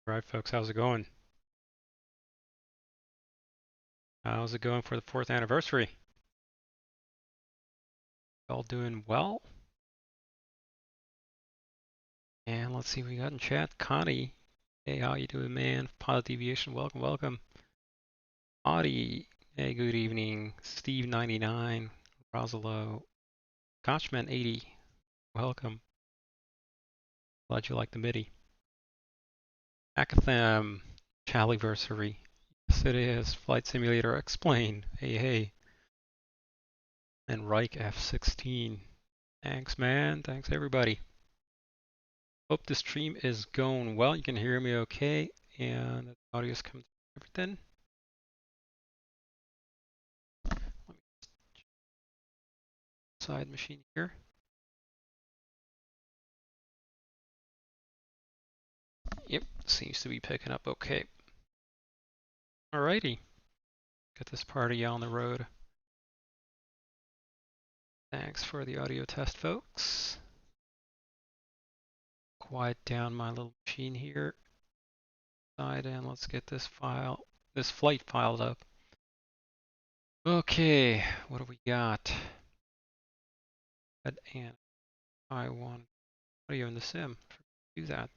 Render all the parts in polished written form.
All right, folks, how's it going? How's it going for the 4th anniversary? All doing well? And let's see what we got in chat. Connie, hey, how you doing, man? Pilot Deviation, welcome, welcome. Audie, hey, good evening. Steve99, Rosalo, Kochman80, welcome. Glad you like the MIDI. Akatham, Chaliversary, yes it is. Flight Simulator Explain, hey, hey. And Reich F16, thanks, man. Thanks, everybody. Hope the stream is going well. You can hear me okay, and the audio is coming through everything. Let me side machine here. Yep, seems to be picking up okay. Alrighty, get this party on the road. Thanks for the audio test, folks. Quiet down my little machine here. And let's get this flight filed up. Okay, what do we got? And I want audio in the sim. Do that.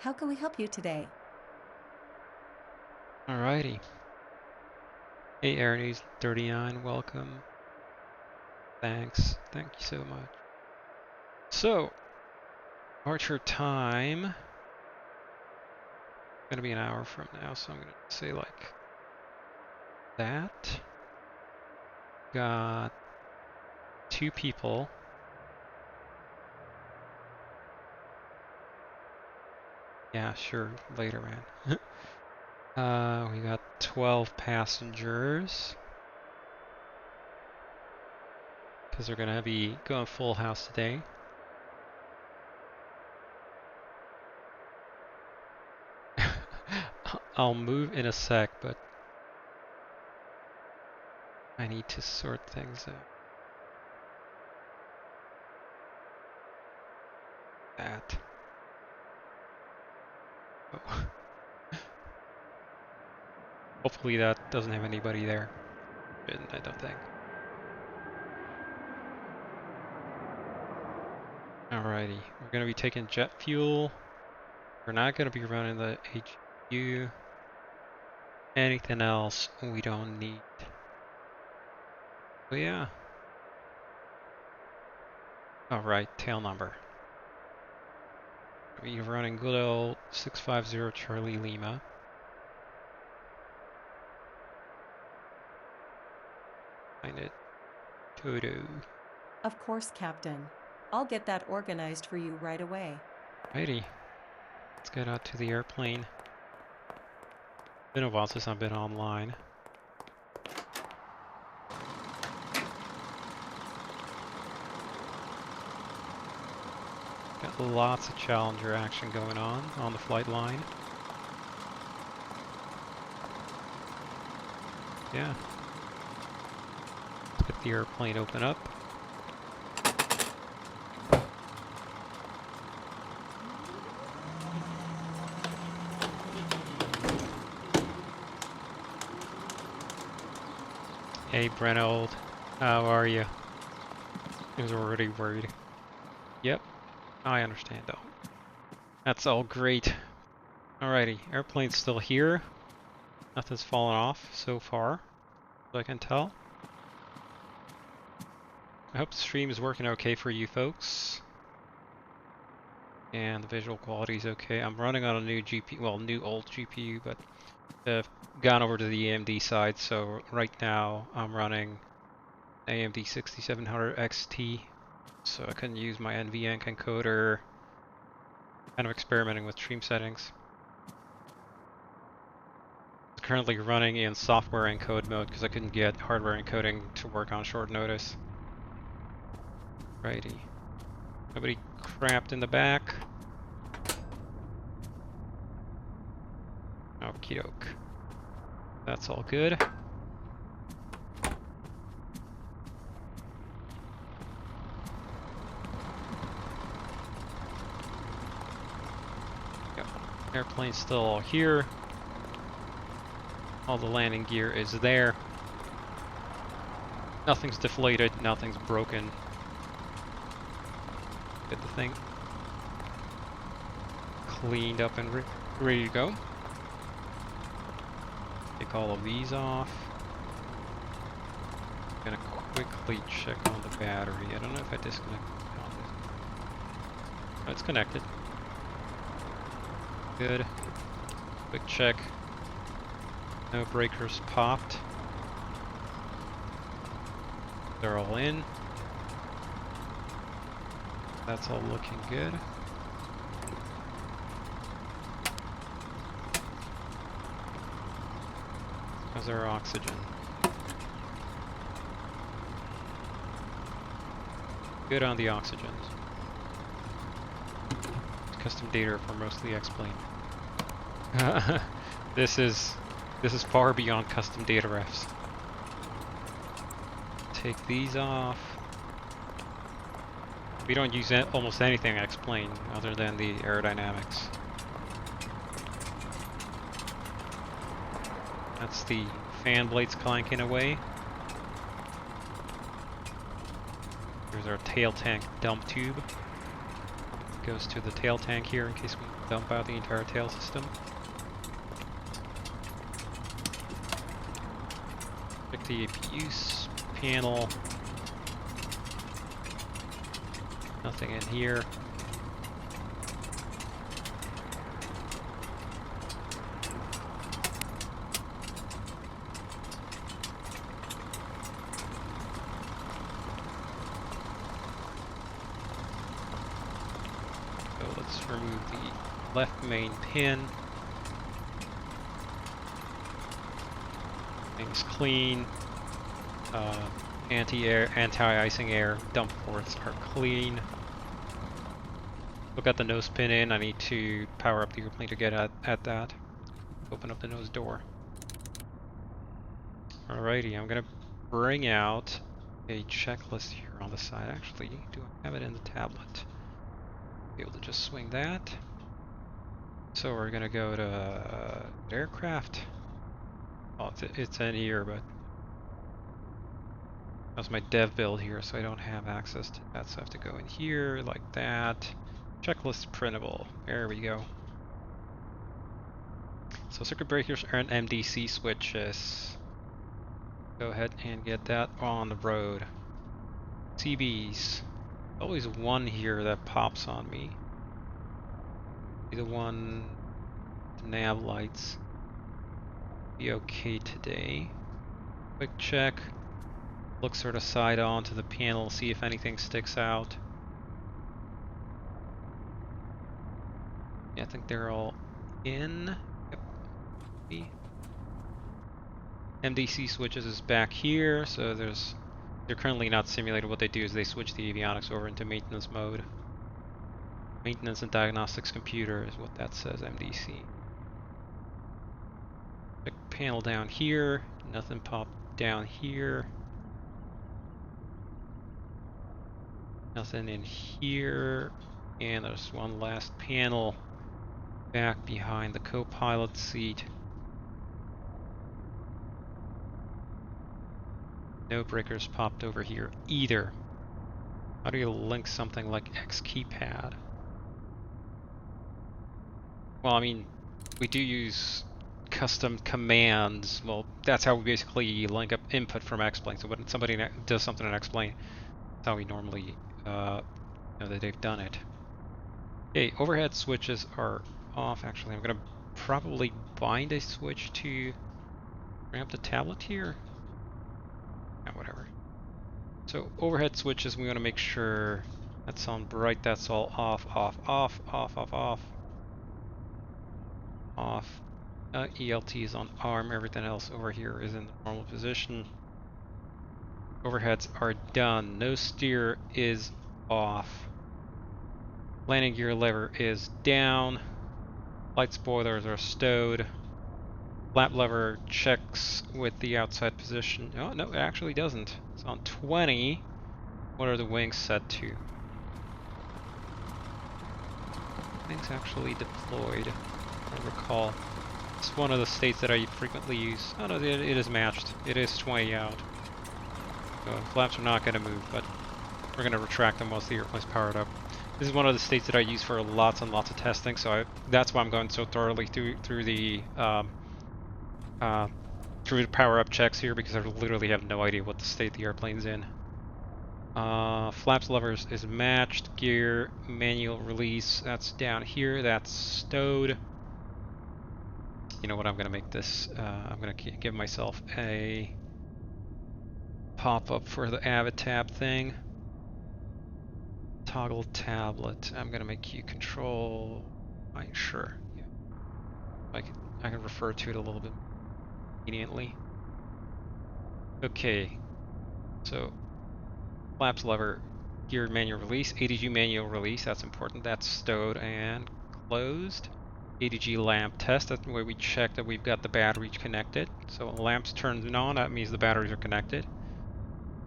How can we help you today? Alrighty. Hey, Airnews 39, welcome. Thanks. Thank you so much. So, departure time. Gonna be an hour from now, so I'm gonna say like that. Got 2 people. Yeah, sure, later, man. We got 12 passengers. Because they're gonna be going full house today. I'll move in a sec, but I need to sort things out. That. Oh. Hopefully that doesn't have anybody there. I don't think. Alrighty, we're gonna be taking jet fuel. We're not gonna be running the HU. Anything else we don't need. So yeah. Alright, tail number. We're running good old 650 Charlie Lima. Find it. Toto. Of course, Captain. I'll get that organized for you right away. Righty. Let's get out to the airplane. Been a while since I've been online. Got lots of Challenger action going on the flight line. Yeah. Let's get the airplane open up. Hey Brenold, how are you? I was already worried. Yep, I understand though. That's all great. Alrighty, airplane's still here. Nothing's fallen off so far, as I can tell. I hope the stream is working okay for you folks. And the visual quality is okay. I'm running on a new GPU, well, new old GPU, but I've gone over to the AMD side, so right now I'm running AMD 6700 XT, so I couldn't use my NVENC encoder. Kind of experimenting with stream settings. It's currently running in software encode mode because I couldn't get hardware encoding to work on short notice. Righty. Nobody crapped in the back. Okie doke. That's all good. Airplane's still all here. All the landing gear is there. Nothing's deflated, nothing's broken. Get the thing cleaned up and ready to go. Take all of these off. I'm gonna quickly check on the battery. I don't know if I disconnected. Oh, it's connected. Good. Quick check. No breakers popped. They're all in. That's all looking good. How's our oxygen? Good on the oxygens. Custom data for most of the X-plane. This is far beyond custom data refs. Take these off. We don't use almost anything X-plane other than the aerodynamics. That's the fan blades clanking away. Here's our tail tank dump tube. Goes to the tail tank here in case we dump out the entire tail system. Check the APU panel. Nothing in here. So let's remove the left main pin. Things clean. Anti-icing air dump ports are clean. Look at the nose pin in. I need to power up the airplane to get at that. Open up the nose door. Alrighty, I'm gonna bring out a checklist here on the side. Actually, do I have it in the tablet? Be able to just swing that. So we're gonna go to aircraft. Oh, it's in here, but that's my dev build here, so I don't have access to that. So I have to go in here like that. Checklist printable. There we go. So circuit breakers are MDC switches. Go ahead and get that on the road. CBs. Always one here that pops on me. Be the one. The nav lights. Be okay today. Quick check. Look sort of side on to the panel, see if anything sticks out. Yeah, I think they're all in. Yep. MDC switches is back here, so they're currently not simulated. What they do is they switch the avionics over into maintenance mode. Maintenance and diagnostics computer is what that says, MDC. Quick panel down here, nothing popped down here. Nothing in here, and there's one last panel back behind the co-pilot seat. No breakers popped over here either. How do you link something like X keypad? Well, I mean, we do use custom commands. Well, that's how we basically link up input from X-plane. So when somebody does something in X-plane, that's how we normally know that they've done it. Okay, overhead switches are off. Actually, I'm gonna probably bind a switch to ramp the tablet here. Yeah, whatever. So overhead switches, we want to make sure that's on bright. That's all off, off, off, off, off, off, off. ELT is on arm. Everything else over here is in the normal position. Overheads are done. Nose steer is off. Landing gear lever is down. Light spoilers are stowed. Flap lever checks with the outside position. Oh, no, it actually doesn't. It's on 20. What are the wings set to? Wings actually deployed. I recall. It's one of the states that I frequently use. Oh no, it is matched. It is 20 out. So flaps are not going to move, but we're going to retract them once the airplane's powered up. This is one of the states that I use for lots and lots of testing, so that's why I'm going so thoroughly through the power-up checks here, because I literally have no idea what the state the airplane's in. Flaps levers is matched. Gear manual release, that's down here. That's stowed. You know what? I'm gonna make this. I'm gonna give myself a pop-up for the Avitab thing. Toggle tablet. I'm gonna make you control. Right, sure. Yeah. I can refer to it a little bit conveniently. Okay. So flaps lever, gear manual release, ADG manual release. That's important. That's stowed and closed. ADG lamp test. That's the way we check that we've got the batteries connected. So when the lamps turn on, that means the batteries are connected.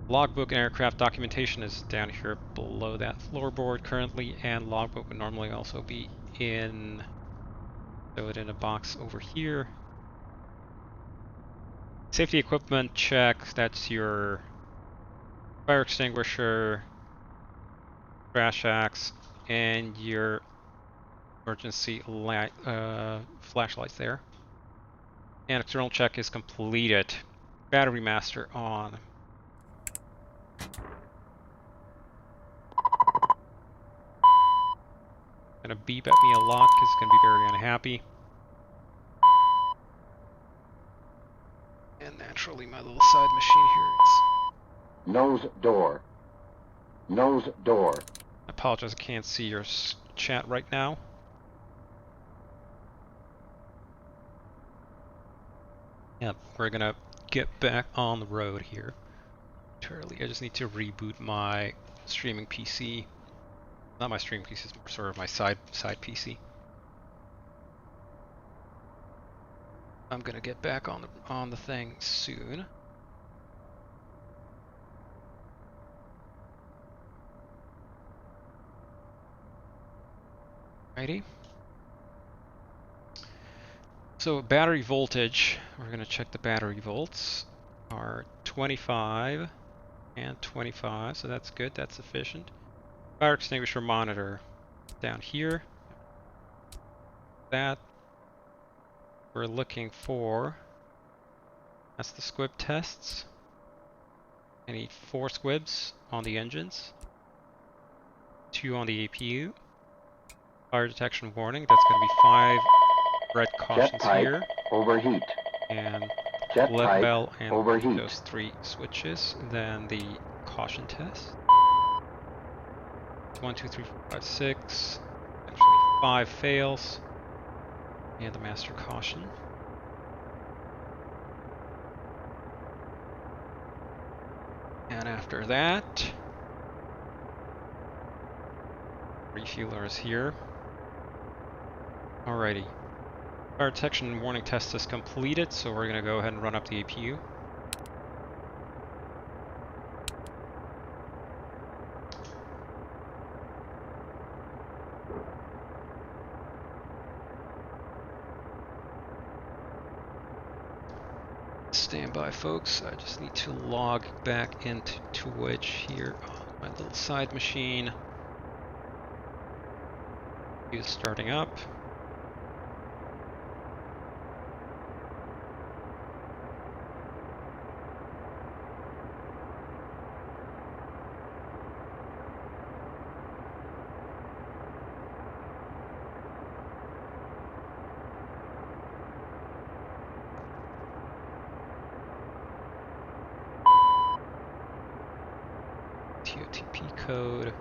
Logbook and aircraft documentation is down here below that floorboard currently, and logbook would normally also be in, throw it in a box over here. Safety equipment check, that's your fire extinguisher, crash axe, and your emergency light, flashlights there. And external check is completed. Battery master on. Gonna beep at me a lot because it's gonna be very unhappy. And naturally my little side machine here is... Nose door. Nose door. I apologize, I can't see your chat right now. Yep, we're gonna get back on the road here. I just need to reboot my streaming PC. Not my streaming PC, it's more sort of my side PC. I'm gonna get back on the thing soon. Righty. So battery voltage, we're gonna check the battery volts, are 25 and 25, so that's good, that's sufficient. Fire extinguisher monitor down here. That we're looking for, that's the squib tests. I need 4 squibs on the engines, 2 on the APU. Fire detection warning, that's going to be 5 red cautions here. Overheat. And Jet lead pipe bell and overheat. those 3 switches. Then the caution test. 1, 2, 3, 4, 5, 6. Actually 5 fails. And the master caution. And after that, refueler is here. Alrighty. Fire detection and warning test is completed, so we're going to go ahead and run up the APU. Stand by, folks. I just need to log back into Twitch here on my little side machine. Is starting up. TOTP code.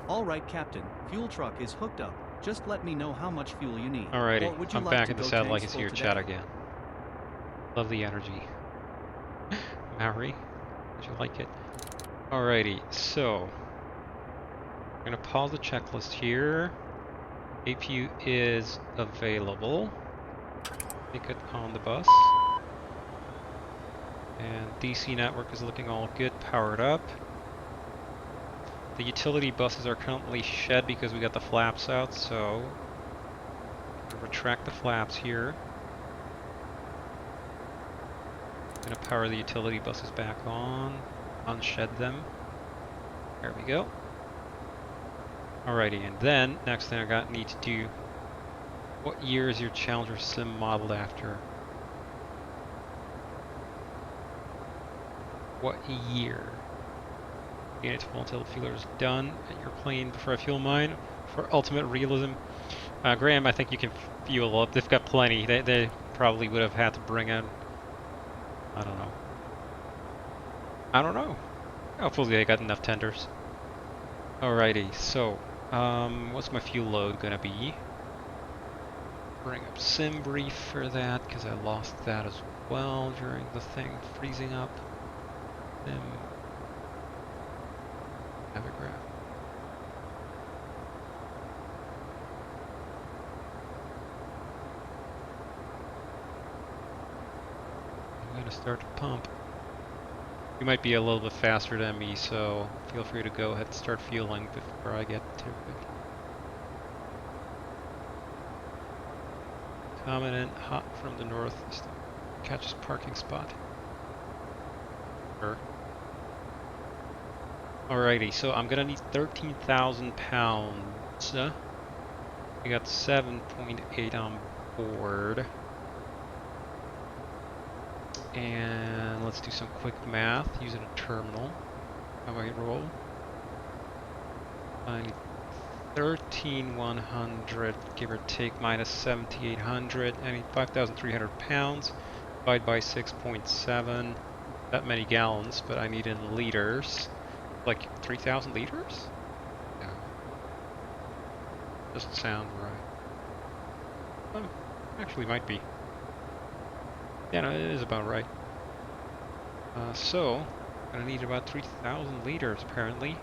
All right, Captain. Fuel truck is hooked up. Just let me know how much fuel you need. Alrighty, Or would you I'm like back to in the go satellite. I tanks can see your full chat today? again. Love the energy. Maori, did you like it? Alrighty, so I'm gonna pause the checklist here. APU is available. Take it on the bus. And DC network is looking all good, powered up. The utility buses are currently shed because we got the flaps out, so I'll retract the flaps here. Gonna power the utility buses back on, unshed them. There we go. Alrighty, and then next thing I need to do, what year is your Challenger sim modeled after? What year? Unit full until the fueler is done at your plane before I fuel mine for ultimate realism. Graham, I think you can fuel up. They've got plenty. They probably would have had to bring in. I don't know. I don't know. Hopefully they got enough tenders. Alrighty, so what's my fuel load gonna be? Bring up sim brief for that because I lost that as well during the thing freezing up. Sim Navigraph. I'm gonna start to pump. You might be a little bit faster than me, so feel free to go ahead and start fueling before I get to it. Coming in hot from the north. Catch a parking spot. Sure. Alrighty, so I'm gonna need 13,000 pounds. We got 7.8 on board. And let's do some quick math using a terminal. How do I roll? I need 13,100, give or take, minus 7,800. I need 5,300 pounds. Divide by 6.7. That many gallons, but I need in liters. Like 3,000 liters? No. Doesn't sound right. Oh, actually might be. Yeah, no, it is about right. So, I'm gonna need about 3,000 liters apparently.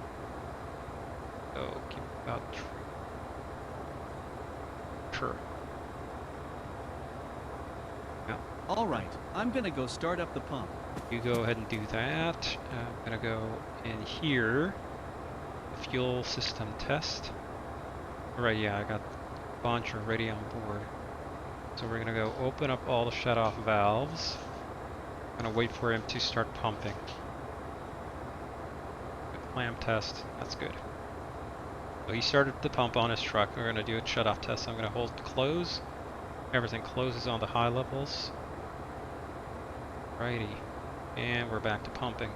So, keep about sure. Yeah. Alright, I'm gonna go start up the pump. You go ahead and do that. I'm gonna go in here. Fuel system test. Alright, yeah, I got a bunch already on board. So we're gonna go open up all the shut-off valves. I'm gonna wait for him to start pumping. Clamp test, that's good. So he started the pump on his truck. We're gonna do a shut-off test. I'm gonna hold close. Everything closes on the high levels. Righty. And we're back to pumping.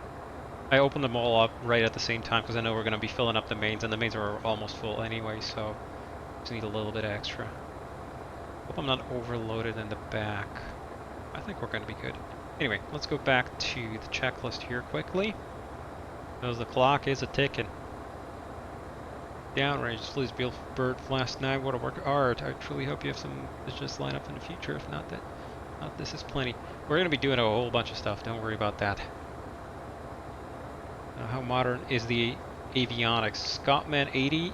I opened them all up right at the same time because I know we're gonna be filling up the mains, and the mains are almost full anyway, so just need a little bit extra. Hope I'm not overloaded in the back. I think we're gonna be good. Anyway, let's go back to the checklist here quickly. Because the clock is a-ticking. Downrange, Fliz Bird last night. What a work of art. I truly hope you have some business lined up in the future. If not, this is plenty. We're going to be doing a whole bunch of stuff. Don't worry about that. How modern is the avionics? Scottman 80.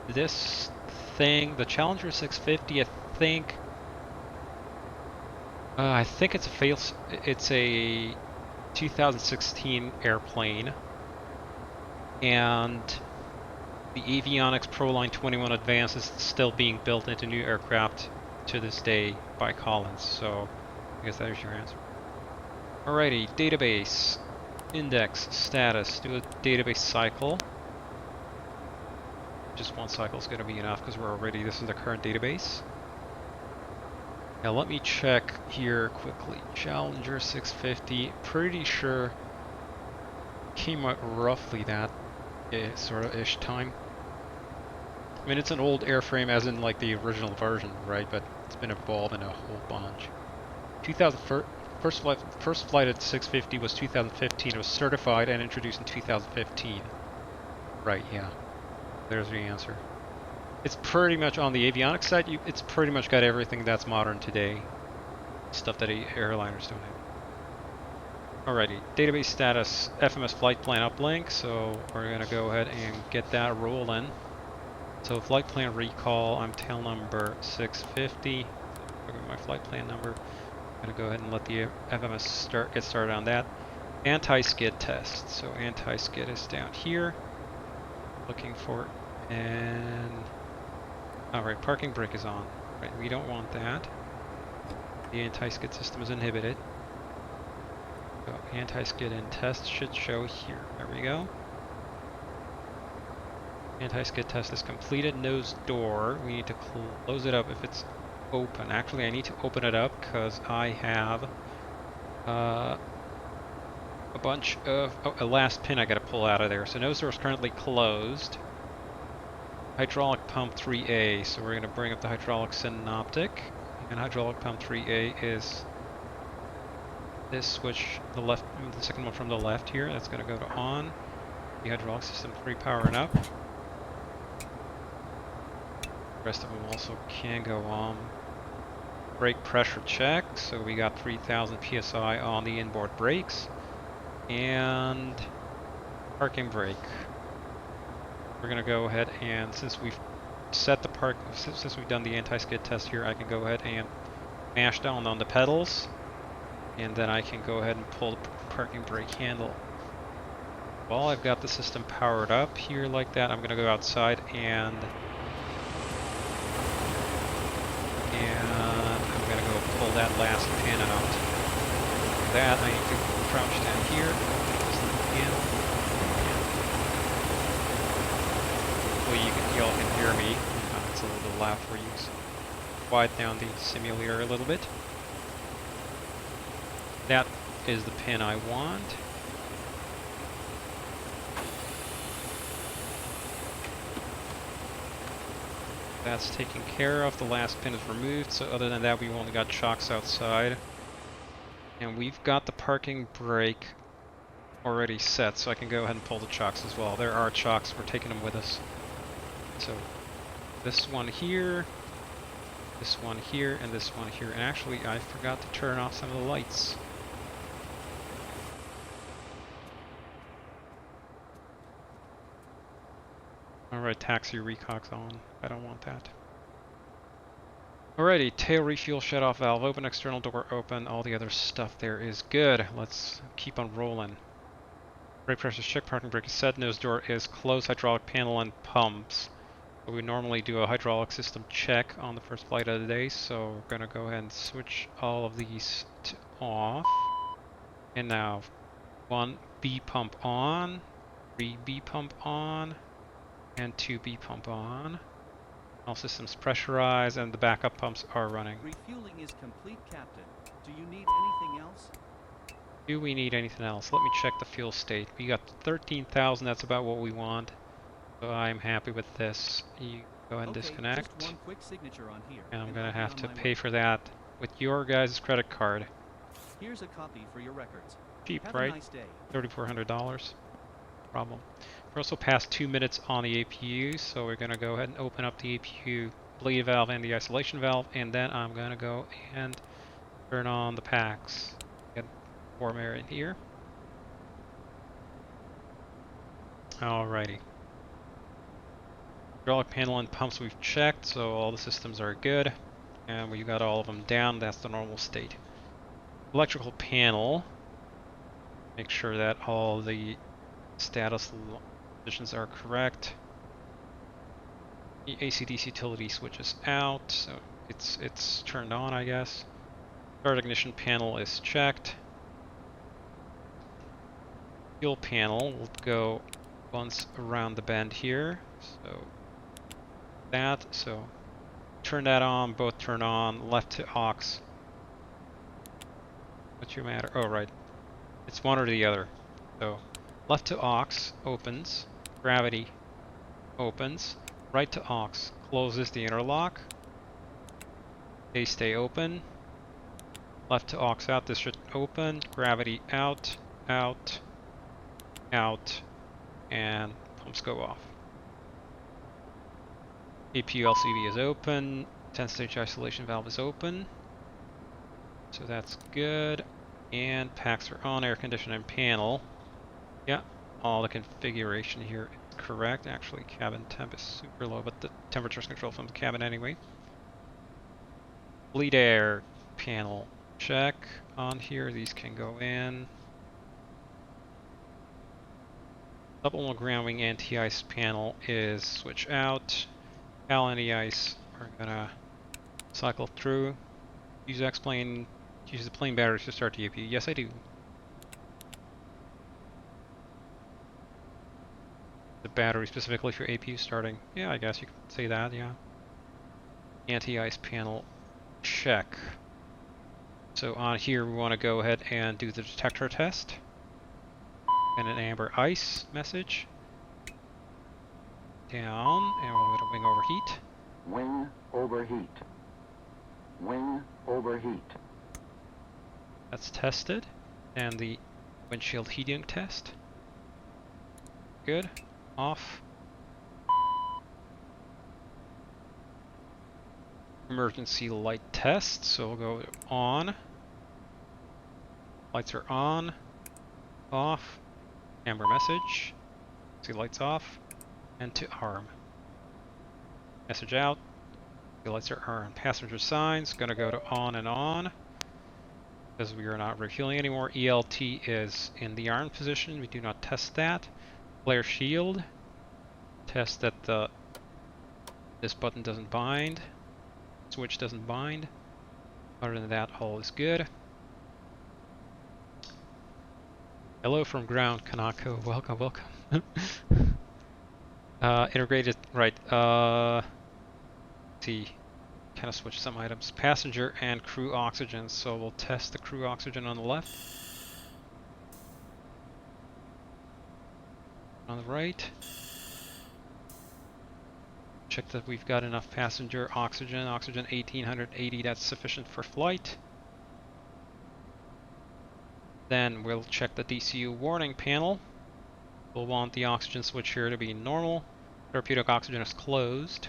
This thing, the Challenger 650, I think it's a 2016 airplane. And the Avionics Proline 21 Advance is still being built into new aircraft to this day by Collins, so I guess there's your answer. Alrighty, database, index, status, do a database cycle. Just one cycle is going to be enough because this is the current database. Now let me check here quickly. Challenger 650, pretty sure came out roughly that sort of ish time. I mean, it's an old airframe as in like the original version, right? But it's been evolved in a whole bunch. First flight at 650 was 2015. It was certified and introduced in 2015. Right, yeah. There's the answer. It's pretty much on the avionics side. It's pretty much got everything that's modern today. Stuff that airliners don't have. Alrighty, database status, FMS flight plan uplink, so we're gonna go ahead and get that rolling. So flight plan recall, I'm tail number 650, look at my flight plan number, Gonna go ahead and let the FMS get started on that. Anti-skid test. So anti-skid is down here. Looking for, and alright, parking brake is on. Right, we don't want that. The anti-skid system is inhibited. So anti-skid in test should show here. There we go. Anti-skid test is completed. Nose door. We need to close it up if it's open. Actually, I need to open it up because I have a bunch of a last pin I got to pull out of there. So nose door is currently closed. Hydraulic pump 3A. So we're going to bring up the hydraulic synoptic, and hydraulic pump 3A is this switch, the second one from the left here. That's going to go to on. The hydraulic system 3 powering up. The rest of them also can go on. Brake pressure check, so we got 3,000 psi on the inboard brakes, and parking brake. We're gonna go ahead and since we've set the since we've done the anti-skid test here, I can go ahead and mash down on the pedals, and then I can go ahead and pull the parking brake handle. While I've got the system powered up here like that, I'm gonna go outside and I'm going to go pull that last pin out. For that, I need to crouch down here. Hopefully y'all can hear me. It's a little loud for you, so quiet down the simulator a little bit. That is the pin I want. That's taken care of. The last pin is removed, so other than that, we've only got chocks outside. And we've got the parking brake already set, so I can go ahead and pull the chocks as well. There are chocks, we're taking them with us. So this one here, and this one here. And actually, I forgot to turn off some of the lights. Alright, taxi recox on. I don't want that. Alrighty, tail refuel shut-off valve open, external door open, all the other stuff there is good. Let's keep on rolling. Brake pressure check, parking brake is set, nose door is closed, hydraulic panel and pumps. But we normally do a hydraulic system check on the first flight of the day, so we're going to go ahead and switch all of these to off. And now, 1 B pump on, 3 B pump on, and 2 B pump on. All systems pressurized and the backup pumps are running. Refueling is complete, Captain. Do you need anything else? Do we need anything else? Let me check the fuel state. We got 13,000, that's about what we want. So I'm happy with this. You go ahead and disconnect. Just one quick signature on here, and I'm gonna I'll be have on to my pay way. for that with your guys' credit card. Here's a copy for your records. Cheap, Have right? a nice day. $3,400. Problem. We're also past 2 minutes on the APU, so we're gonna go ahead and open up the APU bleed valve and the isolation valve, and then I'm gonna go and turn on the packs. Get warm air in here. Alrighty. Hydraulic panel and pumps we've checked, so all the systems are good. And we got all of them down, that's the normal state. Electrical panel. Make sure that all the status positions are correct. The AC/DC utility switch is out, so it's turned on, I guess. Start ignition panel is checked. Fuel panel will go once around the bend here, so that, so turn that on, both turn on, left to aux. What's your matter? Oh, right. It's one or the other. So left to aux opens, gravity opens, right to aux closes the interlock. They stay open. Left to aux out, this should open, gravity out, out, out, and pumps go off. APU LCV is open, 10-stage isolation valve is open, so that's good. And packs are on, air conditioning panel. Yeah, all the configuration here is correct. Actually, cabin temp is super low, but the temperature is controlled from the cabin anyway. Bleed air panel check on here. These can go in. Supplemental ground wing anti-ice panel is switch out. Cal anti-ice are gonna cycle through. Use X-plane. Use the plane batteries to start the AP. Yes, I do. The battery specifically for APU starting. Yeah, I guess you could say that, yeah. Anti-ice panel check. So on here we want to go ahead and do the detector test. And an amber ice message. Down, and we'll go to wing overheat. Wing overheat. Wing overheat. That's tested. And the windshield heating test. Good. Off. Emergency light test, so we'll go on. Lights are on. Off. Amber message. See lights off. And to arm. Message out. The lights are on. Passenger signs gonna go to on and on. Because we are not refueling anymore. ELT is in the arm position. We do not test that. Flare shield. Test that this button doesn't bind. Switch doesn't bind. Other than that, all is good. Hello from ground, Kanako. Welcome, welcome. Integrated, right. Let's see. Kind of switch some items. Passenger and crew oxygen. So we'll test the crew oxygen on the left. On the right. Check that we've got enough passenger oxygen. Oxygen 1880, that's sufficient for flight. Then we'll check the DCU warning panel. We'll want the oxygen switch here to be normal. Therapeutic oxygen is closed.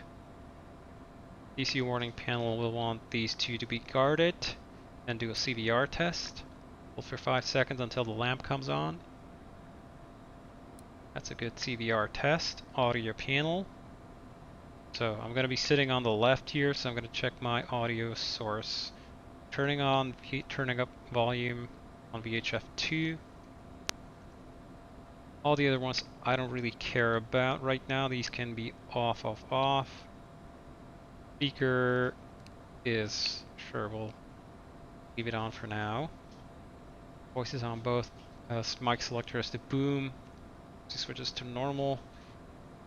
DCU warning panel will want these two to be guarded. And do a CVR test. Hold for 5 seconds until the lamp comes on. That's a good CVR test. Audio panel. So I'm going to be sitting on the left here, so I'm going to check my audio source. Turning up volume on VHF2. All the other ones I don't really care about right now. These can be off, off, off. Speaker is, sure, we'll leave it on for now. Voices on both. Mic selector is to boom. Switches to normal.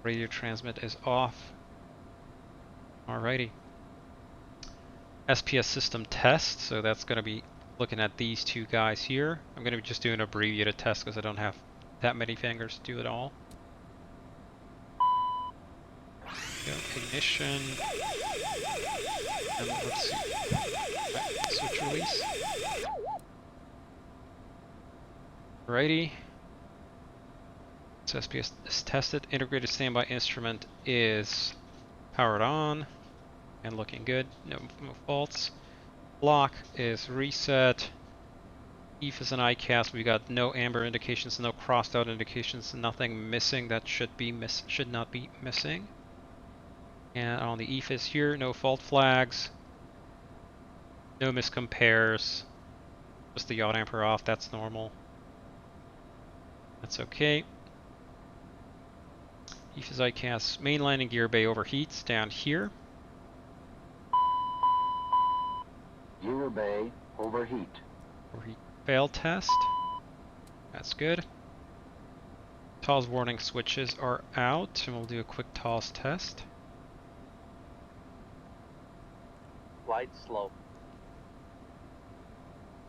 Radio transmit is off. Alrighty. SPS system test, so that's going to be looking at these two guys here. I'm going to be just doing an abbreviated test because I don't have that many fingers to do it all. Go, ignition. And let's see. Right, switch release. Alrighty. So SPS is tested. Integrated standby instrument is powered on and looking good. No faults. Lock is reset. EF and ICAS, we got no amber indications, no crossed out indications, nothing missing that should not be missing. And on the EFIS here, no fault flags, no miscompares, just the yaw damper off, that's normal. That's okay. EFIS ICAS main landing gear bay overheats down here. Gear bay overheat. Overheat fail test. That's good. TOS warning switches are out, and we'll do a quick TOS test. Flight slope.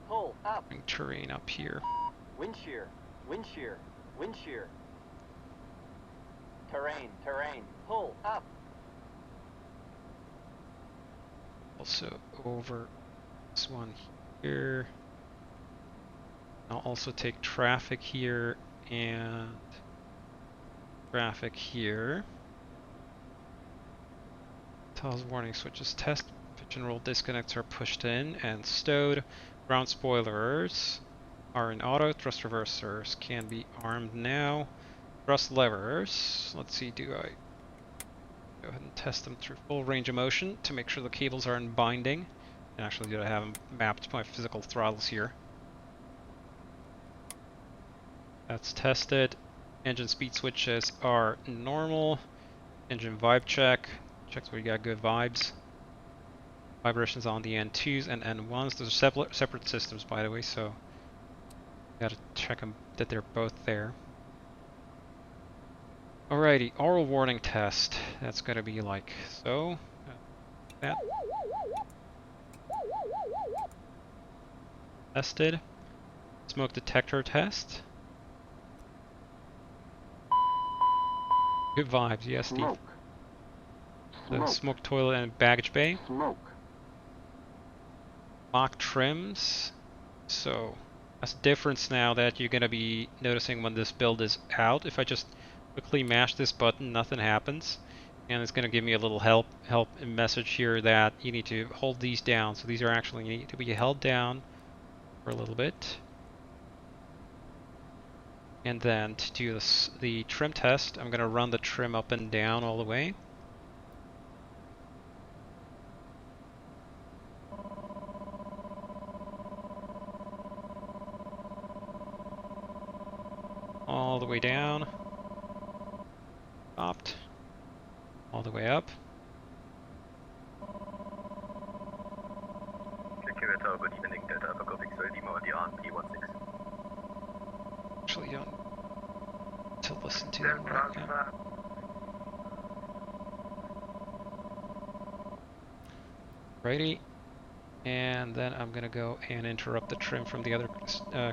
Pull up. Bring terrain up here. Wind shear. Wind shear. Wind shear. Terrain. Terrain. Pull up. Also over this one here. I'll also take traffic here and traffic here. TOS warning switches test. Pitch and roll disconnects are pushed in and stowed. Ground spoilers are in auto. Thrust reversers can be armed now. Thrust levers. Let's see, do I go ahead and test them through full range of motion to make sure the cables are in binding. Actually, I have them mapped to my physical throttles here. That's tested. Engine speed switches are normal. Engine vibe check. Checks we got good vibes. Vibrations on the N2s and N1s. Those are separate systems, by the way, so gotta check them that they're both there. Alrighty, oral warning test. That's gonna be like so. That. Tested. Smoke detector test. Good vibes, yes, Steve. Smoke. The Smoke. smoke toilet and baggage bay. Smoke. Mock trims. So that's the difference now that you're gonna be noticing when this build is out. If I just quickly mash this button, nothing happens. And it's gonna give me a little help message here that you need to hold these down. So these are actually need to be held down for a little bit. And then to do the trim test, I'm gonna run the trim up and down all the way. All the way down. Stopped. All the way up. Good evening, Delta Alpha Golf X-ray Lima on the RP16. Actually, you don't to listen to them right now. Righty. And then I'm gonna go and interrupt the trim from the other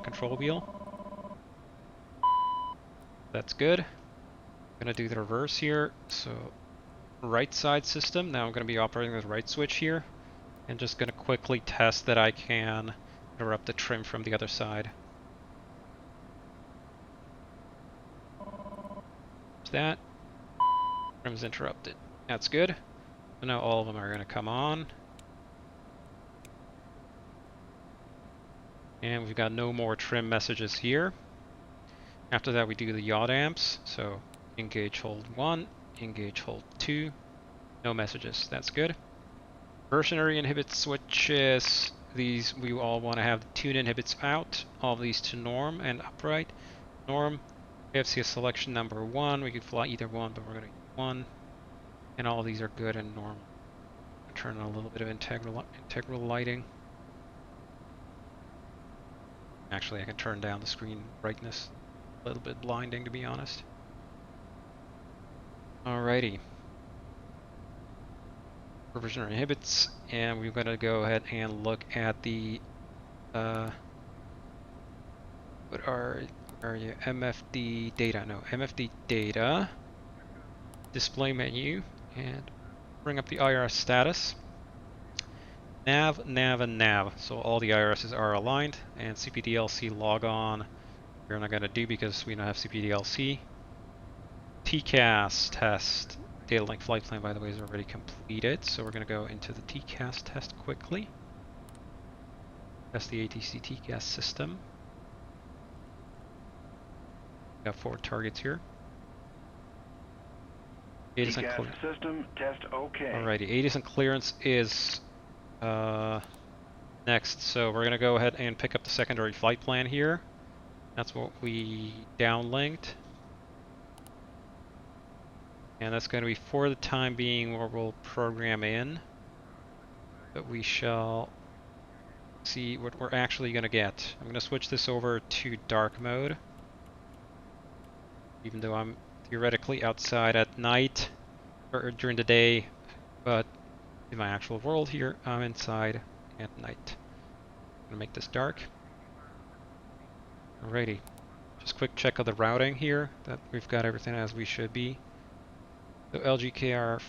control wheel. That's good. I'm gonna do the reverse here. So right side system. Now I'm gonna be operating the right switch here. And just gonna quickly test that I can interrupt the trim from the other side. There's that. Trim's interrupted. That's good. So now all of them are gonna come on. And we've got no more trim messages here. After that we do the yaw amps. So engage hold 1, engage hold 2. No messages. That's good. Versionary inhibit switches. These we all want to have the tune inhibits out. All of these to norm and upright. Norm. AFC selection number 1. We could fly either one, but we're going to use 1. And all of these are good and normal. Turn on a little bit of integral lighting. Actually, I can turn down the screen brightness. A little bit blinding, to be honest. Alrighty. Provisioner inhibits, and we're going to go ahead and look at the what are you? MFD data. No, MFD data. Display menu, and bring up the IRS status. Nav, nav, and nav. So all the IRSs are aligned, and CPDLC log on. We're not going to do because we don't have CPDLC. TCAS test. Data link flight plan, by the way, is already completed, so we're going to go into the TCAS test quickly. That's the ATC TCAS system. Got 4 targets here. ATIS and clearance. System test okay. Alrighty, ATIS and clearance is next, so we're going to go ahead and pick up the secondary flight plan here. That's what we downlinked. And that's going to be for the time being where we'll program in. But we shall see what we're actually going to get. I'm going to switch this over to dark mode. Even though I'm theoretically outside at night or during the day, but in my actual world here, I'm inside at night. I'm going to make this dark. Alrighty. Just quick check of the routing here, that we've got everything as we should be. So LGKR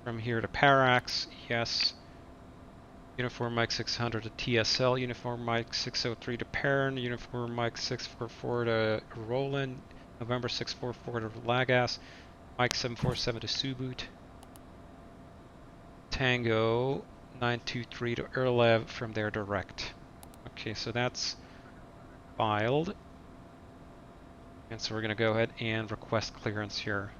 from here to Parax, yes. Uniform Mike 600 to TSL, Uniform Mike 603 to Perrin, Uniform Mike 644 to Roland, November 644 to Lagas, Mike 747 to Subut, Tango 923 to Erlev from there direct. Okay, so that's filed. And so we're going to go ahead and request clearance here.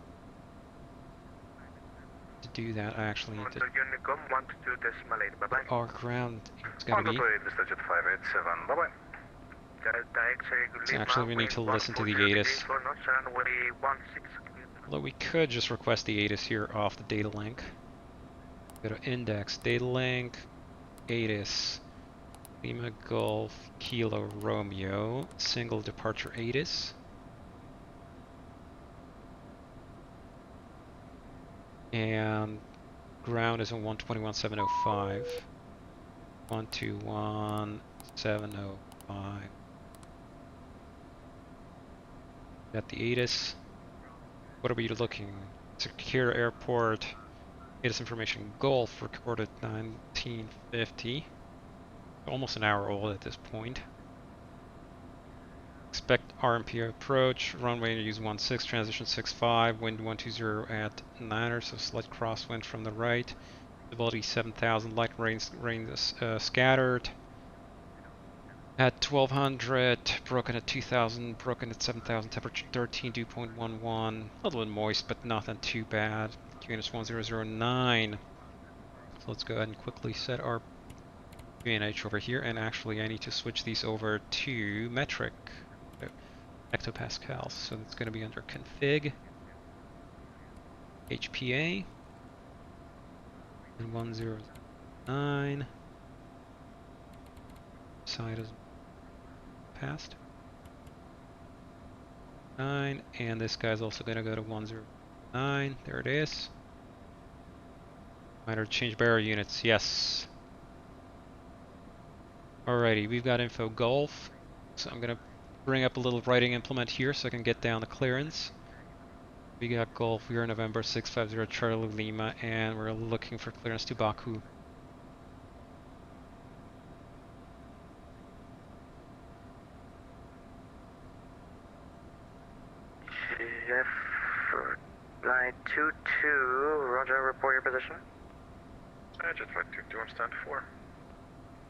To do that, I actually need to. Unicom 122.8, bye-bye. Our ground is going to be. Digit 587, bye-bye. So actually, we need to listen to the ATIS. Although we could just request the ATIS here off the data link. Go to index, data link, ATIS, Lima Golf, Kilo Romeo, single departure ATIS. And ground is on 121.705. 121.705. Got the ATIS. What are we looking? Secure airport. ATIS information Golf recorded 1950. Almost an hour old at this point. Expect RMP approach. Runway use 16, transition 65, wind 120 at 9er, so slight crosswind from the right. Visibility 7,000, light rain scattered. At 1200, broken at 2000, broken at 7000, temperature 13, dew point 11. A little bit moist, but nothing too bad. QNH 1009. So let's go ahead and quickly set our QNH over here, and actually I need to switch these over to metric hectopascals. So it's going to be under config, HPA, and 109. Side is passed. 9, and this guy's also going to go to 109. There it is. Minor change bearer units, yes. Alrighty, we've got info Golf. So I'm going to bring up a little writing implement here so I can get down the clearance. We got Golf, we are November 650 Charlie Lima, and we're looking for clearance to Baku. Jeff, flight 22, roger, report your position. Jet flight 22 on stand 4.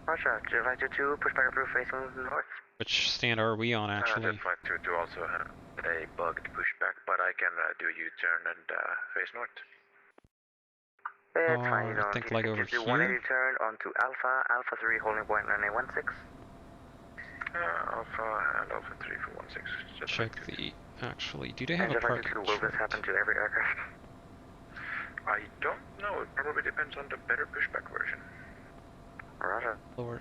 Roger, Jet flight 22, pushback approved facing north. Which stand are we on actually? Jet flight 22 also had a bugged pushback, but I can do a U-turn and face north. It's fine, you I don't think need like to over do here. 180 turn onto Alpha, Alpha 3 holding point 9816. Alpha and Alpha 3 for 16. Check the, actually, do they have a Jet flight parking 22, will this chart? happen to every aircraft? I don't know, it probably depends on the better pushback version. Roger. Lower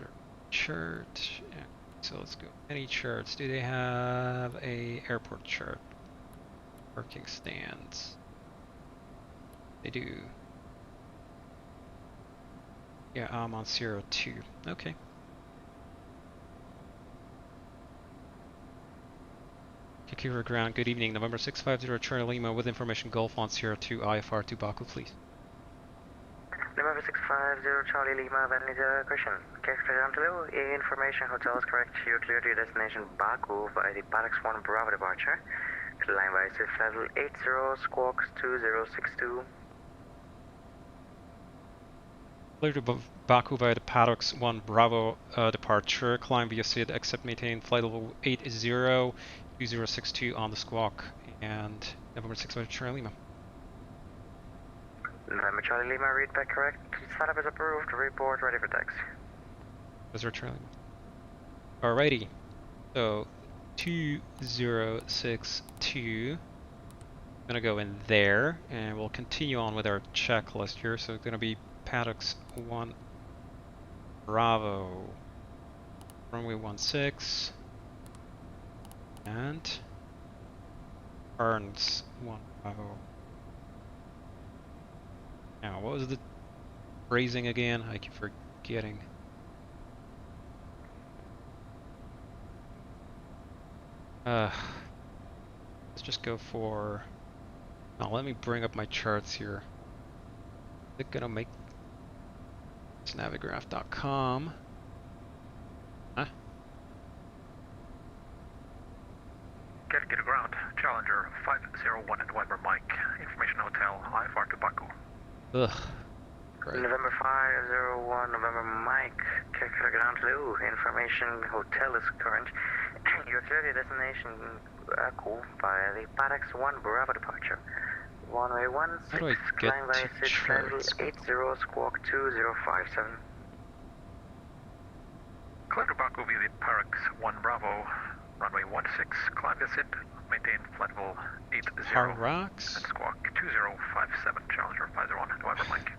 chart. Yeah. So let's go. Any charts? Do they have a airport chart? Parking stands. They do. Yeah, I'm on Sierra 2. Okay. Kikura ground. Good evening. November 650 Charlie Lima with information Golf on Sierra 2 IFR to Baku, please. November 650 Charlie Lima, Vanessa Christian. Kekra information hotel is correct. You're clear to your destination Baku by the Paddocks 1 Bravo departure. Line by Swift level 80 Squawks 2062. Clear to Baku via the Paddocks 1 Bravo departure. Climb via SID, except maintain flight level 80 2062 on the Squawk. And November 650 Charlie Lima. November Charlie Lima, read back correct. Setup is approved. Report ready for taxi. Those are Charlie Lima. Alrighty. So 2062. Gonna go in there, and we'll continue on with our checklist here. So it's gonna be Paddocks 1 Bravo, runway 16, and Arns 1 Bravo. Now, what was the phrasing again? I keep forgetting. Let's just go for. Now, let me bring up my charts here. Is it gonna make it's navigraph.com? Huh? Get to ground. Challenger 501 at November Mike. Information hotel IFR to Baku. Ugh. Right. November 501 November Mike. Kekra ground Lou. Information hotel is current. You're clear to your destination Baku by the Paddocks 1 Bravo departure. Runway How do I 16, get climb by to 6 friendly charts? 80, squawk 2057. Climb to Baku via Parax 1 Bravo, runway 16, climb descent, maintain flight level 80. Parax? And squawk 2057, Challenger 501, November Mike.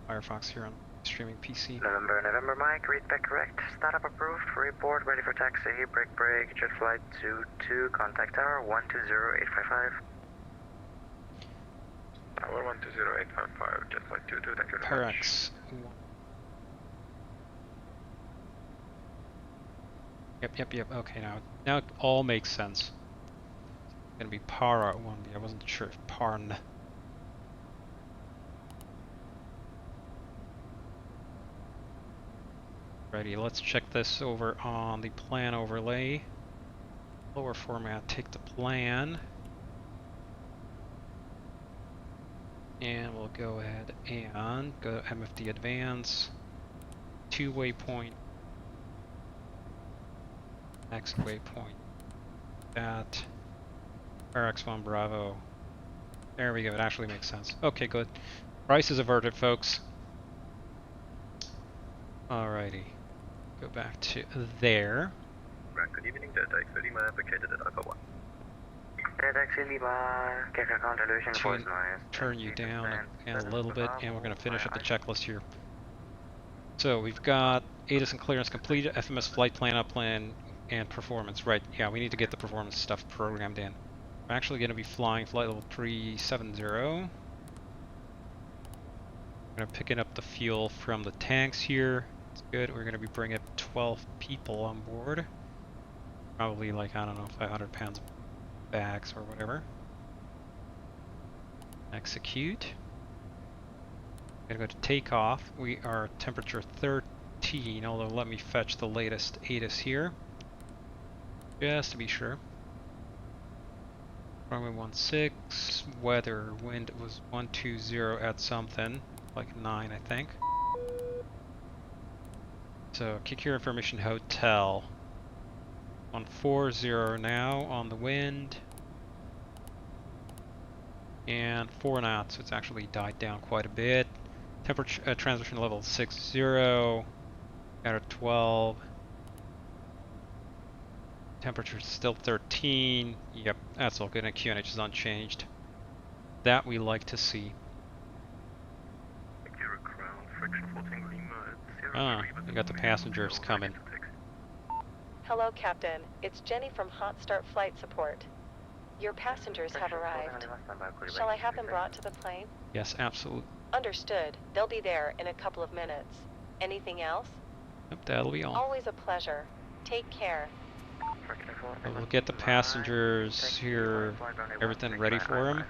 Firefox here on streaming PC. November Mike, read back correct. Startup approved, report ready for taxi, break, jet flight 22, contact tower 120855. Tower 120855, jet flight 22, thank you very much. Parax. Yep. Okay, now it all makes sense. It's gonna be Para 1B. I wasn't sure if Parn. Righty, let's check this over on the plan overlay. Lower format, take the plan. And we'll go ahead and go to MFD Advance. 2 waypoint. Next waypoint. That. RX1 Bravo. There we go, it actually makes sense. Okay, good. Price is averted, folks. Alrighty. Go back to there. Right, good evening, Delta X Lima, located at Alpha 1. Taxi Lima, Keka counter illusion, voice noise. Turn you down a little bit, and we're going to finish up the checklist here. So we've got ATIS and clearance complete, FMS flight plan, up plan, and performance. Right, yeah, we need to get the performance stuff programmed in. We're actually going to be flying flight level 370. We're going to picking up the fuel from the tanks here. It's good. We're going to be bringing 12 people on board. Probably like, I don't know, 500 pounds bags or whatever. Execute. Gonna go to takeoff. We are temperature 13, although let me fetch the latest ATIS here. Just to be sure. Runway 16, weather, wind was 120 at something, like 9 I think. So, kick your information hotel. 140 now on the wind. And 4 knots, so it's actually died down quite a bit. Temperature, transmission level 60, out of 12. Temperature still 13. Yep, that's all good, and QNH is unchanged. That we like to see. Ah, we got the passengers coming. Hello, Captain. It's Jenny from Hot Start Flight Support. Your passengers have arrived. Shall I have them brought to the plane? Yes, absolutely. Understood. They'll be there in a couple of minutes. Anything else? Yep, that'll be all. Always a pleasure. Take care. We'll get the passengers here, everything ready for them.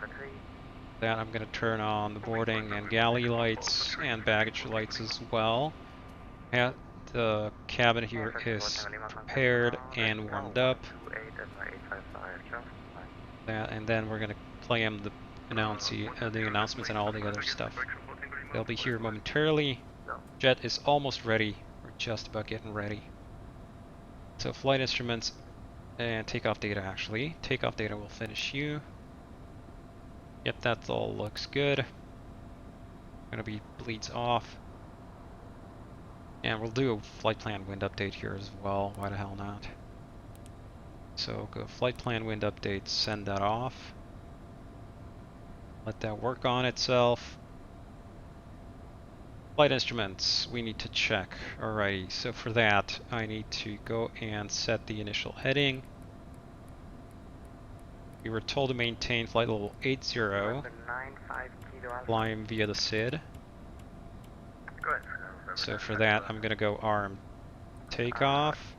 That I'm going to turn on the boarding and galley lights and baggage lights as well. The cabin here is prepared and warmed up. That, and then we're going to play them the announcements and all the other stuff. They'll be here momentarily. Jet is almost ready. We're just about getting ready. So flight instruments and takeoff data actually. Takeoff data will finish you. Yep, that all looks good. Gonna be bleeds off. And we'll do a flight plan wind update here as well. Why the hell not? So go flight plan wind update, send that off. Let that work on itself. Flight instruments, we need to check. Alrighty, so for that, I need to go and set the initial heading. We were told to maintain flight level 80, flying via the SID. So for that, I'm going to go RM takeoff,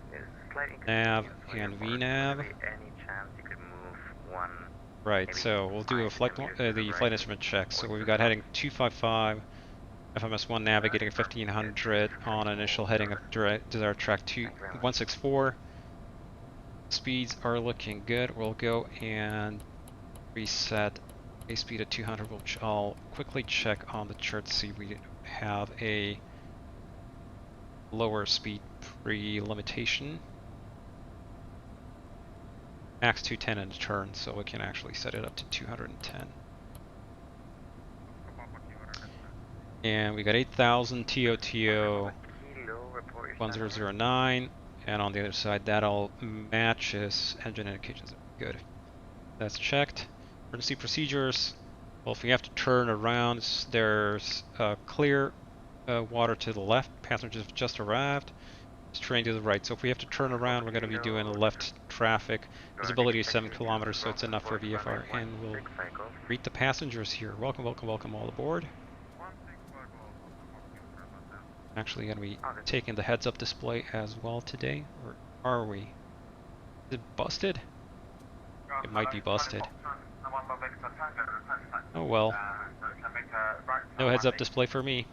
nav, and VNav. Right, so we'll do a the flight instrument check. So we've got heading 255, FMS1 navigating 1500 on initial heading of desired track 164. Speeds are looking good. We'll go and reset a speed at 200, which I'll quickly check on the chart to see we have a lower speed pre-limitation. Max 210 in a turn, so we can actually set it up to 210. And we got 8,000 TOTO Kilo, report your status. 1009, and on the other side that all matches. Engine indications are good. That's checked. Emergency procedures. Well, if we have to turn around, there's clear water to the left. Passengers have just arrived. It's train to the right. So if we have to turn around, we're going to be doing left traffic. Visibility is 7 kilometers, so it's enough for VFR. And we'll greet the passengers here. Welcome, welcome, welcome all aboard. Actually going to be taking the heads-up display as well today, or are we? Is it busted? It might be busted. Oh well. No heads-up display for me.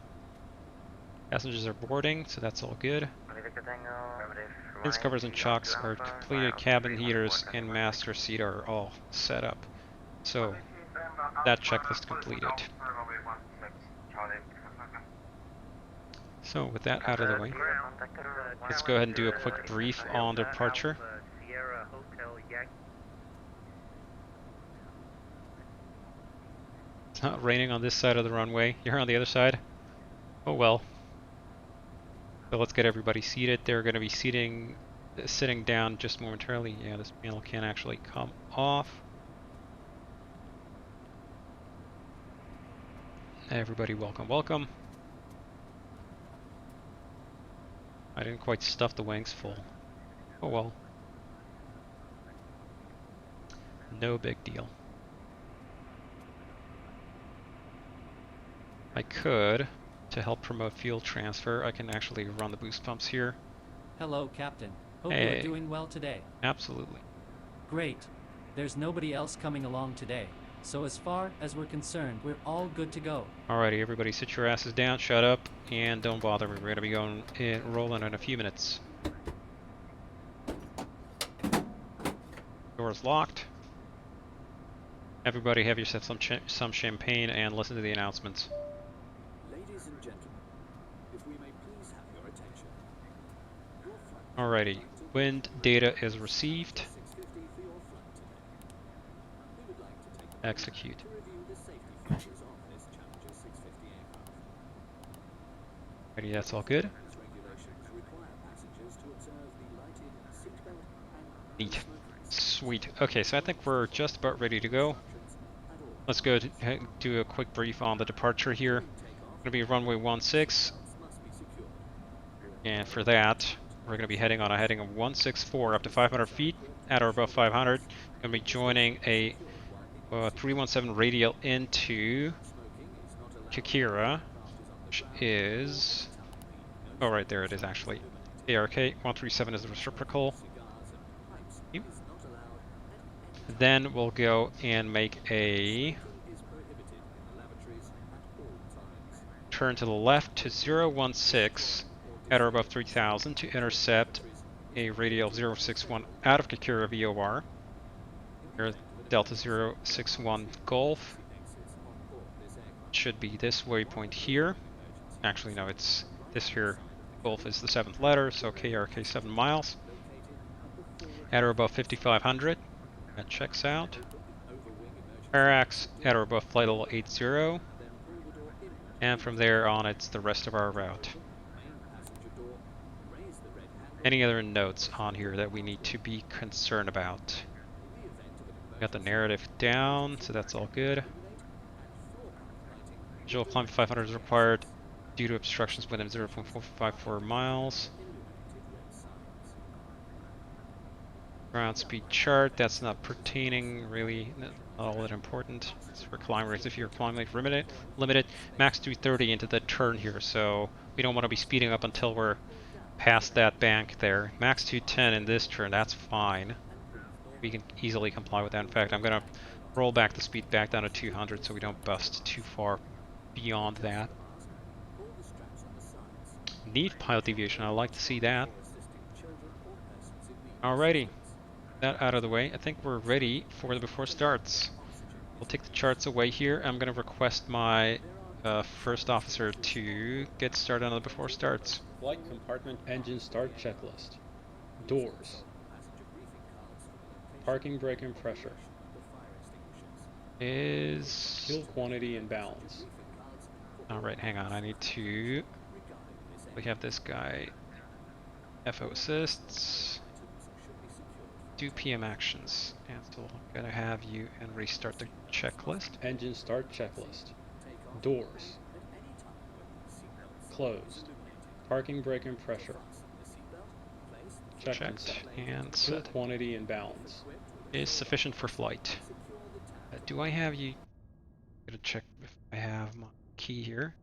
Passengers are boarding, so that's all good. Fins, covers, and chocks are completed. Cabin heaters and master seat are all set up. So that checklist completed. So with that out of the way, let's go ahead and do a quick brief on departure. It's not raining on this side of the runway. You're on the other side? Oh well. So let's get everybody seated. They're going to be sitting down just momentarily. Yeah, this panel can actually come off. Everybody welcome, welcome. I didn't quite stuff the wings full. Oh well. No big deal. I could, to help promote fuel transfer, I can actually run the boost pumps here. Hello, Captain. Hope Hey. you're doing well today. Absolutely. Great. There's nobody else coming along today. So as far as we're concerned, we're all good to go. Alrighty, everybody sit your asses down, shut up, and don't bother me. We're going to be going rolling in a few minutes. Doors locked. Everybody have yourself some champagne and listen to the announcements. Ladies and gentlemen, if we may please have your attention. Your flight Alrighty, wind data is received. 6:50 for your flight today. We would like to take a moment Execute. to review the safety features of this Challenger 650 aircraft. Alrighty, that's all good. These regulations require passengers to observe the lighted seatbelt and Neat. smoking Sweet. Okay, so I think we're just about ready to go. instructions at all. Let's go do a quick brief on the departure here. Going to be runway 16, Must be secured. and for that, we're going to be heading on a heading of 164 up to 500 feet, at or above 500. Going to be joining a 317 radial into Kikira, which is, oh right there it is actually. ARK 137 is the reciprocal. Yep. Then we'll go and make a turn to the left to 016 at or above 3000 to intercept a radial 061 out of Kikira VOR. Here, Delta 061 Golf. Should be this waypoint here. Actually, no, it's this here. Golf is the 7th letter, so KRK 7 miles. At or above 5500. That checks out. Parax at or above flight level 80. And from there on, it's the rest of our route. Any other notes on here that we need to be concerned about? Got the narrative down, so that's all good. Visual climb 500 is required due to obstructions within 0.454 miles. Ground speed chart, that's not pertaining really, not all that important. It's for climb rates. If you're climb rate limited, max 230 into the turn here, so we don't want to be speeding up until we're past that bank there. Max 210 in this turn, that's fine. We can easily comply with that. In fact, I'm going to roll back the speed back down to 200 so we don't bust too far beyond that. Neat pilot deviation, I like to see that. Alrighty, that out of the way, I think we're ready for the before starts. We'll take the charts away here. I'm going to request my first officer to get started on the before starts. Flight compartment engine start checklist. Doors. Parking brake and pressure. Is Fuel quantity and balance. Alright, hang on, I need to... We have this guy. FO assists. Do PM actions. And so I'm gonna have you and restart the checklist. Engine start checklist. Doors. Closed. Parking brake and pressure. Checked and set. And Fuel set. quantity and balance. Is sufficient for flight. Do I have you... I'm gonna check if I have my key here.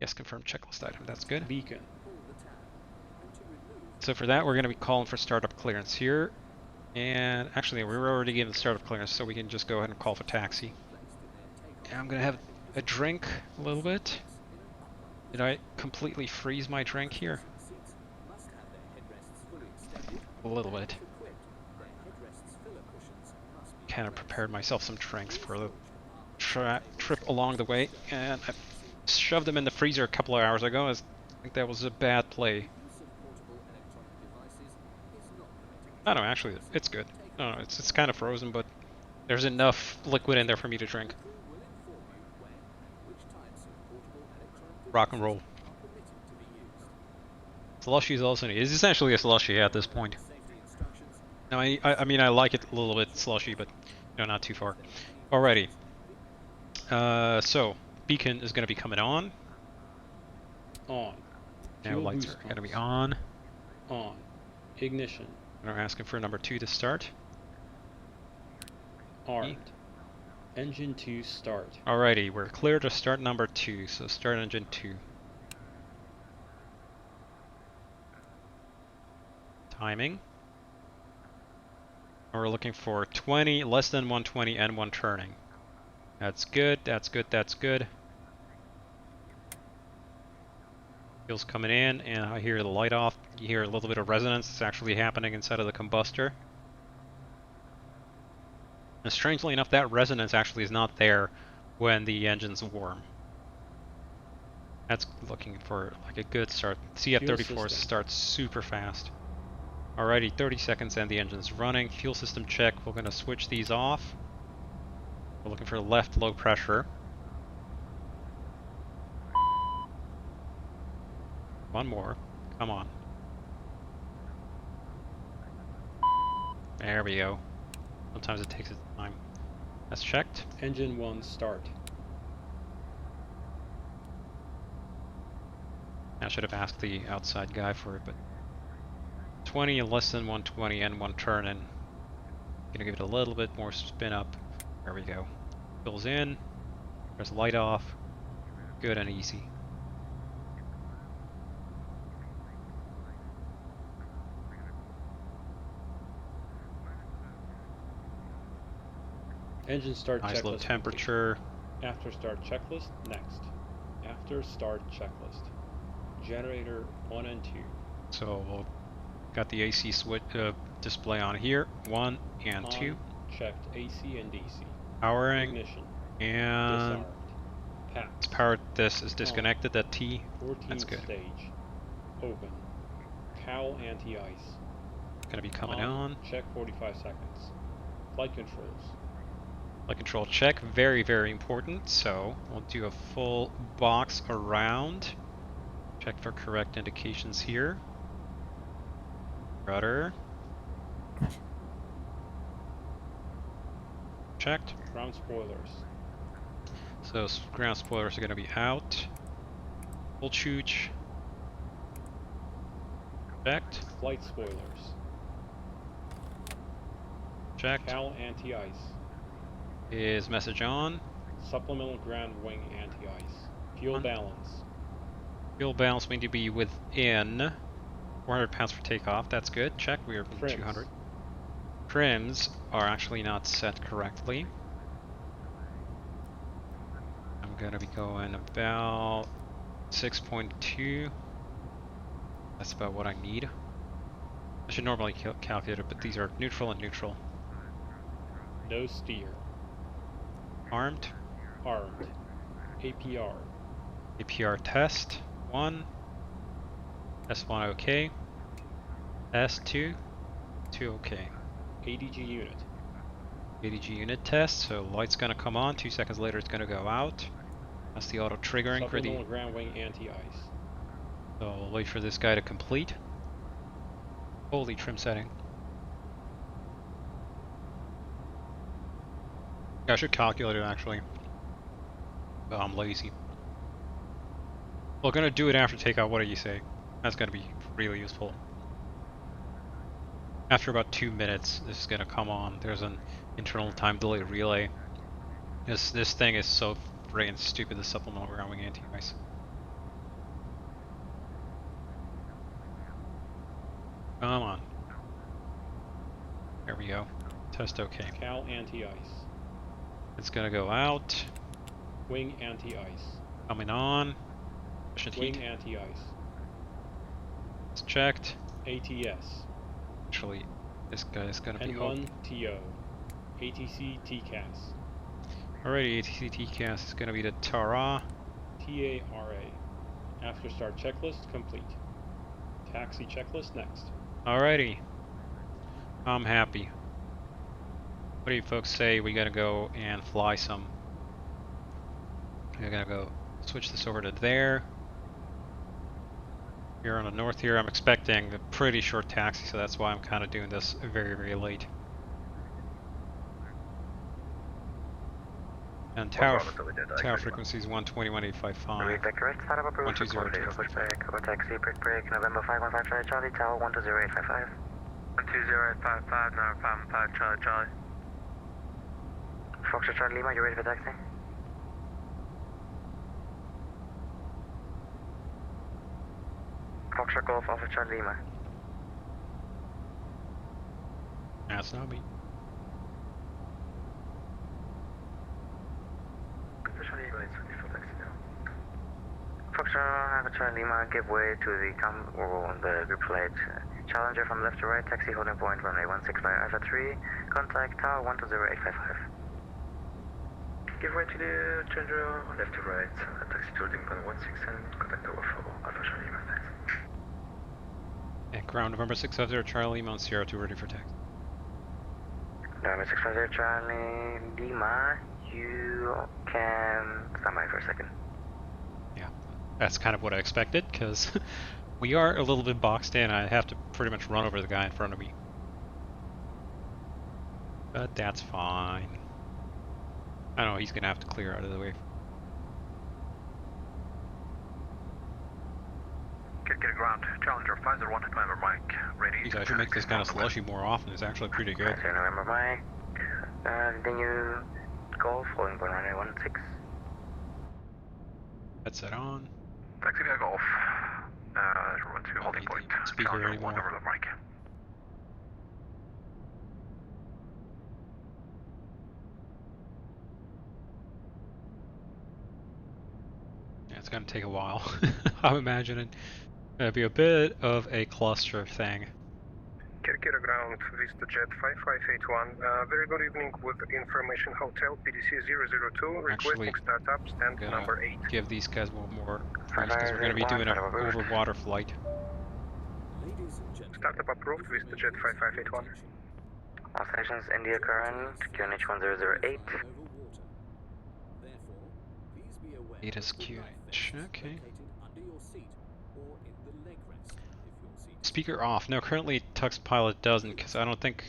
Yes, confirm checklist item. That's good. Beacon. So for that, we're going to be calling for startup clearance here. And actually, we were already given the startup clearance, so we can just go ahead and call for taxi. And I'm going to have a drink a little bit. Did I completely freeze my drink here? A little bit. Kind of prepared myself some drinks for the trip along the way, and I shoved them in the freezer a couple of hours ago. I think that was a bad play. I don't know, actually, it's good. I don't know, it's kind of frozen, but there's enough liquid in there for me to drink. Rock and roll. Slushy is also neat. It's essentially a slushy at this point. No, I mean, I like it a little bit slushy, but no, not too far. Alrighty. So, beacon is going to be coming on. On. Now Fuel lights boost are going to be pumps. on. On. Ignition. And we're asking for number 2 to start. Armed. Engine 2 start. Alrighty, we're clear to start number 2, so start engine 2. Timing. We're looking for 20, less than 120, and 1 turning. That's good, that's good, that's good. Fuel's coming in, and I hear the light off. You hear a little bit of resonance. It's actually happening inside of the combustor. And strangely enough, that resonance actually is not there when the engine's warm. That's looking for like a good start. CF-34 starts super fast. Alrighty, 30 seconds and the engine's running. Fuel system check. We're going to switch these off. We're looking for left low pressure. One more. Come on. There we go. Sometimes it takes its time. That's checked. Engine 1 start. I should have asked the outside guy for it, but 20 and less than 120 and 1 turn in. Gonna give it a little bit more spin up. There we go. Fills in. There's light off. Good and easy. Engine start Nice checklist. low temperature. After start checklist, next. After start checklist. Generator 1 and 2. So we'll got the AC switch display on here. 1 and 2. Checked AC and DC. Powering. Ignition. And Disarmed. Pass. it's powered. This is disconnected. That T. 14th That's good. stage. Open. Cowl anti-ice. Gonna be coming on. Check 45 seconds. Flight controls. Flight control check. Very, very important. So we'll do a full box around. Check for correct indications here. Rudder. Checked. Ground spoilers. So ground spoilers are going to be out. Full chooch. Checked. Flight spoilers. Checked. Cowl anti-ice. Is message on. Supplemental ground wing anti-ice. Fuel On. balance. Fuel balance need to be within 400 pounds for takeoff. That's good. Check. We are Trims. 200. Trims are actually not set correctly. I'm going to be going about 6.2. That's about what I need. I should normally calculate it, but these are neutral and neutral. No steer. Armed. Armed. APR. APR test 1. S1 okay. S2. 2 okay. ADG unit. ADG unit test, so light's gonna come on, 2 seconds later it's gonna go out. That's the auto triggering for the. Supplemental ground wing anti-ice. So we'll wait for this guy to complete. Holy trim setting. I should calculate it actually. But I'm lazy. Well, gonna do it after takeout. What do you say? That's gonna be really useful. After about 2 minutes, this is gonna come on. There's an internal time delay relay. This thing is so friggin' stupid. The supplemental ground wing anti-ice. Come on. There we go. Test okay. Cal anti-ice. It's gonna go out. Wing anti-ice. Coming on. Should Wing heat. anti-ice. It's checked. ATS. Actually, this guy is gonna be N1 TO. ATC TCAS. Alrighty, ATC TCAS is gonna be the Tara. TARA. After start checklist complete. Taxi checklist next. Alrighty. I'm happy. What do you folks say we gotta go and fly some? We're gonna go switch this over to there. Here on the north here, I'm expecting a pretty short taxi, so that's why I'm kind of doing this very, very late. And tower frequency is 120, 1855. Correct, startup approved for quality of pushback, over taxi, break, November 515 Charlie, Tower 120855. 120,855, November 515 Charlie Charlie. Foxtrot Charlie Lima, you ready for taxi? Foxtrot Golf, Alpha Charlie Lima. That's not me. Foxtrot Alpha Charlie Lima, give way to the group flight. Challenger from left to right, taxi holding point, runway 165 Alpha 3, contact Tower 120855. Give way to the Challenger, left to right, taxi holding point 16 and contact Tower 4 Alpha Charlie Lima, thanks. And ground November 650 Charlie, Mount Sierra 2 ready for taxi. November 650 Charlie Lima, you can stand by for a second. Yeah, that's kind of what I expected, because we are a little bit boxed in. I have to pretty much run over the guy in front of me. But that's fine. I know he's going to have to clear out of the way. Get a ground. Challenger 501 November Mike. Ready. Geez, I should make this kind of slushy more often. It's actually pretty good. Okay, November Mike. Then you Golf, holding point runway 16. Headset on. Taxi via Golf. Run to holding point. Speaker Challenger anymore. 1 November Mike. Yeah, it's going to take a while. I'm imagining it'll be a bit of a cluster thing. Kirkira ground, Vista Jet 5581. Very good evening with Information Hotel, PDC 002, requesting startup, stand number 8. Give these guys a little more because we're going to be doing an over water flight. Startup approved, Vista Jet 5581. All stations, India current, QNH 1008. It is QNH, okay. Speaker off. No, currently Tux Pilot doesn't, because I don't think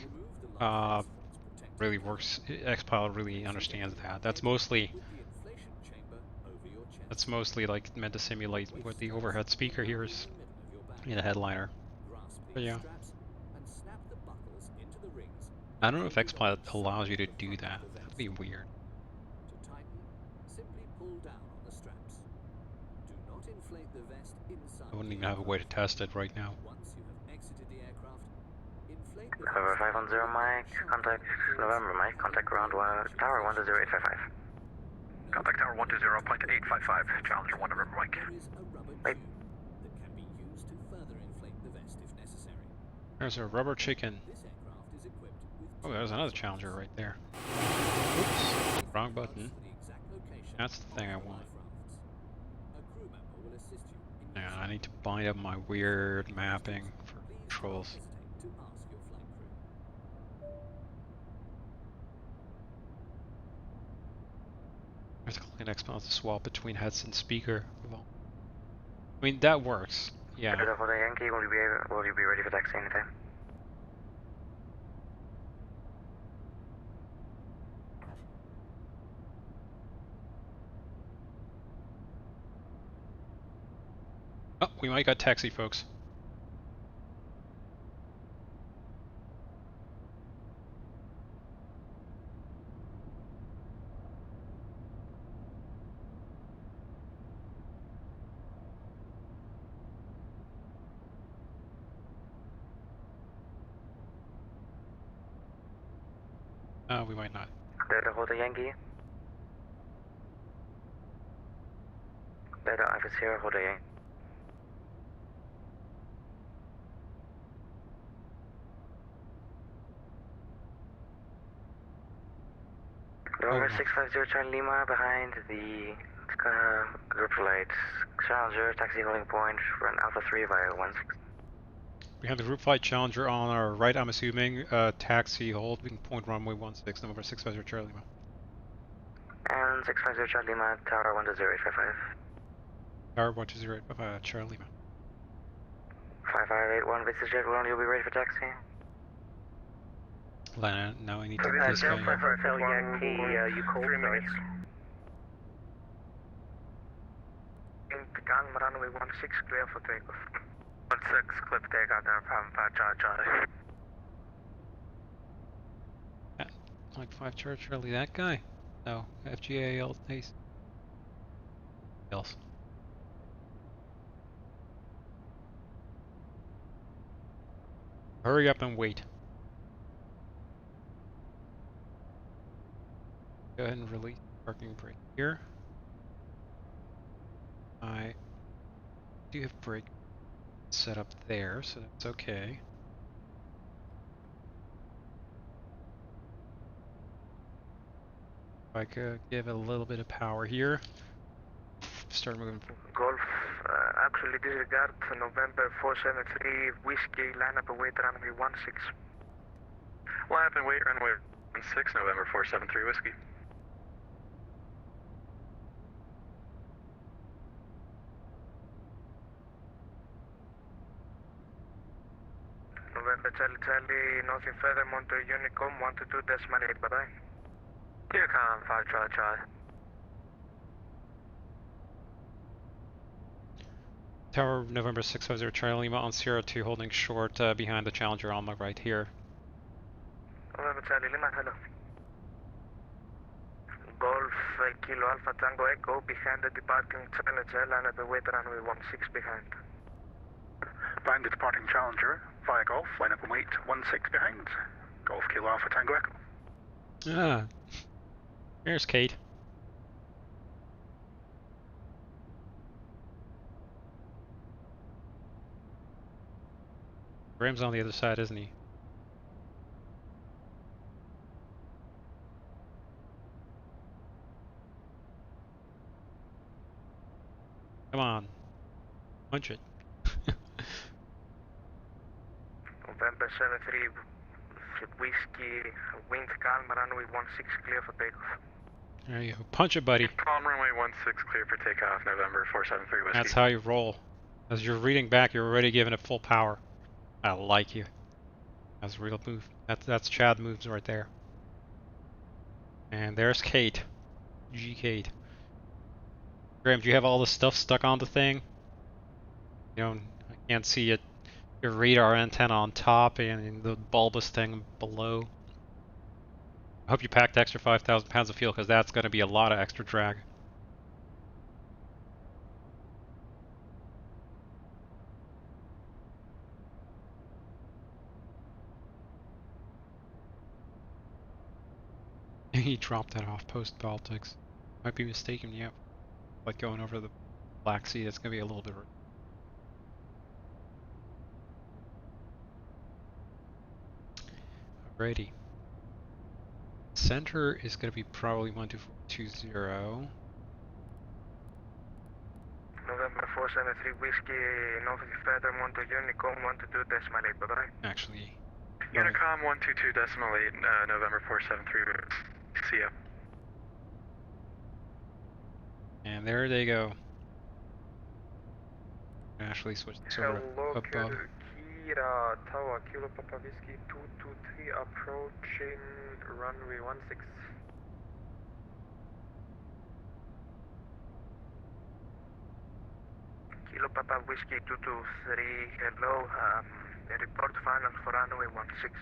really works. Xpilot really understands that. That's mostly like meant to simulate what the overhead speaker hears in a headliner. But yeah, I don't know if Xpilot allows you to do that. That'd be weird. I wouldn't even have a way to test it right now. November 510 Mike, contact November Mike, contact ground Tower 120.855. Contact Tower 120.855, Challenger 1 November Mike. Wait. There's a rubber chicken. Oh, there's another Challenger right there. Oops, wrong button. That's the thing I want. Yeah, I need to bind up my weird mapping for controls. Vertical next to swap between heads and speaker. I mean, that works. Yeah. Delta Yankee, will you be ready for taxi anytime? Oh, we might got taxi, folks. We might not. Delta Yankee. Delta Alpha Sierra, Delta Yankee. November 650 Charlie Lima behind the group flight. Challenger, taxi holding point, run Alpha 3 via 16. Behind the group flight Challenger on our right, I'm assuming, taxi holding point runway 16, November 650 Charlie Lima. And 650 Charlie Lima, tower 120.855. Tower 120.855, Charlie Lima. 5581, Vista Jet 1, you'll be ready for taxi. Lana, now I need to Delta this guy. Hotel Yankee, you called 3 minutes. Intigan, runway 16, clear for takeoff. 16, clip takeoff, no problem, 5 Charlie. Like 5 Charlie, that guy? No, FGAL Ace. Else. Hurry up and wait. Go ahead and release parking brake here. I do have brake set up there, so that's okay. If I could give it a little bit of power here, start moving forward. Golf, actually disregard November 473 Whiskey, line up and wait runway 16. Line up and wait runway 16, November 473 Whiskey. November Charlie, nothing further, Monterey Unicom, 122.8, bye-bye. Unicom, 5 Charlie. Tower November 650 Charlie Lima on Sierra 2 holding short behind the Challenger on my right here. November Charlie Lima, hello. Golf Kilo Alpha Tango Echo behind the departing Challenger, line up and wait runway 16 behind. Behind the departing Challenger, via Golf, line up and wait 16 behind. Golf Kilo Alpha Tango Echo. Ah, here's Kate. Graham's on the other side, isn't he? Come on. Punch it. November 73 Whiskey, wind calm, runway 16 clear for takeoff. There you go. Punch it, buddy. Calm runway 16 clear for takeoff, November 473 Whiskey. That's how you roll. As you're reading back, you're already giving it full power. I like you. That's a real move. That's Chad moves right there. And there's Kate. G Kate. Graham, do you have all the stuff stuck on the thing? You know, I can't see it. Your radar antenna on top and the bulbous thing below. I hope you packed extra 5,000 pounds of fuel because that's going to be a lot of extra drag. He dropped that off post Baltics. Might be mistaken, yeah. Like going over the Black Sea, that's going to be a little bit. Alrighty. Center is going to be probably 12420. November 473 Whiskey, nothing further, Monterey Unicom, 122.8, bye-bye. Actually. Unicom 122.8, November 473, see ya. And there they go. Actually switch this over to above. Kira Tower, Kilo Papa Whiskey 223 approaching runway 16. Kilo Papa Whiskey 223, hello, report final for runway 16.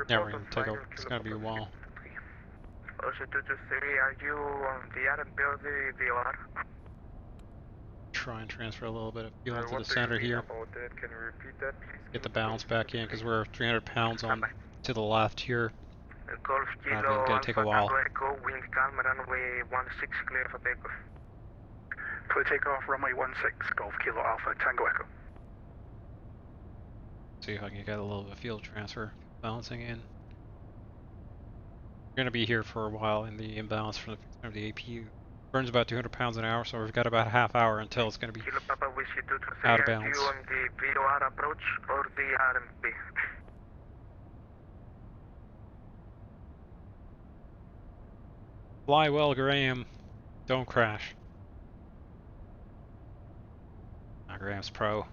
Yeah, we're gonna take it's gonna be a while. Also 223, are you on the RMP or the VOR? Try and transfer a little bit of fuel into the center here. Can you repeat that, please? Get the balance back in because we're 300 pounds on to the left here. Golf Kilo gonna take a while. Echo, wind calm, runway 16 clear for takeoff. Clear takeoff, runway 16, Golf Kilo Alpha Tango Echo. See if I can get a little bit of fuel transfer balancing in. We're gonna be here for a while in the imbalance from the AP. Burns about 200 pounds an hour, so we've got about a half hour until it's gonna be Kilo Papa Whiskey 223, out of are balance. you on the VOR approach or the RMP? Fly well, Graham. Don't crash. Graham's pro.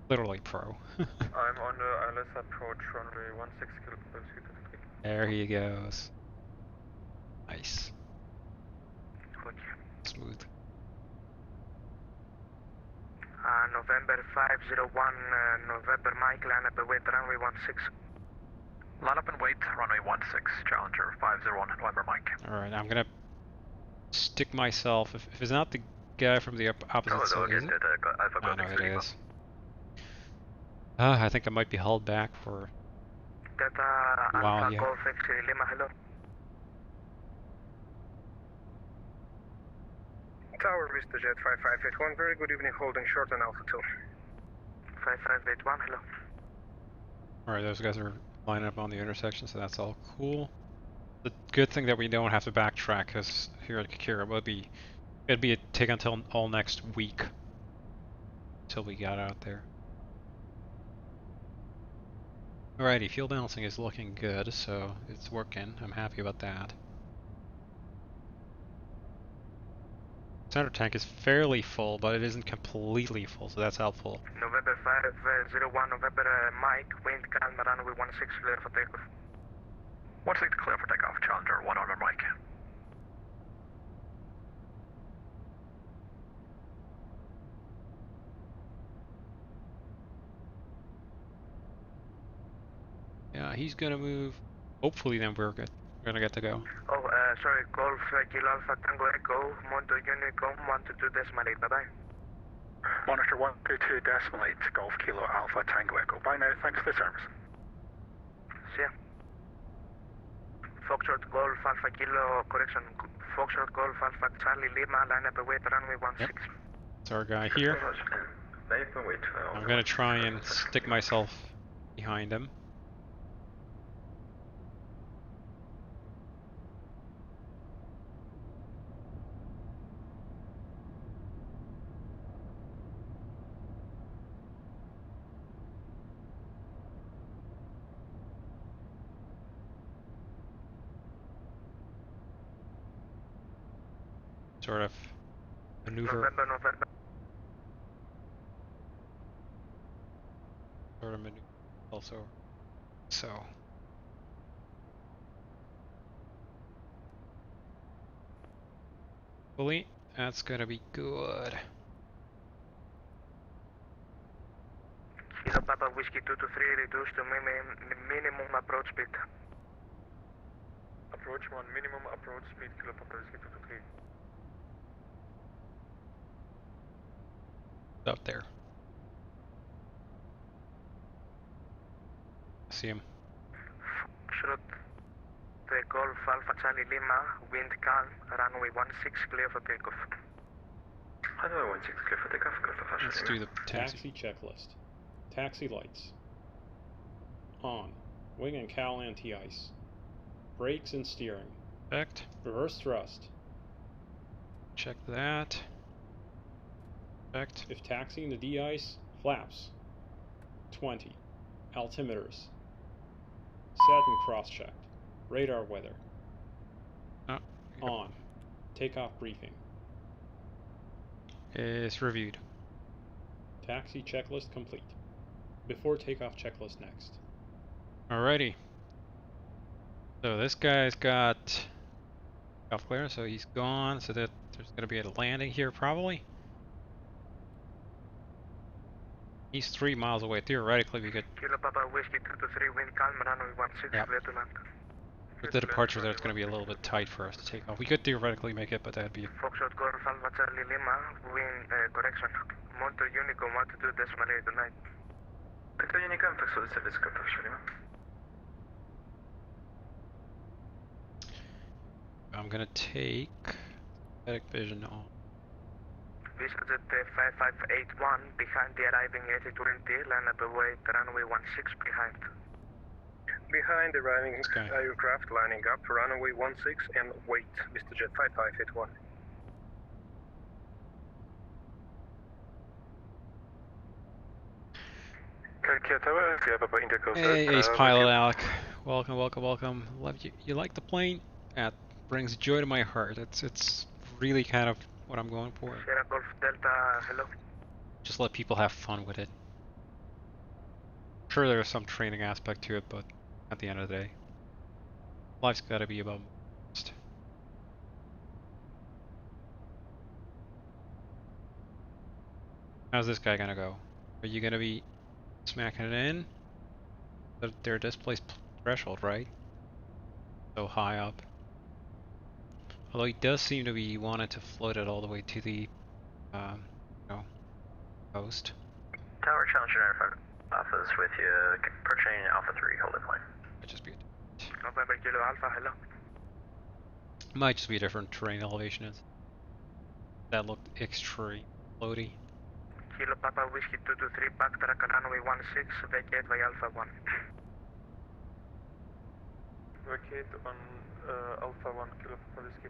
Literally pro. I'm on the ILS approach, runway 16 Kilo Papa Whiskey 223. There he goes. Nice. Smooth. November 501, November Mike, line up and wait, runway 16. Line up and wait, runway 16, Challenger 501, November Mike. Alright, I'm gonna stick myself, if it's not the guy from the opposite side, is it? I know it is. I think I might be held back for a while, yeah. Golf X-ray Lima, hello. Tower, Mr. Jet 5581, very good evening, holding short on Alpha 2. 5581, hello. Alright, those guys are lining up on the intersection, so that's all cool. The good thing that we don't have to backtrack, because here at Kikira, it'd be a take until all next week until we got out there. Alrighty, fuel balancing is looking good, so it's working. I'm happy about that. Center tank is fairly full, but it isn't completely full, so that's helpful. November 501, November Mike, wind calm, runway 16 clear for takeoff. 16 clear for takeoff, Challenger 1 November Mike. Yeah, he's gonna move. Hopefully then we're good. We're gonna get to go. Oh, sorry, Golf Kilo Alpha Tango Echo, Mondo Unicorn 122.8, bye-bye. Monitor 122.8, Golf Kilo Alpha Tango Echo. Bye now, thanks for the service. See ya. Foxtrot Golf Alpha Kilo, correction, Foxtrot Golf Alpha Charlie Lima, line up away, runway 16. It's our guy here. I'm gonna try and stick myself behind him. Sort of maneuver. November. Sort of maneuver also. So. Hopefully, that's gonna be good. Kilo Papa Whiskey 223, reduce to minimum approach speed. Approach 1, minimum approach speed, Kilo Papa Whiskey 223. Out there. See him. Shot the Golf Alpha Charlie Lima, wind calm, runway 16 clear for takeoff. Runway 16 clear for takeoff, Golf Alpha. Let's do the taxi checklist. Taxi lights. On. Wing and cowl anti-ice. Brakes and steering. Checked. Reverse thrust. Check that. Checked. If taxiing the de-ice, flaps. 20. Altimeters. Set and cross-checked. Radar weather. Oh, On. Takeoff briefing. It's reviewed. Taxi checklist complete. Before takeoff checklist next. Alrighty. So this guy's got off clear, so he's gone, so that there's gonna be a landing here probably. He's 3 miles away. Theoretically we could Kilo Papa Whiskey 223, wind calm, runway 16, Yep. clear to land. with the departure there, it's gonna be a little bit tight for us to take off. We could theoretically make it, but that'd be Foxtrot Golf Alpha Charlie Lima, wind correction. Motor Unicom, what to do decimal 8 tonight. Motor Unicom, fix the service scope, Lima. I'm gonna take static vision on. Visit 5581 behind the arriving A320, line up away, runway 16 behind. Behind arriving Okay. aircraft lining up, runway 16 and wait, Mr. Jet 5581. Hey, Ace Pilot Alec. Welcome, welcome, welcome. Love you. You like the plane? That brings joy to my heart. It's really kind of what I'm going for. Sierra Golf Delta, hello. Just let people have fun with it. Sure, there's some training aspect to it, but at the end of the day, life's got to be about most. How's this guy gonna go? Are you gonna be smacking it in? Their displaced threshold, right? So high up. Although he does seem to be wanting to float it all the way to the, coast. Tower Challenger 95 Alpha's with you, approaching Alpha 3, hold it line. Might just be November Kilo Alpha, hello. might just be a different terrain elevation. That looked extreme floaty. Kilo Papa Whiskey 223, backtrack runway 16, vacate by Alpha 1. Vacate on Alpha 1, Kilo Papa Whiskey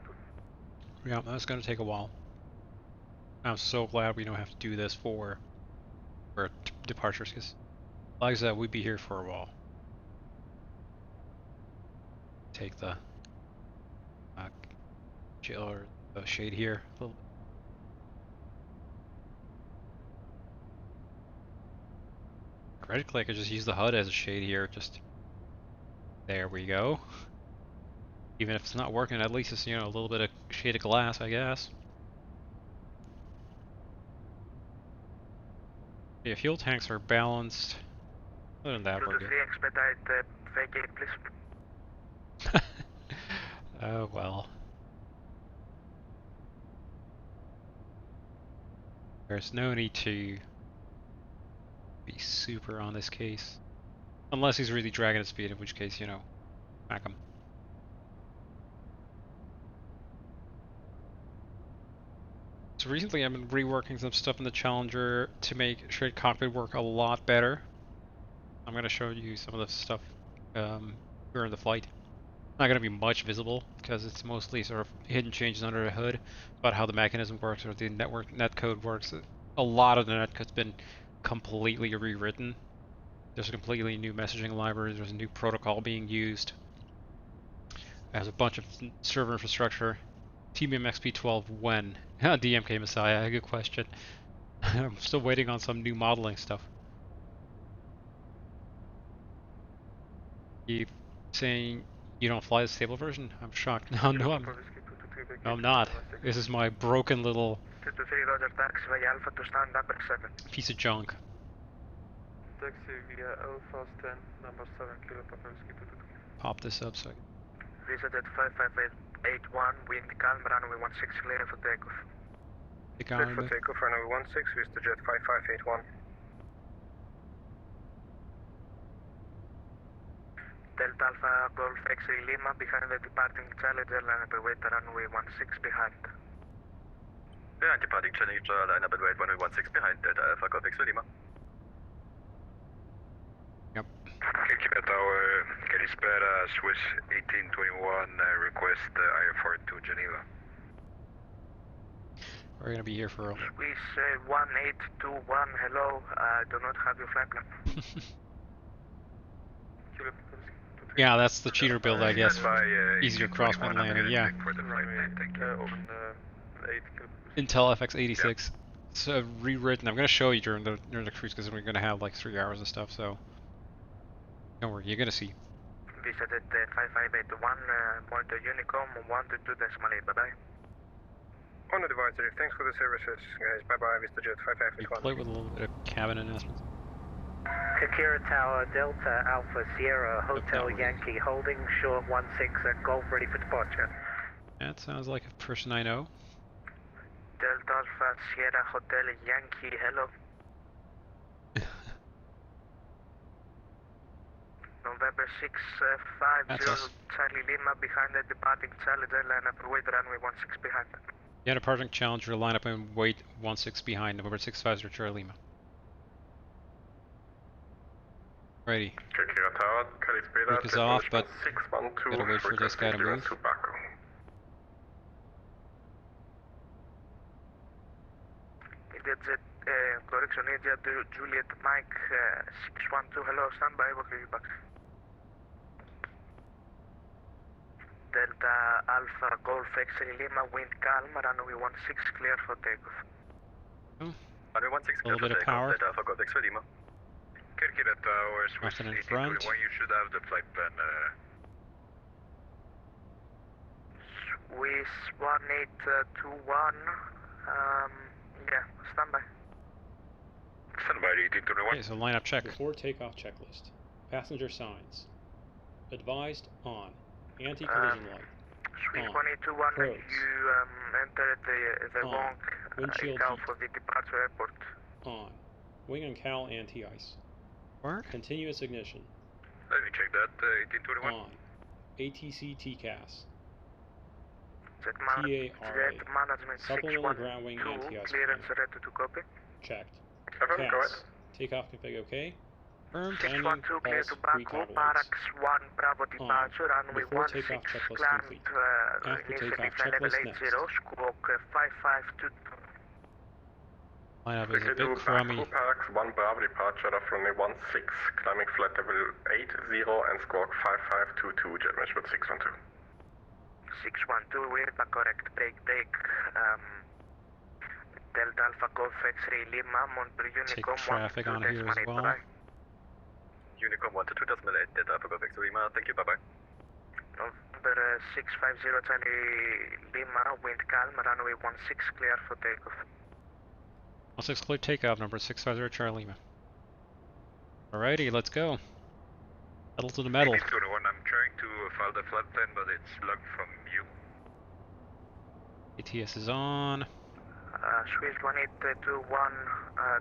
2. Yeah, that's gonna take a while. I'm so glad we don't have to do this for departures, because like I said, we'd be here for a while. Take the chill or the shade here a little bit. Theoretically, I could just use the HUD as a shade here. Just there we go. Even if it's not working, at least it's, a little bit of shade of glass, I guess. Yeah, fuel tanks are balanced. Other than that, we're good. 223, expedite, vacate, please. Oh well. There's no need to be super on this case. Unless he's really dragging at speed, in which case, smack him. So recently I've been reworking some stuff in the Challenger to make shared cockpit work a lot better. I'm going to show you some of the stuff during the flight. Not going to be much visible because it's mostly sort of hidden changes under the hood about how the mechanism works or the netcode works. A lot of the netcode's been completely rewritten. There's a completely new messaging library, there's a new protocol being used. There's a bunch of server infrastructure. TBM XP12 when? DMK Messiah, good question. I'm still waiting on some new modeling stuff. You saying you don't fly the stable version? I'm shocked. No, no, I'm not. This is my broken little 223, Roger, taxi via Alpha to stand number 7. piece of junk. Taxi via Alpha stand number 7, Kilo Papa Whiskey 223. Pop this up so I can... Visited 55881, wind calm, runway 16, clear for takeoff. Take Clear on for it. takeoff, runway 16, with the jet 5581. Delta Alpha Golf X-ray Lima behind the departing Challenger, line up await runway 16 behind. Yeah, departing Challenger, line up await runway 16 behind, Delta Alpha Golf X-ray Lima. Yep. Quebec Tower, Calispera, Swiss 1821, request IFR to Geneva. We're gonna be here for a... Swiss 1821, hello, I do not have your flight plan. Kilo Papa Whiskey Yeah, that's the cheater build, I guess. Stand by, Easier 1821, crosswind I'm landing, gonna yeah. check for the flight plan, thank you. Intel FX86. It's rewritten. I'm gonna show you during the cruise because we're gonna have like 3 hours of stuff. So don't worry, you're gonna see. Visa Jet 5581, monitor Unicom 122.8, bye-bye. On advisory, thanks for the services, guys. Bye-bye, Vista Jet We 5581. play with a little bit of cabin announcements. Kakira Tower, Delta Alpha Sierra, Hotel Yankee, holding short 16 at Golf, ready for departure. That sounds like a person I know. Delta Alpha Sierra, Hotel Yankee, hello. November 650, Charlie Lima behind the departing Challenger, line up and wait runway 16 behind. Yeah, departing Challenger, line up and wait 16 behind, November 650 Charlie Lima. Ready. Kakira Tower, Calispeda, Break is off, but 612, gotta wait for this guy to move. India Jet, correction, India Juliet Mike 612, hello, standby, we'll clear you back. Delta Alpha Golf X-Ray Lima, wind calm, runway 16 clear for takeoff. Runway 16 A little bit of power. Delta Alpha Golf X-Ray Lima. Kirkira Tower, Swiss Nothing in front. 1821, you should have the flight plan. Swiss 1821, yeah, standby. Standby 1821. Okay, so lineup check. Before takeoff checklist. Passenger signs. Advised on. Anti-collision light. Swiss On. 1821, Probes. you entered the On. wrong Windshield account heat. for the departure airport. On. Wing and cowl anti-ice. Work? Continuous ignition. Let me check that, 1821. On. ATC TCAS. Jet TARA. management Supplemental ground wing 612, anti-ice. clearance ready to copy. Checked. Affirm, go ahead. CAS. Takeoff config OK. Confirmed. Landing, 612 clear pulse, to Baku, recall lights. Parax 1 Bravo departure, runway Before 16 takeoff checklist climb, complete. initially After takeoff flight level checklist 80, next. squawk 5522. Lineup is a bit crummy. Parax 1 Bravo departure of runway 16, climbing flight level 80 and squawk 5522, jet measurement 612. 612, we're back correct, break. Delta Alpha Golf X-Ray Lima, Montpellier Take Unicom traffic on here as 122.8, well. bye-bye. Unicom 122.8, Delta Alpha Golf X Lima, thank you, bye-bye. November 650 Charlie Lima, wind calm, runway 16 clear for takeoff. 16 clear takeoff, number 650 Charlie Lima. Alrighty, let's go. Pedal to the metal. 1821, I'm trying to file the flight plan, but it's logged from you. ATS is on. Swiss 1821,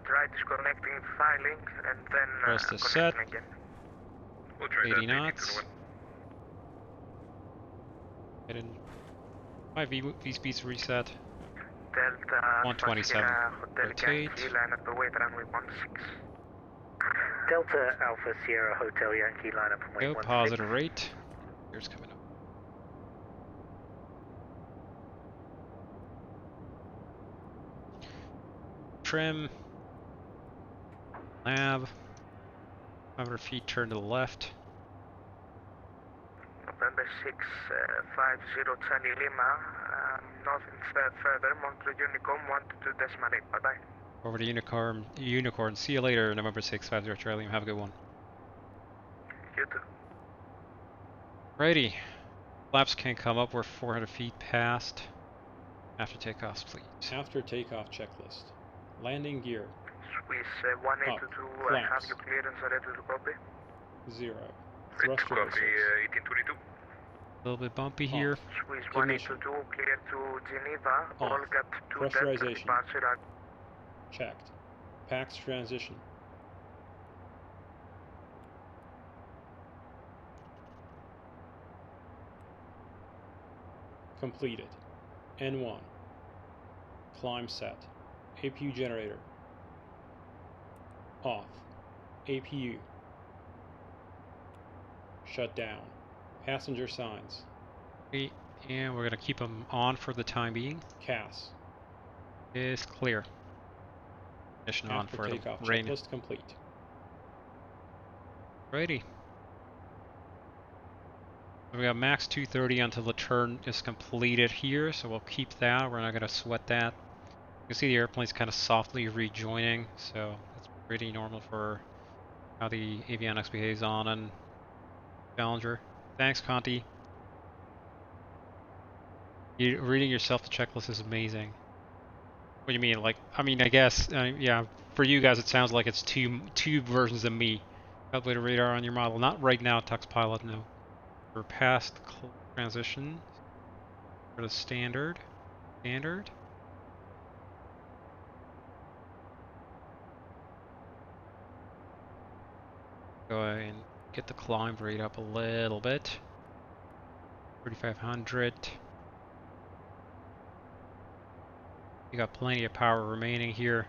try disconnecting, filing, and then Rest is set. connecting again. We'll try 80 that, knots. 1821. Get in. My V-speed's reset. Delta 127. Hotel Rotate. Yankee, line up await runway 16. Delta Alpha Sierra Hotel Yankee, line up and wait Go, 16. positive rate. Here's coming up. Trim. Nav. 500 feet, turn to the left. November 650 Charlie Lima, nothing further, Montreal Unicom 122.8, bye-bye. Over to Unicorn. See you later, November 650 Charlie. Have a good one. You too. Righty. Flaps can't come up. We're 400 feet past. After takeoffs, please. After takeoff checklist. Landing gear. Swiss 1822, have flaps. you clearance ready to copy? 0. Ready to Thruster copy, missiles. 1822. A little bit bumpy here. Swiss Ignition. 1822, clear to Geneva, Off. all got 2 Delta Pressurization. departure. Checked. PAX transition. Completed. N1. Climb set. APU generator. Off. APU. Shut down. Passenger signs. And we're going to keep them on for the time being. CAS. Is clear. Ignition on After for the takeoff rain. checklist complete. Righty. We got max 230 until the turn is completed here, so we'll keep that. We're not going to sweat that. You can see the airplane's kind of softly rejoining, so that's pretty normal for how the avionics behaves on and Challenger. Thanks, Conti. Reading yourself the checklist is amazing. What do you mean? Like, I mean, I guess, yeah, for you guys it sounds like it's two versions of me. Calculate a radar on your model. Not right now, Tux Pilot, no. We're past transition for the standard. Standard. Go ahead and get the climb rate up a little bit. 3,500. You got plenty of power remaining here.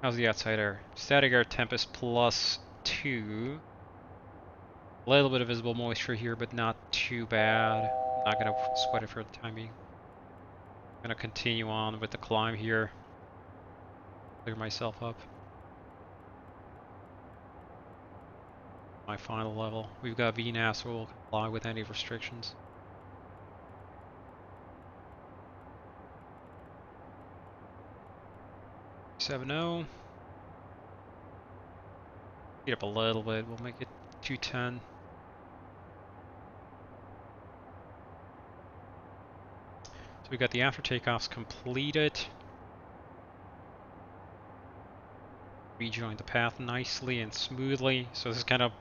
How's the outside air? Static air temp is +2. A little bit of visible moisture here, but not too bad. I'm not gonna sweat it for the time being. I'm gonna continue on with the climb here. Clear myself up. My final level. We've got VNAV, so we'll comply with any restrictions. .70. Get up a little bit. We'll make it 210. So we got the after takeoffs completed. Rejoined the path nicely and smoothly. So this is kind of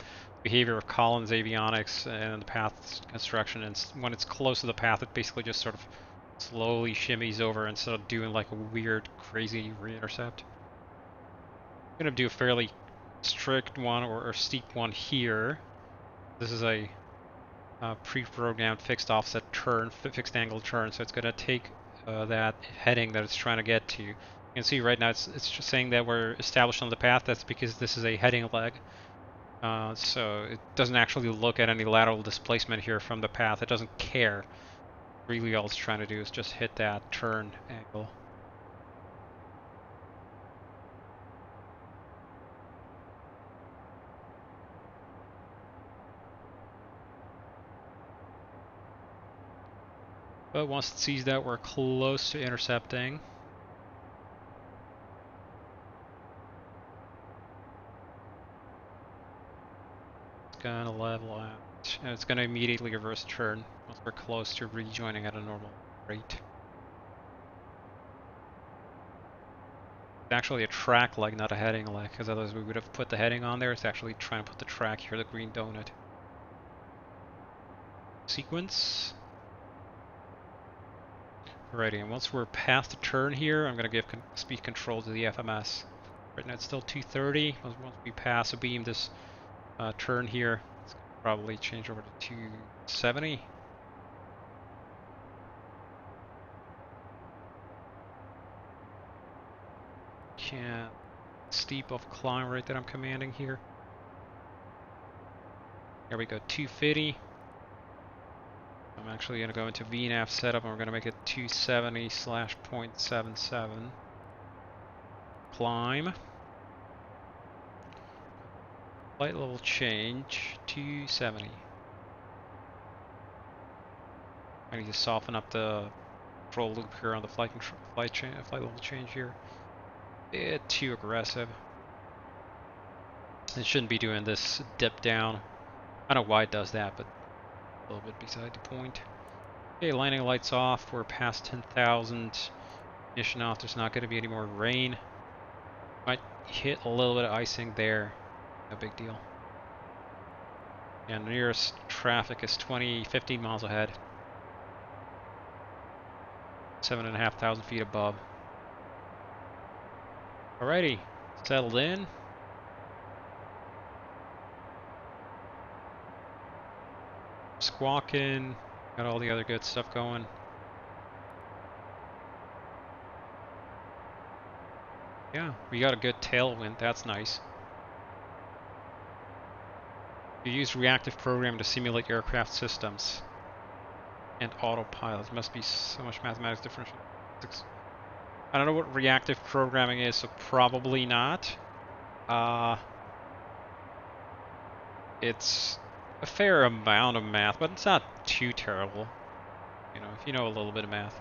behavior of Collins avionics and the path construction. And when it's close to the path, it basically just sort of slowly shimmies over instead of doing like a weird, crazy re-intercept. I'm gonna do a fairly strict one or steep one here. This is a pre-programmed fixed offset turn, fixed angle turn, so it's gonna take that heading that it's trying to get to. You can see right now it's just saying that we're established on the path. That's because this is a heading leg. So it doesn't actually look at any lateral displacement here from the path. It doesn't care. Really all it's trying to do is just hit that turn angle. But once it sees that we're close to intercepting, it's gonna level out, and it's gonna immediately reverse turn once we're close to rejoining at a normal rate. It's actually a track leg, not a heading leg, because otherwise we would have put the heading on there. It's actually trying to put the track here, the green donut. Sequence. Alrighty, and once we're past the turn here, I'm going to give speed control to the FMS. Right now it's still 230. Once we pass a beam this turn here, it's going to probably change over to 270. Can't steep of climb rate that I'm commanding here. There we go, 250. I'm actually going to go into VNAV setup and we're going to make it 270/0.77. Climb. Flight level change, 270. I need to soften up the control loop here on the flight level change here. A bit too aggressive. It shouldn't be doing this dip down. I don't know why it does that, but a little bit beside the point. Okay, landing lights off. We're past 10,000. Ignition off. There's not going to be any more rain. Might hit a little bit of icing there. No big deal. And the nearest traffic is 15 miles ahead. 7,500 feet above. Alrighty, settled in. Squawking, got all the other good stuff going. Yeah, we got a good tailwind, that's nice. You use reactive programming to simulate aircraft systems and autopilot. Must be so much mathematics differential. I don't know what reactive programming is, so probably not. It's a fair amount of math, but it's not too terrible. You know, if you know a little bit of math.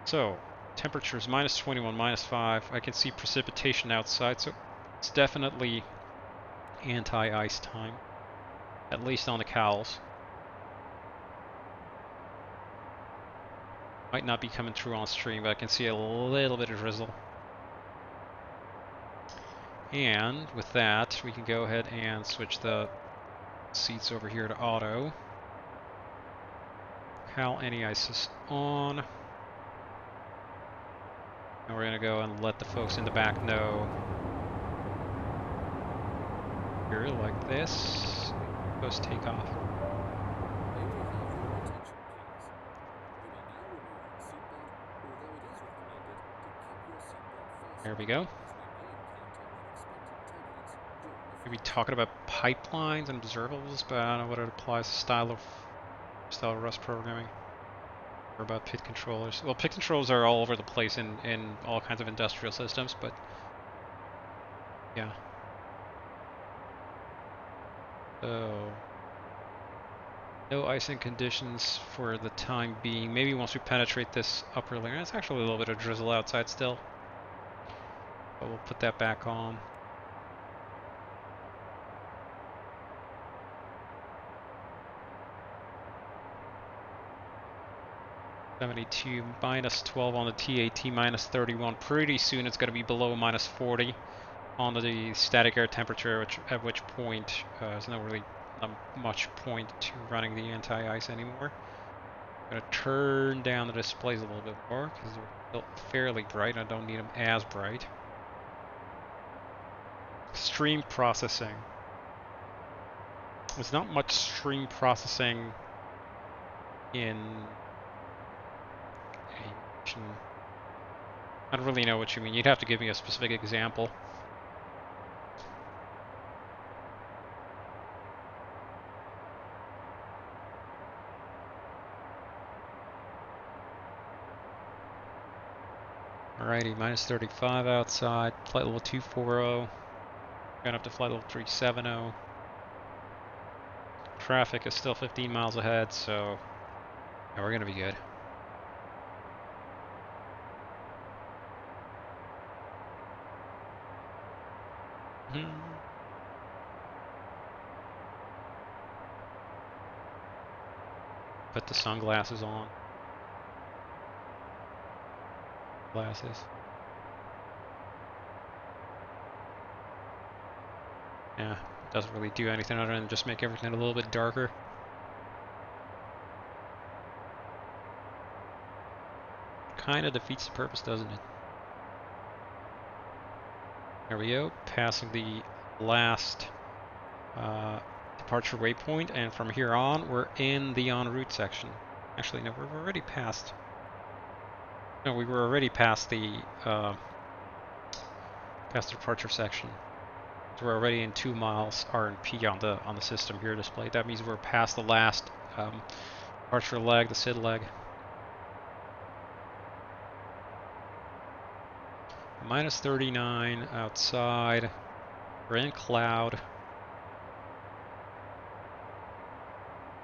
So, temperatures -21, -5. I can see precipitation outside, so it's definitely anti-ice time. At least on the cowls. Might not be coming through on stream, but I can see a little bit of drizzle. And with that, we can go ahead and switch the seats over here to auto. Cal anti-ice is on. And we're gonna go and let the folks in the back know. Here, like this. Post takeoff. There we go. We'll be talking about pipelines and observables, but I don't know what it applies to style of Rust programming. Or about pit controllers. Well, pit controllers are all over the place in all kinds of industrial systems, but yeah. So no icing conditions for the time being. Maybe once we penetrate this upper layer. It's actually a little bit of drizzle outside still. But we'll put that back on. -72, -12 on the TAT, -31. Pretty soon it's going to be below -40 on the static air temperature, at which point there's not really much point to running the anti-ice anymore. I'm going to turn down the displays a little bit more because they're still fairly bright. I don't need them as bright. Stream processing. There's not much stream processing in I don't really know what you mean. You'd have to give me a specific example. Alrighty, -35 outside, flight level 240, going up to flight level 370. Traffic is still 15 miles ahead, so yeah, we're going to be good. Put the sunglasses on. Glasses. Yeah, it doesn't really do anything other than just make everything a little bit darker. Kind of defeats the purpose, doesn't it? There we go, passing the last departure waypoint, and from here on, we're in the en route section. Actually, no, we're already past. No, we were already past the departure section. So we're already in 2 miles RNP on the system here displayed. That means we're past the last departure leg, the SID leg. -39 outside. We're in cloud.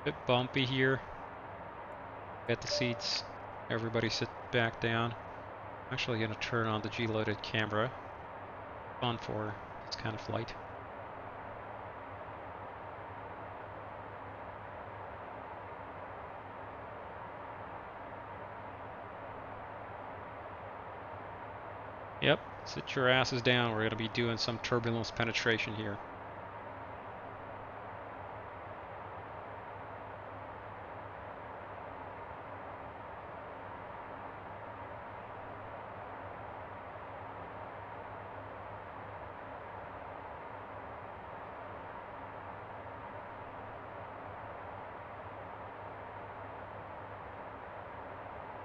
Bit bumpy here. Get the seats. Everybody sit back down. I'm actually going to turn on the G-loaded camera. Fun for this kind of flight. Yep, sit your asses down. We're going to be doing some turbulence penetration here.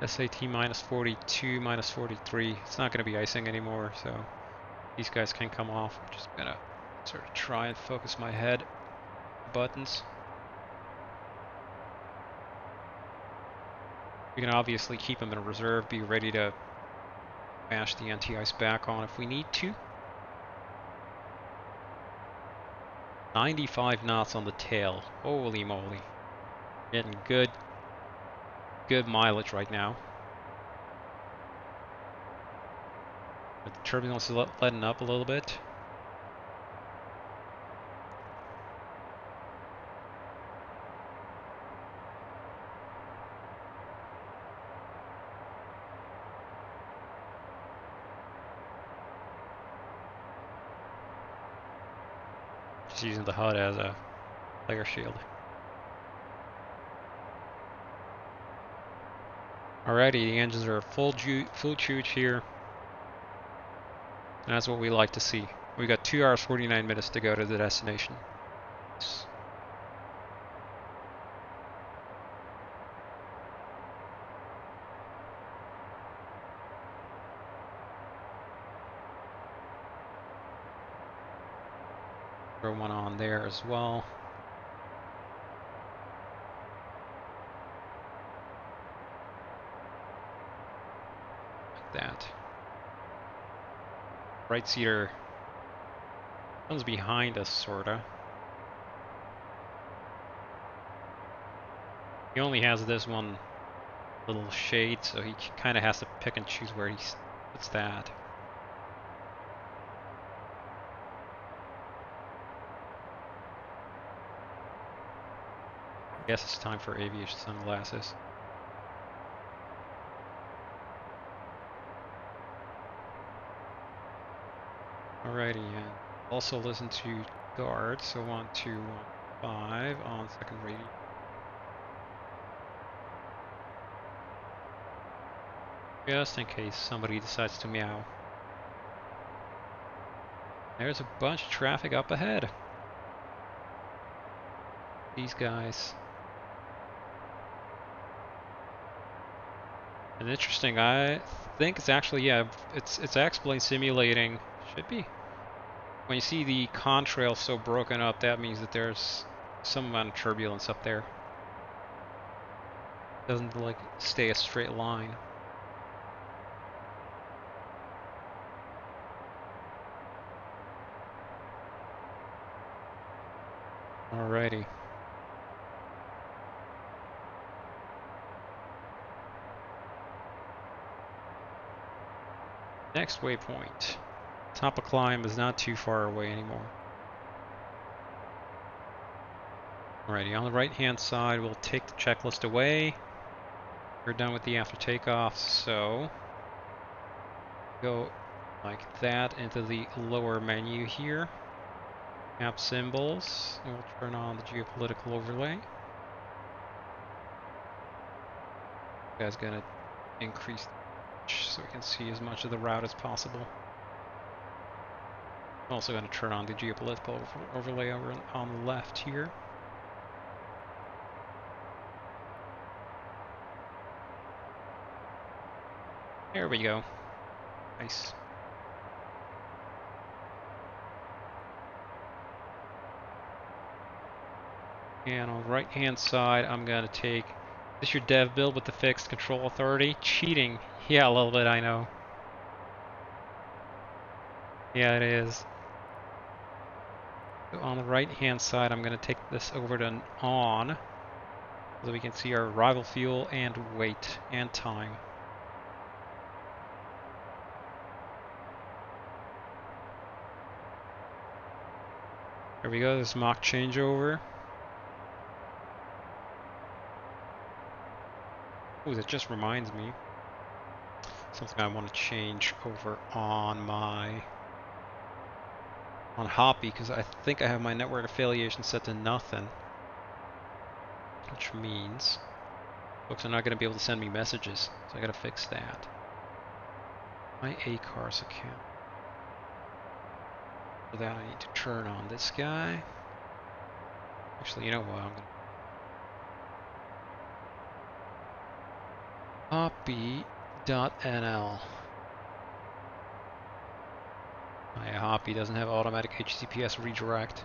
SAT -42, -43. It's not going to be icing anymore, so these guys can come off. I'm just going to sort of try and focus my head buttons. We can obviously keep them in reserve, be ready to mash the anti-ice back on if we need to. 95 knots on the tail. Holy moly. Getting good mileage right now. But the turbulence is letting up a little bit. Just using the HUD as a flare shield. Alrighty, the engines are full chooch here. And that's what we like to see. We got 2 hours 49 minutes to go to the destination. Throw one on there as well. Like that. Right seater comes behind us, sorta. He only has this one little shade, so he kind of has to pick and choose where he puts that. I guess it's time for aviation sunglasses. Alrighty, and also listen to guard, so 1215 on second radio. Just in case somebody decides to meow. There's a bunch of traffic up ahead. These guys. And interesting, I think it's actually, yeah, it's X-Plane simulating, should be. When you see the contrail so broken up, that means that there's some amount of turbulence up there. Doesn't like stay a straight line. Alrighty. Next waypoint. Top of climb is not too far away anymore. Alrighty, on the right hand side we'll take the checklist away. We're done with the after takeoff, so go like that into the lower menu here. Map symbols, and we'll turn on the geopolitical overlay. You guys gonna increase so we can see as much of the route as possible. I'm also going to turn on the geopolitical overlay over on the left here. There we go. Nice. And on the right hand side, I'm going to take this your dev build with the fixed control authority. Cheating. Yeah, a little bit, I know. Yeah, it is. So on the right hand side, I'm going to take this over to an on so we can see our arrival fuel and weight and time. There we go, this mock changeover. Ooh, that just reminds me. Something I want to change over on my Hoppy, because I think I have my network affiliation set to nothing, which means folks are not going to be able to send me messages, so I got to fix that. My ACARS account. For that I need to turn on this guy. Actually, you know what, I'm going to Hoppy.nl. My Hoppy doesn't have automatic HTTPS redirect.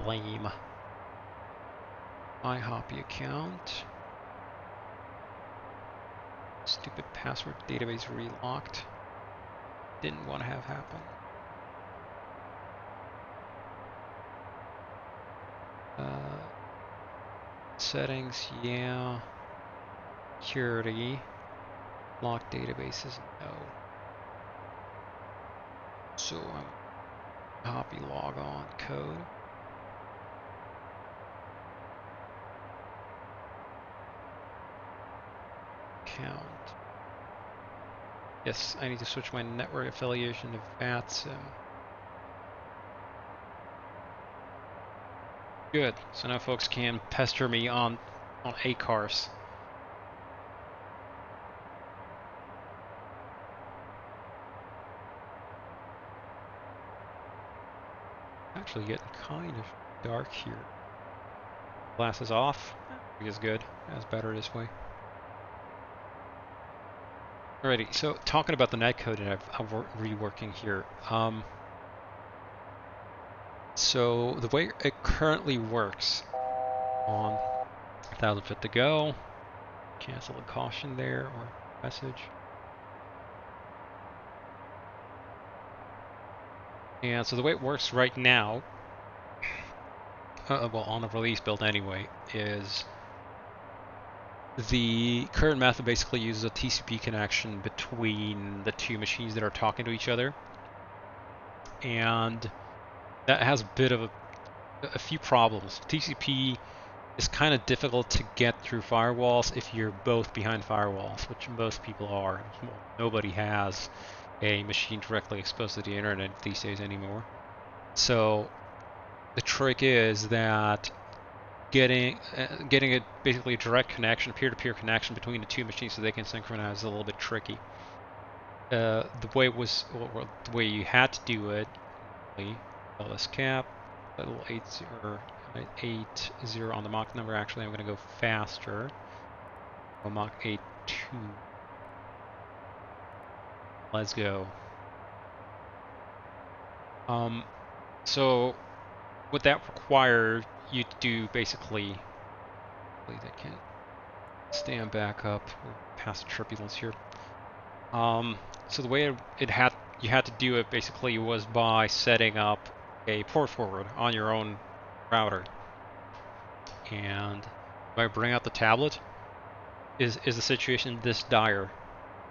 Lame. My Hoppy account. Stupid password database relocked. Didn't want to have happen. Settings, yeah. Security. Lock databases, no. So I'm copy log on code. Count. Yes, I need to switch my network affiliation to VATSIM. Good. So now folks can pester me on ACARS. Actually getting kind of dark here. Glasses off. Is good. That's better this way. Alrighty, so talking about the netcode that I'm reworking here. So the way it currently works on 1000 fit to go. Cancel the caution there or message. And so the way it works right now, well, on the release build anyway, is the current method basically uses a TCP connection between the two machines that are talking to each other. And that has a bit of a few problems. TCP is kind of difficult to get through firewalls if you're both behind firewalls, which most people are. Nobody has a machine directly exposed to the internet these days anymore. So the trick is that getting a basically a direct connection, peer-to-peer connection between the two machines so they can synchronize is a little bit tricky. The way you had to do it, LS cap, little 80 on the Mach number. Actually, I'm going to go faster. Mach 8.2. Let's go. So what that requires you to do basically, that can stand back up. We're past turbulence here. So the way you had to do it basically was by setting up a port forward on your own router. And if I bring out the tablet, is the situation this dire?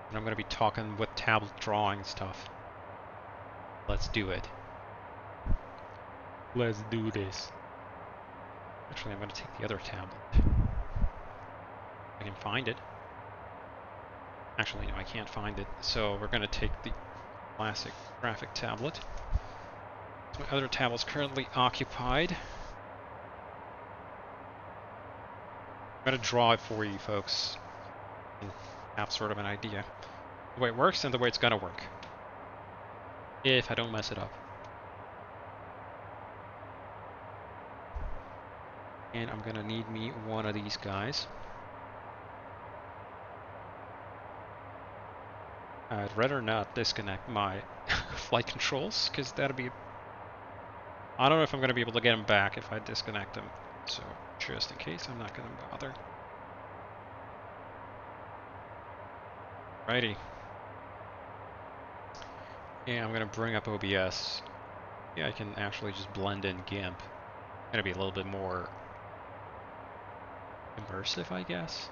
And I'm going to be talking with tablet drawing stuff. Let's do it. Let's do this. Actually, I'm going to take the other tablet. I can find it. Actually, no, I can't find it. So we're going to take the classic graphic tablet. My other tablet's currently occupied. I'm going to draw it for you folks. And have sort of an idea. The way it works and the way it's going to work. If I don't mess it up. And I'm going to need me one of these guys. I'd rather not disconnect my flight controls, because that'd be... I don't know if I'm going to be able to get them back if I disconnect them. So, just in case, I'm not going to bother. Righty. Yeah, I'm going to bring up OBS. Yeah, I can actually just blend in GIMP. Going to be a little bit more immersive, I guess.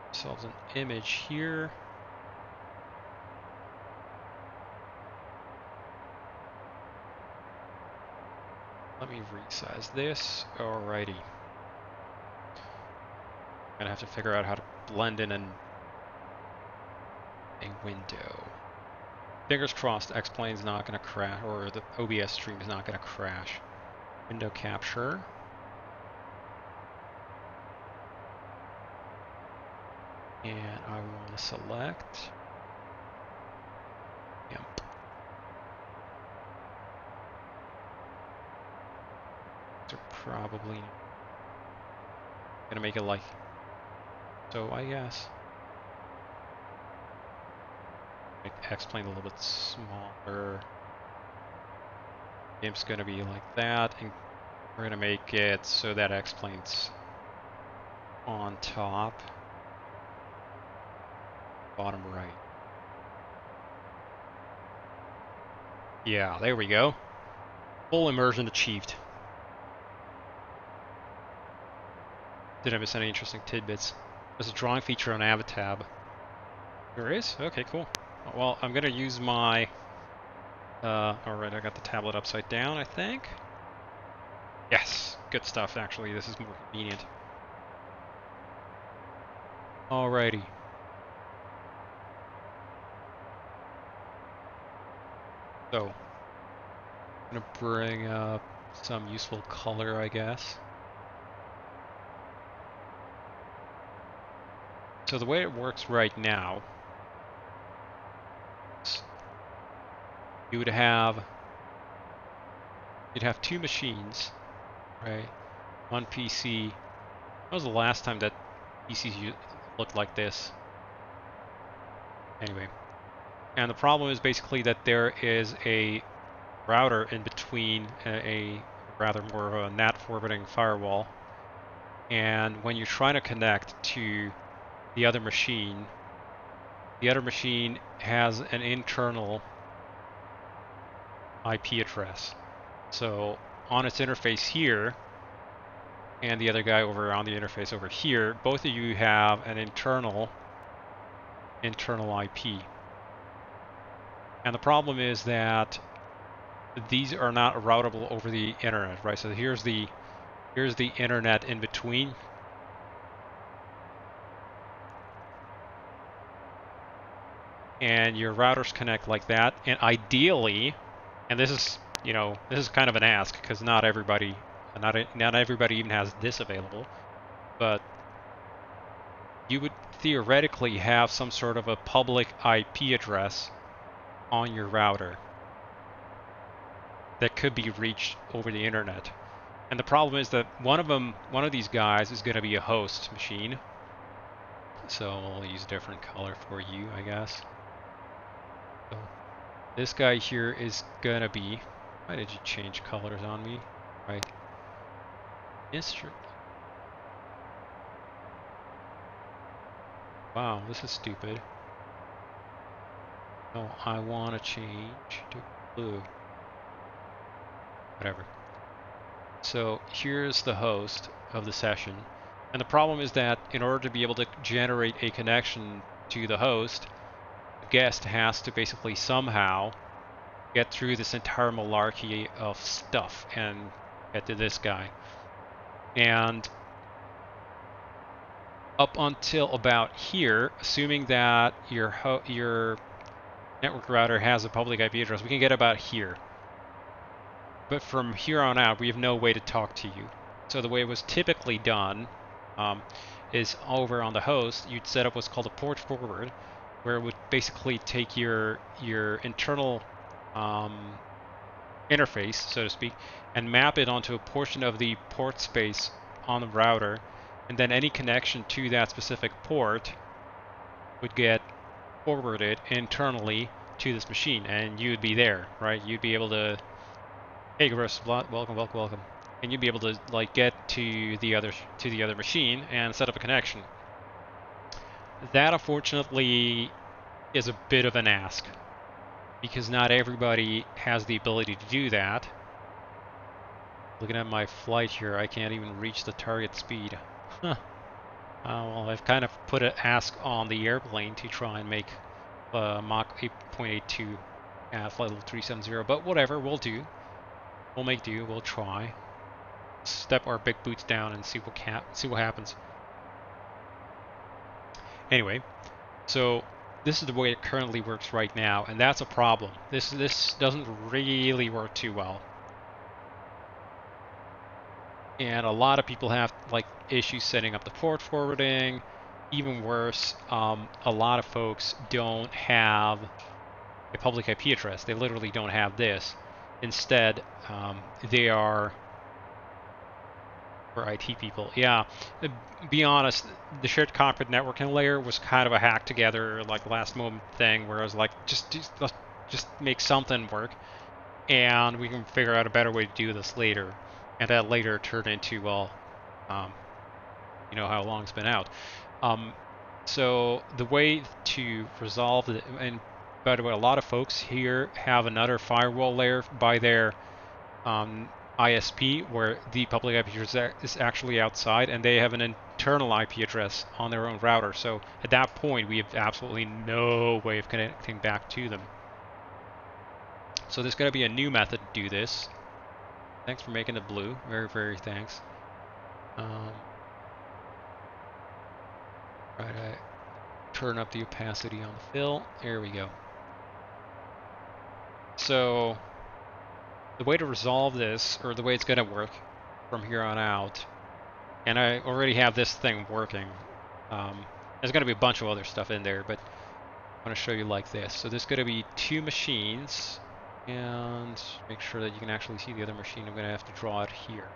Ourselves an image here. Let me resize this. Alrighty. I'm gonna have to figure out how to blend in a window. Fingers crossed, X-Plane's not gonna crash, or the OBS stream is not gonna crash. Window capture. And I want to select GIMP. So probably gonna make it like so, I guess. Make X-Plane a little bit smaller. GIMP's gonna be like that, and we're gonna make it so that X-Plane's on top. Bottom right. Yeah, there we go. Full immersion achieved. Did I miss any interesting tidbits? There's a drawing feature on Avatab. There is? Okay, cool. Well, I'm gonna use my... alright, I got the tablet upside down, I think. Yes, good stuff, actually. This is more convenient. Alrighty. So, I'm gonna bring up some useful color, I guess. So the way it works right now, you'd have two machines, right? One PC. When was the last time that PCs looked like this? Anyway, and the problem is basically that there is a router in between, a rather more of a NAT forwarding firewall, and when you're trying to connect to the other machine has an internal IP address. So on its interface here, and the other guy over on the interface over here, both of you have an internal IP. And the problem is that these are not routable over the internet, right? So here's the internet in between. And your routers connect like that, and ideally, and this is, you know, this is kind of an ask because not everybody even has this available, but you would theoretically have some sort of a public IP address on your router that could be reached over the internet. And the problem is that one of these guys is going to be a host machine. So I'll use a different color for you, I guess. So this guy here is gonna be... Why did you change colors on me? Right. Wow, this is stupid. No, I want to change to blue. Whatever. So here's the host of the session. And the problem is that in order to be able to generate a connection to the host, guest has to basically somehow get through this entire malarkey of stuff and get to this guy. And up until about here, assuming that your network router has a public IP address, we can get about here. But from here on out, we have no way to talk to you. So the way it was typically done is over on the host, you'd set up what's called a port forward, where it would basically take your internal interface, so to speak, and map it onto a portion of the port space on the router, and then any connection to that specific port would get forwarded internally to this machine, and you'd be there, right? You'd be able to, hey, Gross, welcome, and you'd be able to like get to the other machine and set up a connection. That unfortunately is a bit of an ask, because not everybody has the ability to do that. Looking at my flight here, I can't even reach the target speed. Huh. Well, I've kind of put an ask on the airplane to try and make Mach 8.82 at flight level 370, but whatever, we'll do. We'll make do, we'll try. Step our big boots down and see what happens. Anyway, so this is the way it currently works right now, and that's a problem. This doesn't really work too well. And a lot of people have like issues setting up the port forwarding. Even worse, a lot of folks don't have a public IP address. They literally don't have this. Instead, they are, for IT people, yeah, be honest, the shared cockpit networking layer was kind of a hack together, like last moment thing, where I was like, just make something work, and we can figure out a better way to do this later. And that later turned into, well, you know how long it's been out. So the way to resolve it, by the way, a lot of folks here have another firewall layer by their ISP where the public IP address is actually outside, and they have an internal IP address on their own router. So at that point, we have absolutely no way of connecting back to them. So there's going to be a new method to do this. Thanks for making it blue. Very, very thanks. Right, I turn up the opacity on the fill. There we go. So the way to resolve this, or the way it's going to work from here on out, and I already have this thing working. There's going to be a bunch of other stuff in there, but I want to show you like this. So there's going to be 2 machines, and make sure that you can actually see the other machine. I'm going to have to draw it here.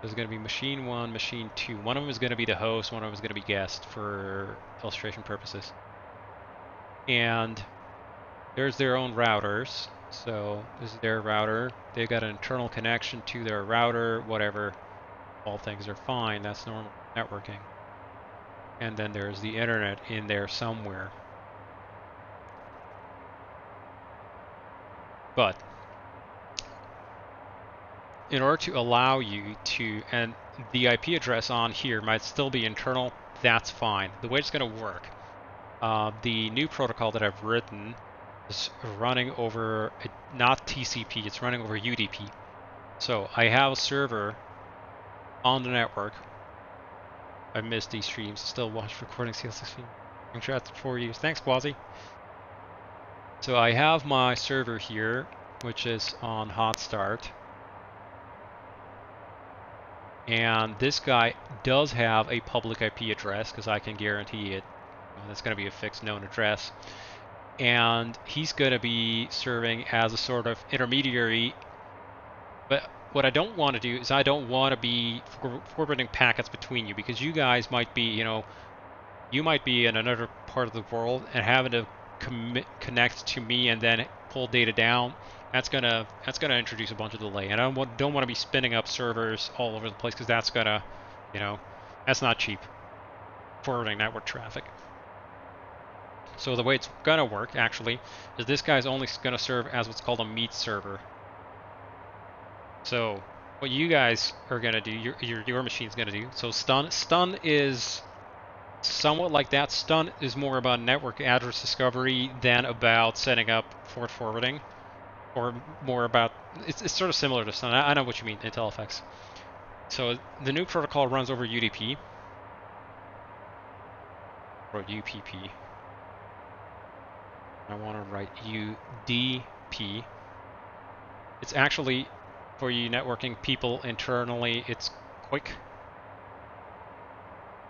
There's going to be machine 1, machine 2. One of them is going to be the host, one of them is going to be guest for illustration purposes. And there's their own routers. So this is their router. They've got an internal connection to their router, whatever. All things are fine. That's normal networking. And then there's the internet in there somewhere. But in order to allow you to, and the IP address on here might still be internal, that's fine. The way it's going to work, the new protocol that I've written is running over, not TCP, it's running over UDP. So I have a server on the network. I missed these streams, still watch recording CL16. Congrats for 4 years. Thanks, Quasi. So I have my server here, which is on hot start. And this guy does have a public IP address, because I can guarantee it. That's going to be a fixed known address. And he's going to be serving as a sort of intermediary. But what I don't want to do is I don't want to be forwarding packets between you, because you guys might be, you might be in another part of the world and having to connect to me and then pull data down. That's gonna introduce a bunch of delay, and I don't want to be spinning up servers all over the place, because that's gonna, that's not cheap. Forwarding network traffic. So the way it's gonna work actually is this guy's only gonna serve as what's called a meet server. So what you guys are gonna do, your machine's gonna do. So stun is somewhat like that. Stun is more about network address discovery than about setting up forwarding. Or more about, it's sort of similar to Stun. I know what you mean, IntelliFX. So the new protocol runs over UDP. Or UPP. I want to write UDP. It's actually, for you networking people internally, it's quick.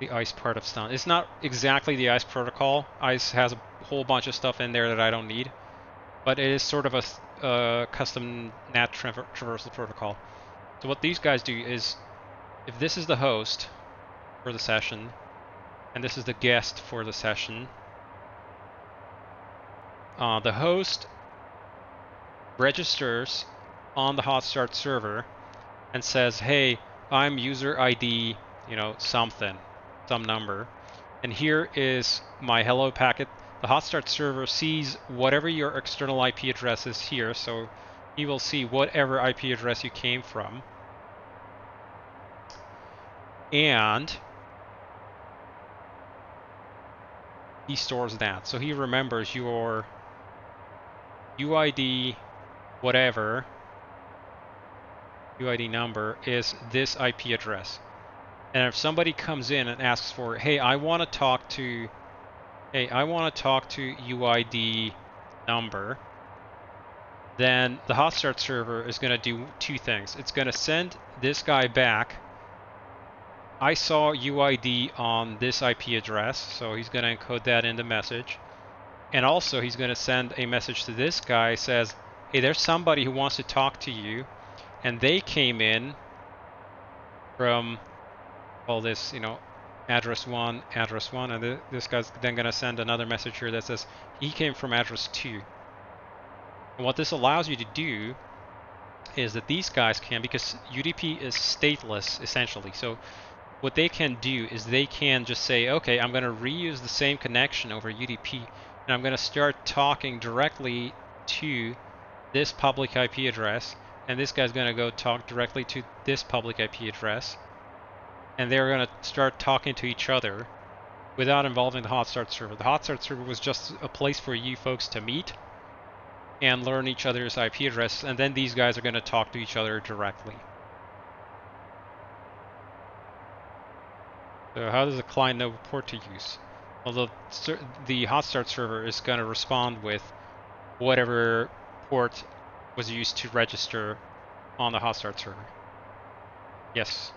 The ICE part of Stun. It's not exactly the ICE protocol. ICE has a whole bunch of stuff in there that I don't need. But it is sort of a custom NAT traversal protocol. So what these guys do is, if this is the host for the session, and this is the guest for the session, the host registers on the hot start server and says, hey, I'm user ID, something, some number, and here is my hello packet. The hot start server sees whatever your external IP address is here, so he will see whatever IP address you came from. And he stores that. So he remembers your UID whatever, UID number is this IP address. And if somebody comes in and asks for, hey, I want to talk to UID number, then the hot start server is going to do 2 things. It's going to send this guy back, I saw UID on this IP address, so he's going to encode that in the message. And also he's going to send a message to this guy, says, hey, there's somebody who wants to talk to you, and they came in from all this, address 1, and this guy's then going to send another message here that says he came from address 2. And what this allows you to do is that these guys can, because UDP is stateless essentially, so what they can do is they can just say, okay, I'm going to reuse the same connection over UDP And I'm going to start talking directly to this public IP address, and this guy's going to go talk directly to this public IP address, and they're going to start talking to each other without involving the hot start server. The hot start server was just a place for you folks to meet and learn each other's IP address, and then these guys are going to talk to each other directly. So how does the client know what port to use? Well, the hot start server is going to respond with whatever port was used to register on the hot start server. Yes.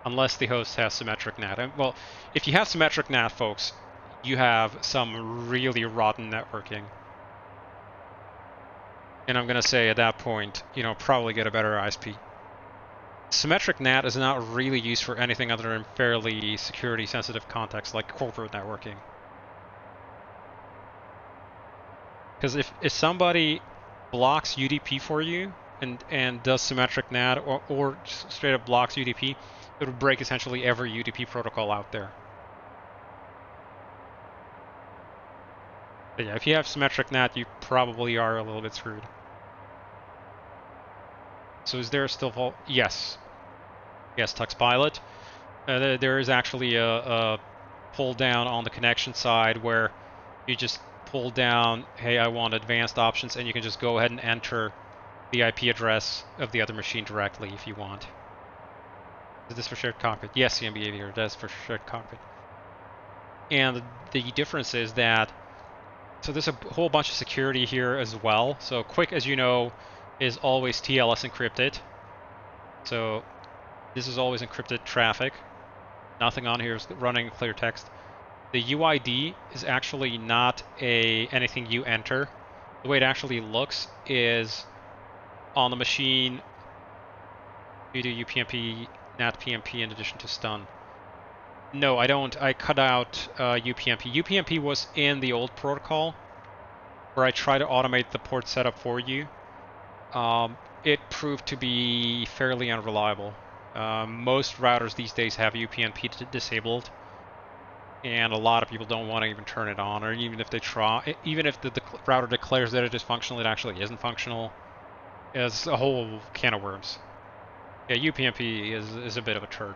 Unless the host has symmetric NAT. And, well, if you have symmetric NAT, folks, you have some really rotten networking. And I'm going to say at that point, you know, probably get a better ISP. Symmetric NAT is not really used for anything other than fairly security-sensitive contexts like corporate networking. Because if somebody blocks UDP for you and does symmetric NAT or straight up blocks UDP, it would break essentially every UDP protocol out there. But yeah, if you have symmetric NAT, you probably are a little bit screwed. So is there still fault? Yes. Yes, Tux Pilot. There is actually a pull down on the connection side where you just pull down, hey, I want advanced options, and you can just go ahead and enter the IP address of the other machine directly if you want. Is this for shared cockpit? Yes, CMB Aviator does for shared cockpit. And the difference is that, so there's a whole bunch of security here as well. So QUIC, as you know, is always TLS encrypted. So this is always encrypted traffic. Nothing on here is running clear text. The UID is actually not anything you enter. The way it actually looks is on the machine you do UPnP, NAT PnP in addition to stun. No, I don't. I cut out UPnP. UPnP was in the old protocol where I try to automate the port setup for you. It proved to be fairly unreliable. Most routers these days have UPnP disabled, and a lot of people don't want to even turn it on, or even if they try, even if the router declares that it is functional, it actually isn't functional. It's a whole can of worms. Yeah, UPnP is a bit of a turd.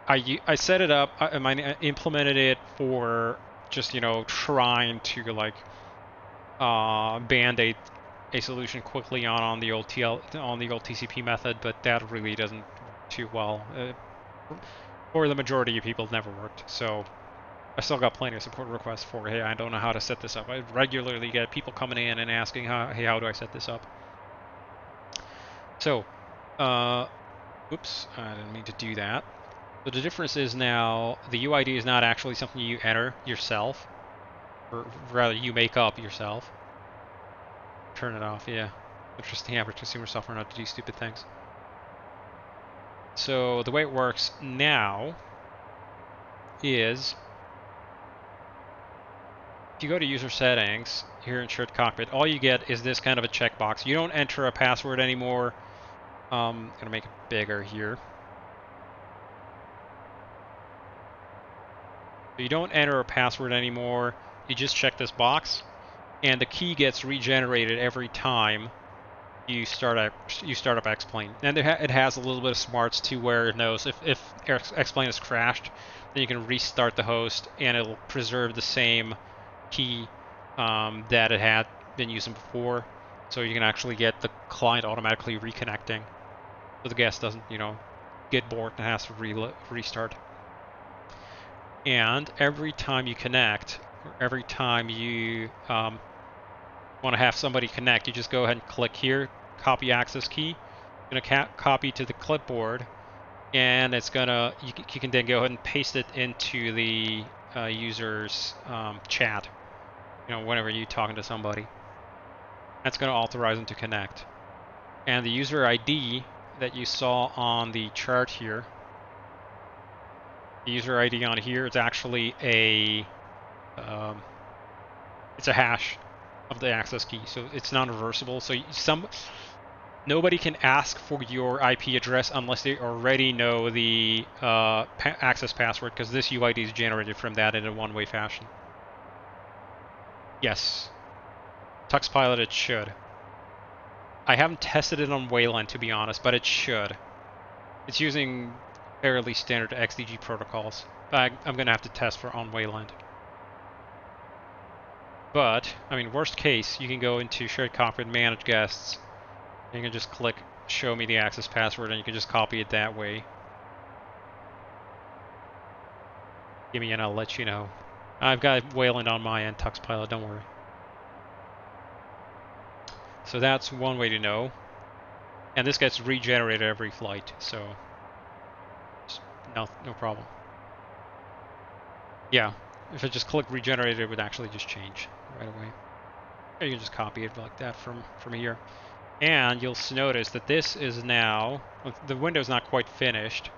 I set it up, I implemented it for just, you know, trying to like band-aid a solution quickly on the old TCP method, but that really doesn't work too well. For the majority of people, it never worked. So I still got plenty of support requests for, hey, I don't know how to set this up. I regularly get people coming in and asking, hey, how do I set this up? So, oops, I didn't mean to do that. So the difference is now the UID is not actually something you enter yourself, or rather you make up yourself. Turn it off, yeah. Interesting average consumer software not to do stupid things. So the way it works now is if you go to user settings here in Shared Cockpit, all you get is this kind of a checkbox. You don't enter a password anymore. I'm gonna make it bigger here. So you don't enter a password anymore. You just check this box, and the key gets regenerated every time you start up Xplane. And it has a little bit of smarts to where it knows if Xplane has crashed, then you can restart the host, and it'll preserve the same key that it had been using before. So you can actually get the client automatically reconnecting, so the guest doesn't, you know, get bored and has to restart. And every time you connect, or every time you want to have somebody connect, you just go ahead and click here, copy access key. You're gonna copy to the clipboard, and it's gonna you can then go ahead and paste it into the user's chat. You know, whenever you're talking to somebody, that's gonna authorize them to connect. And the user ID that you saw on the chart here, the user ID on here, it's actually it's a hash of the access key, so it's non-reversible. So nobody can ask for your IP address unless they already know the access password, because this UID is generated from that in a one-way fashion. Yes. TuxPilot, it should. I haven't tested it on Wayland, to be honest, but it should. It's using fairly standard XDG protocols. But I'm going to have to test for on Wayland. But, I mean, worst case, you can go into Shared Cockpit, Manage Guests, and you can just click Show me the access password, and you can just copy it that way. Give me and I'll let you know. I've got Wayland on my end, TuxPilot, don't worry. So that's one way to know. And this gets regenerated every flight, so no problem. Yeah, if I just click regenerate, it would actually just change right away. Or you can just copy it like that from here. And you'll notice that this is now, the window's not quite finished,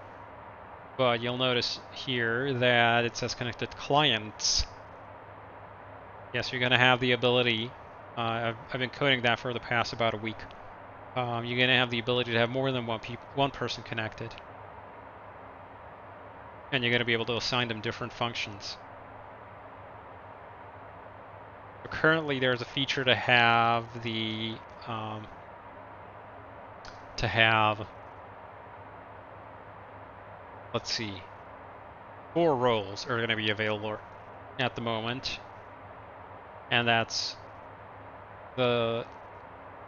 but you'll notice here that it says connected clients. Yes, you're going to have the ability, I've been coding that for the past about a week. You're going to have the ability to have more than one person connected. And you're going to be able to assign them different functions. But currently there's a feature to have the, let's see, 4 roles are going to be available at the moment. And that's a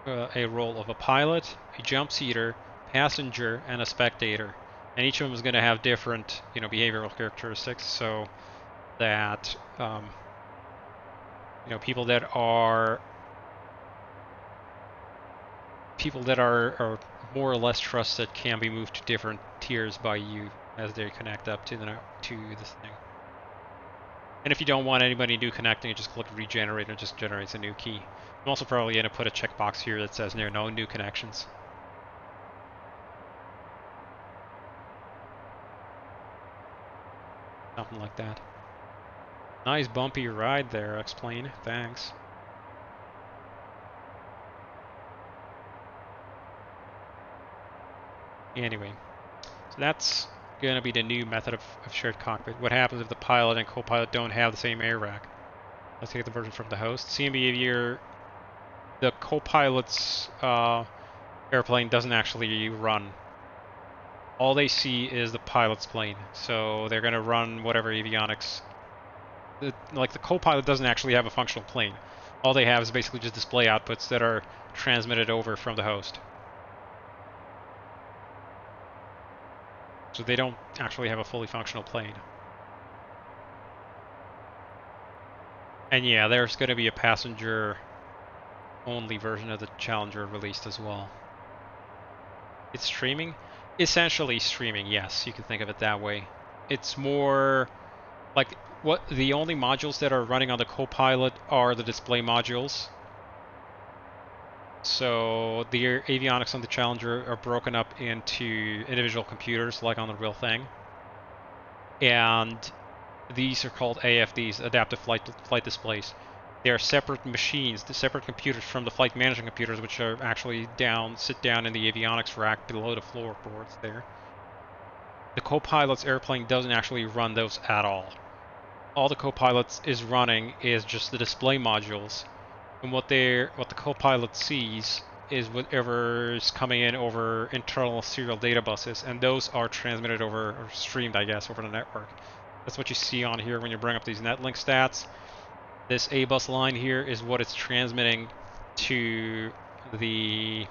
role of a pilot, a jump seater, passenger, and a spectator. And each of them is going to have different, behavioral characteristics, so that, people that are more or less trusted can be moved to different tiers by you as they connect up to this thing. And if you don't want anybody new connecting, you just click regenerate and it just generates a new key. I'm also probably going to put a checkbox here that says there are no new connections. Something like that. Nice bumpy ride there, Explain. Thanks. Anyway, so that's going to be the new method of shared cockpit. What happens if the pilot and co-pilot don't have the same air rack? Let's take the version from the host. CMB Aviator, the co-pilot's airplane doesn't actually run. All they see is the pilot's plane. So they're going to run whatever avionics. Like the co-pilot doesn't actually have a functional plane. All they have is basically just display outputs that are transmitted over from the host. So they don't actually have a fully functional plane. And yeah, there's going to be a passenger-only version of the Challenger released as well. It's streaming? Essentially streaming, yes, you can think of it that way. It's more like the only modules that are running on the co-pilot are the display modules. So the avionics on the Challenger are broken up into individual computers like on the real thing. And these are called AFDs, Adaptive Flight Displays. They are separate machines, separate computers from the flight management computers, which are actually sit down in the avionics rack below the floorboards there. The co-pilot's airplane doesn't actually run those at all. All the co-pilot is running is just the display modules. And what the co-pilot sees is whatever is coming in over internal serial data buses, and those are transmitted over, or streamed, I guess, over the network. That's what you see on here when you bring up these netlink stats. This A bus line here is what it's transmitting to the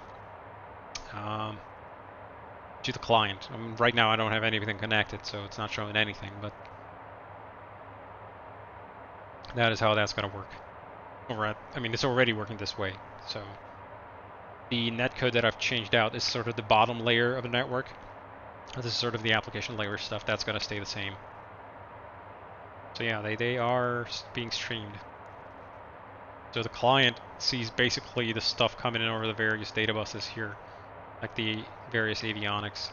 client. I mean, right now I don't have anything connected, so it's not showing anything, but that is how that's going to work. It's already working this way. So the netcode that I've changed out is sort of the bottom layer of the network. This is sort of the application layer stuff. That's going to stay the same. So yeah, they are being streamed. So the client sees basically the stuff coming in over the various data buses here, like the various avionics.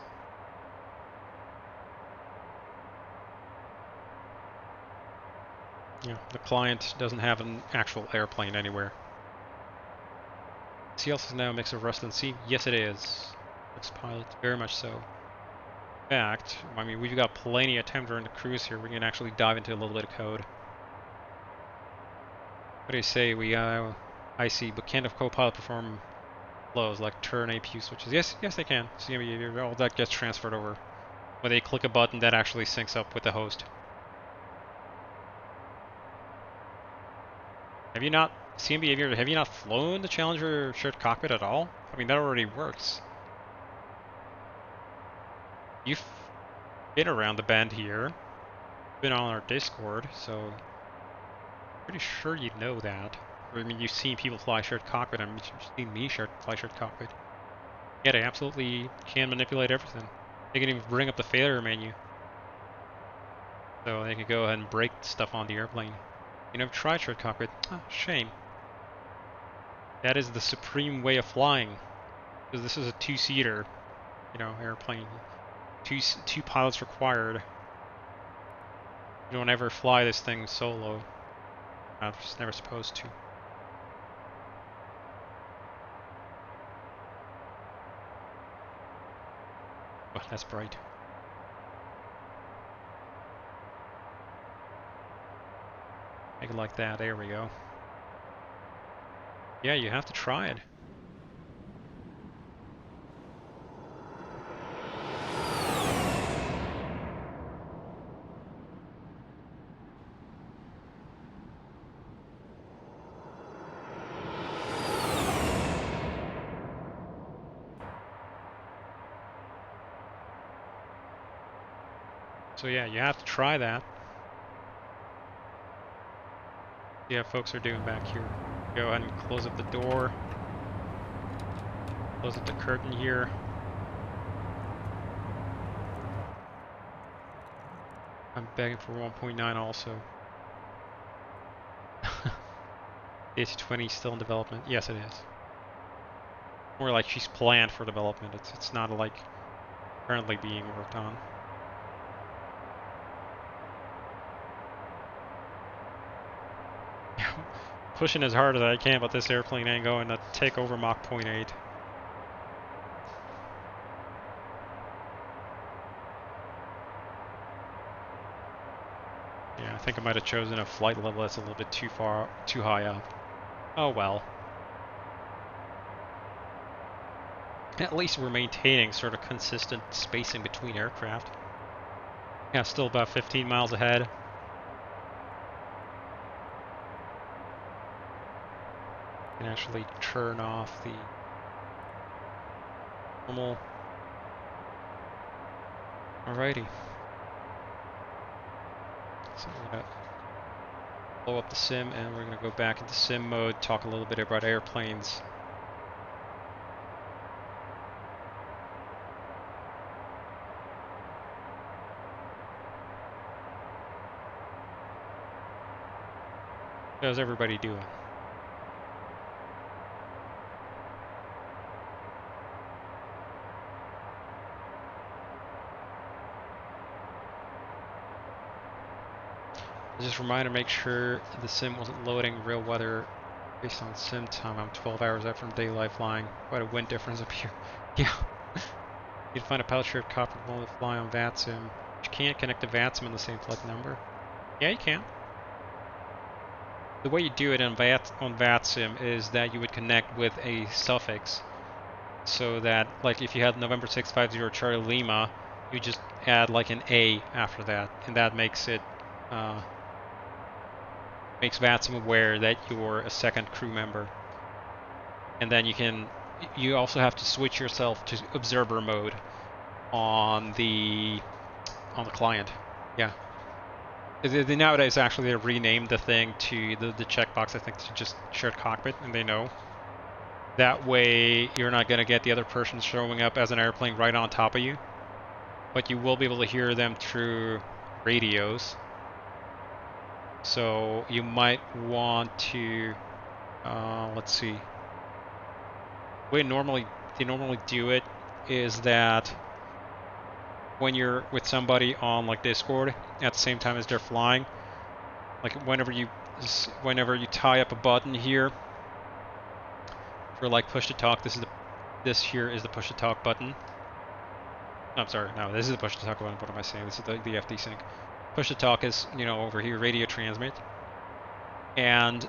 Yeah, the client doesn't have an actual airplane anywhere. CLS is now a mix of Rust and C. Yes, it is. X-Pilot, very much so. In fact, I mean, we've got plenty of time during the cruise here. We can actually dive into a little bit of code. What do you say? I see, but can't have Copilot perform flows like turn APU switches? Yes, they can. CM all that gets transferred over. When they click a button, that actually syncs up with the host. Have you not, CM Behavior, have you not flown the Challenger shared cockpit at all? I mean, that already works. You've been around the bend here, been on our Discord, so pretty sure you know that. I mean, you've seen people fly shared cockpit, I mean, you've seen me fly shared cockpit. Yeah, they absolutely can manipulate everything. They can even bring up the failure menu. So they can go ahead and break stuff on the airplane. You never tried shared cockpit? Oh, shame. That is the supreme way of flying. Because this is a two-seater, airplane. Two pilots required. You don't ever fly this thing solo. I'm just never supposed to. Oh, that's bright. Make it like that. There we go. Yeah, you have to try it. So yeah, you have to try that. Yeah, folks are doing back here. Go ahead and close up the door. Close up the curtain here. I'm begging for 1.9 also. The A220 is still in development. Yes, it is. More like she's planned for development. It's not like currently being worked on. Pushing as hard as I can, but this airplane ain't going to take over Mach 0.8. Yeah, I think I might have chosen a flight level that's a little bit too high up. Oh well. At least we're maintaining sort of consistent spacing between aircraft. Yeah, still about 15 miles ahead. Can actually turn off the normal. Alrighty. So we're gonna blow up the sim and we're gonna go back into sim mode, talk a little bit about airplanes. How's everybody doing? Just a reminder, make sure the sim wasn't loading real weather based on sim time. I'm 12 hours out from daylight flying. Quite a wind difference up here. Yeah. You'd find a pilot shared cockpit willing to fly on VATSIM. But you can't connect to VATSIM on the same flight number. Yeah, you can. The way you do it on VATSIM is that you would connect with a suffix. So that, like, if you had November 650 Charlie Lima, you just add like an A after that, and that makes it makes VATSIM aware that you're a second crew member. And then you also have to switch yourself to observer mode on the client. Yeah. They nowadays actually renamed the thing to the checkbox, I think, to just shared cockpit, and they know. That way you're not going to get the other person showing up as an airplane right on top of you, but you will be able to hear them through radios. So you might want to, let's see. The way they normally do it is that when you're with somebody on like Discord at the same time as they're flying, like whenever you tie up a button here For like push to talk, this here is the push to talk button. I'm sorry, no, this is the push to talk button. What am I saying? This is the FD sync. Push to talk is, you know, over here, radio transmit. And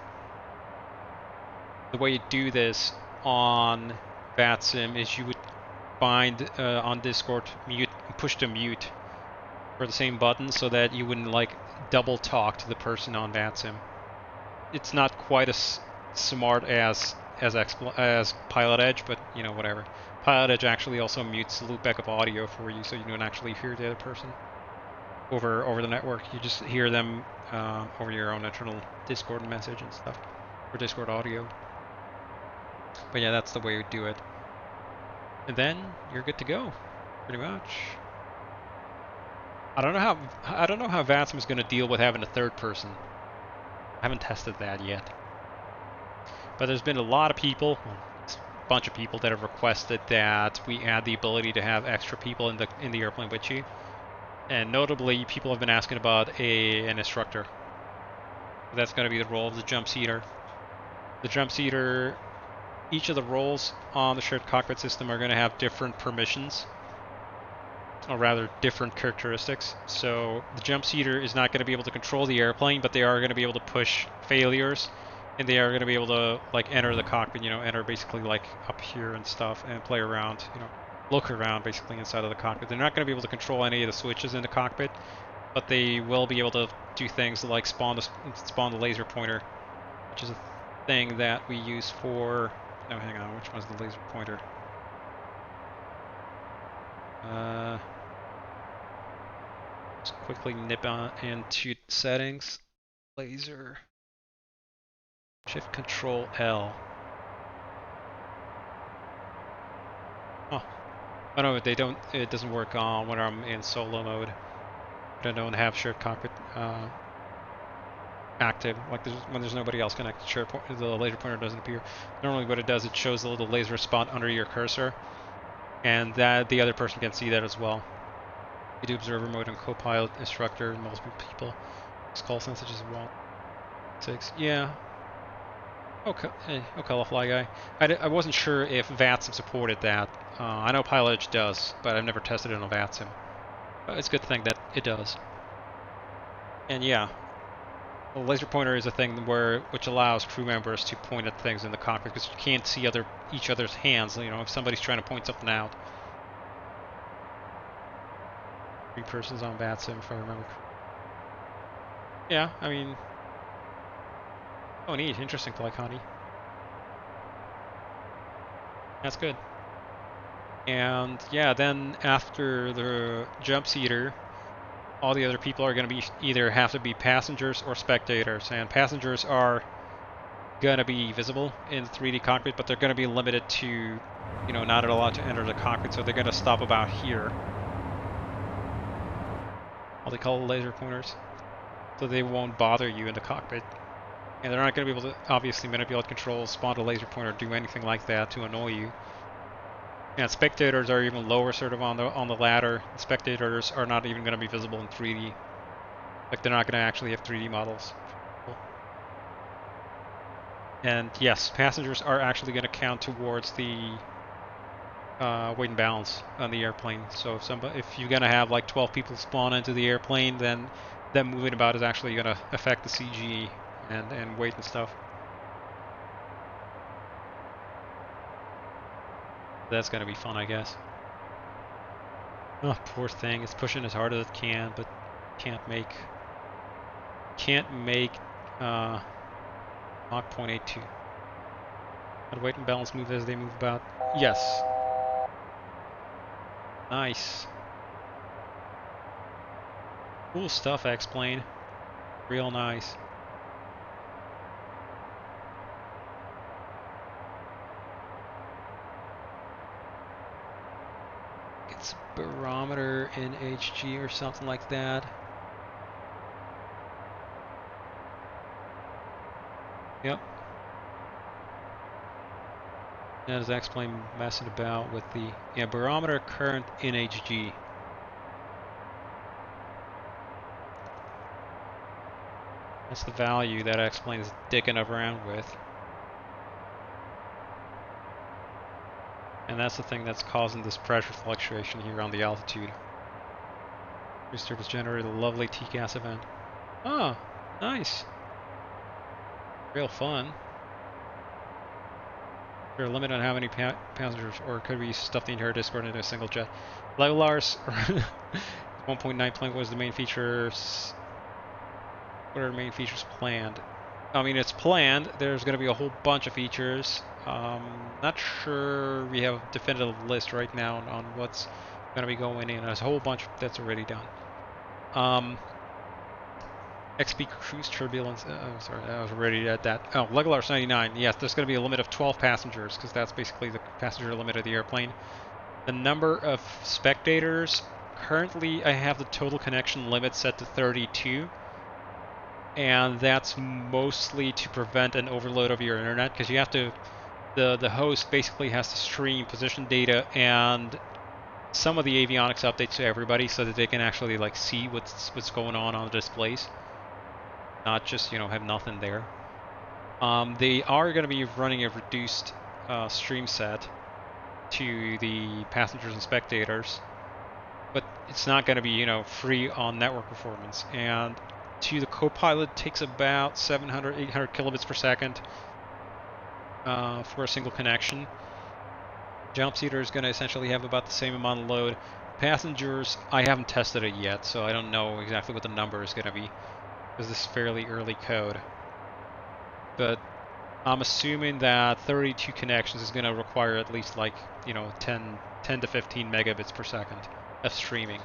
the way you do this on VATSIM is you would find on Discord mute, push to mute for the same button so that you wouldn't like double talk to the person on VATSIM. It's not quite as smart as Pilot Edge, but you know, whatever. Pilot Edge actually also mutes the loopback of audio for you, so you don't actually hear the other person over the network. You just hear them over your own internal Discord message and stuff, or Discord audio. But yeah, that's the way we do it. And then you're good to go, pretty much. I don't know how VATSIM is going to deal with having a third person. I haven't tested that yet. But there's been a lot of people, a bunch of people that have requested that we add the ability to have extra people in the airplane with you. And notably, people have been asking about an instructor. That's going to be the role of the jump seater. The jump seater, each of the roles on the shared cockpit system are going to have different permissions, or rather different characteristics. So the jump seater is not going to be able to control the airplane, but they are going to be able to push failures, and they are going to be able to like enter the cockpit, you know, enter basically like up here and stuff, and play around, you know, look around basically inside of the cockpit. They're not going to be able to control any of the switches in the cockpit, but they will be able to do things like spawn the laser pointer, which is a thing that we use for. No, hang on, which one's the laser pointer? Just quickly nip on into settings. Laser. Shift Control L. Oh. Oh no, they don't. It doesn't work on when I'm in solo mode. But I don't have shared cockpit active. Like when there's nobody else connected, the laser pointer doesn't appear. Normally, what it does, it shows the little laser spot under your cursor, and that the other person can see that as well. You do observer mode and co-pilot, instructor, multiple people. Call messages as well. 6. Yeah. Okay, okay, fly guy. I wasn't sure if VATSIM supported that. I know Pilot Edge does, but I've never tested it on VATSIM. It's a good thing that it does. And yeah, the laser pointer is a thing which allows crew members to point at things in the cockpit because you can't see each other's hands. You know, if somebody's trying to point something out. 3 persons on VATSIM, if I remember. Yeah, I mean. Oh, neat. Interesting, Flyconnie. That's good. And yeah, then after the jump seater, all the other people are going to be either have to be passengers or spectators. And passengers are going to be visible in the 3D cockpit, but they're going to be limited to, you know, not allowed to enter the cockpit, so they're going to stop about here. What they call laser pointers. So they won't bother you in the cockpit. And they're not going to be able to obviously manipulate controls, spawn a laser pointer, do anything like that to annoy you. And spectators are even lower, sort of on the ladder. The spectators are not even going to be visible in 3D. Like they're not going to actually have 3D models. And yes, passengers are actually going to count towards the weight and balance on the airplane. So if you're going to have like 12 people spawn into the airplane, then them moving about is actually going to affect the CG and weight and stuff. That's going to be fun, I guess. Oh, poor thing. It's pushing as hard as it can, but can't make Mach 0.82. And weight and balance move as they move about. Yes. Nice. Cool stuff, X-Plane. Real nice. It's barometer in HG or something like that. Yep. That is X-Plane messing about with the barometer current in HG. That's the value that X-Plane is dicking around with. And that's the thing that's causing this pressure fluctuation here on the altitude. Boost turbos generated a lovely TCAS event. Ah, nice. Real fun. Is there a limit on how many passengers, or could we stuff the entire Discord into a single jet? Levelars 1.9 plane was the main features. What are the main features planned? I mean, it's planned. There's going to be a whole bunch of features. Not sure we have a definitive list right now on what's going to be going in. There's a whole bunch that's already done. XP cruise turbulence. Sorry, I was already at that. Oh, Levelars 99. Yes, there's going to be a limit of 12 passengers because that's basically the passenger limit of the airplane. The number of spectators. Currently, I have the total connection limit set to 32. And that's mostly to prevent an overload of your internet, because you have to, the host basically has to stream position data and some of the avionics updates to everybody so that they can actually like see what's going on the displays, not just have nothing there. They are going to be running a reduced stream set to the passengers and spectators, but it's not going to be free on network performance. And to the Copilot takes about 700, 800 kilobits per second for a single connection. Jump seater is going to essentially have about the same amount of load. Passengers, I haven't tested it yet, so I don't know exactly what the number is going to be, because this is fairly early code. But I'm assuming that 32 connections is going to require at least 10 to 15 megabits per second of streaming.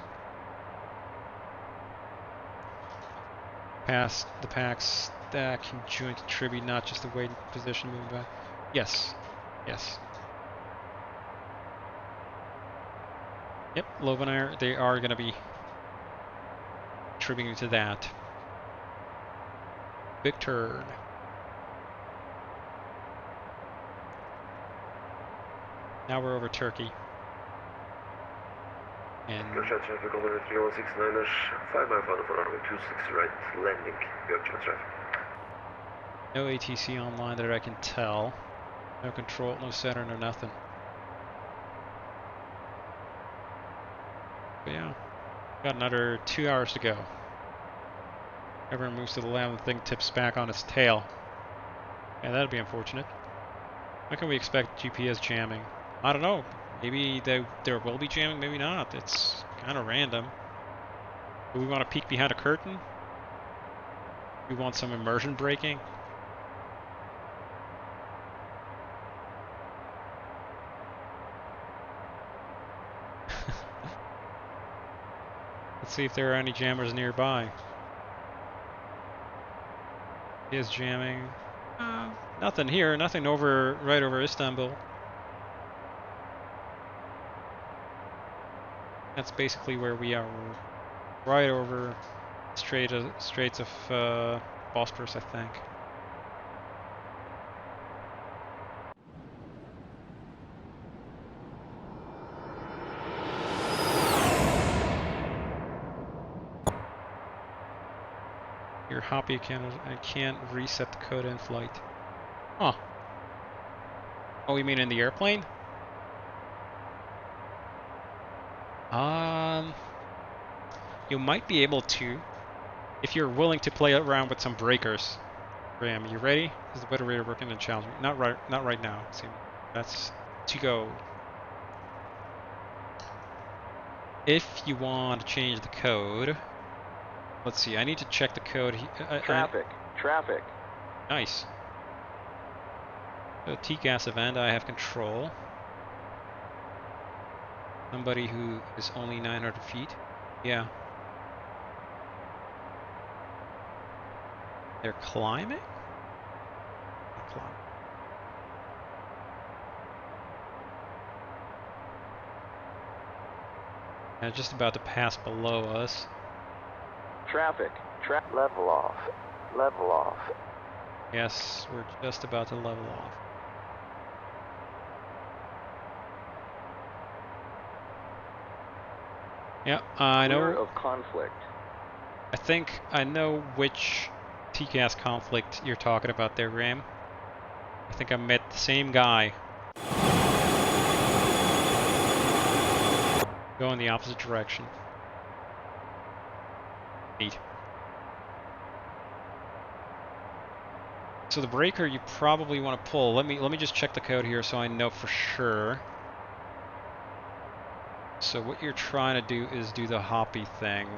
Past the packs that can join contribute, not just the weight and position moving back. Yes. Yes. Yep, Lovenair, they are going to be contributing to that. Big turn. Now we're over Turkey. And Traffic on the 3169ers, 5 mile final for runway 26 right, landing, Gökçen traffic. No ATC online that I can tell. No control, no center, no nothing. But yeah, got another 2 hours to go. Everyone moves to the left, the thing tips back on its tail. Yeah, that'd be unfortunate. When can we expect GPS jamming? I don't know. Maybe there will be jamming, maybe not. It's kind of random. Do we want to peek behind a curtain? We want some immersion braking? Let's see if there are any jammers nearby. Is jamming. Nothing here, nothing right over Istanbul. That's basically where we are, right over Straits of Bosporus, I think. You're happy I can't reset the code in flight. Huh. Oh, you mean in the airplane? You might be able to, if you're willing to play around with some breakers. Ram, you ready? Is the weather radar working and challenging? Not right now. See, that's to go. If you want to change the code, let's see. I need to check the code. Traffic. Nice. So TCAS event, I have control. Somebody who is only 900 feet. Yeah. They're climbing? They're just about to pass below us. Traffic. Level off. Yes, we're just about to level off. Yeah, I know. Of conflict. I think I know which TCAS conflict you're talking about there, Ram. I think I met the same guy. Go in the opposite direction. Neat. So the breaker you probably want to pull. Let me just check the code here so I know for sure. So what you're trying to do is do the hoppy thing.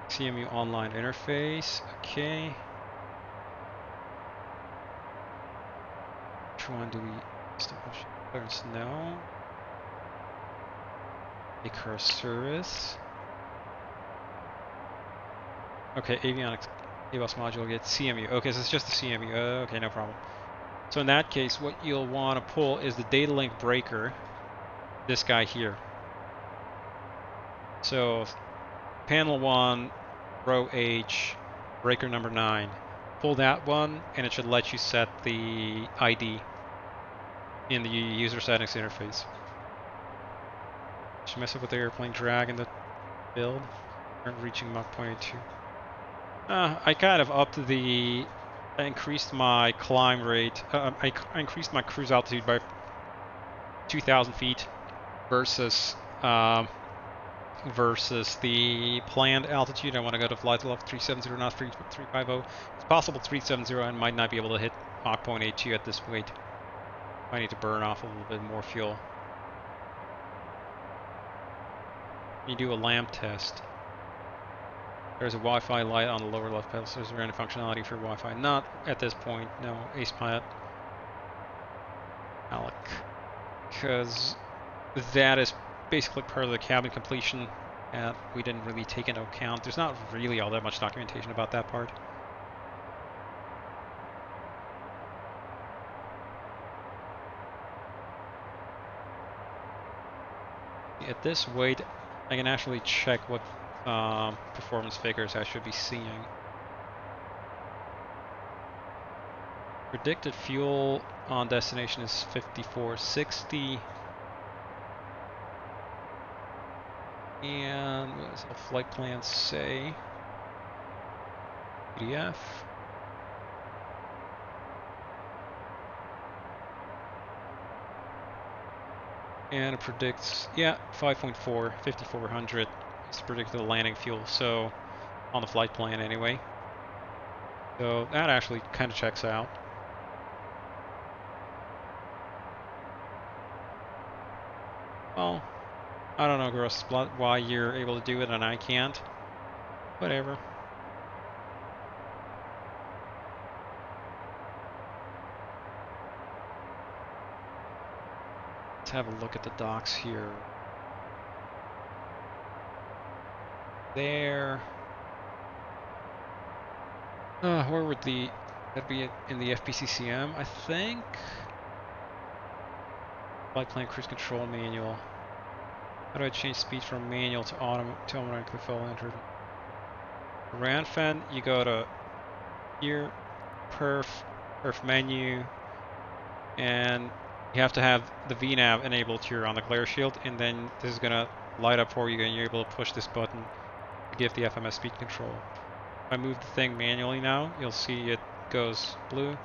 CMU online interface. Okay. Which one do we establish? There's no. Icarus service. Okay, avionics ABUS module gets CMU. Okay, so it's just the CMU. Okay, no problem. So in that case, what you'll want to pull is the data link breaker. This guy here. So panel 1, row H, breaker number 9. Pull that one, and it should let you set the ID in the user settings interface. Should mess up with the airplane drag in the build. Aren't reaching Mach 0.82. I kind of upped the. I increased my climb rate. I increased my cruise altitude by 2,000 feet versus the planned altitude. I want to go to flight level 370, not 350. It's possible 370 and might not be able to hit Mach 0.82 at this weight. I need to burn off a little bit more fuel. You do a lamp test. There's a Wi-Fi light on the lower left pedal, so is there any functionality for Wi-Fi? Not at this point, no. Ace Pilot. Alec. Because that is basically part of the cabin completion that we didn't really take into account. There's not really all that much documentation about that part. At this weight, I can actually check what performance figures I should be seeing. Predicted fuel on destination is 5460. And what does the flight plan say? PDF. And it predicts, yeah, 5.4, 5400 is predicted landing fuel, so on the flight plan anyway. So that actually kind of checks out. Well, I don't know, Gross, why you're able to do it and I can't. Whatever. Let's have a look at the docks here. There. Where would that'd be in the FPCCM, I think? Flight plan cruise control manual. How do I change speed from manual to automatically full enter? RANFEN, you go to here, perf menu, and you have to have the VNAV enabled here on the glare shield, and then this is gonna light up for you and you're able to push this button to give the FMS speed control. If I move the thing manually now, you'll see it goes blue,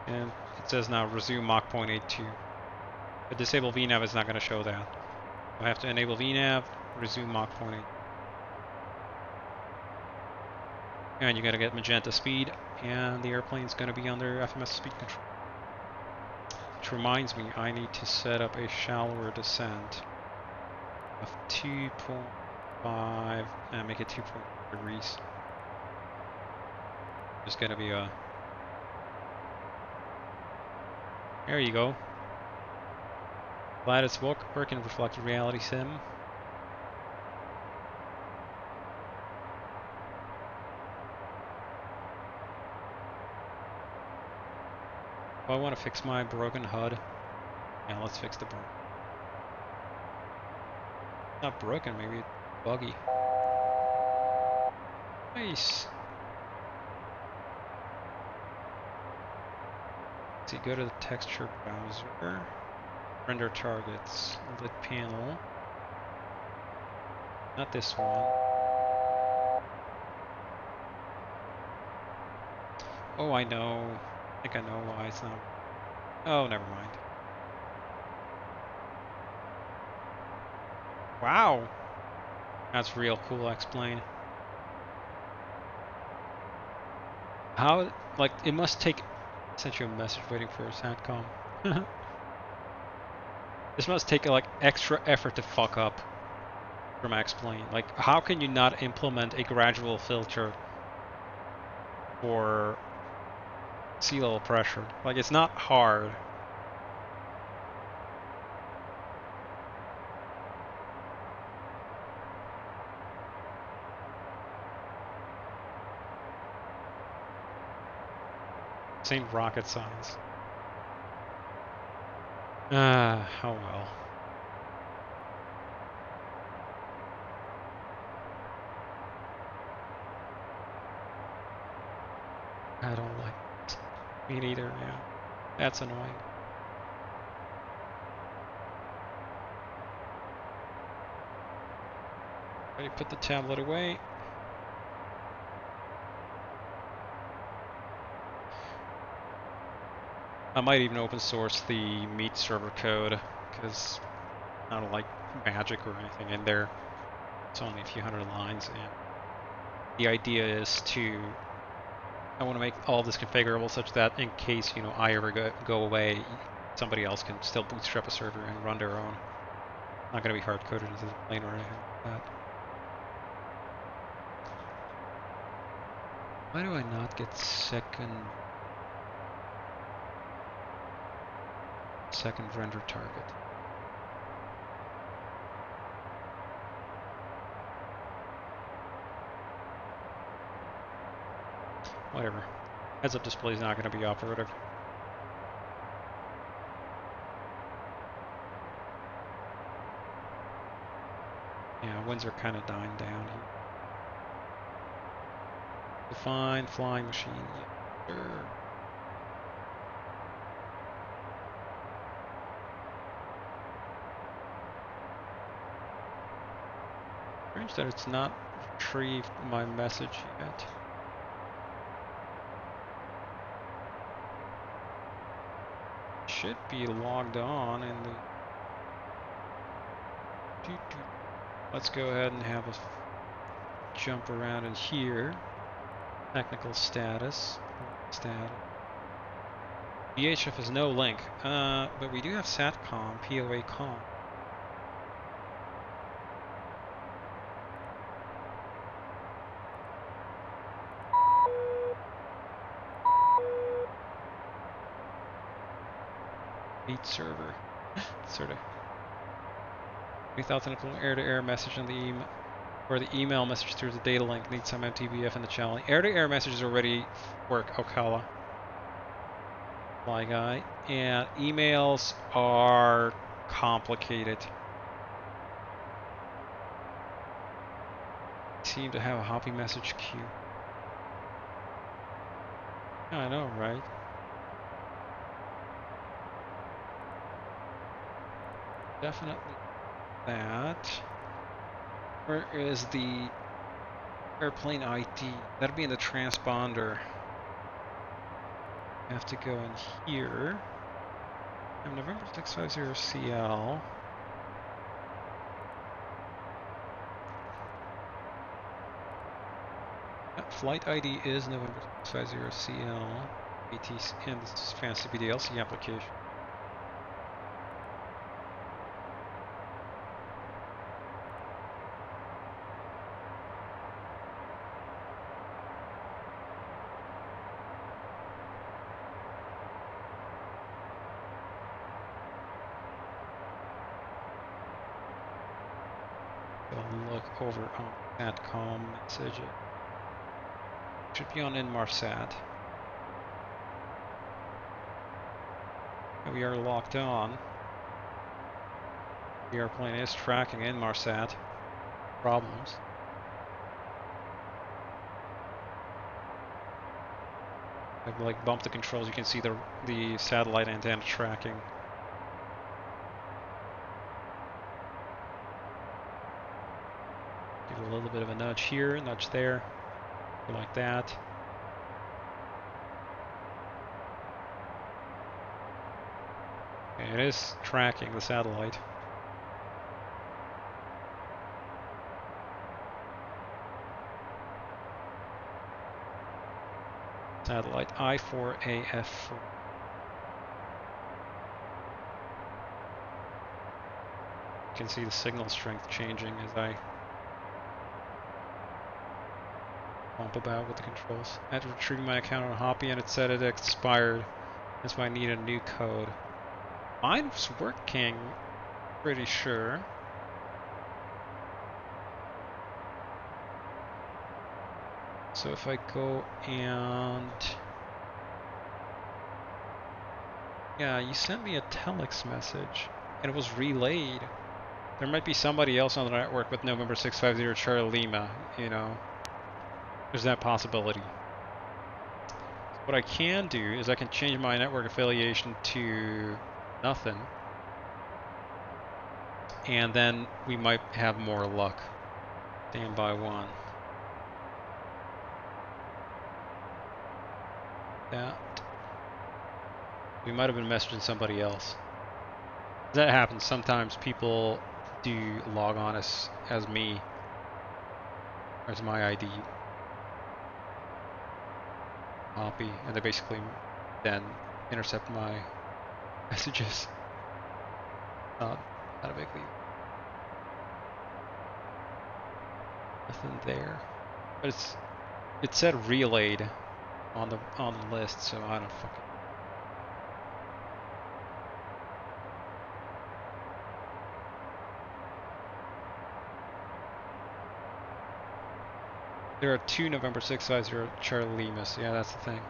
and it says now resume Mach 0.82. A disable VNAV is not going to show that. I have to enable VNAV, resume Mach 0.8. And you got to get magenta speed, and the airplane's going to be under FMS speed control. Which reminds me, I need to set up a shallower descent of 2.5 and make it 2.5 degrees. There's going to be a... There you go. Glad it's working reflected reality sim. Oh, I want to fix my broken HUD. Yeah, let's fix the broken. Not broken, maybe it's buggy. Nice. Let's see, go to the texture browser. Render targets, lit panel. Not this one. Oh, I know. I think I know why it's not. Oh, never mind. Wow! That's real cool, explain. How, like, it must take, sent you a message waiting for a SATCOM. This must take, like, extra effort to fuck up from explain. Like, how can you not implement a gradual filter for sea level pressure? Like, it's not hard. This ain't rocket science. Oh well. I don't like it. Me neither, yeah. That's annoying. Ready, put the tablet away. I might even open source the meat server code, because I don't like magic or anything in there. It's only a few hundred lines, and the idea is I want to make all this configurable such that in case, you know, I ever go away, somebody else can still bootstrap a server and run their own. Not going to be hard-coded into the plane or anything like that. Why do I not get second render target? Whatever. Heads-up display is not going to be operative. Yeah, winds are kind of dying down here. Define flying machine. Yeah, sure. Strange that it's not retrieved my message yet. Should be logged on in the... Let's go ahead and have a jump around in here. Technical status. VHF is no link, but we do have SATCOM, POA com. Meet server. Sort of. 3000 air-to-air message on the email, or the email message through the data link needs some MTBF in the channel. Air-to-air messages already work, Ocala. Fly guy. And emails are complicated. Seem to have a hoppy message queue. I know, right? Definitely that. Where is the airplane ID? That'll be in the transponder. I have to go in here. I have November 650CL. Flight ID is November 650CL. ATC, and this is fancy BDLC application. Look over on SATCOM message. It should be on Inmarsat. We are locked on. The airplane is tracking Inmarsat. Problems. I've like bumped the controls. You can see the satellite antenna tracking. Give it a little bit of a nudge here, nudge there, like that. Okay, it is tracking the satellite. Satellite I4AF4. You can see the signal strength changing as I bump about with the controls. After retrieving my account on Hoppy and it said it expired. That's why I need a new code. Mine was working, pretty sure. So if I go and... Yeah, you sent me a telex message and it was relayed. There might be somebody else on the network with November 650 Charlie Lima, you know. There's that possibility. What I can do is I can change my network affiliation to nothing. And then we might have more luck. Standby 1. That. We might have been messaging somebody else. That happens. Sometimes people do log on as me. As my ID. Copy. And they basically then intercept my messages. Not a big deal. Nothing there. But it said relayed on the list, so I don't fucking. There are 2 November 650 Charlie Limas. Yeah, that's the thing.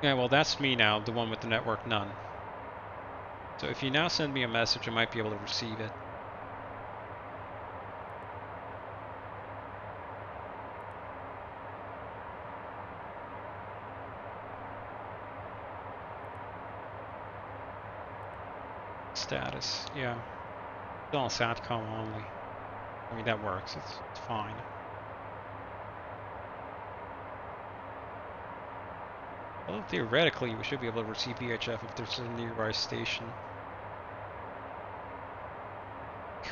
Yeah, well that's me now, the one with the network none. So if you now send me a message, I might be able to receive it. Status, yeah. Still on SATCOM only. I mean, that works, it's fine. Well, theoretically, we should be able to receive VHF if there's a nearby station.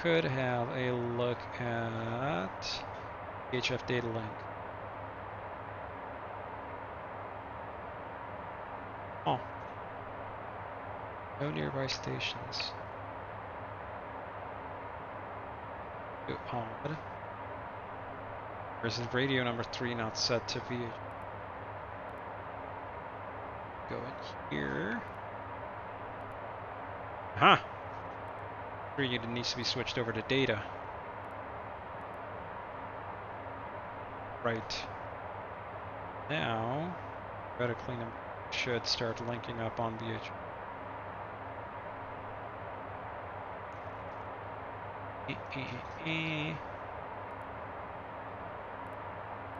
Could have a look at VHF data link. Oh. No nearby stations. Odd. Or is it radio number 3 not set to VHF? Go in here. Aha! Unit needs to be switched over to data. Right. Now, better clean them. Should start linking up on VHF.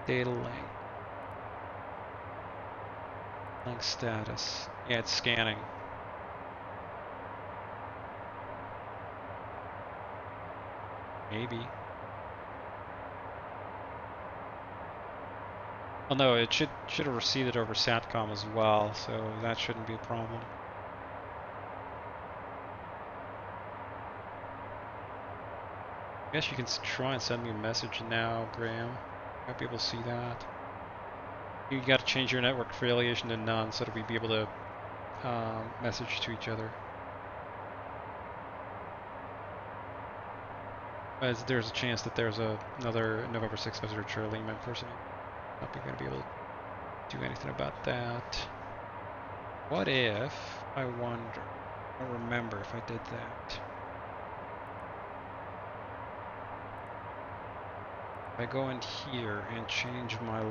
Data link. Link status. Yeah, it's scanning. Maybe. Well, no, it should have received it over SATCOM as well, so that shouldn't be a problem. I guess you can try and send me a message now, Graham. Might be able to see that. You got to change your network affiliation to none so that we'd be able to message to each other. As there's a chance that there's another November 650 Charlie Lima impersonator. Not going to be able to do anything about that. What if, I wonder, I don't remember if I did that. If I go in here and change my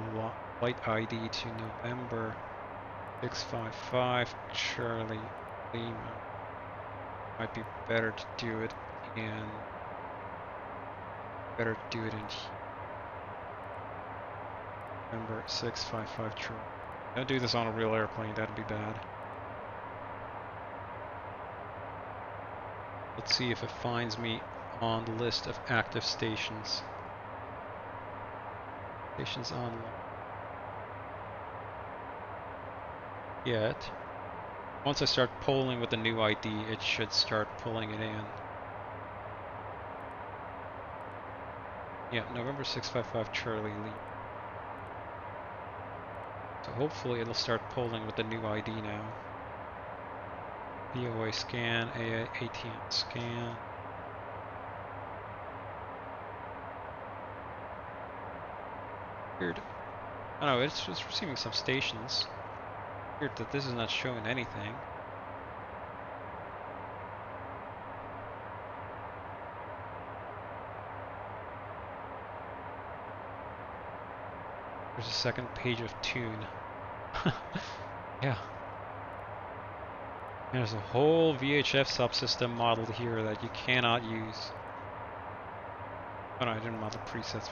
light ID to November 655 Charlie Lima, might be better to do it in November 655 Charlie. I'll do this on a real airplane, that'd be bad. Let's see if it finds me on the list of active stations. Stations online. Yet. Once I start polling with the new ID, it should start pulling it in. Yeah, November 655 Charlie Lee. So hopefully it'll start polling with the new ID now. BOA scan, ATM scan. Weird. I don't know, it's just receiving some stations. Weird that this is not showing anything. There's a second page of tune. Yeah. There's a whole VHF subsystem modeled here that you cannot use. Oh no, I didn't model presets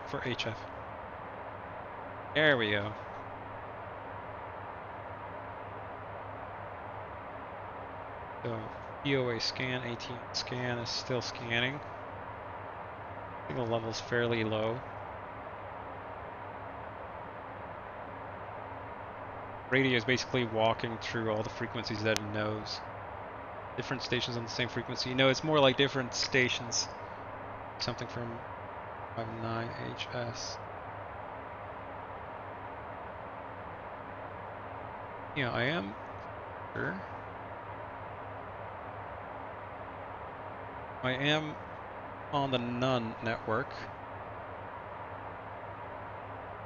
for HF. There we go. So, BOA scan, ATM scan is still scanning. I think the level's fairly low. Radio is basically walking through all the frequencies that it knows. Different stations on the same frequency. No, it's more like different stations. Something from 59HS. Yeah, I am sure. I am on the NUN network.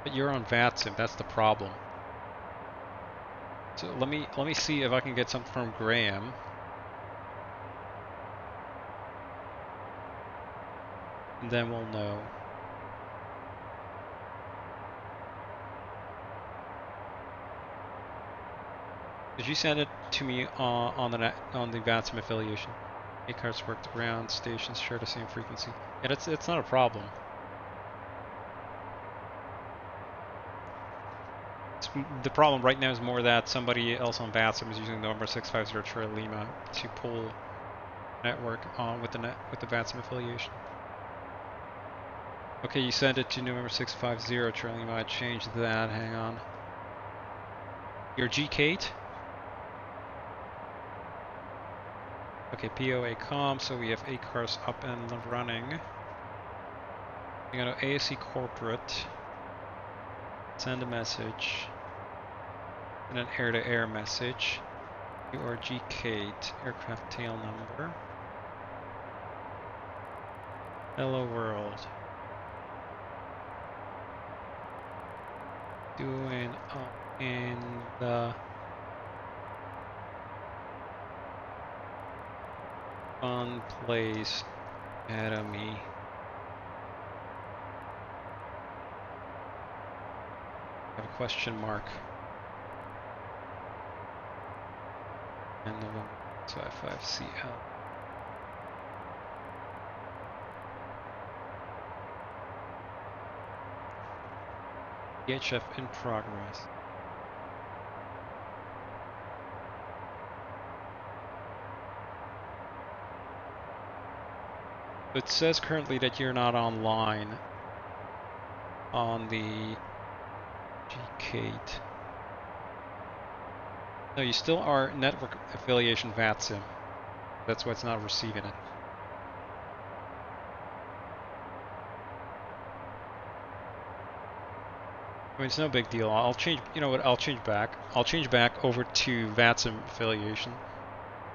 But you're on VATSIM, that's the problem. So let me see if I can get something from Graham. And then we'll know. Did you send it to me on the VATSIM affiliation? A-cards worked around stations share the same frequency. Yeah, it's not a problem. The problem right now is more that somebody else on VATSIM is using the number 650 Charlie Lima to pull network on with the VATSIM affiliation. Okay, you sent it to November 650 Charlie Lima. I changed that. Hang on. Your G-Kate? Okay, POA comm, so we have A-cars up and running. We go to ASC corporate. Send a message. And an air-to-air message. URG Kate, aircraft tail number. Hello world. Doing up in the fun place Academy. I have a question mark. And November 55CL. VHF in progress. It says currently that you're not online on the G-Kate. No, you still are network affiliation VATSIM. That's why it's not receiving it. I mean, it's no big deal. I'll change, you know what, I'll change back. I'll change back over to VATSIM affiliation.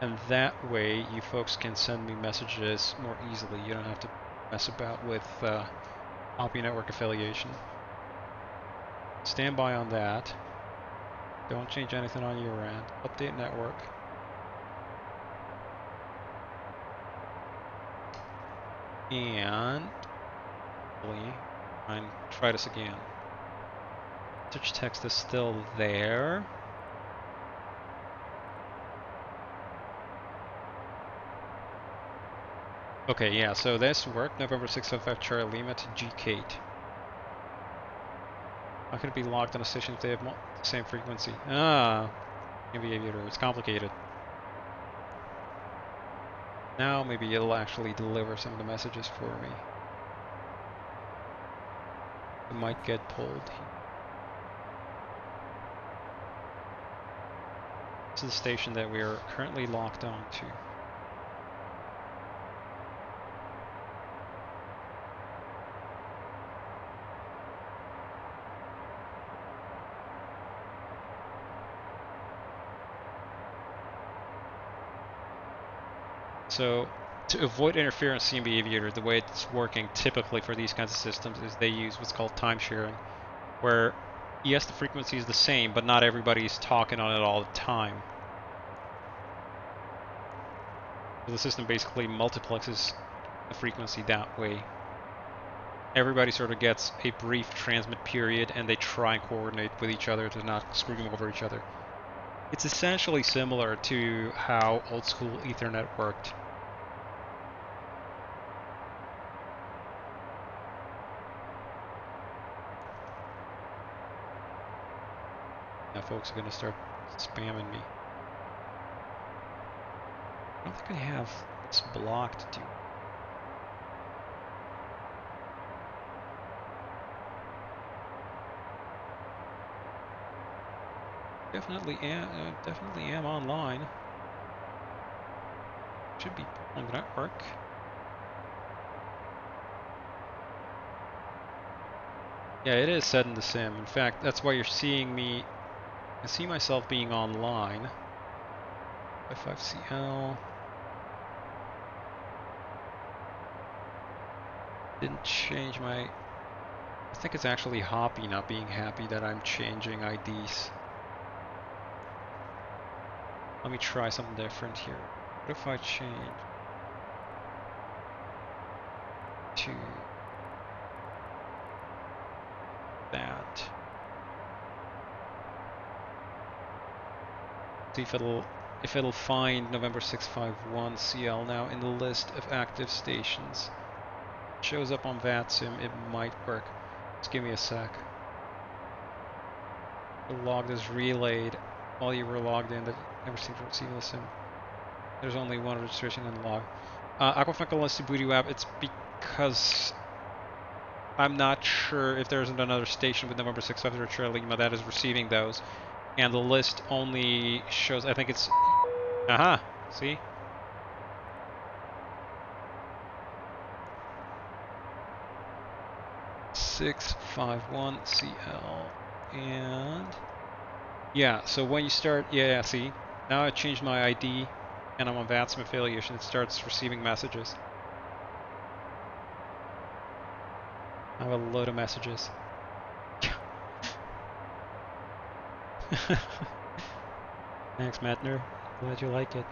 And that way, you folks can send me messages more easily. You don't have to mess about with OPI network affiliation. Stand by on that. Don't change anything on your end. Update network. And try this again. Message text is still there. Okay, yeah, so this worked. November 605 Charlie Lima to G-Kate. How can it be locked on a station if they have the same frequency? Ah, maybe Aviator. It's complicated. Now maybe it'll actually deliver some of the messages for me. It might get pulled. This is the station that we are currently locked on to. So, to avoid interference in CMB Aviator, the way it's working typically for these kinds of systems is they use what's called time sharing, where yes, the frequency is the same, but not everybody's talking on it all the time. So the system basically multiplexes the frequency that way. Everybody sort of gets a brief transmit period, and they try and coordinate with each other to not scream over each other. It's essentially similar to how old school Ethernet worked. Now folks are going to start spamming me. I don't think I have this blocked to. Definitely am online. Should be on the network. Yeah, it is set in the sim. In fact, that's why you're seeing me. I see myself being online. F5CL. Didn't change my. I think it's actually Hoppy not being happy that I'm changing IDs. Let me try something different here. What if I change to that? See if it'll find November 651 CL now in the list of active stations. It shows up on VATSIM, it might work. Just give me a sec. The log is relayed while you were logged in that you never seem to receive the sim. There's only one registration in the log. Aquafunkel wants to boot you up. It's because I'm not sure if there isn't another station with November 650 Charlie Lima that is receiving those. And the list only shows, I think it's, aha, see? (651CL) and yeah, so when you start, yeah, see, now I changed my ID and I'm on VATSIM affiliation, it starts receiving messages. I have a load of messages. Thanks, Mattner. Glad you like it.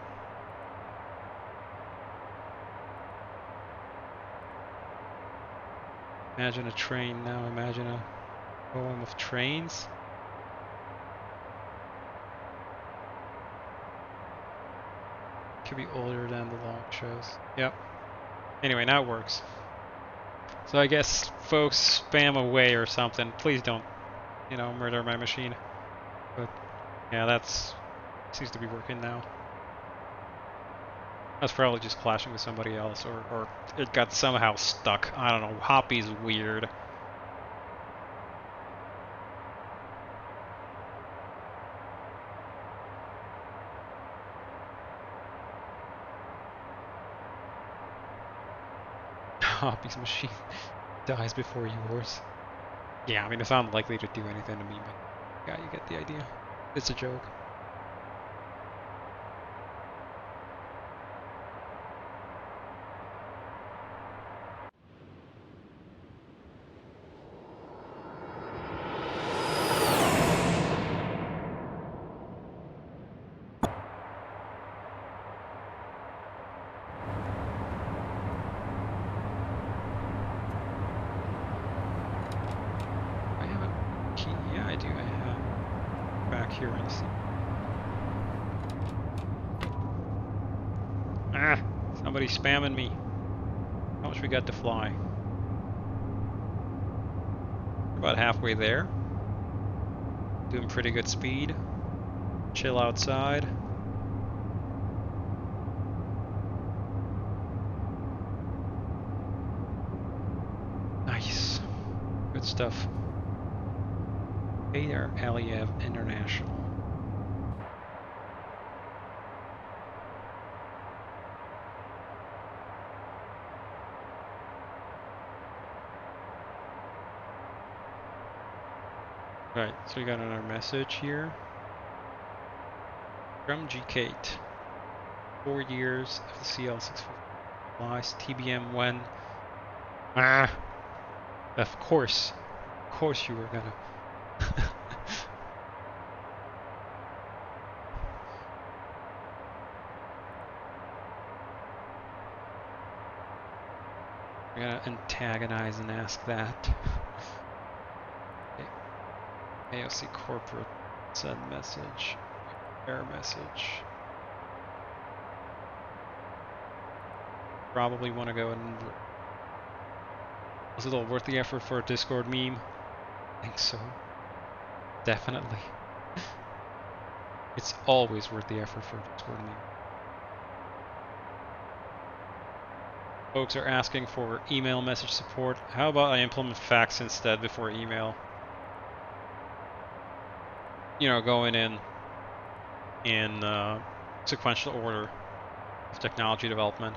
Imagine a train now, imagine a poem of trains. Could be older than the long shows. Yep. Anyway, now it works. So I guess folks spam away or something. Please don't, murder my machine. But yeah, that's seems to be working now. I was probably just clashing with somebody else, or it got somehow stuck. I don't know. Hoppy's weird. Hoppy's machine dies before yours. Yeah, I mean, it's unlikely to do anything to me, but yeah, you get the idea. It's a joke. Somebody's spamming me. How much we got to fly? About halfway there. Doing pretty good speed. Chill outside. stuff. Hey there, Aliyev International. Right, so we got another message here from G. Kate. 4 years of the CL650 lies. TBM when? Ah, of course you were gonna. We're gonna antagonize and ask that. Okay. AOC corporate send message, error message. Probably want to go and. Was it all worth the effort for a Discord meme? I think so. Definitely. It's always worth the effort for a Discord meme. Folks are asking for email message support. How about I implement fax instead before email? You know, going in sequential order of technology development.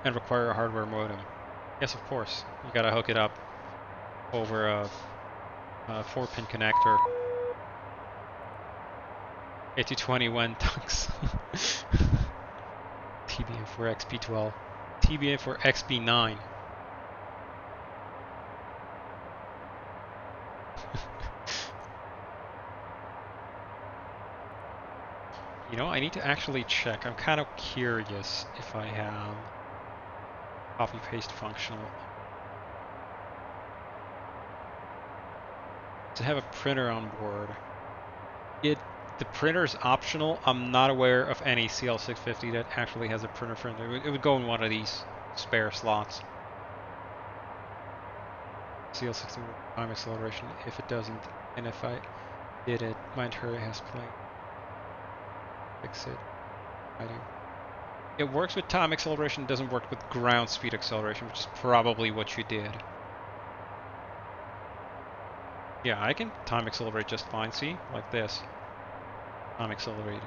And require a hardware modem. Yes, of course. You gotta hook it up over a 4-pin connector. 8221 tunks. TBM for XP12. TBM for XP9. You know, I need to actually check. I'm kind of curious if I have copy-paste functional. To have a printer on board. The printer is optional. I'm not aware of any CL650 that actually has a printer. It would go in one of these spare slots. CL650 with time acceleration. If it doesn't, and if I did it, my interior has played. Fix it. I do. It works with time acceleration. Doesn't work with ground speed acceleration, which is probably what you did. Yeah, I can time accelerate just fine. See, like this. Time accelerating.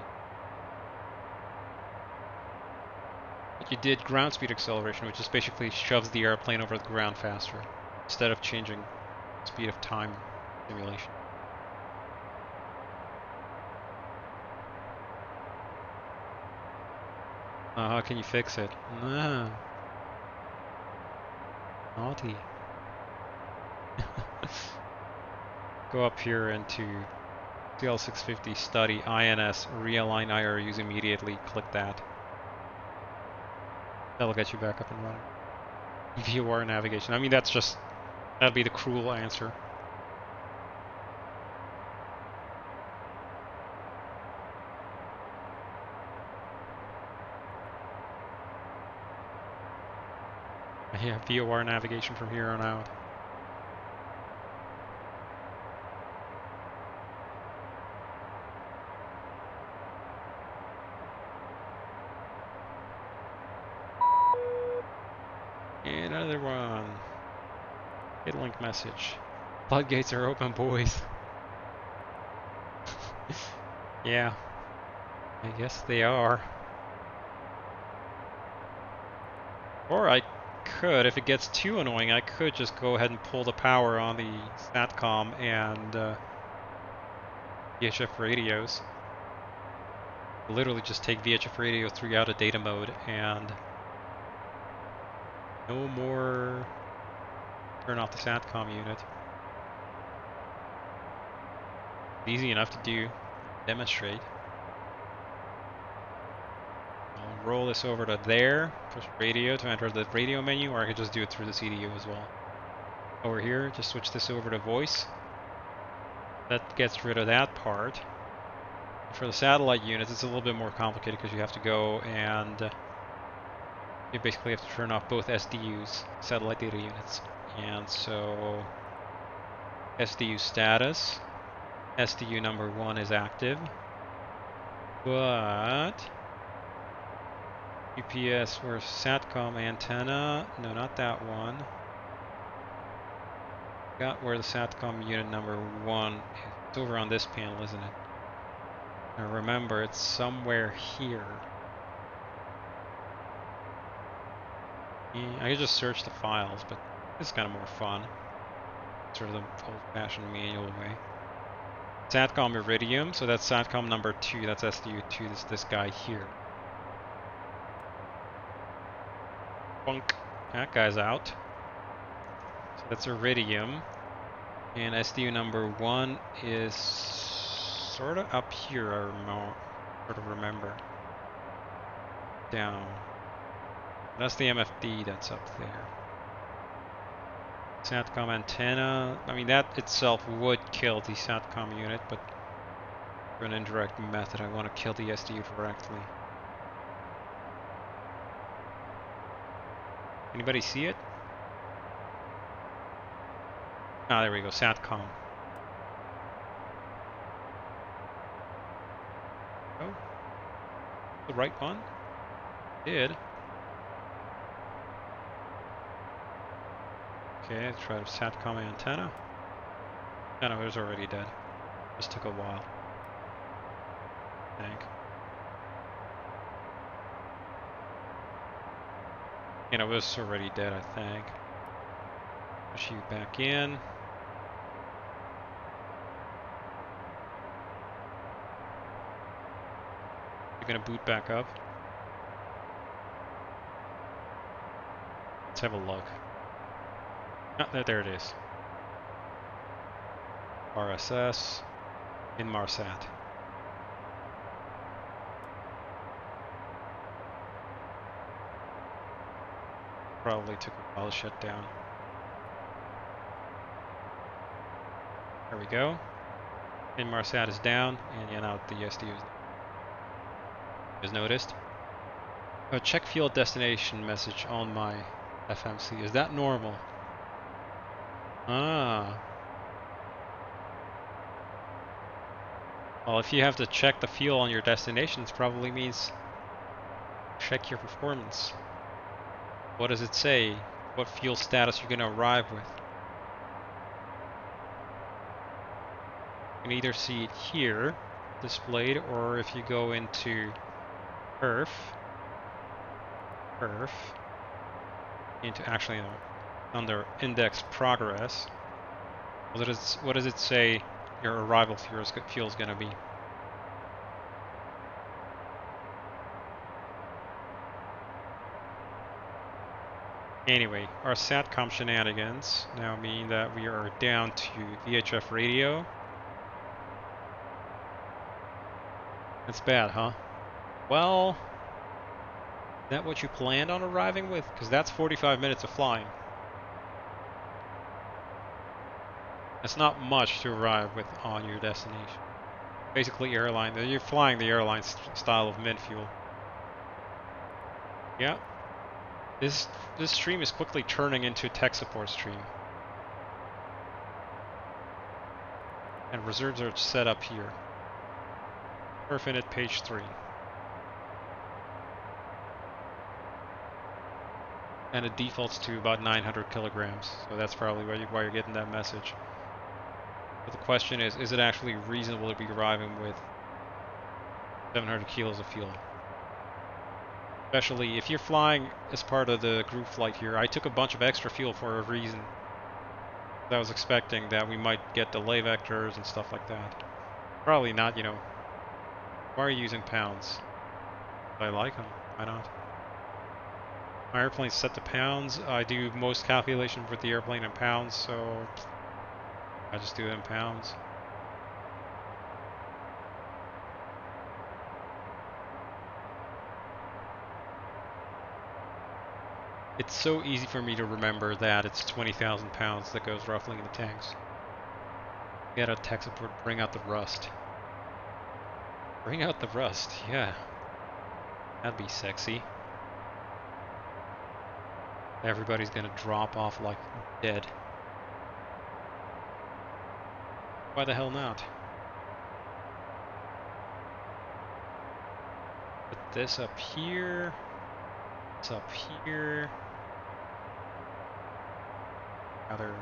But you did ground speed acceleration, which just basically shoves the airplane over the ground faster, instead of changing speed of time simulation. How can you fix it? Nah. Naughty. Go up here into CL650 study INS realign IRUs immediately. Click that. That'll get you back up and running. VOR navigation. I mean, that'd be the cruel answer. Yeah, VOR navigation from here on out. And another one. Hit link message. Floodgates are open, boys. Yeah. I guess they are. Or I could, if it gets too annoying, I could just go ahead and pull the power on the SATCOM and VHF radios. Literally just take VHF radio 3 out of data mode and no more turn off the SATCOM unit. Easy enough to do, demonstrate. I'll roll this over to there, push radio to enter the radio menu, or I could just do it through the CDU as well. Over here, just switch this over to voice. That gets rid of that part. For the satellite units, it's a little bit more complicated because you have to go and you basically have to turn off both SDUs, satellite data units. And so SDU status, SDU number 1 is active, but UPS, where's SATCOM antenna? No, not that one. Got where the SATCOM unit number 1 is. It's over on this panel, isn't it? Now remember, it's somewhere here. Yeah, I could just search the files, but it's kind of more fun. Sort of the old-fashioned manual way. SATCOM Iridium, so that's SATCOM number 2, that's SDU2, this guy here. Bunk. That guy's out. So that's Iridium. And SDU number 1 is sort of up here, I sort of remember. Down. That's the MFD that's up there. SATCOM antenna. I mean, that itself would kill the SATCOM unit, but for an indirect method, I want to kill the SDU directly. Anybody see it? Ah, there we go, SATCOM. Oh, the right one? Did. Okay, let's try the SATCOM antenna. Oh no, it was already dead. Just took a while. I think. You know, it was already dead, I think. Push you back in. You're gonna boot back up. Let's have a look. Ah, there it is. RSS Inmarsat. Probably took a while to shut down. There we go. Inmarsat is down, and yeah, now the SDU is noticed. A check field destination message on my FMC. Is that normal? Ah. Well, if you have to check the fuel on your destination, it probably means check your performance. What does it say? What fuel status you're going to arrive with? You can either see it here displayed, or if you go into perf, into actually under index progress, what does it say your arrival fuel is going to be? Anyway, our SATCOM shenanigans now mean that we are down to VHF radio. That's bad, huh? Well, is that what you planned on arriving with? Because that's 45 minutes of flying. That's not much to arrive with on your destination. Basically airline, you're flying the airline style of mid-fuel. Yeah. This stream is quickly turning into a tech support stream. And reserves are set up here. Perfinite page 3. And it defaults to about 900 kilograms, so that's probably why you're getting that message. But the question is it actually reasonable to be arriving with 700 kilos of fuel? Especially if you're flying as part of the group flight here. I took a bunch of extra fuel for a reason. I was expecting that we might get delay vectors and stuff like that. Probably not, you know. Why are you using pounds? I like them. Why not? My airplane's set to pounds. I do most calculation with the airplane in pounds, so I just do it in pounds. It's so easy for me to remember that it's 20,000 pounds that goes roughly in the tanks. Get a tech support, bring out the rust. Bring out the rust, yeah. That'd be sexy. Everybody's gonna drop off like dead. Why the hell not? Put this up here. It's up here. Other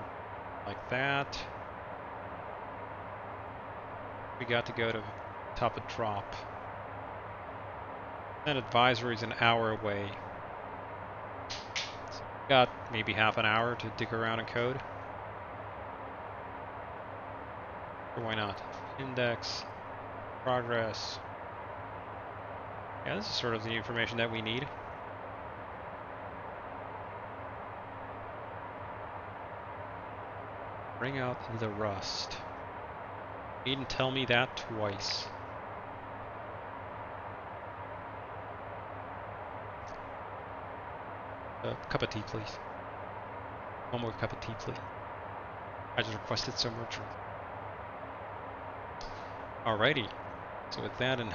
like that. We got to go to top of drop. That advisory is an hour away. So we got maybe half an hour to dig around and code. Or why not? Index, progress. Yeah, this is sort of the information that we need. Bring out the rust. You needn't tell me that twice. A cup of tea, please. One more cup of tea, please. I just requested some more drink. Alrighty. So with that in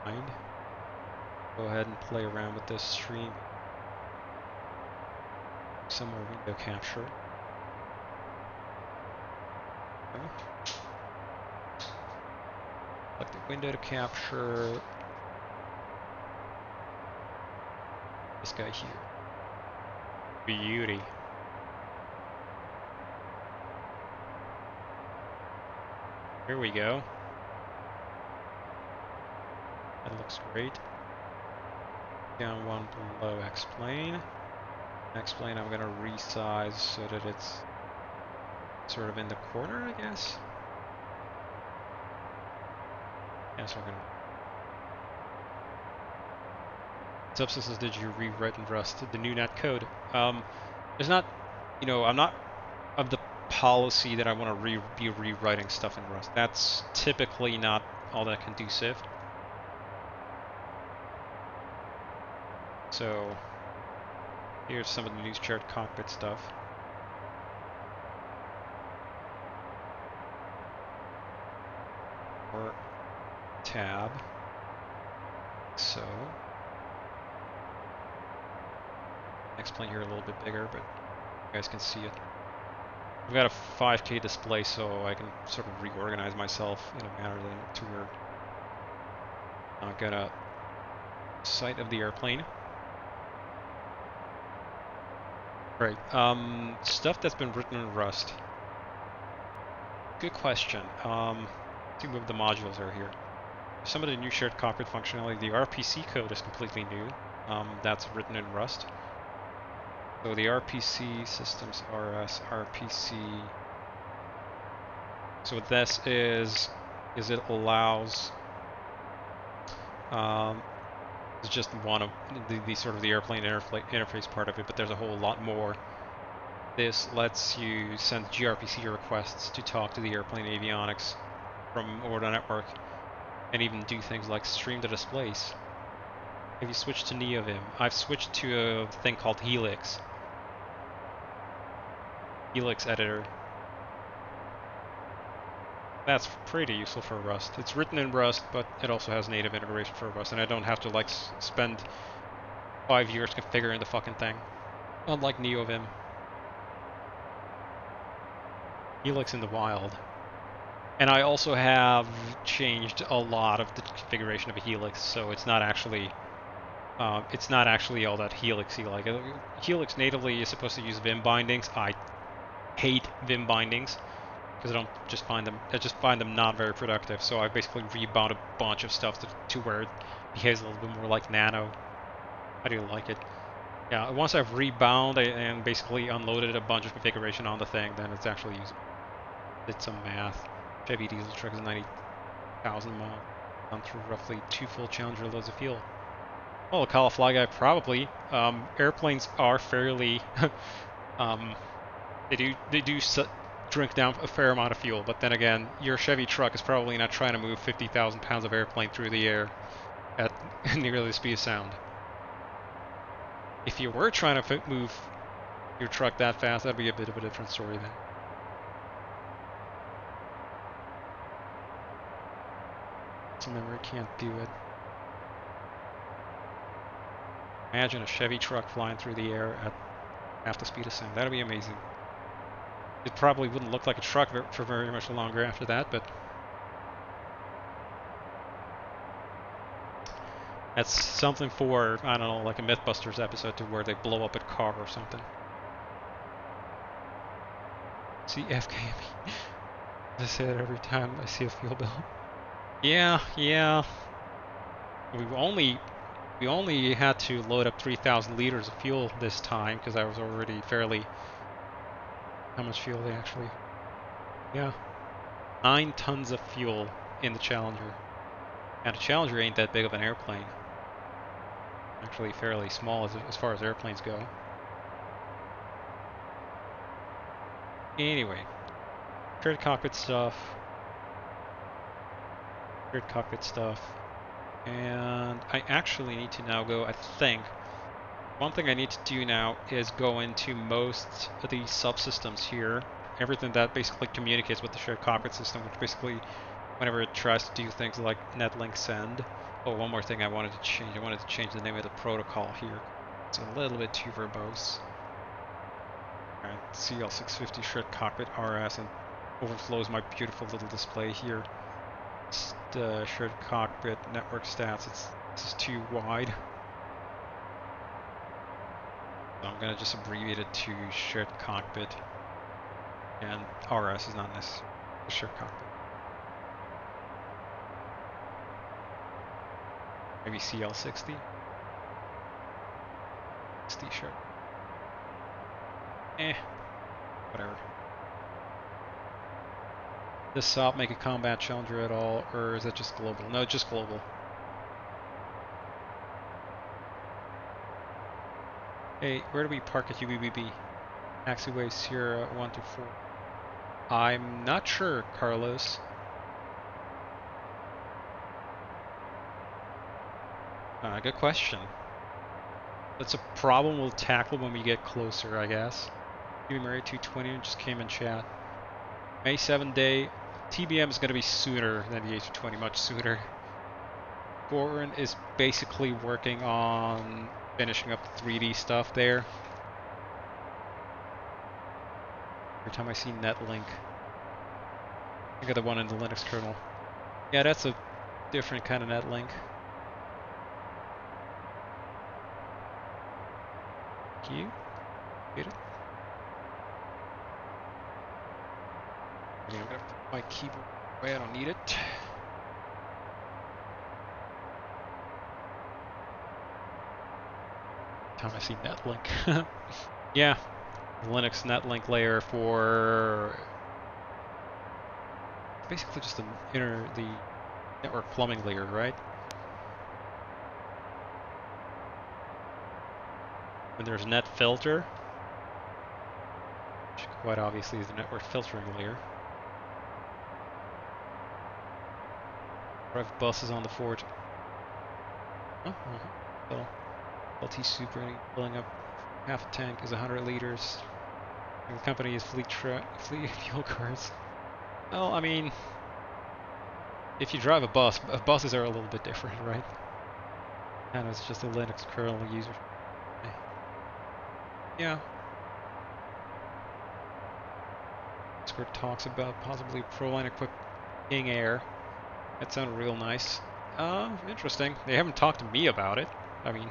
mind, go ahead and play around with this stream. Some more window capture. Select the window to capture this guy here. Beauty. Here we go. That looks great. Down one below X-plane. X-plane I'm going to resize so that it's sort of in the corner, I guess. Yes, we're going to... Subsystems did you rewrite in Rust? The new net code. There's not, you know, I'm not of the policy that I want to be rewriting stuff in Rust. That's typically not all that conducive. So, here's some of the new shared cockpit stuff. Or tab. So. X-plane here a little bit bigger, but you guys can see it. I've got a 5K display, so I can sort of reorganize myself in a manner to where I'm not gonna sight of the airplane. Right, stuff that's been written in Rust. Good question. Let's see what the modules are here. Some of the new shared cockpit functionality, the RPC code is completely new. That's written in Rust. So the RPC systems RS RPC. So what this is it allows it's just one of the sort of the airplane interface part of it, but there's a whole lot more. This lets you send gRPC requests to talk to the airplane avionics from over the network, and even do things like stream the displays. Have you switched to NeoVim? I've switched to a thing called Helix. Helix editor. That's pretty useful for Rust. It's written in Rust, but it also has native integration for Rust, and I don't have to like spend 5 years configuring the fucking thing. Unlike NeoVim. Helix in the wild. And I also have changed a lot of the configuration of a Helix, so it's not actually all that Helix-y like. Helix natively is supposed to use Vim bindings. I hate Vim bindings because I just find them not very productive. So I basically rebound a bunch of stuff to where it behaves a little bit more like Nano. I do like it. Yeah, once I've rebound and basically unloaded a bunch of configuration on the thing, then it's actually usable. Did some math. Chevy diesel truck is 90,000 miles, gone through roughly 2 full Challenger loads of fuel. Well, a Kala Fly Guy, probably. Airplanes are fairly, they do drink down a fair amount of fuel, but then again, your Chevy truck is probably not trying to move 50,000 pounds of airplane through the air at nearly the speed of sound. If you were trying to move your truck that fast, that'd be a bit of a different story then. So memory can't do it. Imagine a Chevy truck flying through the air at half the speed of sound. That'd be amazing. It probably wouldn't look like a truck for very much longer after that, but That's something for, I don't know, like a Mythbusters episode to where they blow up a car or something. See, FKME. I say it every time I see a fuel bill. Yeah. We only had to load up 3,000 liters of fuel this time because I was already fairly. How much fuel they actually? Yeah, 9 tons of fuel in the Challenger. And the Challenger ain't that big of an airplane. Actually, fairly small as far as airplanes go. Anyway, shared cockpit stuff. And I actually need to now go, I think. One thing I need to do now is go into most of these subsystems here. Everything that basically communicates with the shared cockpit system, which basically, whenever it tries to do things like netlink send. Oh, one more thing I wanted to change. I wanted to change the name of the protocol here. It's a little bit too verbose. Alright, CL650 shared cockpit RS and overflows my beautiful little display here. It's the shared cockpit network stats. This is too wide. So I'm gonna just abbreviate it to shared cockpit. And RS is not necessarily shared cockpit. Maybe CL60? 60 shared. Whatever. Does SOP make a combat Challenger at all, or is it just global? No, just global. Hey, where do we park at UBBB? Taxiway Sierra 1 to 4. I'm not sure, Carlos. Good question. That's a problem we'll tackle when we get closer, I guess. UB Murray 220 just came in chat. May 7 day. TBM is going to be sooner than the A220, much sooner. Goran is basically working on finishing up the 3D stuff there. Every time I see netlink, I think of the one in the Linux kernel. Yeah, that's a different kind of netlink. Thank you. Get it? I'm gonna put my keyboard away, I don't need it. Time I see netlink. Yeah, the Linux netlink layer for basically just the network plumbing layer, right? And there's net filter, which quite obviously is the network filtering layer. Drive buses on the fort. Oh, so LT Super filling up half a tank is 100 liters. And the company is fleet fuel cars. Well, I mean, if you drive a bus, buses are a little bit different, right? And it's just a Linux kernel user. Yeah. Discord talks about possibly Proline equipped King Air. That sounded real nice. Interesting. They haven't talked to me about it. I mean,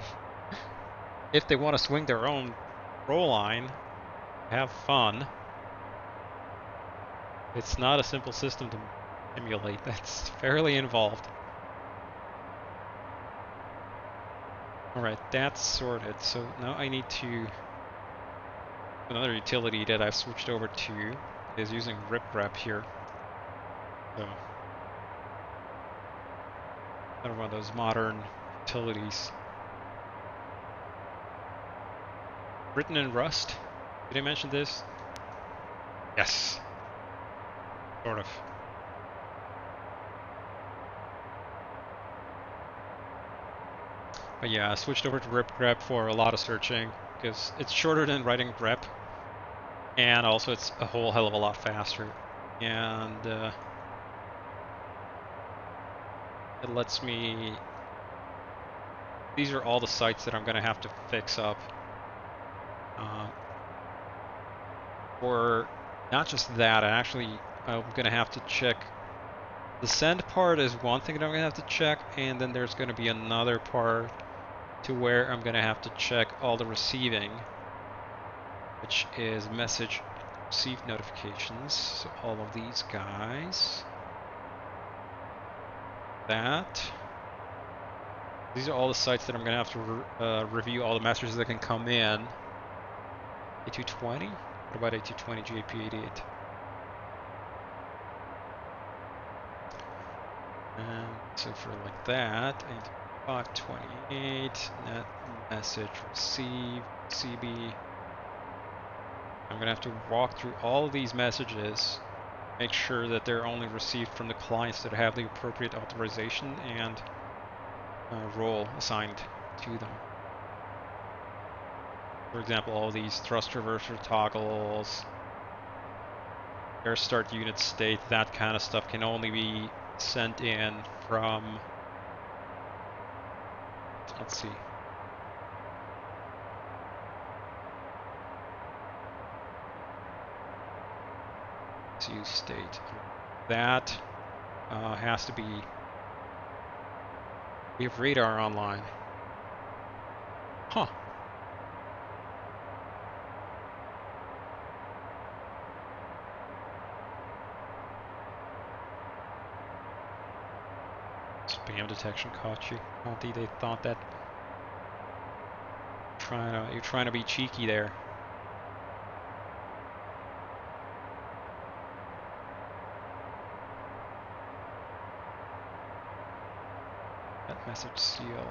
if they want to swing their own Proline, have fun. It's not a simple system to emulate. That's fairly involved. Alright, that's sorted. So now I need to... Another utility that I've switched over to is using riprap here. So, another one of those modern utilities. Written in Rust? Did I mention this? Yes. Sort of. But yeah, I switched over to riprap for a lot of searching because it's shorter than writing grep. And also it's a whole hell of a lot faster. And it lets me... These are all the sites that I'm going to have to fix up. Or not just that, I'm going to have to check The send part is one thing that I'm going to have to check, and then there's going to be another part to where I'm going to have to check all the receiving, which is message received notifications. So all of these guys. These are all the sites that I'm going to have to review all the messages that can come in. A220? What about A220 JP88? So for like that, 528, net message received, CB. I'm gonna have to walk through all of these messages, make sure that they're only received from the clients that have the appropriate authorization and role assigned to them. For example, all these thrust reverser toggles, air start unit state, that kind of stuff can only be sent in from, let's see, use state. That has to be, we have radar online. Huh. Spam detection caught you. They thought that you're trying to be cheeky there. That message seal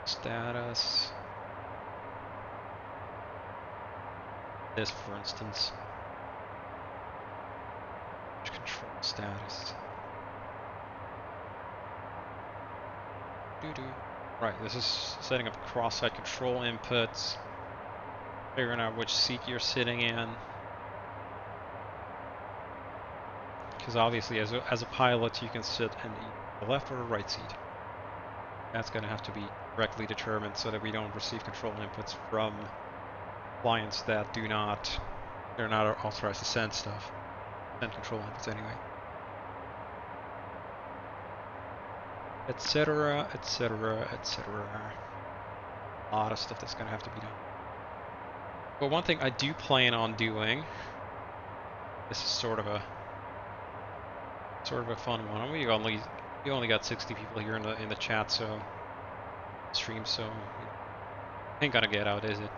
status. This, for instance, control status. Right, this is setting up cross-site control inputs, figuring out which seat you're sitting in. Because obviously, as a pilot, you can sit in the left or the right seat. That's going to have to be correctly determined so that we don't receive control inputs from clients that they're not authorized to send stuff. Send control inputs anyway. Etc., etc., etc. A lot of stuff that's going to have to be done. But one thing I do plan on doing, this is sort of a fun one. We only got 60 people here in the chat, stream, so ain't gonna get out, is it?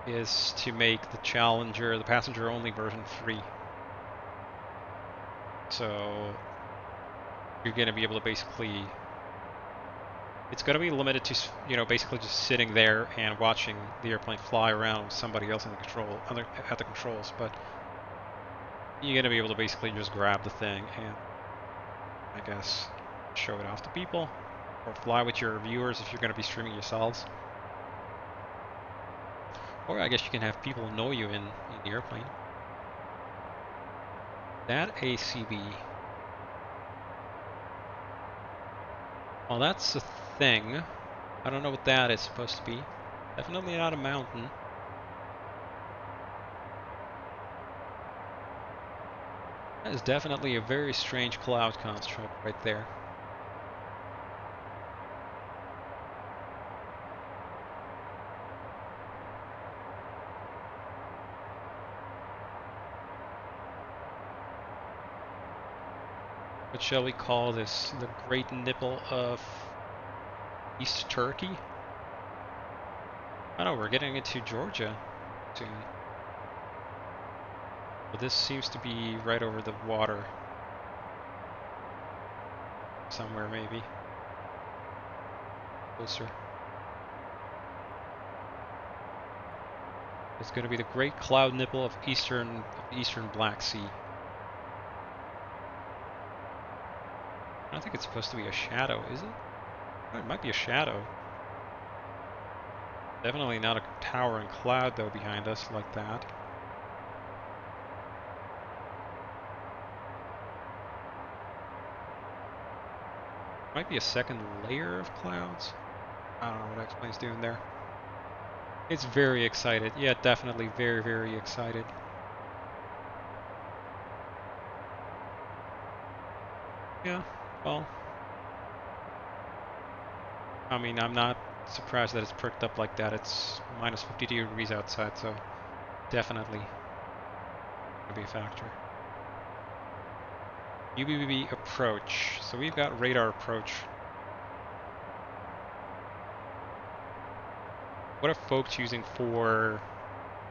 Is to make the Challenger, the passenger only version, free. So you're gonna be able to basically, it's gonna be limited to, basically just sitting there and watching the airplane fly around with somebody else in the at the controls, but you're gonna be able to basically just grab the thing and, I guess, show it off to people, or fly with your viewers if you're going to be streaming yourselves. Or I guess you can have people know you in the airplane. That ACB. Well, that's a thing. I don't know what that is supposed to be. Definitely not a mountain. That is definitely a very strange cloud construct right there. What shall we call this? The Great Nipple of East Turkey? I don't know, we're getting into Georgia soon. But this seems to be right over the water. Somewhere, maybe. Closer. It's going to be the Great Cloud Nipple of Eastern Black Sea. I don't think it's supposed to be a shadow, is it? Oh, it might be a shadow. Definitely not a towering cloud, though, behind us like that. Might be a second layer of clouds. I don't know what X-Plane's doing there. It's very excited. Yeah, definitely very, very excited. Yeah, well, I mean, I'm not surprised that it's perked up like that. It's minus 52 degrees outside, so definitely gonna be a factor. UBB approach. So we've got radar approach. What are folks using for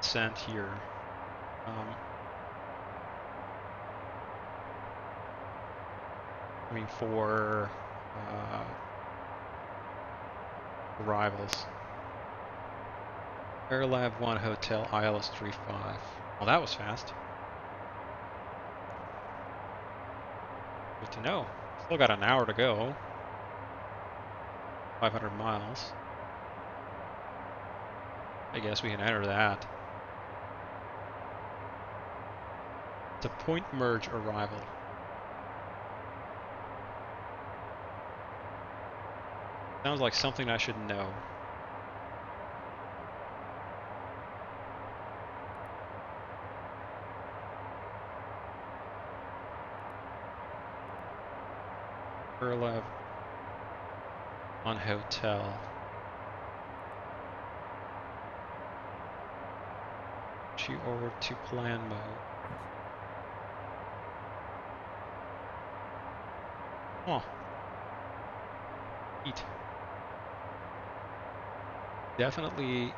descent here? I mean, for arrivals. Airlab 1 Hotel, ILS 35. Well, that was fast. Good to know. Still got an hour to go. 500 miles. I guess we can enter that. It's a point merge arrival. Sounds like something I should know. Urlev on hotel. Shoot over to plan mode. Oh. Eat. Definitely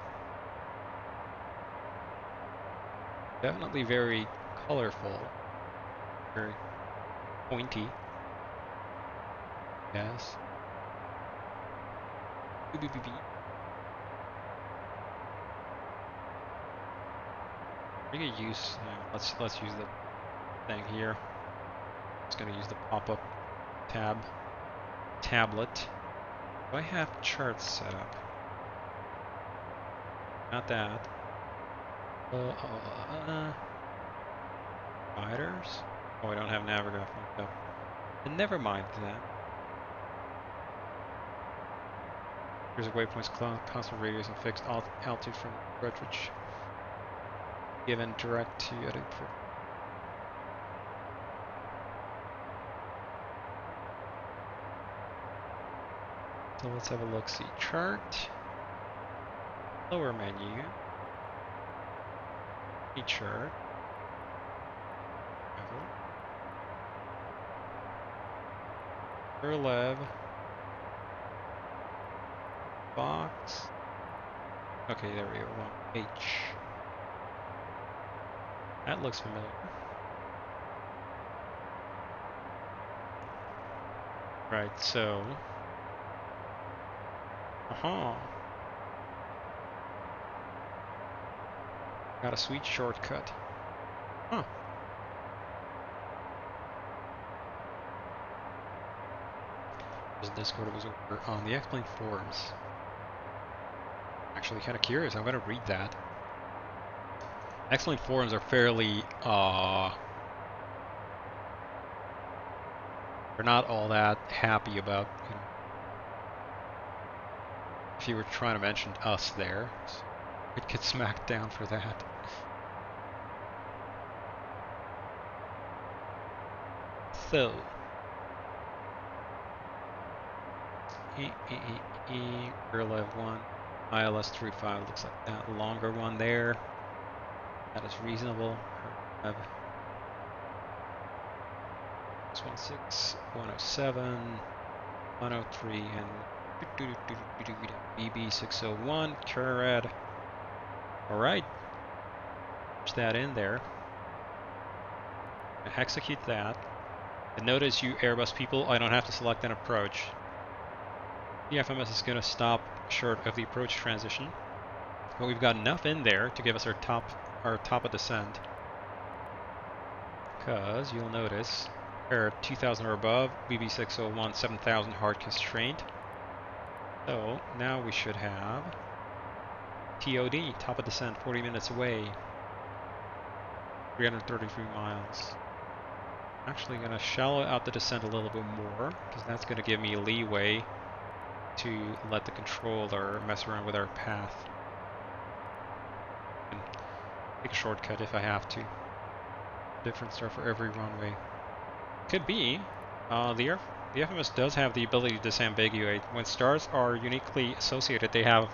very colorful. Very pointy. Yes. We could use. Let's use the thing here. Just gonna use the pop-up tablet. Do I have charts set up? Not that. Spiders? Oh, I don't have Navigraph linked up. And never mind that. Here's a waypoints, constant radius, and fixed altitude from Redridge. Given direct to edit. So let's have a look-see. Chart. Lower menu. A chart. Urlev. Box. Okay, there we go. 1H. That looks familiar. Right, so. Got a sweet shortcut. Huh. This Discord was over on the X-Plane forums. Actually kind of curious, I'm gonna read that. X-Plane forums are fairly, they're not all that happy about, you know, if you were trying to mention us there, so we'd get smacked down for that. So, Urlev 1, ILS 35 looks like that longer one there. That is reasonable. 616, 107, 103, and BB601, Curad. Alright. Push that in there. Execute that. And notice, you Airbus people, I don't have to select an approach. The FMS is going to stop short of the approach transition. But we've got enough in there to give us our top of descent. Because you'll notice, air 2000 or above, BB601, 7000 hard constraint. So now we should have TOD, top of descent, 40 minutes away, 333 miles. Actually going to shallow out the descent a little bit more, because that's going to give me leeway to let the controller mess around with our path. And take a shortcut if I have to. Different start for every runway. Could be The FMS does have the ability to disambiguate. When stars are uniquely associated, they have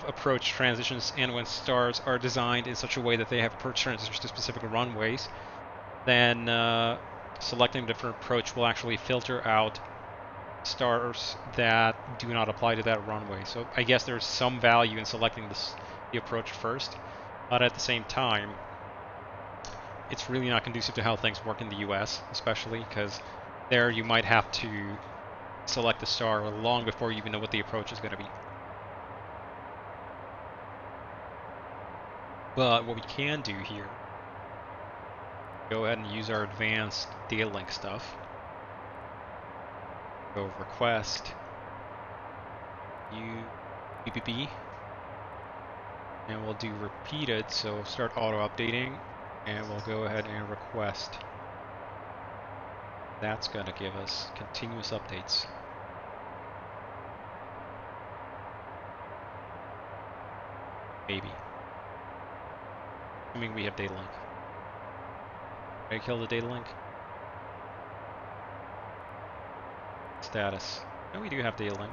approach transitions, and when stars are designed in such a way that they have approach transitions to specific runways, then selecting a different approach will actually filter out stars that do not apply to that runway. So I guess there's some value in selecting the approach first, but at the same time, it's really not conducive to how things work in the US, especially because there you might have to select the star long before you even know what the approach is going to be. But what we can do here, go ahead and use our advanced data link stuff. Go request UPP, and we'll do repeated, so start auto updating, and we'll go ahead and request. That's going to give us continuous updates. Maybe. Assuming we have data link. Did I kill the data link? Status. No, we do have data link.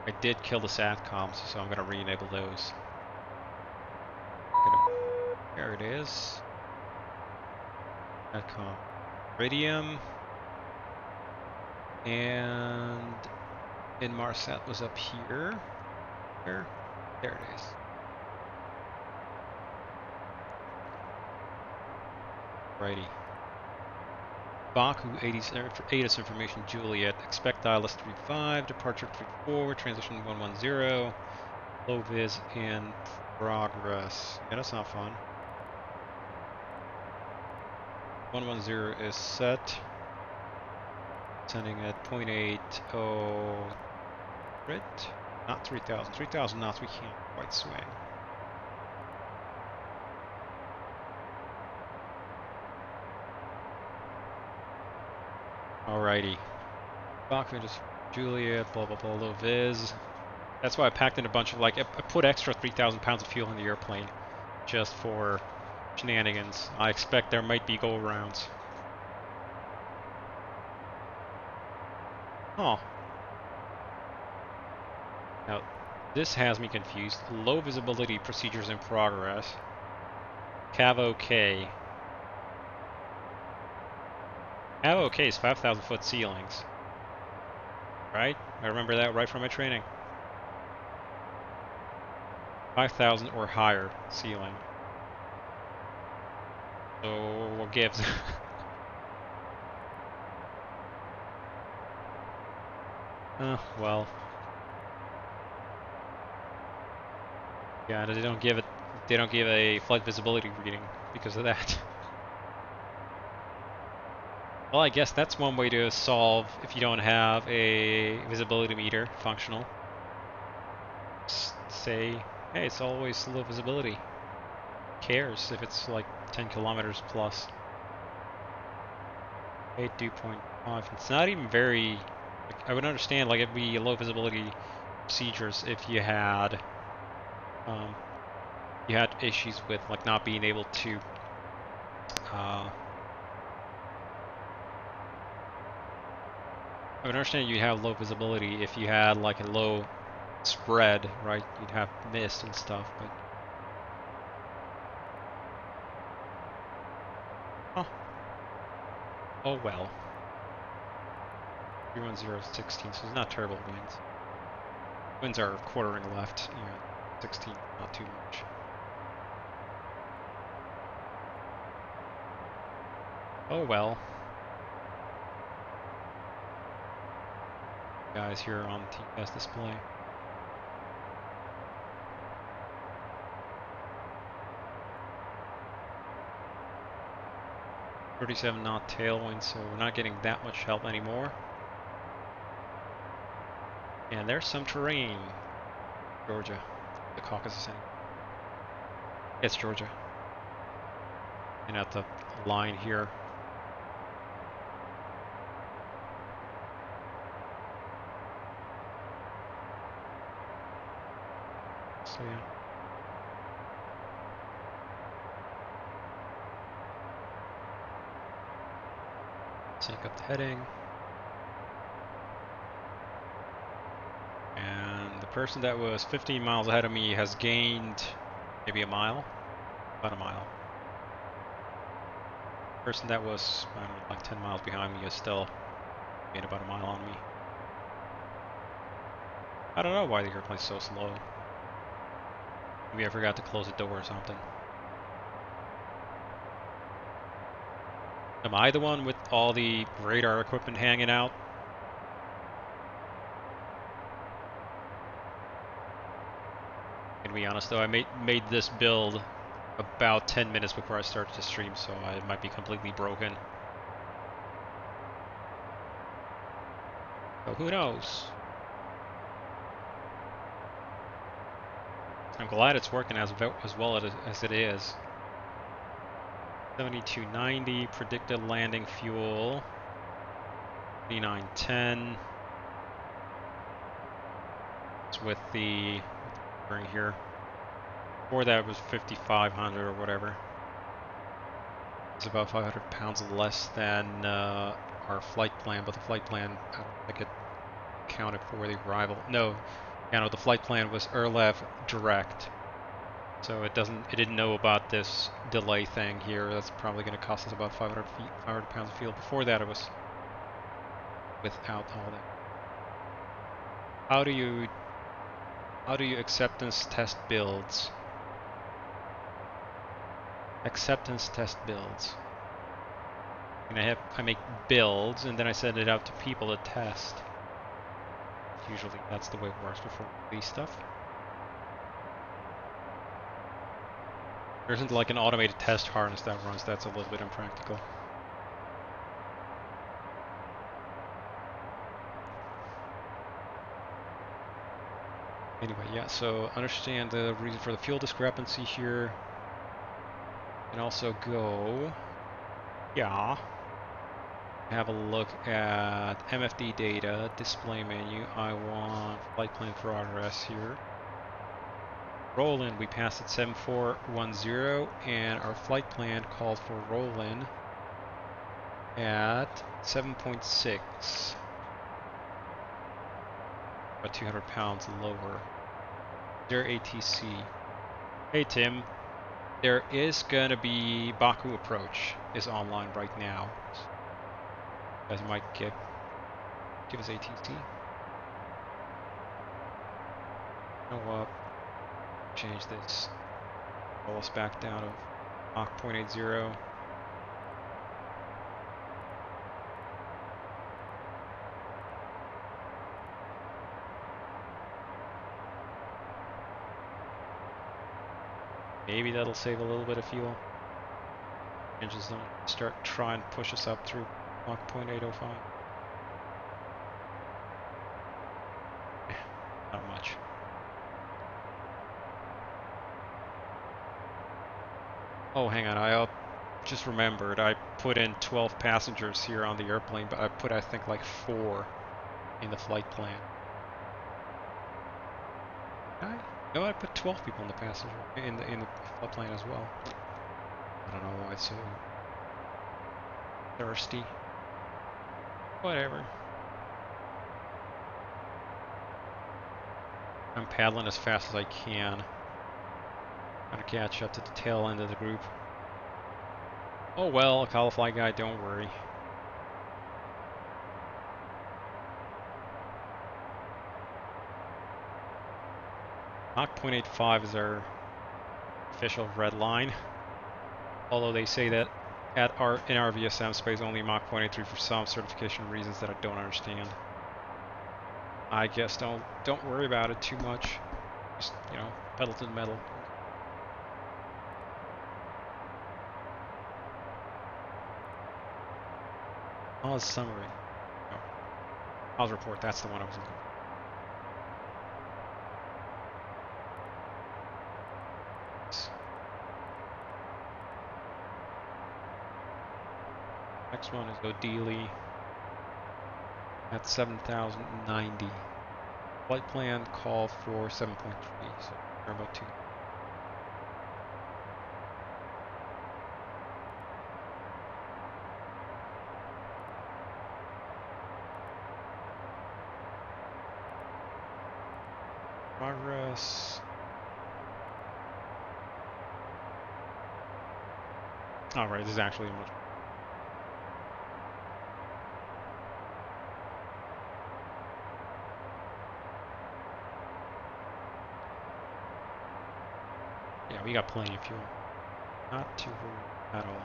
I did kill the SATCOMs, so I'm going to re-enable those. There it is. SATCOM. Iridium. And Inmarsat was up here. Where? There it is. Righty. Baku, ATIS information, Juliet, expect ILS 35, departure 34, transition 110, low vis in progress. Yeah, that's not fun. 110 is set. Sending at 0.80 grid. Not 3,000. 3,000 knots we can't quite swing. Alrighty. Baku, just Juliet, blah blah blah, low vis. That's why I packed in a bunch of, like, I put extra 3,000 pounds of fuel in the airplane just for shenanigans. I expect there might be go-arounds. Oh. Now, this has me confused. Low visibility procedures in progress. Cav OK. Cav OK is 5,000 foot ceilings. Right? I remember that right from my training. 5,000 or higher ceiling. So what gives? Well. Yeah, they don't give a flight visibility reading because of that. Well, I guess that's one way to solve if you don't have a visibility meter functional. Just say, hey, it's always low visibility. Who cares if it's like 10 kilometers plus? 8.2.5. It's not even very. Like, I would understand, like, it'd be low visibility procedures if you had issues with, like, not being able to I would understand you'd have low visibility if you had, like, a low spread, right? You'd have mist and stuff, but oh well. 310 is 16, so it's not terrible winds. Winds are quartering left, you know, 16, not too much. Oh well. Guys here on TCAS display. .37 knot tailwind, so we're not getting that much help anymore. And there's some terrain. Georgia. The Caucasus anyway. It's Georgia. And at the line here. So yeah. Sync up the heading. And the person that was 15 miles ahead of me has gained maybe a mile, about a mile. The person that was, I don't know, like 10 miles behind me has still gained about a mile on me. I don't know why the airplane's so slow. Maybe I forgot to close the door or something. Am I the one with all the radar equipment hanging out? To be honest though, I made this build about 10 minutes before I started the stream, so I might be completely broken. So who knows? I'm glad it's working as well as it is. 7290 predicted landing fuel. 3910. It's with the ring here. Before that was 5500 or whatever. It's about 500 pounds less than our flight plan, but the flight plan, I don't think it counted for the arrival. No, the flight plan was Erlev direct. So it didn't know about this delay thing here. That's probably going to cost us about 500 pounds of fuel. Before that, it was without all that. How do you acceptance test builds? Acceptance test builds. And I make builds and then I send it out to people to test. Usually that's the way it works before these stuff. There isn't like an automated test harness that runs. That's a little bit impractical. Anyway, yeah, so understand the reason for the fuel discrepancy here. And also go, yeah, have a look at MFD data, display menu. I want flight plan progress here. Roll-in, we passed at 7410, and our flight plan called for roll-in at 7.6. About 200 pounds lower. Their ATC. Hey Tim, there is gonna be Baku approach is online right now. So you guys might give us ATC. You know what? Change this. Roll us back down to Mach 0.80. Maybe that'll save a little bit of fuel. Engines don't start trying to push us up through Mach 0.805. Not much. Oh, hang on, I just remembered, I put in 12 passengers here on the airplane, but I put, I think, like 4 in the flight plan. No, I put 12 people in the passenger, in the flight plan as well. I don't know why it's so thirsty. Whatever. I'm paddling as fast as I can. Trying to catch up to the tail end of the group. Oh well, Caulifly guy, don't worry. Mach 0.85 is our official red line. Although they say that in our VSM space only Mach 0.83 for some certification reasons that I don't understand. I guess don't worry about it too much. Just, pedal to the metal. How's summary? No. How's report? That's the one I was looking for. Next one is O'Dealy at 7,090. Flight plan call for 7.3, so we're about 2. Alright, this is actually a much... Yeah, we got plenty of fuel. Not too worried at all.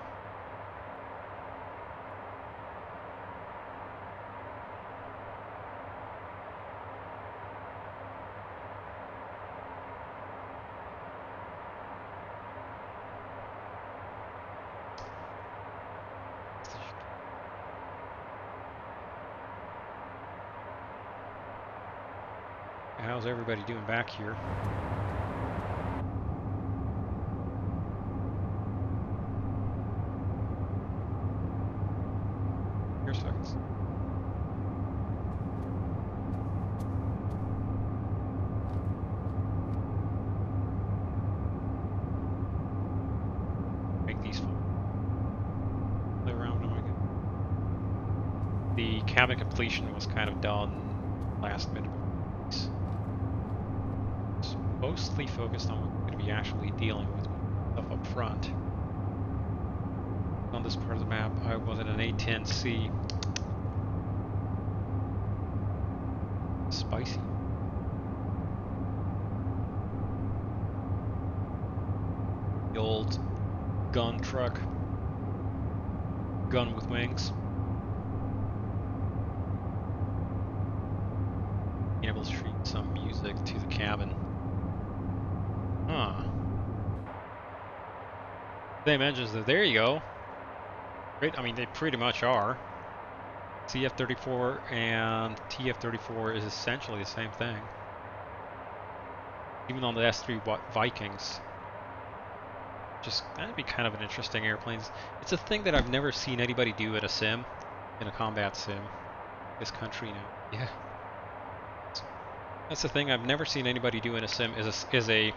How's everybody doing back here? Here seconds. Make these fun. Play around them again. The cabin completion was kind of done last minute. Mostly focused on what we're going to be actually dealing with stuff up front. On this part of the map, I was in an A10C. Spicy. The old gun truck. Gun with wings. Being able to stream some music to the cabin. Huh. Same engines, though. There you go. Great. I mean, they pretty much are. CF34 and TF34 is essentially the same thing. Even on the S3 Vikings. Just, that'd be kind of an interesting airplane. It's a thing that I've never seen anybody do in a sim. In a combat sim. This country now. Yeah. That's the thing I've never seen anybody do in a sim is a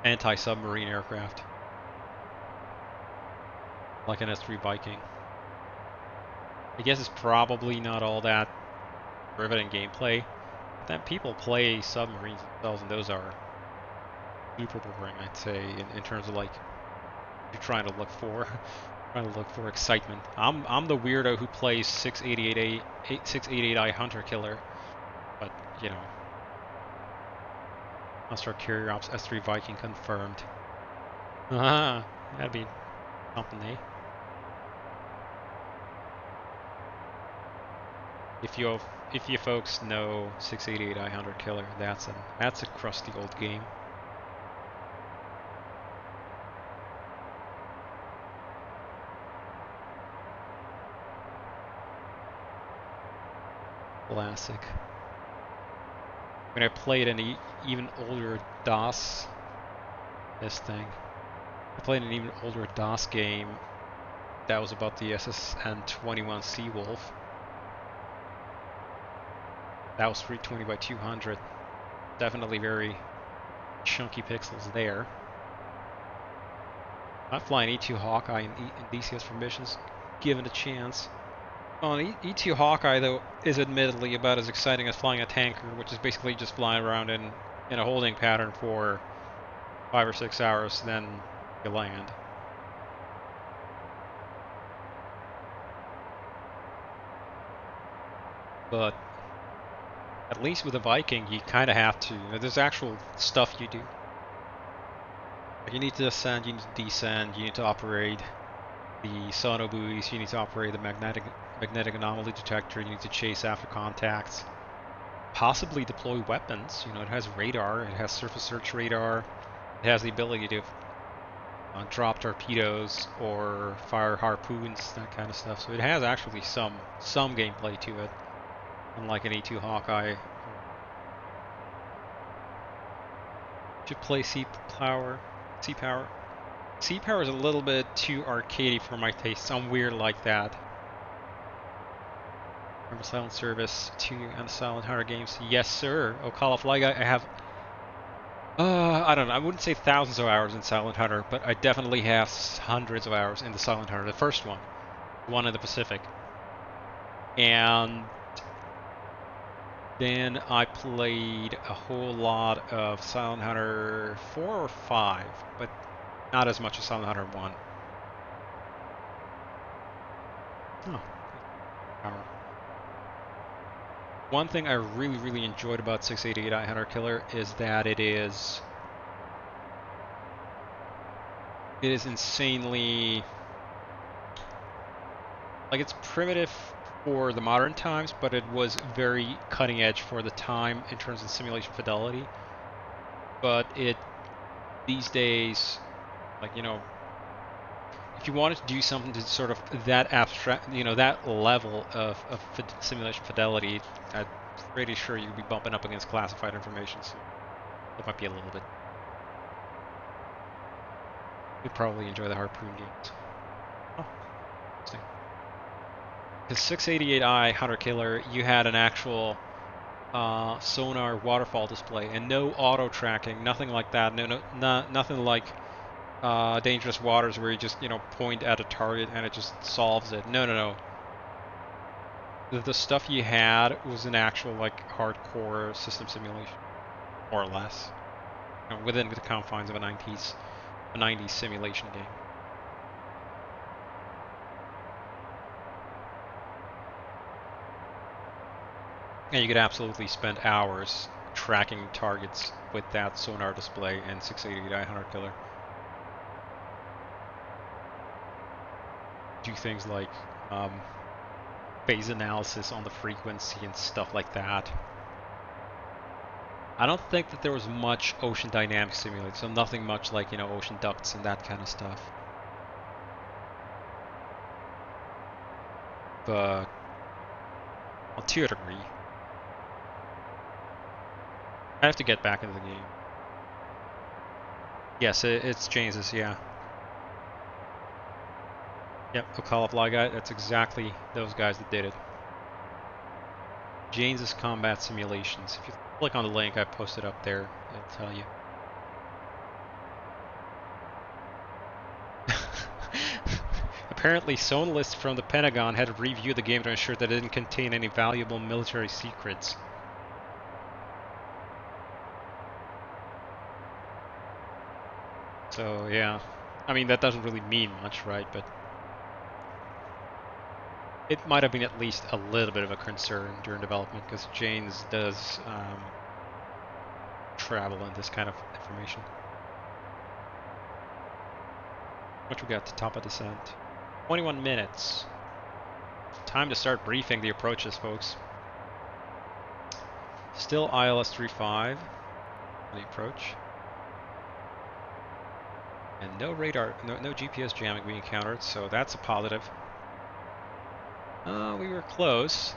anti-submarine aircraft. Like an S3 Viking. I guess it's probably not all that riveting gameplay. But then people play submarines themselves, and those are super boring, I'd say, in terms of like you're trying to look for excitement. I'm the weirdo who plays 688i Hunter Killer, but you know. Monster Carrier Ops S3 Viking confirmed. That'd be something, eh? If you folks know 688i Hunter Killer, that's a crusty old game. Classic. When I played an even older DOS, I played an even older DOS game that was about the SSN-21 Seawolf. That was 320 by 200. Definitely very chunky pixels there. Not flying E2 Hawkeye in DCS for missions, given a chance. On E2 Hawkeye, though, is admittedly about as exciting as flying a tanker, which is basically just flying around in a holding pattern for 5 or 6 hours, then you land. But at least with a Viking, you kind of have to. There's actual stuff you do. You need to ascend, you need to descend, you need to operate the sono buoys, you need to operate the magnetic anomaly detector, you need to chase after contacts, possibly deploy weapons. You know, it has radar, it has surface search radar, it has the ability to drop torpedoes or fire harpoons, that kind of stuff. So it has actually some gameplay to it, unlike an E2 Hawkeye. Should play Sea Power. Sea Power is a little bit too arcadey for my taste. I'm weird like that. Remember Silent Service 2 and Silent Hunter games? Yes, sir. Oh, Call of Liga, I have... I don't know, I wouldn't say thousands of hours in Silent Hunter, but I definitely have hundreds of hours in the Silent Hunter, the first one. The one in the Pacific. And then I played a whole lot of Silent Hunter 4 or 5, but not as much as Silent Hunter 1. Oh, power. One thing I really, really enjoyed about 688i Hunter Killer is that it is insanely, like, it's primitive for the modern times, but it was very cutting edge for the time in terms of simulation fidelity. But these days, like, you know, if you wanted to do something to sort of that abstract, you know, that level of simulation fidelity, I'm pretty sure you'd be bumping up against classified information, so that might be a little bit. You'd probably enjoy the Harpoon games. Oh, interesting. Because 688i Hunter Killer, you had an actual sonar waterfall display and no auto tracking, nothing like that. Nothing like Dangerous Waters where you just, you know, point at a target and it just solves it. No. The stuff you had was an actual, like, hardcore system simulation, more or less, you know, within the confines of a 90s simulation game. And you could absolutely spend hours tracking targets with that sonar display in 688i Hunter Killer. Do things like phase analysis on the frequency and stuff like that. I don't think that there was much ocean dynamics simulated, so nothing much like, you know, ocean ducts and that kind of stuff. But well, to a degree. I have to get back into the game. Yes, it's James's, yeah. Yep, Ocala Fly Guy, that's exactly those guys that did it. James's Combat Simulations. If you click on the link I posted up there, it'll tell you. Apparently, Sonalists from the Pentagon had to review the game to ensure that it didn't contain any valuable military secrets. So, yeah. I mean, that doesn't really mean much, right? But it might have been at least a little bit of a concern during development, because Janes does travel in this kind of information. What we got to top of descent? 21 minutes. Time to start briefing the approaches, folks. Still ILS 35 on the approach. And no radar, no GPS jamming being encountered, so that's a positive. We were close.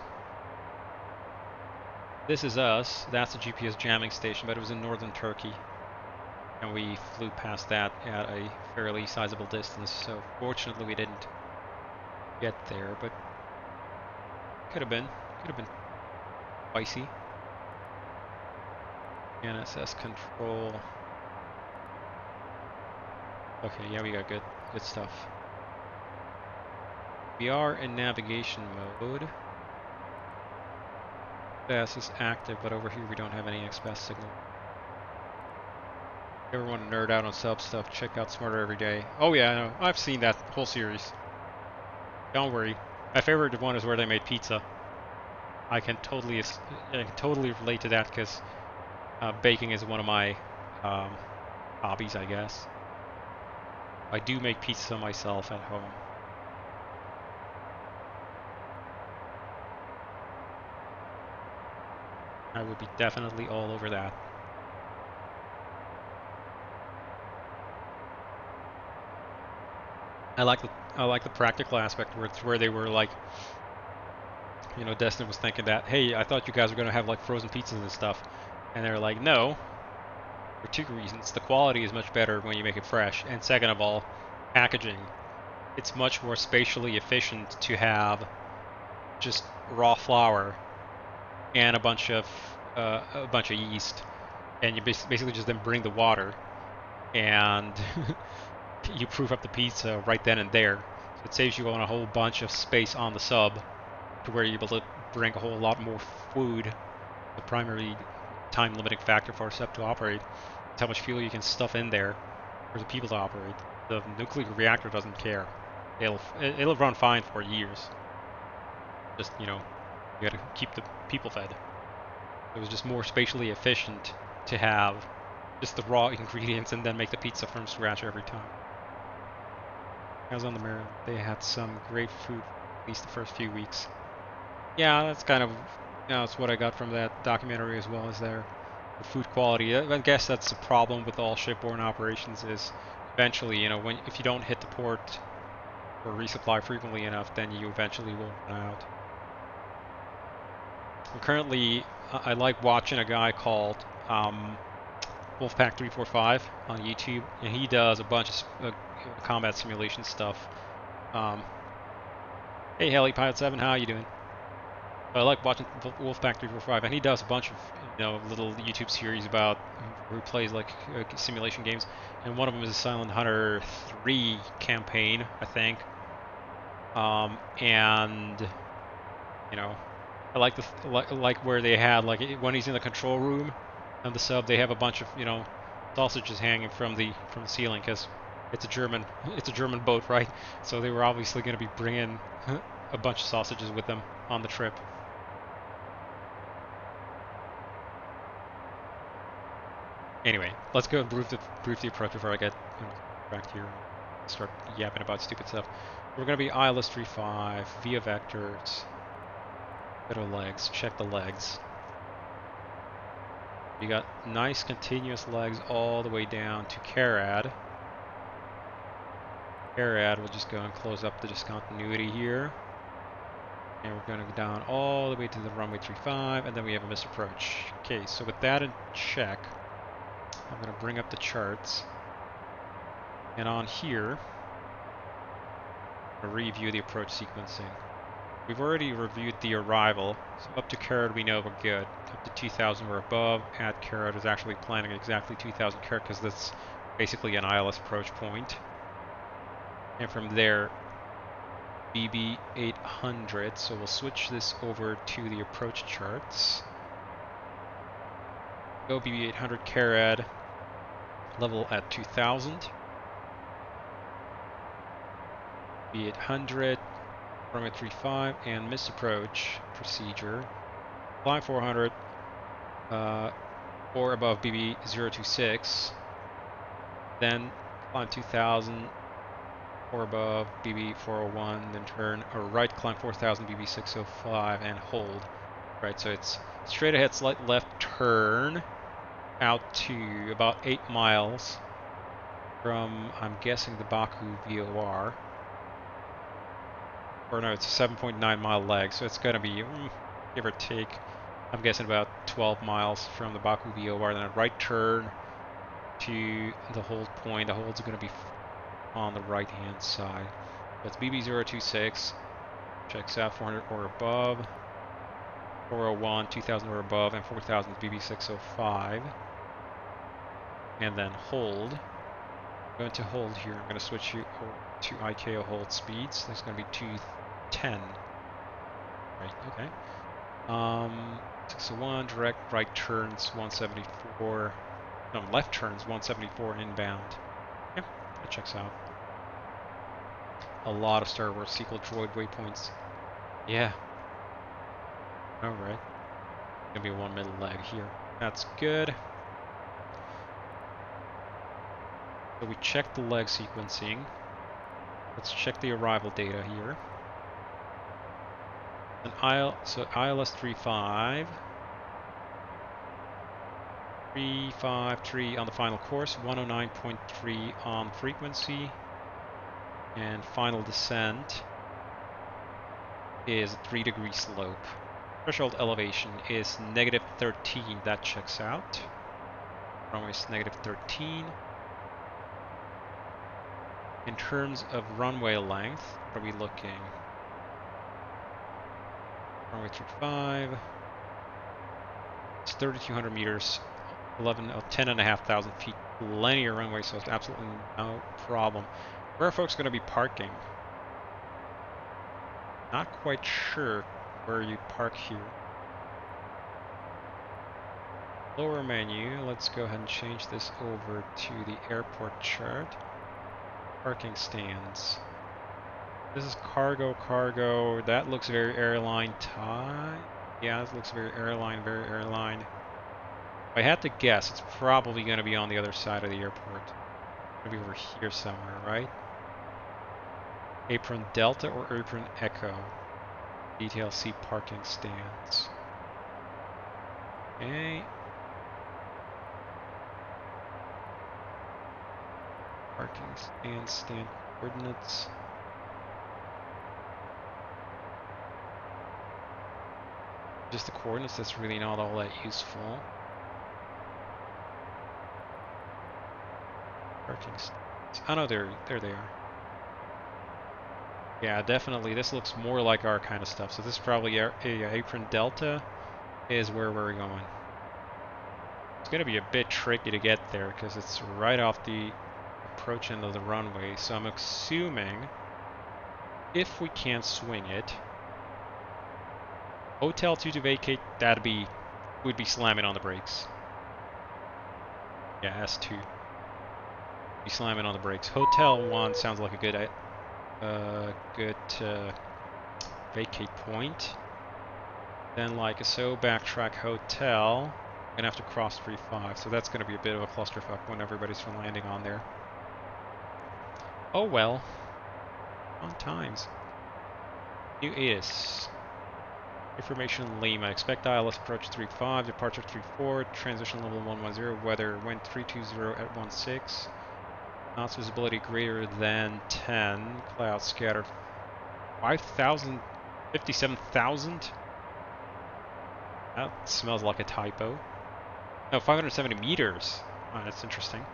This is us. That's a GPS jamming station, but it was in northern Turkey. And we flew past that at a fairly sizable distance, so fortunately we didn't get there, but could have been spicy. NSS control. Okay, yeah, we got good stuff. We are in navigation mode. XBAS is active, but over here we don't have any XBAS signal. If you ever want to nerd out on sub stuff, check out Smarter Every Day. Oh yeah, I know. I've seen that whole series. Don't worry. My favorite one is where they made pizza. I can totally relate to that because baking is one of my hobbies, I guess. I do make pizza myself at home. I would be definitely all over that. I like the practical aspect where it's where they were like, you know, Destin was thinking that, hey, I thought you guys were gonna have like frozen pizzas and stuff, and they're like, no, for two reasons. The quality is much better when you make it fresh, and second of all, packaging. It's much more spatially efficient to have just raw flour and a bunch of yeast, and you basically just then bring the water and you proof up the pizza right then and there. So it saves you on a whole bunch of space on the sub to where you're able to bring a whole lot more food. The primary time limiting factor for a sub to operate is how much fuel you can stuff in there for the people to operate. The nuclear reactor doesn't care. It'll run fine for years. Just, you know, you gotta keep the people fed. It was just more spatially efficient to have just the raw ingredients and then make the pizza from scratch every time. I was on the Maryland. They had some great food, at least the first few weeks. Yeah, that's kind of, that's what I got from that documentary as well as the food quality. I guess that's the problem with all shipborne operations is eventually, you know, if you don't hit the port or resupply frequently enough, then you eventually will run out. And currently, I like watching a guy called Wolfpack345 on YouTube, and he does a bunch of combat simulation stuff. Hey, Heli Pilot 7, how you doing? I like watching Wolfpack345, and he does a bunch of, you know, little YouTube series about where he plays like simulation games, and one of them is a Silent Hunter 3 campaign, I think. And you know, I like like where they had like when he's in the control room on the sub, they have a bunch of, you know, sausages hanging from the ceiling because it's a German boat, right? So they were obviously going to be bringing a bunch of sausages with them on the trip. Anyway, let's go and brief the approach before I get, you know, back here and start yapping about stupid stuff. We're going to be ILS 35 via vectors. Go to legs, check the legs. You got nice continuous legs all the way down to Karad. Karad, we'll just go and close up the discontinuity here. And we're going to go down all the way to the runway 35, and then we have a misapproach. Okay, so with that in check, I'm going to bring up the charts. And on here, I'm going to review the approach sequencing. We've already reviewed the arrival, so up to Karad we know we're good. Up to 2,000 we're above. At Karad is actually planning exactly 2,000 Karad because that's basically an ILS approach point. And from there, BB 800, so we'll switch this over to the approach charts. Go BB 800 Karad, level at 2,000. BB 800. Runway 35 and misapproach procedure. Climb 400 or above BB 026. Then climb 2000 or above BB 401. Then turn or right, climb 4000 BB 605 and hold. Right, so it's straight ahead, slight left turn out to about 8 miles from, I'm guessing, the Baku VOR. Or no, it's a 7.9 mile leg, so it's going to be, give or take, I'm guessing about 12 miles from the Baku VOR, then a right turn to the hold point. The hold's going to be on the right hand side. That's BB026, checks out 400 or above, 401, 2000 or above, and 4000 is BB605. And then hold. I'm going to hold here. I'm going to switch you to ICAO hold speeds. That's going to be 210. Right, okay. 601, direct right turns 174. No, left turns 174 inbound. Yeah, that checks out. A lot of Star Wars sequel droid waypoints. Yeah. Alright. Gonna be one middle leg here. That's good. So we checked the leg sequencing. Let's check the arrival data here. So ILS 35. 353 on the final course, 109.3 on frequency, and final descent is a 3-degree slope. Threshold elevation is -13, that checks out. Runway is -13. In terms of runway length, what are we looking? Runway 35. It's 3,200 meters, 10,500 feet. Linear runway, so it's absolutely no problem. Where are folks going to be parking? Not quite sure where you park here. Lower menu, let's go ahead and change this over to the airport chart. Parking stands. This is cargo, cargo. That looks very airline type. Yeah, this looks very airline, very airline. If I had to guess, it's probably going to be on the other side of the airport. It's going to be over here somewhere, right? Apron Delta or Apron Echo? Detail C parking stands. Okay. Parking stand, stand coordinates. Just the coordinates, that's really not all that useful. Parking stands. Oh no, there they are. Yeah, definitely, this looks more like our kind of stuff. So this is probably Apron Delta is where we're going. It's going to be a bit tricky to get there because it's right off the approach end of the runway. So I'm assuming if we can't swing it, Hotel 2 to vacate, would be slamming on the brakes. Yeah, S2. Be slamming on the brakes. Hotel 1 sounds like a good vacate point. Then like so, backtrack hotel. Gonna have to cross 3-5, so that's gonna be a bit of a clusterfuck when everybody's from landing on there. Oh well. Fun times. New ATIS. Information Lima. Expect ILS approach 3-5, departure 3-4, transition level 110, weather wind 320 at 16. Knots visibility greater than 10. Clouds scattered 5,000, 57,000. That smells like a typo. No, 570 meters. Oh, that's interesting.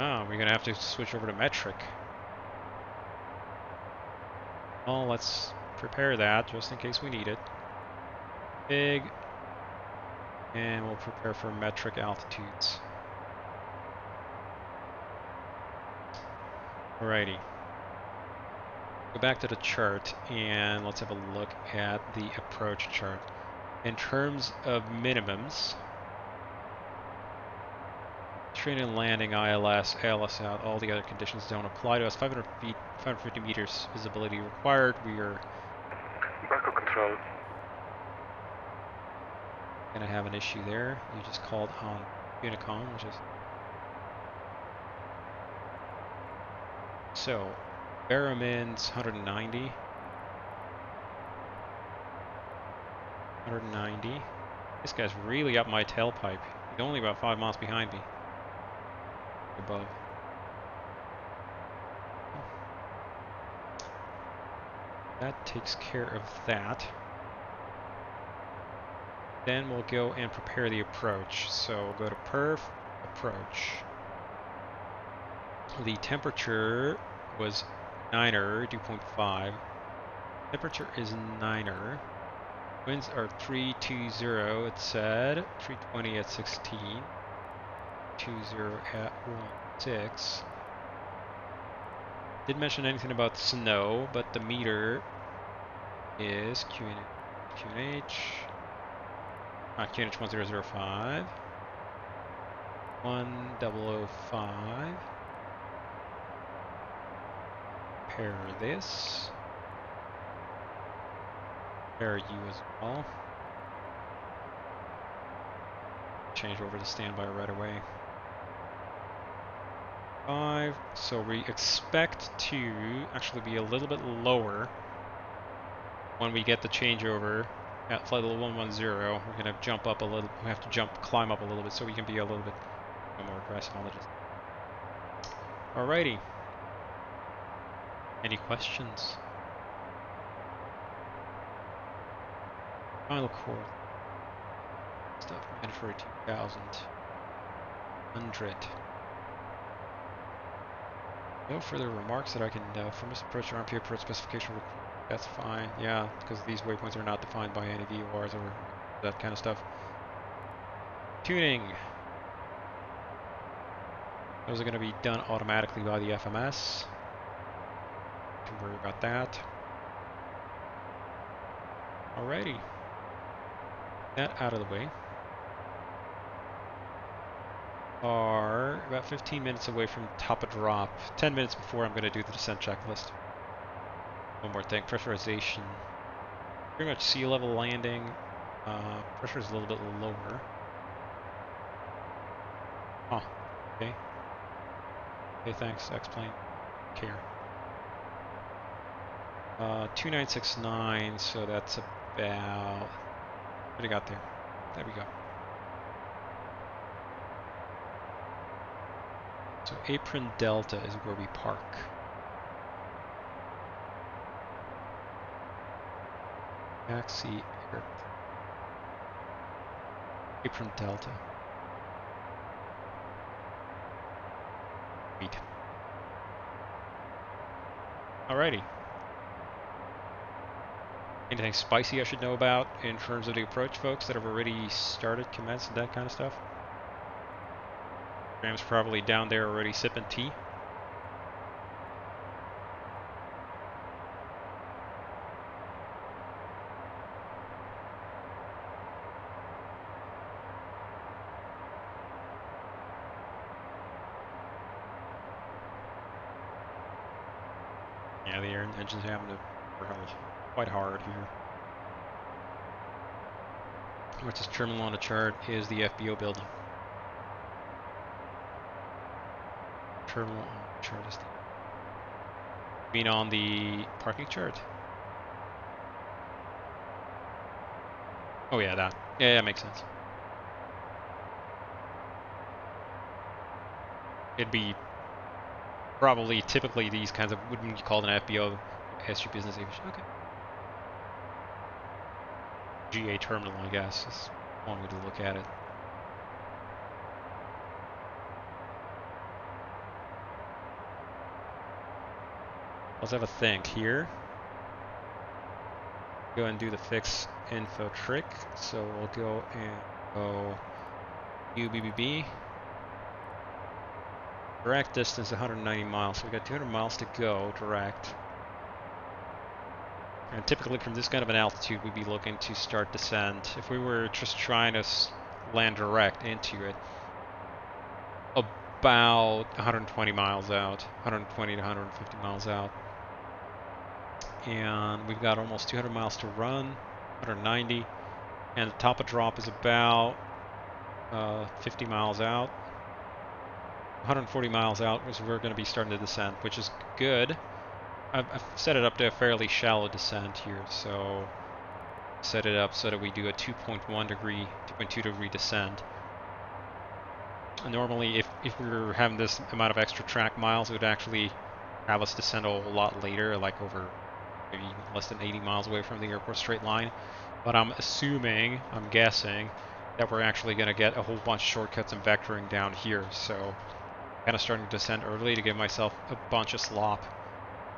Oh, we're gonna have to switch over to metric. Well, let's prepare that just in case we need it. Big. And we'll prepare for metric altitudes. Alrighty. Go back to the chart and let's have a look at the approach chart. In terms of minimums, training and landing, ILS, ALS out, all the other conditions don't apply to us. 500 feet, 550 meters visibility required. We are Baku control. gonna have an issue there. You just called on Unicom, which is so. Barrowman's 190. 190. This guy's really up my tailpipe. He's only about 5 miles behind me. Above. That takes care of that. Then we'll go and prepare the approach. So we'll go to perf, approach. The temperature was 9er, dew point 5. Temperature is 9er. Winds are 320, it said. 320 at 16. 20 at 16. Didn't mention anything about snow, but the meter is QNH 1005. 1005. Pair this. Pair you as well. Change over to standby right away. 5. So we expect to actually be a little bit lower when we get the changeover at flight level 110. We're gonna jump up a little. We have to climb up a little bit so we can be a little bit more aggressive on the distance. Alrighty. Any questions? Final core stuff. Mandatory 2000. 100. No further remarks that I can from this approach or RMP approach specification. That's fine. Yeah, because these waypoints are not defined by any VORs or that kind of stuff. Tuning. Those are going to be done automatically by the FMS. Don't worry about that. Alrighty. That out of the way. Are about 15 minutes away from top of drop. 10 minutes before I'm going to do the descent checklist. One more thing, pressurization. Pretty much sea level landing. Pressure is a little bit lower. Oh, okay. Okay, thanks, X-Plane. Care. 2969, so that's about... What do you got there? There we go. So Apron Delta is where we park. Taxi airport. Apron Delta. Sweet. Alrighty. Anything spicy I should know about in terms of the approach, folks, that have already started, commenced, and that kind of stuff? Graham's probably down there already sipping tea. Yeah, the air engine's having to work quite hard here. What's this terminal on the chart is the FBO building. Terminal on the chart is the... You mean on the parking chart? Oh yeah, that. Yeah, that makes sense. It'd be probably typically these kinds of, wouldn't you call it an FBO, SU Business Aviation? Okay. GA terminal, I guess, is one way to look at it. Let's have a think here. Go and do the fix info trick. So we'll go and go UBBB. Direct distance 190 miles, so we got 200 miles to go direct. And typically from this kind of an altitude, we'd be looking to start descent. If we were just trying to land direct into it, about 120 miles out, 120 to 150 miles out. And we've got almost 200 miles to run, 190. And the top of drop is about 50 miles out. 140 miles out is we're going to be starting to descend, which is good. I've set it up to a fairly shallow descent here, so set it up so that we do a 2.1 degree, 2.2 degree descent. And normally, if we were having this amount of extra track miles, it would actually have us descend a whole lot later, like over maybe less than 80 miles away from the airport straight line. But I'm assuming, I'm guessing, that we're actually going to get a whole bunch of shortcuts and vectoring down here, so kind of starting to descend early to give myself a bunch of slop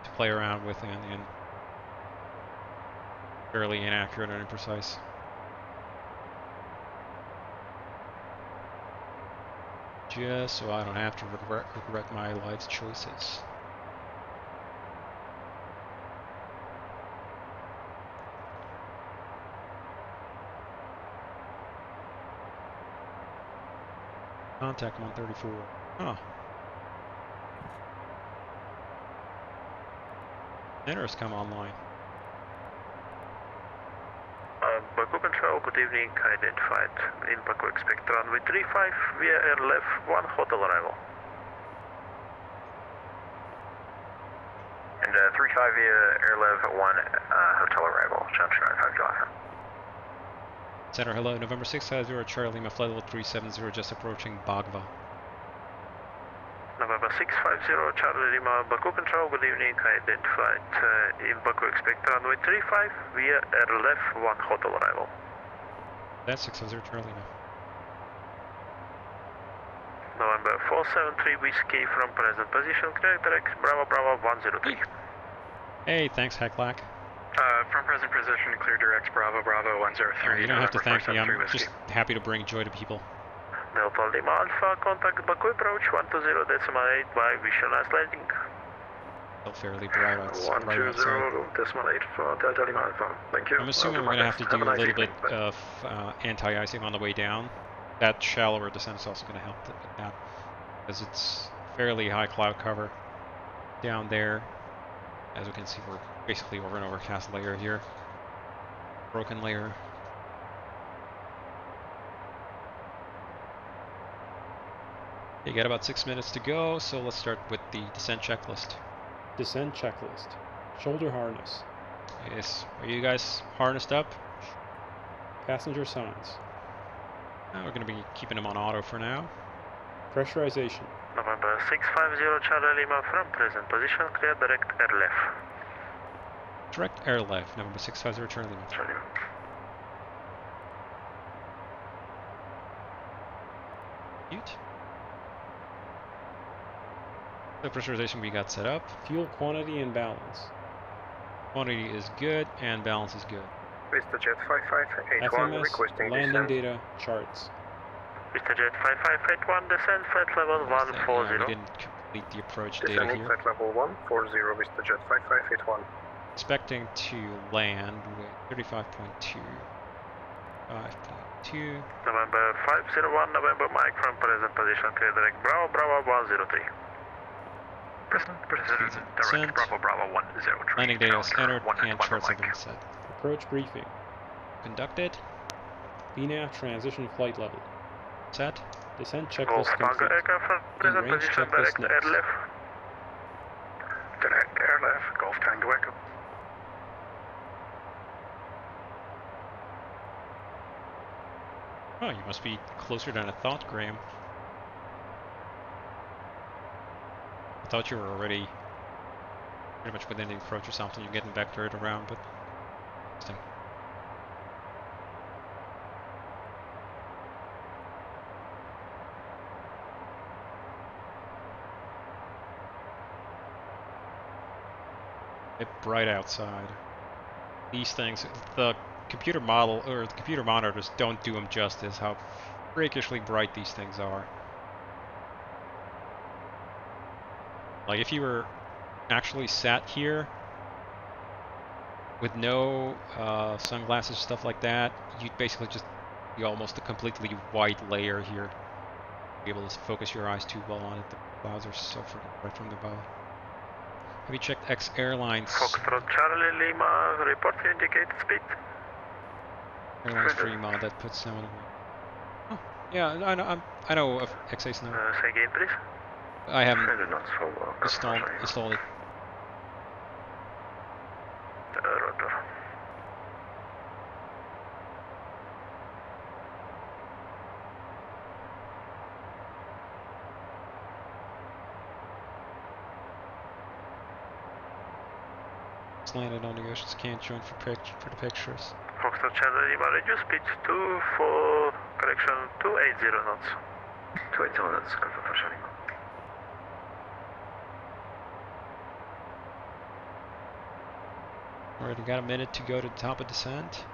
to play around with and fairly inaccurate and imprecise. Just so I don't have to regret my life's choices. Contact 134. Huh. Center's come online. Baku Control, good evening. Identified in Baku, expect runway 35 via airlift 1 hotel arrival. And 35 via airlift 1 hotel arrival, Junction 95 July. Center, hello, November 650 Charlie Lima, flight level 370, just approaching Bagva. November 650 Charlie Lima, Baku Control, good evening. Identified in Baku, expect runway 35 via airlift 1 hotel arrival. That's 650 Charlie Lima. November 473 Whiskey from present position, clear direct Bravo Bravo 103. Hey, thanks Hecklack. From present position, clear direct Bravo Bravo 103. You don't have to thank me, I'm just happy to bring joy to people. Delta Lima Alpha, contact Baku approach 120.8 by visualized landing. Still fairly bright outside. 120.8 for Delta Lima Alpha. Thank you. I'm assuming we're going to have to do a little bit of anti-icing on the way down. That shallower descent is also going to help with that, because it's fairly high cloud cover down there. As we can see, we're basically over an overcast layer here. Broken layer. You got about 6 minutes to go, so let's start with the descent checklist. Descent checklist. Shoulder harness. Yes. Are you guys harnessed up? Passenger signs. We're going to be keeping them on auto for now. Pressurization. November 650 Charlie Lima from present position, clear direct air left. Direct air left, November 650 Charlie Lima. Charlie. Cute. The pressurization we got set up. Fuel quantity and balance. Quantity is good and balance is good. VistaJet 5581 FMS, requesting landing descent. data, charts. VistaJet 5581, descend flight level 140. We didn't complete the approach data Descending here. flight level 140, VistaJet 5581. Expecting to land with 35.2. 5.2. November 501, November Mike from present position, clear direct Bravo, Bravo 103. Present direct Bravo, Bravo 103. Landing data is entered and charts have been set. Approach briefing. Conducted. VNAV transition flight level. Set. Descent Golf checklist Tango complete. aircraft from present Range position, checklist direct air next. left. Direct air left, Golf Tango Echo. Oh, you must be closer than I thought, Graham. I thought you were already pretty much within the approach or something. You're getting vectored around, but interesting. It's bright outside. These things, the computer model or the computer monitors don't do them justice. How freakishly bright these things are. Like if you were actually sat here with no sunglasses, stuff like that, you'd basically just be almost a completely white layer here. Be able to focus your eyes too well on it. The clouds are so freaking bright from above. Have you checked X Airlines? Foxtrot Charlie Lima, report to indicated speed. Airlines Fremont, that puts them on the way. Oh, yeah, I know of XA's now. Say again, please. I haven't installed it. Rotor. It's landed on the oceans, can't join for the pictures. Foxtrot Charlie Lima, reduce speed 2 for correction 280 knots. 280 knots, confirm for Charlie Lima. Already got a minute to go to the top of descent.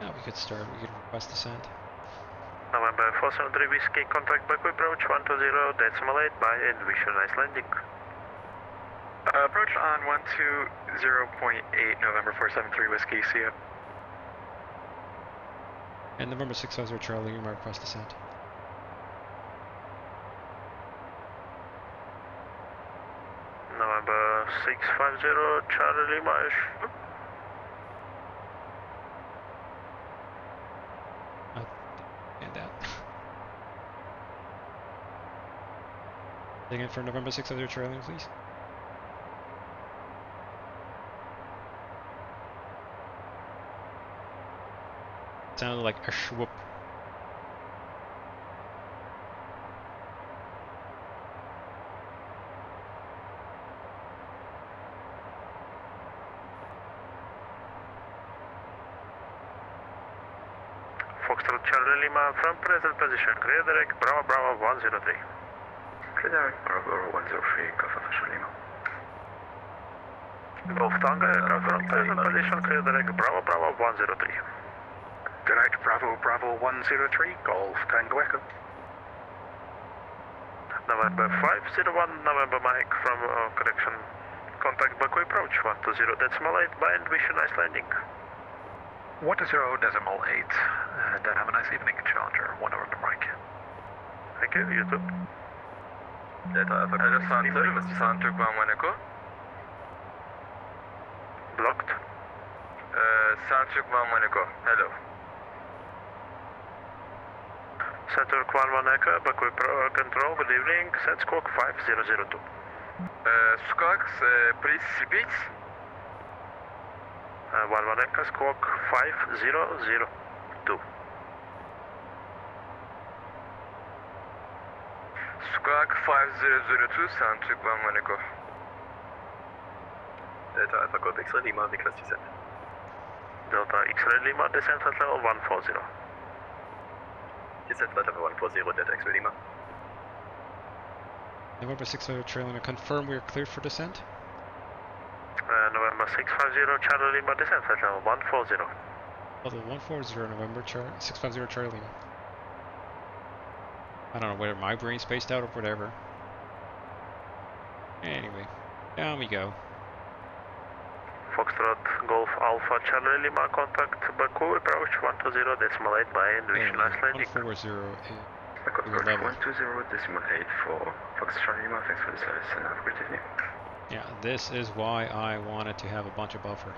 Now we could start, we could request descent. November 473 Whiskey, contact back approach 120 decimal 8 by and wish you a nice landing. Approach on 120.8 November 473 Whiskey, see ya. And November 650 Charlie, you might request descent. November 650 Charlie Lima. And that. Again for November 650 Charlie, please. Sounded like a swoop. Foxtrot Charlie Lima from present position, clear direct Bravo Bravo 103. Clear direct Bravo 103, confirm for Charlie Lima. Golf Tango aircraft from present position, clear direct Bravo Bravo 103. Direct Bravo Bravo 103, Golf Tango Echo. November 501, November Mike from correction. Contact Baku approach 120 decimal 8 by and wish you a nice landing. 120 decimal 8, and have a nice evening, Challenger. 1 November Mike. Thank you, you too. Delta Alpha. Hello, Santuk 1 Echo. Blocked. Santuk 1 Echo. Hello. Santuk 1 Echo, Baku Control, good evening. Set Squawk 5002. Squawk, please repeat. 1 Echo, Squawk 5002. Squawk 5002, Santuk 1 Echo. Delta Alpha Golf X-Ray Lima, Nicholas descent. Delta X-Ray Lima, descent at level 140. Descent at level 140, Delta X-Ray Lima. November 650 Charlie Lima, confirm we are cleared for descent. November 650 Charlie Lima, descent at level 140. Level 140 November 650 Charlie Lima. I don't know whether my brain's spaced out or whatever. Anyway, down we go. Foxtrot Golf Alpha Charlie Lima, contact Baku, approach 120.8 by Intuition, nice landing. 140 Golf 120.8 for Fox Charlie Lima, thanks for the service and have a great evening. Yeah, this is why I wanted to have a bunch of buffer.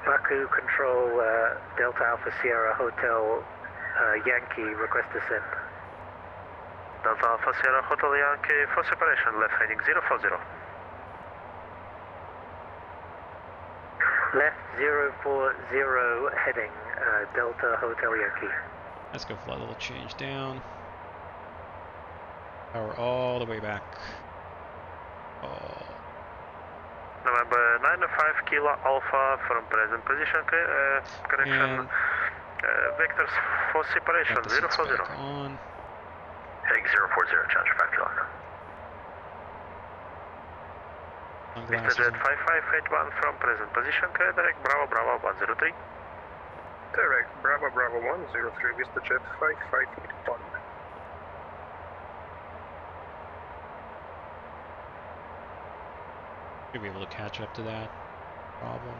Baku Control, Delta Alpha Sierra Hotel Yankee, request descent. Delta Alpha Sierra Hotel Yankee, for separation, left heading 040. Left 040 heading, Delta Hotel Yankee. Let's go flight level change down. Power all the way back. Oh. November 95 Kilo Alpha from present position, correction. Vectors for separation 040. On. Heading 040, Challenger 5 Kilo. Mr. Jet 5581 from present position, direct Bravo Bravo 103. Direct Bravo Bravo 103, Mr. Jet 5581. Should be able to catch up to that problem.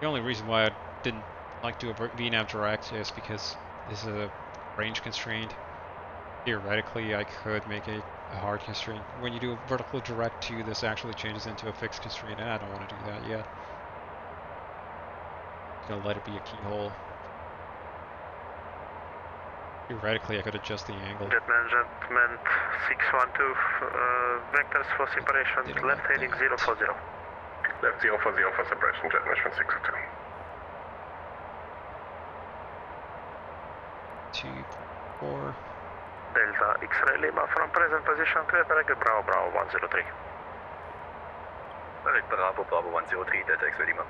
The only reason why I didn't like to do a VNAV direct is because this is a range constraint. Theoretically, I could make it a hard constraint. When you do a vertical direct to, this actually changes into a fixed constraint, and I don't want to do that yet. I'm gonna let it be a keyhole. Theoretically, I could adjust the angle. Jet management 612, vectors for separation, left heading 040. Left 040 for separation, jet management 602. 2-4. Delta X-Ray Lima from present position, direct Bravo Bravo 103. Direct Bravo Bravo 103, Delta X-Ray Lima.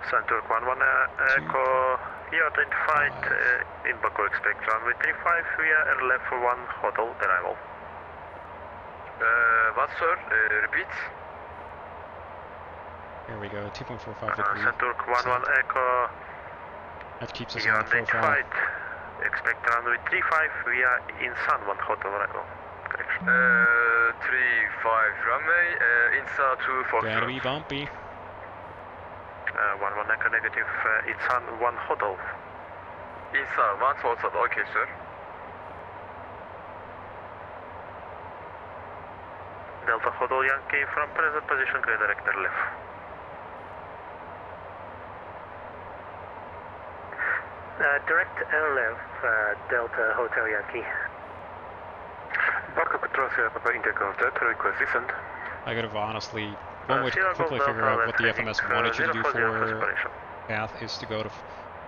Santurk 11 Echo, you identified in Baku, expect runway 35 via airleft 1 hotel arrival. What sir? Repeat. Here we go, 2.45 degrees. Santurk 11 Echo, that keeps us you on profile. identified, expect runway 35 via Insan 1 hotel arrival. Correction. 35 runway, Insa 2 for Gotta be bumpy. 11 Echo negative, Insan 1 hotel. Insa 1 hotel, okay sir. Delta Hotel Yankee from present position, direct left. Direct airleft, Delta Hotel Yankee. Baku Control Sierra Papa Indigo Delta, request descent. I could have honestly, one way to quickly figure out what the FMS wanted you to do for path is to go to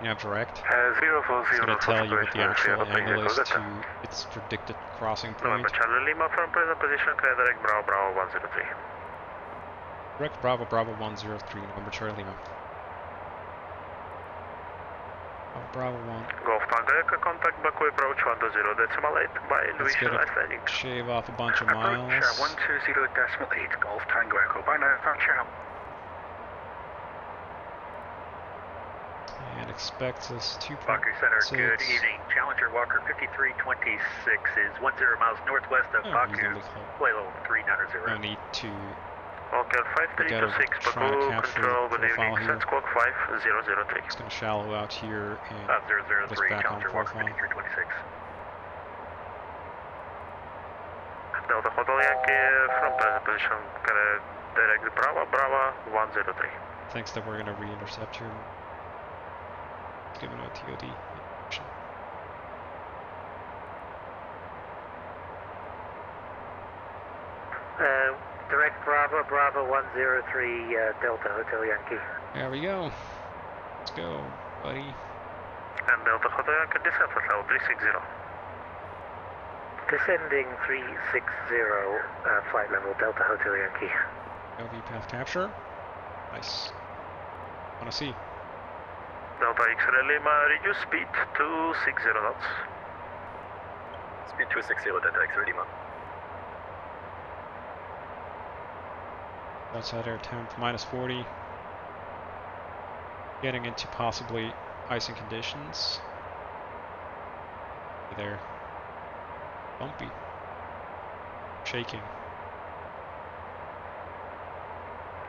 nav direct. It's going to tell you what the actual angle is to its predicted crossing point. November Charlie Lima from present position, direct Bravo Bravo 103. Direct Bravo Bravo 103, November Charlie Lima. Bravo 1. Golf Tango Echo, contact Baku, approach 120.8 by Intuition, nice landing. Shave off a bunch of miles. Approach 120.8 Golf Tango Echo, by now, found channel. And expects us 2.6. Baku Center, good evening. Challenger Walker 5326 is 10 miles northwest of Baku, play level 390. No need to Walker 5326, Baku Control, good evening. Set Squawk 5003. It's going to shallow out here and 5003, back on Challenger Walker profile. 5326. Delta Hotel Yankee from present position, direct Bravo, Bravo 103. Thanks that we're gonna re-intercept here. Given a TOD. Direct Bravo, Bravo 103, Delta Hotel Yankee. There we go. Let's go, buddy. And Delta Hotel Yankee descent at level 360. Descending 360, flight level Delta Hotel Yankee. LV path capture. Nice. Wanna see? Delta X-Ray Lima, reduce speed to 60 knots. Speed 260, Delta X-Ray Lima. Outside air temp -40. Getting into possibly icing conditions. There. Bumpy. Shaking.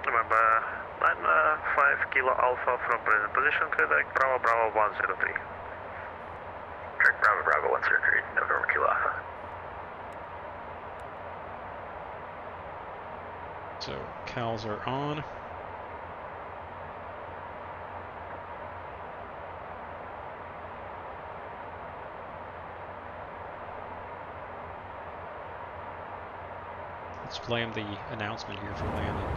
Remember, 95 Kilo Alpha from present position, direct Bravo, Bravo 103. Direct Bravo, Bravo 103, November Kilo Alpha. So, CALs are on. Let's blame the announcement here for landing.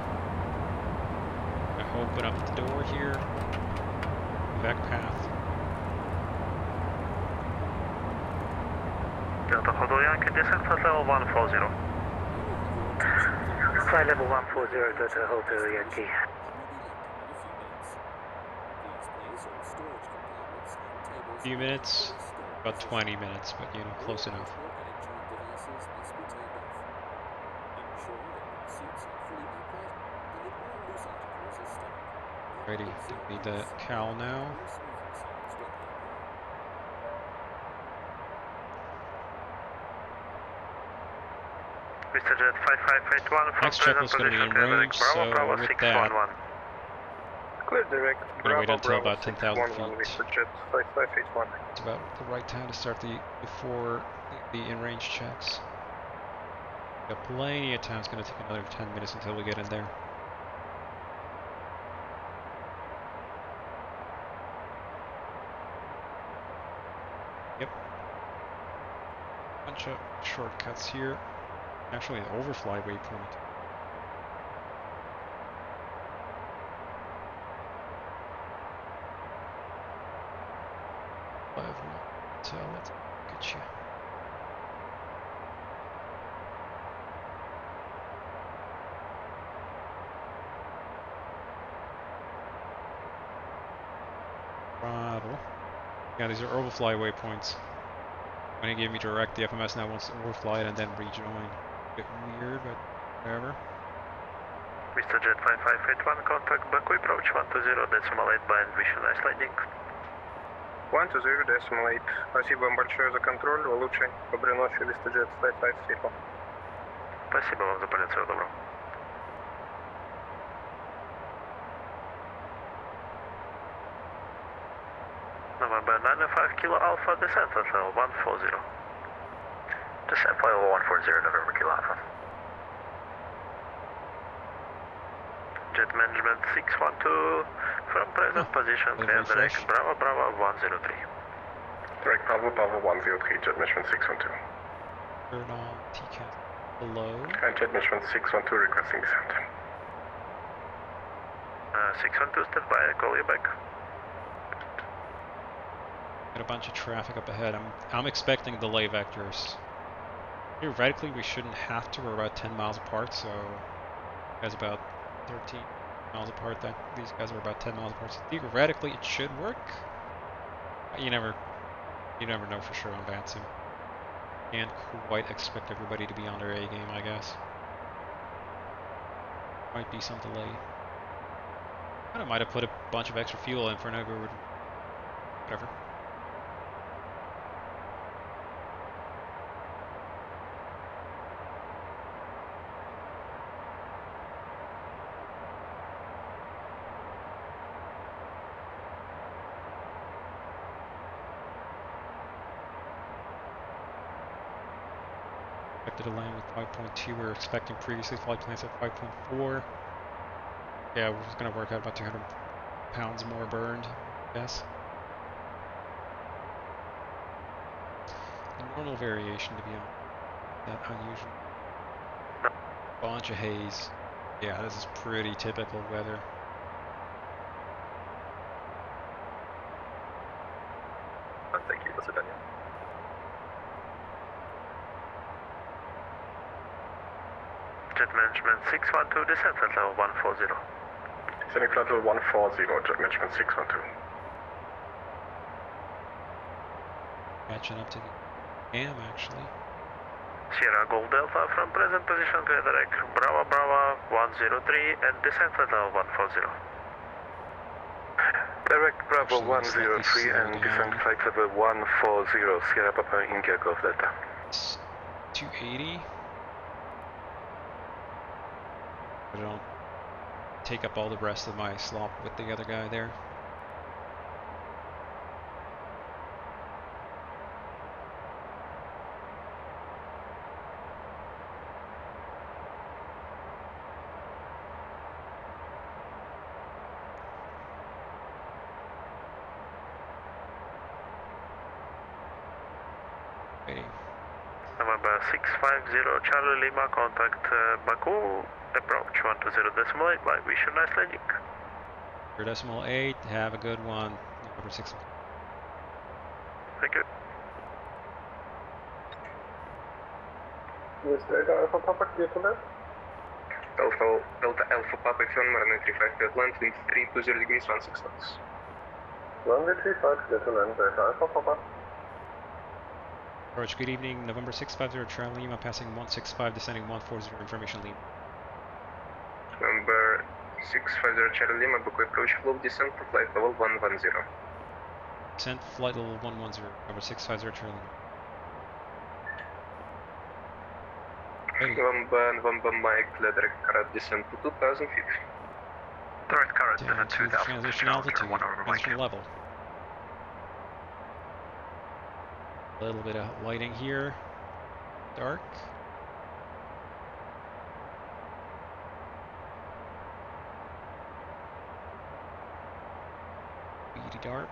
I open up the door here. Back path. Delta Hotel Yankee, descent at level 140. Flight level 140, Delta Hotel Yankee. Few minutes, about 20 minutes, but you know, close enough. Ready, give me the CAL now. Mr. Jet 5581 from Next check was going to be in range, so with that, Clear direct, we're going to wait until Bravo about 10,000 feet. Mr. Jet 5581. It's about the right time to start before the in-range checks. Got plenty of time. It's going to take another 10 minutes until we get in there. Yep. Bunch of shortcuts here. Actually, the overfly waypoint. So let's get you. Throttle. Yeah, these are overfly waypoints. When it gave me direct, the FMS now wants to overfly it and then rejoin. A bit weird, but whatever. Mr. Jet 5581, contact Baku approach 120, decimal 8 bind, wish you nice landing. 120, decimal 8. Спасибо вам большое за контроль, вы лучший. Доброй ночи, Mr. Jet 5581. Спасибо вам за полет, всего доброго. November 95 Kilo Alpha, descent at level 140. Descent level 140, November Kilo Alpha. Jet management 612 from present position, clear direct Bravo, Bravo 103. Direct Bravo, Bravo 103, jet management 612. Turn on TCAS below. And jet management 612 requesting descent. 612, stand by, I call you back. Got a bunch of traffic up ahead. I'm expecting delay vectors. Theoretically, we shouldn't have to. We're about 10 miles apart, so guys about 13 miles apart. These guys are about 10 miles apart. So theoretically, it should work. You never know for sure on VATSIM. Can't quite expect everybody to be on their A game, I guess. Might be some delay. I might have put a bunch of extra fuel in for no good. Whatever. Did a land with 5.2. We were expecting previously flight plans at 5.4. Yeah, we're just gonna work out about 200 pounds more burned, I guess. A normal variation, to be honest. That unusual. Bunch of haze. Yeah, this is pretty typical weather. Thank you, that's it, Daniel. Jet management 612, descent flight level 140. Descending flight level 140, jet management 612. Catching up to the AM, actually. Sierra Gold Delta from present position, clear direct Bravo Bravo 103 and descent flight level 140. Direct Bravo 103 and descent flight level 140, Sierra Papa India Golf Delta. It's 280. I don't take up all the rest of my slop with the other guy there. November 650 Charlie Lima, contact Baku, approach 120.8, bye, wish you a nice landing. 0.8, have a good one. November 6. Thank you. Yes, Alpha Papa, clear to land? Delta Alpha Papa, firm runway 35, clear to land, wind 320 degrees, 16 knots. Runway 35, clear to land, Delta Alpha Papa. Approach, good evening, November 650 Charlie Lima, passing 165, descending 140, information lead. Number 650 Charlie Lima, Baku approach, flow descent to flight level 110. Descent, flight level 110, number 650 Charlie Lima. November Mike, direct current descent to 2,000 feet. Direct current down to transition altitude, transition level. A little bit of lighting here. Dark. Beady dark.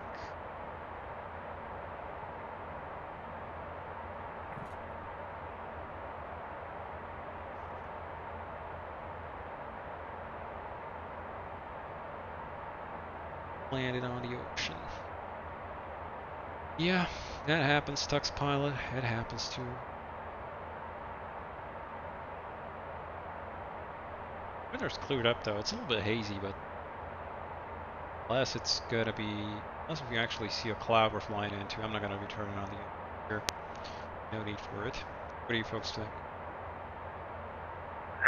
Landed on the ocean. Yeah, that happens, Tux Pilot. It happens too. Weather's cleared up though. It's a little bit hazy, but unless it's gonna be, unless we actually see a cloud we're flying into, I'm not gonna be turning on the air. No need for it. What do you folks think?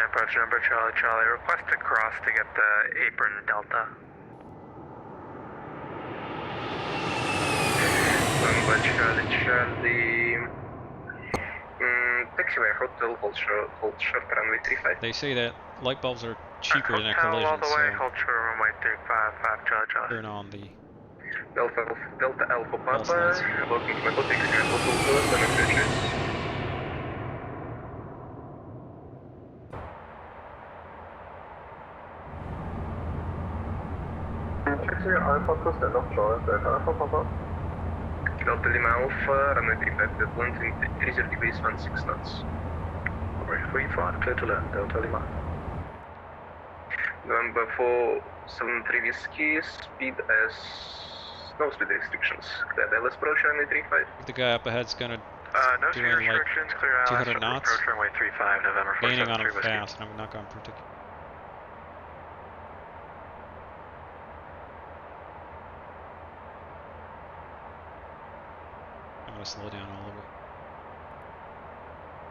Approach number Charlie, request to cross to get the apron Delta. Charlie, taxiway hotel, hold short runway 35. They say that light bulbs are cheaper than a collision, all the way, so hold short runway 355 Charlie. turn on the Delta Alpha Papa, welcome to my hotel, hotel, Taxi Alpha to stand off shore, Delta Alpha Papa. Delta Lima Alpha, runway 35, clear to land, wind 30 degrees, 16 knots. Runway 35, clear to land, Delta Lima. November 473 Whiskey, speed as no speed restrictions. Clear Dallas approach runway 35. the guy up ahead's gonna No speed doing like restrictions, clear 200 knots. approach runway 35, November 473 Gaining on him Whiskey. fast, and I'm not going particular. I'm gonna slow down all the way.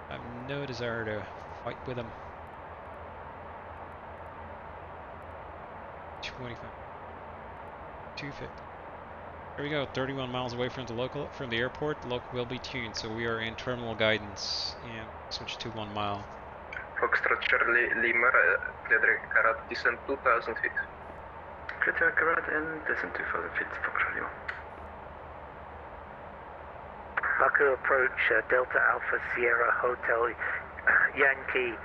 I have no desire to fight with him. 225. 250. There we go, 31 miles away from the airport. The local will be tuned, so we are in terminal guidance and switch to 1 mile. Foxtrot Charlie Lima, clear direct carrot, descent 2,000 feet. Clear direct carrot and descent 2,000 feet, Foxtrot Lima. Baku approach, Delta Alpha Sierra Hotel, Yankee,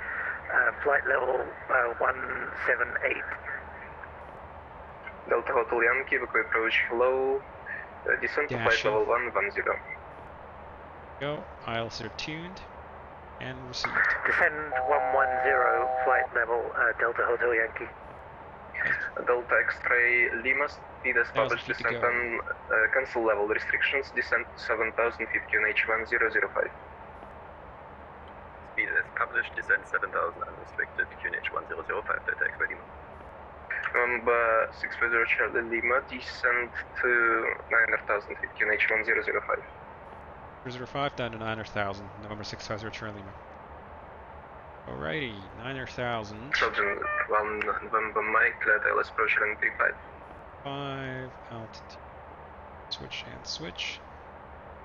flight level 178. Delta Hotel Yankee, evacuate approach flow, descent to flight level 110. Go, ILS are tuned and received. Descend 110, flight level Delta Hotel Yankee. Delta X-ray Lima, speed established descent on cancel level restrictions, descent 7000 feet QNH 1005. Speed established, descent 7000 unrestricted QNH 1005, Delta X-ray Lima. November 650 Charlie Lima, descent to 900,000 feet QNH 1005. 005 down to 900,000, November 650 Charlie Lima. Alrighty, 900,000. Children 1 November Mike, let LS approach running 35. 5, altitude. Switch and switch.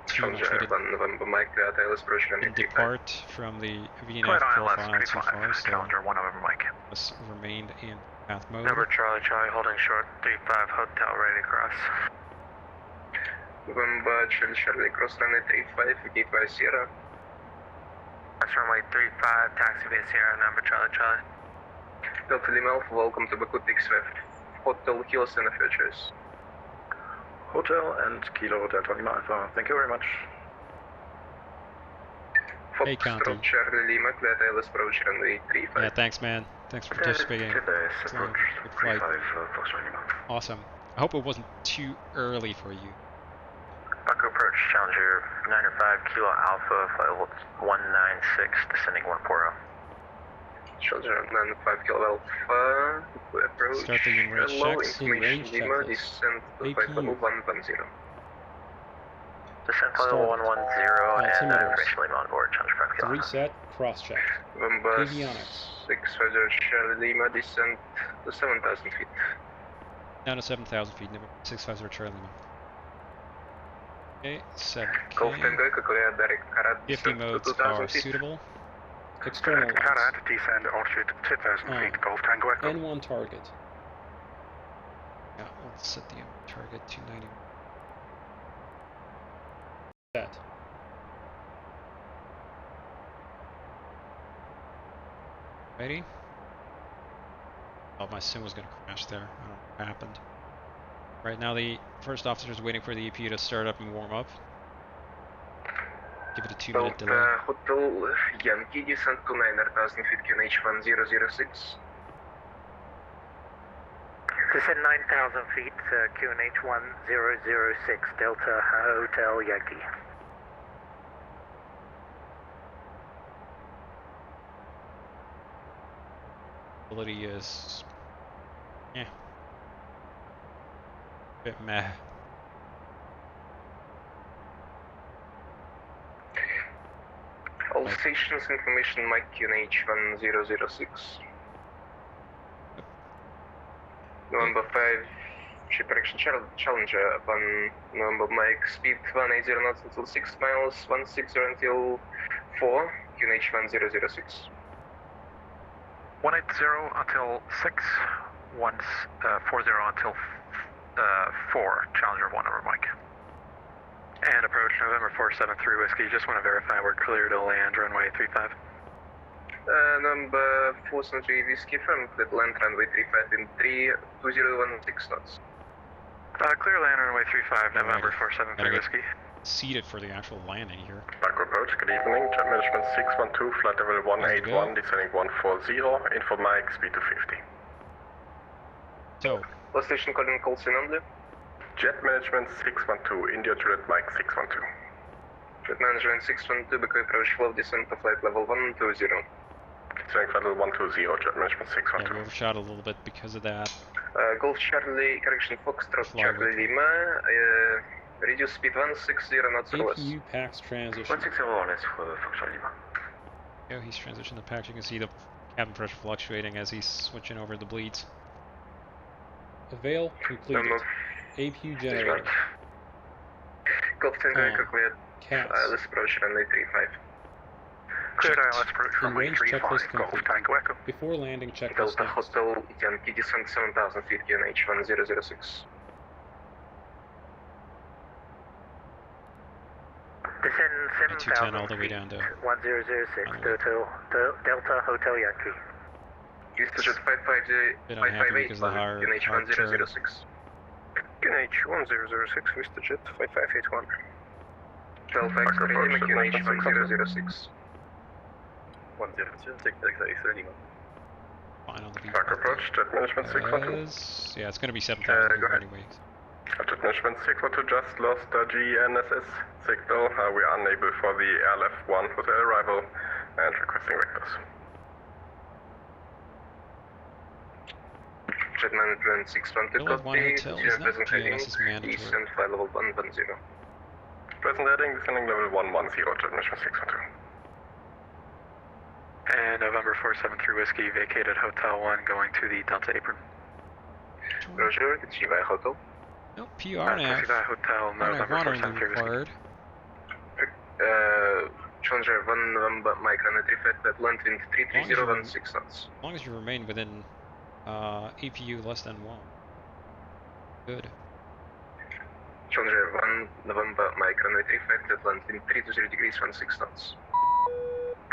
Children 1 November Mike, let LS approach running 35. Depart from the VNF profile too far, so Challenger 1 November Mike. let's remain in path mode. Number Charlie, holding short, 35 hotel, ready to cross. November Charlie, cross runway 35, gateway Sierra. That's runway 35, taxi via Sierra, number Charlie. Delta Lima Alpha, welcome to Baku Swift. Hotel Kilo Center Futures. Hotel and Kilo Delta Lima Alpha, thank you very much. Hey, County. Charlie Lima, clear LS approach runway 35. Yeah, thanks, man. Thanks for participating. Good flight. Awesome. I hope it wasn't too early for you. Baku approach, Challenger 905 Kilo Alpha, flight level 196, descending 140. Challenger 905 Kilo Alpha, approach. Start the in-range checks. Information Lima, descent to flight level 110. Descent flight level 110 and information Lima on board, Challenger 5 Kilo. Reset, cross-check. November Avionics. 650 Charlie Lima, descent to 7,000 feet. Down to 7,000 feet, November 650 Charlie Lima. Okay, 7K. Golf Tango, clear direct Karat, 50 modes are suitable. External lights. Karat, descend altitude 2,000 feet, Golf Tango Echo. N1 target. Yeah, we'll set the target 290. Set. Ready? Oh, my sim was going to crash there. I don't know what happened. Right now, the first officer is waiting for the EP to start up and warm up. Give it a 2-minute delay. Hotel Yankee, descent to 900,000 feet QNH 1006. Descend 9,000 feet, QNH 1006, Delta Hotel Yankee. Ability is... yeah. Bit meh. All stations information Mike QNH 1006. November 5 ship correction Challenger upon November Mike speed 180 knots until 6 miles, 160 until 4 QNH 1006. 180 until 6, 140 until 4, Challenger 1 over Mike. And approach November 473 Whiskey, just want to verify we're clear to land runway 35. Number 473 Whiskey from clear land runway 35 in 32016 knots. Clear land runway 35, November 473 Whiskey. Seated for the actual landing here. Baku approach, good evening. Jet management 612, flight level 181, descending 140, info Mike, speed 250. So. What station calling call sign only? Jet management 612, India Juliet Mike 612. Jet management 612, Baku approach, flow descent to flight level 120. Descending flight level 120, jet management 612. Yeah, we overshot a little bit because of that. Golf Charlie, correction Foxtrot Charlie Lima, reduce speed 160 knots or less. APU PAX transition. 160 on is for Foxtrot Lima. Yeah, he's transitioned the PAX. You can see the cabin pressure fluctuating as he's switching over the bleeds. Avail completed. APU generator. Golf Tango cleared. Let's approach runway 35. Cleared ILS approach runway 35, Golf Tango Echo. Before landing, checklist. Delta Hotel Yankee, descent 7,000 feet QNH 1006. Descend 210 all 7,000 the way down to 1006 Delta Hotel Yankee. EasterJet bit unhappy 558, because of the higher QNH hard turn. 1006. QNH 1006, EasterJet 5581. Delta X-ray Lima, QNH 1006. 102, take Delta X-ray Lima. Fine on the beat. Park approach, Jet Management 612. Yeah, it's going to be 7,000 go here ahead. anyways. Jet Management 612 just lost the GNSS signal. We are unable for the airleft 1 hotel arrival and requesting vectors. Jet Management 612, Level 1 copy. hotel is not Present heading, GNSS mandatory. descend flight level 110. Present heading, descending level 110, Jet Management 612. And November 473 Whiskey vacated Hotel 1 going to the Delta apron. Roger, continue by hotel. No, PR now. Hotel, November 473 required. Challenger 1 November Mike Runway 35 at land wind 33016 knots. As long as you remain within APU less than 1. Good. Challenger 1 November Mike Runway 35 at land wind 320 degrees 16 knots.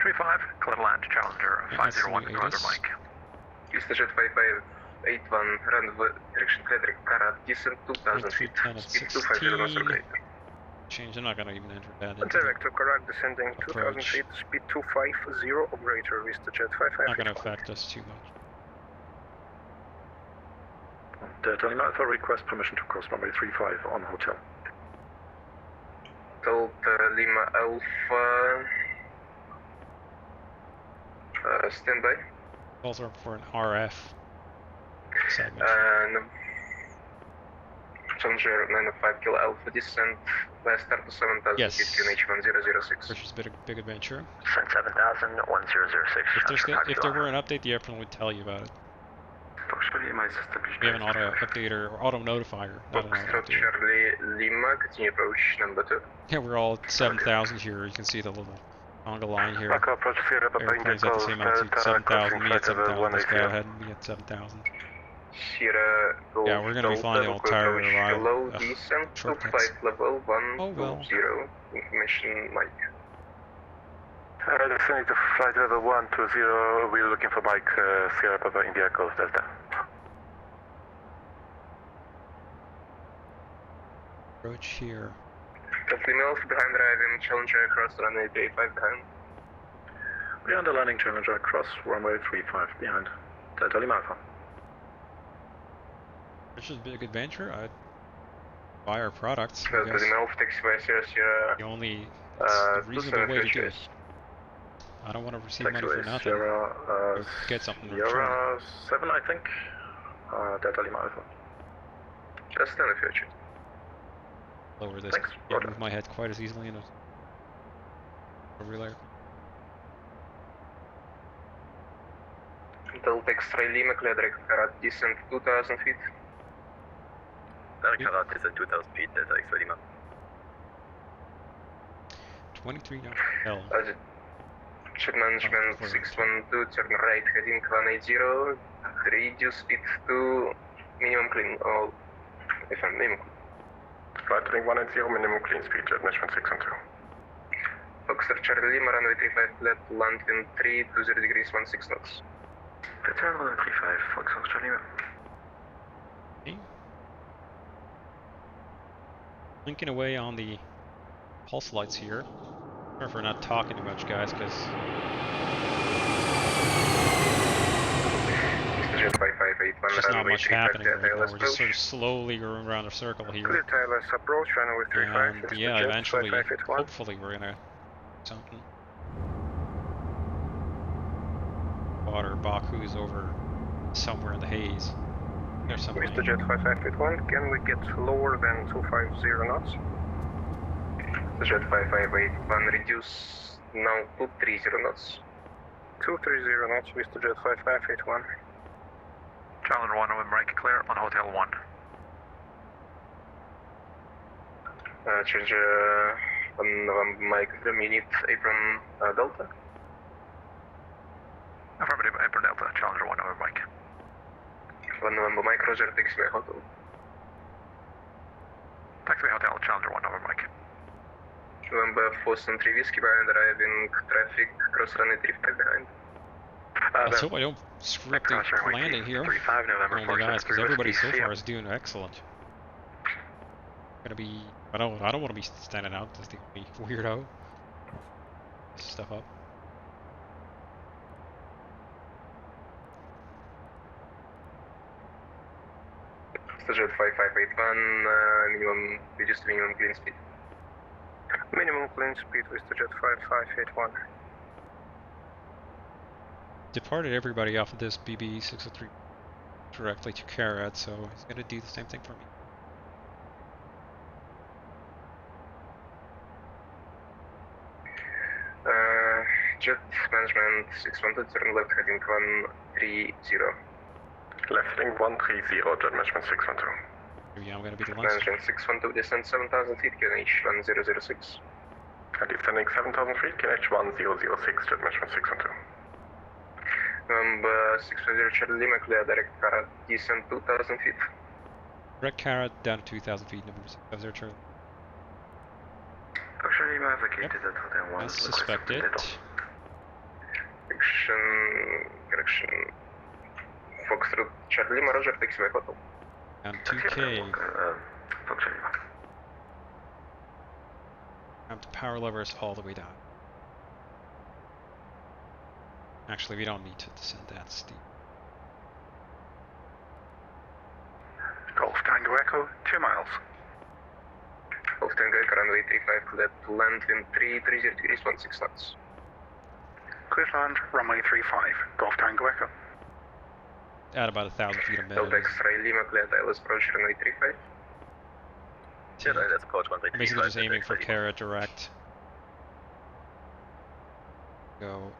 35, clear land, Challenger 501, November Mike. EasterJet 5581, runway direction Frederick Karat, descent 2000 feet, speed 250 knots or greater. Change, I'm not going to even enter that. Direct to Karak, descending 2000 approach. feet, speed 250 or greater, EasterJet Not going to 5581. affect us too much. Delta Lima Alpha request permission to cross runway 35 on hotel. Delta Lima Alpha, standby. Also for an RF segment. Challenger 905 Kilo Alpha descent, last start to 7,000 Yes. feet, QNH 1006. Which is a big adventure. Descent 7,000, 1006. If there were an update, the airplane would tell you about it. We have an auto updater or auto notifier, not an auto Foxtrot updater. Charlie Lima, continue approach number 2. Yeah, we're all at 7,000 here. You can see the little conga line here. Back approach Sierra Papa Airplane's at the same altitude, 7,000. Me at 7,000. Let's go ahead and be at 7,000. Sierra Golf Yeah, we're gonna be flying the entire ride. Low Ugh, descent to shortcuts. flight level 120. Oh, well. Information Mike. Descending to flight level 120, we're looking for Mike Sierra Papa India Golf Delta. Approach here. Delta Lima Alpha behind driving, Challenger across runway 35 behind. We're underlining Challenger cross runway 35 behind. Delta Lima Alpha. Which is a big adventure. I'd buy our products. I Delta guess. Lima Alpha taxi by Sierra. The only it's the reasonable way to do it. 27 I don't want to receive money for Taxiway nothing. Sierra, Or get something in return. Sierra 7, I think. Delta Lima Alpha. Just in the future. Lower this. Thanks, Can't Roger. move my head quite as easily in a real airplane. Delta X-ray Lima, clear direct Karat, descent 2,000 feet. Direct Karat is at 2,000 feet, Delta X-ray Lima. 23 knots. Hell. Jet management 612, turn right, heading 180, reduce speed to minimum clean, or FM minimum. Flight heading 180, minimum clean speed, Jet Management 612. Foxtrot Charlie Lima, runway 35 flat, land wind 320 degrees 16 knots. Return runway 35, Foxtrot Charlie Lima. Okay. Blinking away on the pulse lights here. Sorry for not talking too much, guys, because Jet 5581, there's just not runway much 35 happening right now. flat, We're just sort of slowly going around a circle Clear here. Tyler's approach, runway 35. And yeah, EasterJet eventually, 5581. hopefully, we're gonna do something. Water, Baku's over somewhere in the haze. There's somebody. EasterJet 5581, can we get lower than 250 knots? Jet 5581, reduce now to 30 knots. 230 knots, EasterJet 5581. Challenger 1, November Mike, clear on Hotel 1. Challenger 1 November Mike, you need apron Delta. Affirmative, apron Delta, Challenger 1, November Mike. 1 November Mike, Roger, taxiway hotel. Taxiway Hotel, Challenger 1, November Mike. November 473 Whiskey by driving traffic, cross runway 35 behind. Let's hope I don't screw up the landing here. Only guys, because everybody so far is doing excellent. Gonna be, I don't want to be standing out as the only weirdo. Stuff up. Jet 5581, minimum, reduced minimum clean speed. Minimum clean speed with Jet 5581. Departed everybody off of this BB 603 directly to Carrot, so he's gonna do the same thing for me. Jet management 612, turn left heading 130. Left heading 130, jet management 612. Yeah, I'm gonna be the last. Management 612, descend 7,000 feet, QNH 1006. Descending 7,000 feet, QNH 1006, jet management 612. Number 610, Charlie Lima, clear direct Carrot, descend 2,000 feet. Direct Carrot down to 2,000 feet, number 610, Charlie. Actually, Lima vacated at hotel 1. I suspect it. Correction. Foxtrot, Charlie Lima, Roger, taxi by hotel. Down 2K. Fox Lima. Have to power levers all the way down. Actually, we don't need to descend that steep. Golf Tango Echo, 2 miles. Golf Tango Echo, runway 35, clear to land, wind 330 degrees, 16 knots. Clear to land, runway 35, Golf Tango Echo. At about 1,000 feet a minute. Delta X-ray Lima, clear ILS approach, runway 35. Yeah, that's coach 135. I'm basically just aiming for Carrot direct. Go.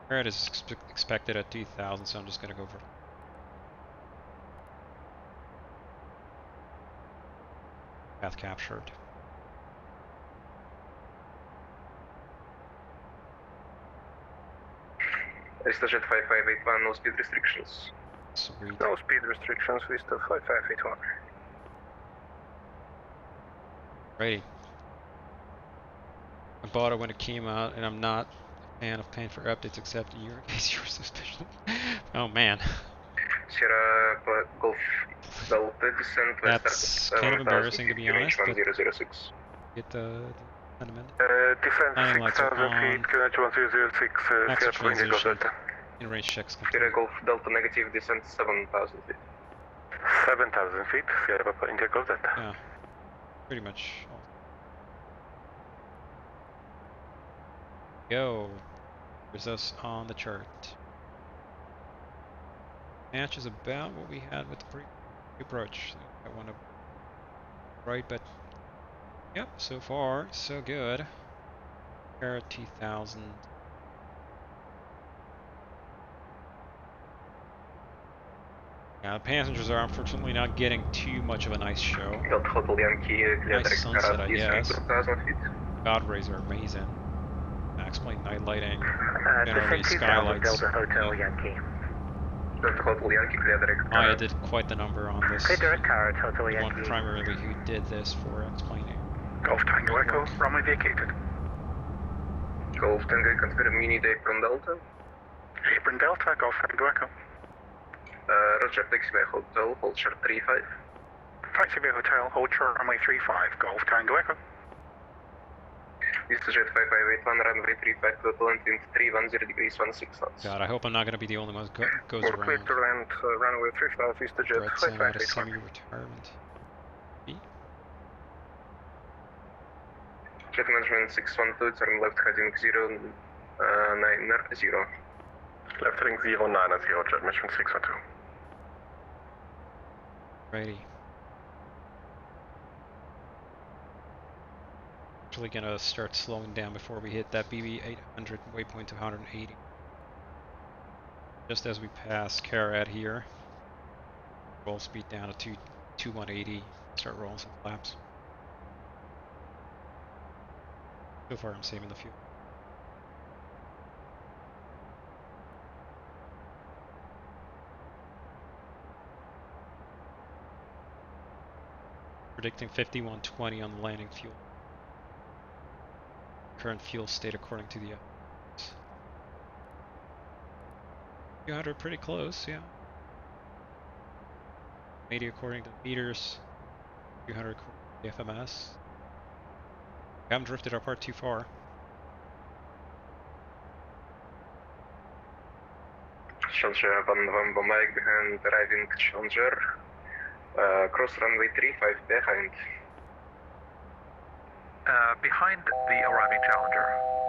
Carrot is expected at 2,000, so I'm just gonna go for path captured. Vista Jet 5581, no speed restrictions. Sweet. No speed restrictions, Vista 5581. Ready. I bought it when it came out, and I'm not a fan of paying for updates except in your case you're suspicious. Oh man. Sierra Golf Delta descent. That's kind of embarrassing to be honest. But 1006. get the sentiment. Defense 6,000 feet, QNH 1006, Max Sierra Indigo transition. Delta. In range checks complete. Sierra Golf Delta negative descent 7,000 feet. 7,000 feet, Sierra Papa Indigo Delta. Yeah. Pretty much. Go. There's us on the chart. Match is about what we had with the pre-approach. I want to right, but yep, so far so good. Carrot 2,000. Yeah, the passengers are unfortunately not getting too much of a nice show. Hotel Yankee, Nice sunset, I guess. 2,000 feet. God rays are amazing. Max Plane night lighting, Descend generally 2,000 skylights. Delta Hotel Yankee. Delta Hotel Yankee, clear direct I did quite the number on this. Clear direct Carrot Hotel One Yankee. primarily who did this for explaining. Golf Tango Echo, runway vacated. Golf Tango, confirm you need apron Delta. Apron Delta, Golf Tango Echo. Roger, taxi by hotel, hold chart 35. Taxi by hotel, hold chart runway 35, Golf Tango Echo. Vista Jet 5581, runway 35, total land wind 310 degrees, 16 knots. God, I hope I'm not going to be the only one who goes We're cleared around. to land, runway 35, Vista Jet Brett's at a 5581. semi-retirement. Jet management 612, turn left heading 090. Left heading 090, jet management 612. Righty. Actually gonna start slowing down before we hit that BB 800 waypoint to 180. Just as we pass Carrot here. Roll speed down to 2180. Start rolling some flaps. So far I'm saving the fuel. Predicting 5120 on the landing fuel. current fuel state according to the 200 pretty close, yeah. 80 according to meters, 200 according to the FMS. We haven't drifted apart too far. Challenger 1 November Mike behind arriving Challenger. Cross runway 35 behind. Behind the arriving Challenger.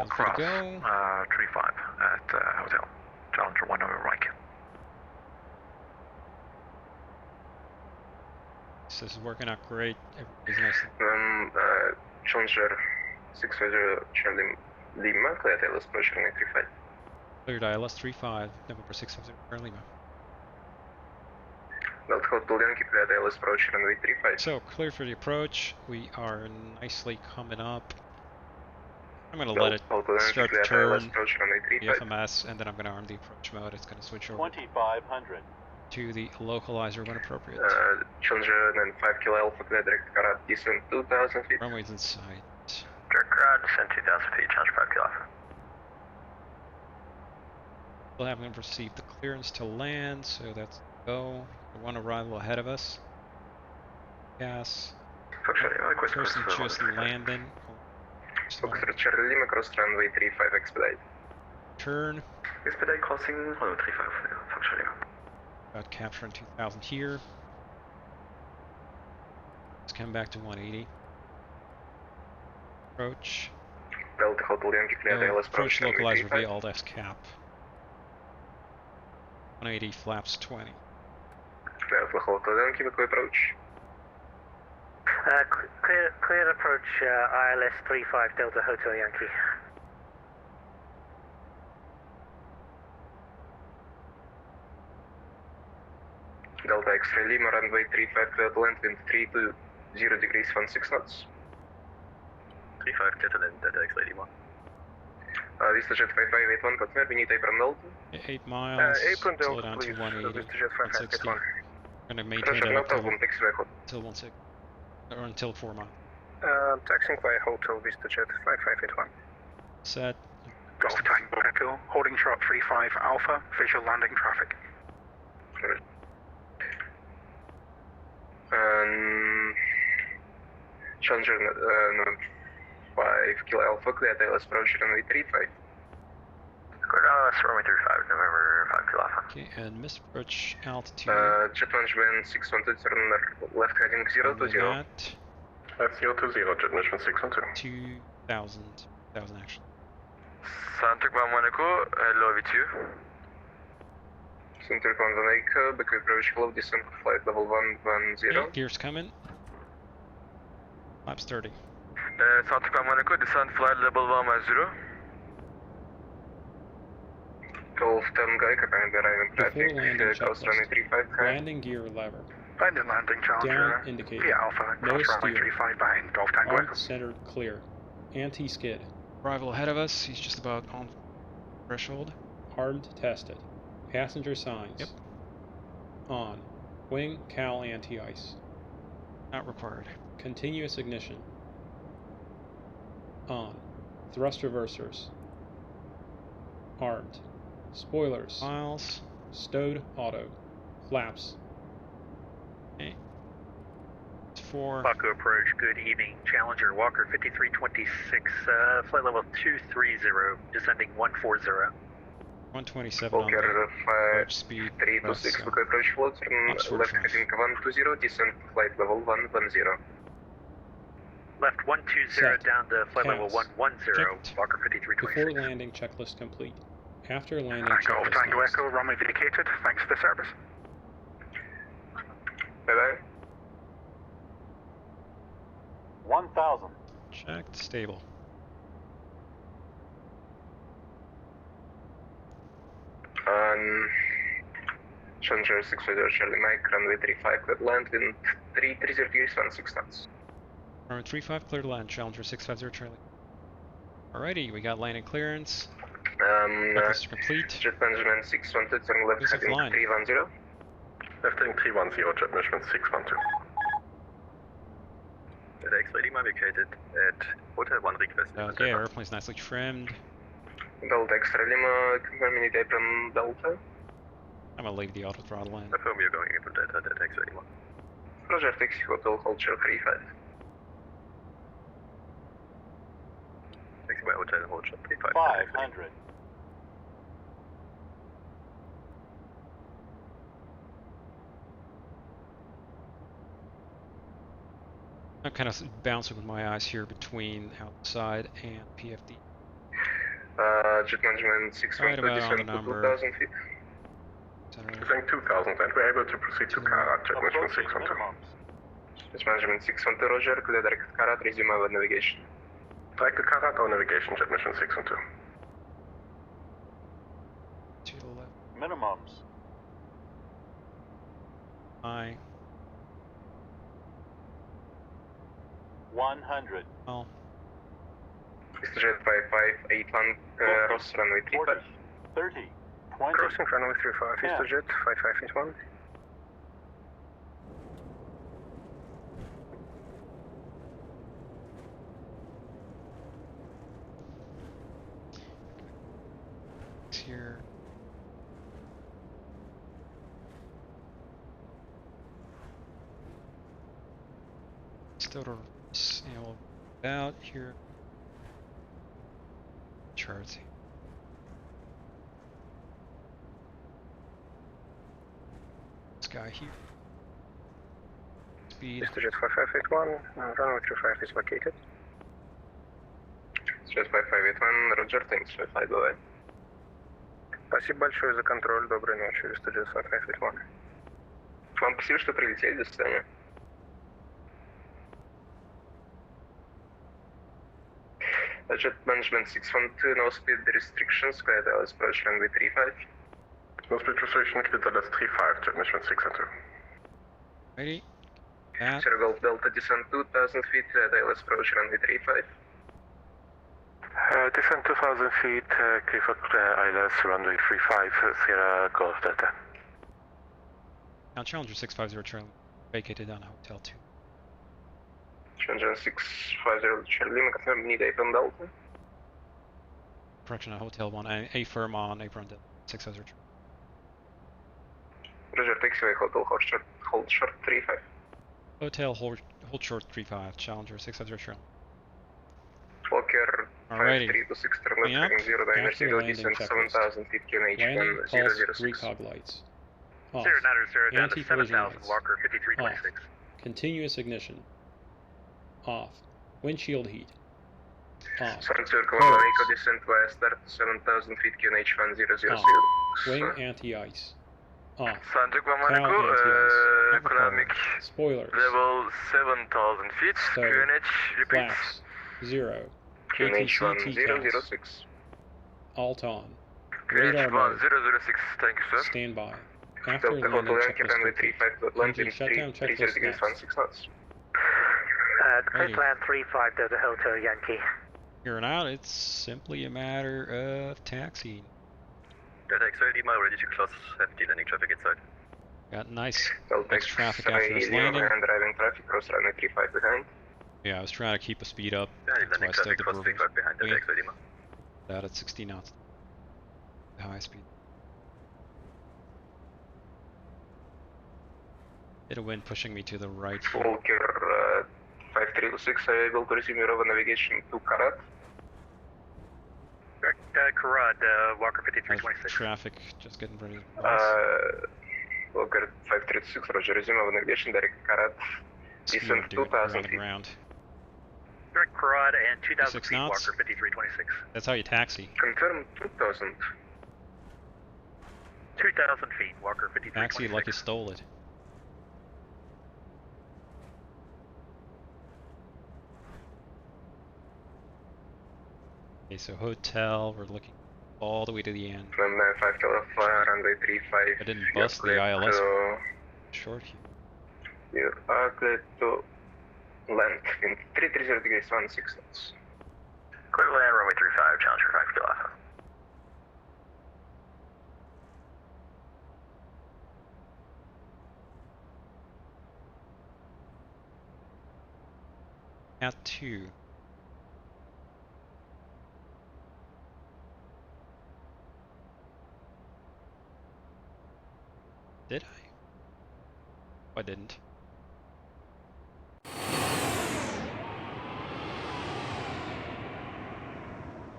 Cross 35 at hotel. Challenger 1 over Mike. This is working out great. Everybody's nice. Challenger 650 Charlie Lima, clear tail approach runway 35. Cleared ILS 35, November 650 Lima. Delta Hotel Yankee, clear tail approach runway 35. So, clear for the approach. We are nicely coming up. I'm going to let it start to turn the FMS, and then I'm going to arm the approach mode. It's going to switch over 2500 to the localizer when appropriate. Challenger 95 Kilo Alpha, clear direct Karad, descent 2000 feet. Runway's in sight. Direct Karad, descent 2000 feet, Challenger 5 Kilo Alpha. Still haven't received the clearance to land, so that's go. One arrival ahead of us. Gas. Person just landing. Foxtrot Charlie Lima, cross runway 35, expedite. Turn. Expedite crossing runway 35, Foxtrot Lima. Got capturing 2000 here. Let's come back to 180. Approach. Delta Hotel Yankee, clear tail approach localizer via Alt S cap. 180 flaps 20. Delta Hotel Yankee, approach. Clear approach ILS 35 Delta Hotel Yankee. Delta X-ray Lima, runway 35, clear to land, wind 320 degrees 16 knots. 35, clear to land, Delta X-ray Lima. VistaJet 5581, confirm, we need apron Delta. 8 miles, apron slow Delta, down please. to 180, VistaJet 160. 5581. We're going to maintain it up till 16, or until 4 miles. Taxiing via Hotel VistaJet 5581. Set. Golf Tango Echo, holding short 35 Alpha, visual landing traffic. Challenger 5 Kilo Alpha, clear tail approach runway 35. Clear ILS runway 35, November 5 Kilo Alpha. Okay, and misapproach altitude. Jet management 612, turn left heading 020. Left 020, jet management 612. 2000 actually. Center Ground Monaco, hello with you. Center Ground Monaco, back approach, hello, descent flight level 110. Okay, gears coming. Flaps 30. Center Ground Monaco, descent flight level 110. Golf Tango Echo, behind arriving traffic, coast runway 35. Landing gear lever. Find and landing Challenger. Down indicator. Via Alpha, No cross runway steer. 35 behind Golf Tango Echo. Arc centered clear. Anti-skid. Arrival ahead of us, he's just about on threshold. Armed tested. Passenger signs. Yep. On. Wing cal anti-ice. Not required. Continuous ignition. On. Thrust reversers. Armed. Spoilers. Miles. Stowed auto. Flaps. Okay. It's 4. Baku approach, good evening. Challenger Walker 5326, flight level 230, descending 140. 127 on the approach speed. 326, Baku approach float, turn left heading 120, descent flight level 110. Left 120 Set. down to flight level Pass. 110, Checked. Walker Before 5326. landing checklist complete. After landing Golf checklist Tango next. Echo, runway vacated. Thanks for the service. Bye-bye. 1000. Checked. Stable. Challenger 650 Charlie Mike, runway 35, clear land, wind 330 degrees 16 knots. Runway 35 clear to land. Challenger 650 Charlie. Alrighty, we got landing clearance. Checklist complete. Jet management 612, turn left Who's heading offline? 310. Left heading 310, jet management 612. The X-ray Lima located at Hotel 1 request. Okay, airplane's nicely trimmed. Delta X-ray Lima, confirm unit apron Delta. I'm gonna leave the auto throttle in. Confirm you're going into Delta X-ray Lima. Roger, taxi Hotel, hold short 35. Taxi by Hotel, hold short 35. 500. I'm kind of bouncing with my eyes here between outside and PFD. Jet management 612 Right about on the descent to number. 2000 feet. Descending 2000 and we're able to proceed to Karat, jet management 612. Jet management 612, Roger, clear direct Karat, resume our navigation. Direct to Karat or navigation, jet management 612. To the left. Minimums. High. 100. Well. Jet 5581, Ross, runway 35. 30. 20. Crossing runway 35, Yeah. Jet 5581. Here. Still to about here. Charts. This guy here. Speed. Jet 5581, runway 35 is vacated. Jet 5581, Roger, thanks, fly go ahead. Спасибо большое за контроль, доброй ночи, Jet 5581. Вам спасибо, что прилетели, до свидания. Jet management 612, no speed restrictions, clear Dallas approach runway 35. No speed restriction, clear Dallas 35, jet management 612. Ready? Sierra Golf Delta descent 2000 feet, clear Dallas approach runway 35. Descent 2000 feet, clear for ILS runway 35, Sierra Golf Delta. Now Challenger 650 Charlie vacated on Hotel 2. Challenger 650 Charlie, confirm need apron Delta. Correction on Hotel 1, a firm on apron Delta 650 Charlie. Roger, taxiway Hotel, hold short 35. Hotel hold short 35, Challenger 650 Charlie. Walker Alrighty. 5326, turn left, heading 0, diner signal, descent 7000 feet, QNH Landing, 1006. pulse, recog lights. Off. 090, down to Anti-collision 7000, lights. Walker 5326. Off. Continuous ignition. Off. Windshield heat. Off. Sun circle, Close. Echo descent via start 7000 feet, QNH 1006. Off. Wing anti-ice. Off. Sanjak Cow Mamaniku, anti-ice. economic Spoilers. level 7000 feet, So, QNH repeats. Flaps. 0. QNH ATC TCAS. 1006. Alt on. QNH Radar mode. 1006, thank you, sir. Stand by. After Delta landing Hotel Yankee, checklist runway complete. 35 to Atlantic, Shutdown 30 checklist degrees, next. 16 knots. Clear plan 35 Delta Hotel Yankee. Here and out, it's simply a matter of taxiing. Delta X-ray Lima, ready to cross heavy landing traffic inside. Got nice Delta nice traffic after this X-ray landing. and driving traffic, cross runway 35 behind. Yeah, I was trying to keep the speed up. Yeah, That's why I landing stayed traffic the cross 35 behind Delta X-ray Lima. Out at 60 knots. High speed. Bit of wind pushing me to the right here. Walker 5326, able to resume your over navigation to Karat. Karad, Walker 5326. Traffic just getting ready. Walker 5326, Roger, resume over navigation, direct Karat. Descent 2000 feet. Around. Direct Karad and 2000 6 feet, knots. Walker 5326. That's how you taxi. Confirm 2000. 2000 feet, Walker 5326. Taxi like you stole it. Okay, so hotel, we're looking all the way to the end. From 5 Kilo runway 35. I didn't bust the ILS short here. You are clear to land in 330 degrees 16 knots. Clear to land, runway 35, Challenger 5 Kilo Alpha. at 2. Did I? Oh, I didn't.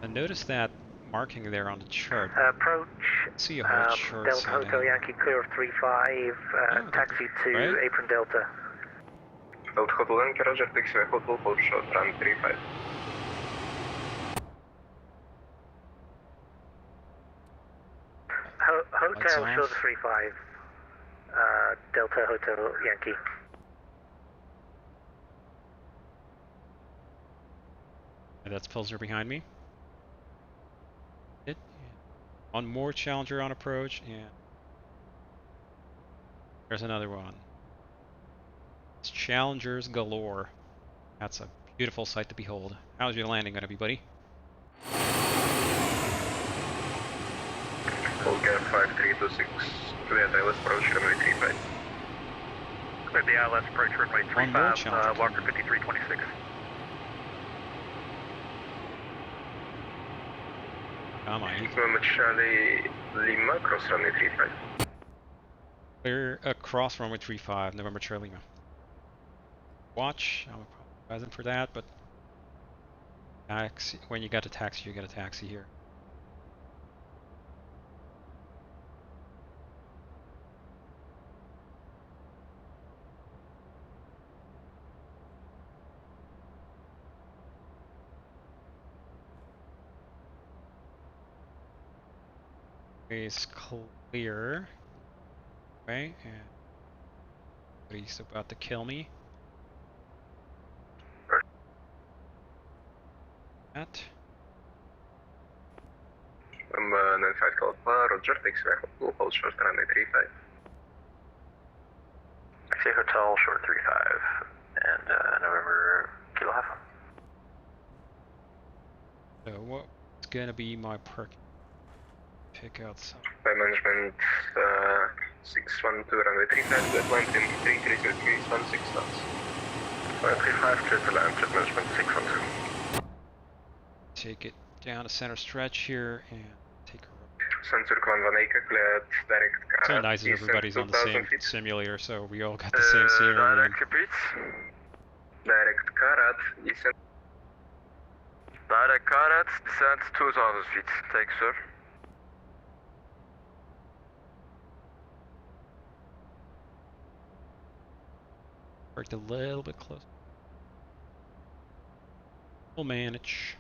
I noticed that marking there on the chart. Approach. See a whole short Delta side Hotel angle. Yankee clear of 35, taxi to right? Apron Delta. Delta Hotel Yankee, Roger, taxi Hotel, hold short, run 35. Hotel short 35, Delta Hotel Yankee. And that's Pilsner behind me. One more Challenger on approach, and there's another one. It's Challengers galore. That's a beautiful sight to behold. How's your landing going to be, buddy? Volga 5326, clear the ILS approach, runway 35. Clear the ILS approach, runway 35, Walker 5326. Come on. November Charlie Lima, cross runway 35. Clear across runway 35, November Charlie Lima. Watch, I'm apologizing for that, but taxi, when you got a taxi, you got a taxi here. Is clear. Okay, and he's about to kill me. That. 95 Kalpa, Roger, taxi Hotel, hold short, runway 35. Taxi Hotel, short 35, and November Kilo Alpha. So what's gonna be my perk? Pick out some. By management 612, runway 35, good land in 330 degrees, 16 knots. 35, clear to land, jet management 612. Take it down to center stretch here and take a Santurk 118, cleared direct so Karat, nice that everybody's on the same feet. simulator, so we all got the same scenery. Direct repeats. Direct Karat, descent. Direct Karat, descent 2000 feet. Thanks, sir. Worked a little bit close. We'll manage.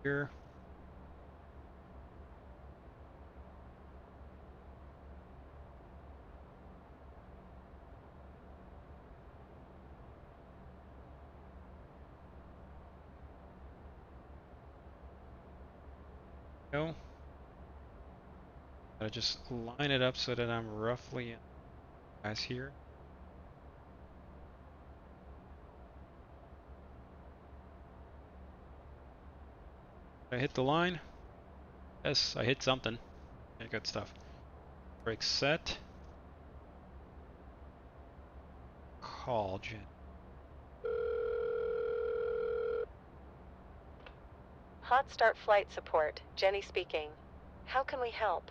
Here. Go. Gotta just line it up so that I'm roughly in guys here. Did I hit the line? Yes, I hit something. Yeah, good stuff. Brake set. Call Jen. Hot Start Flight Support, Jenny speaking. How can we help?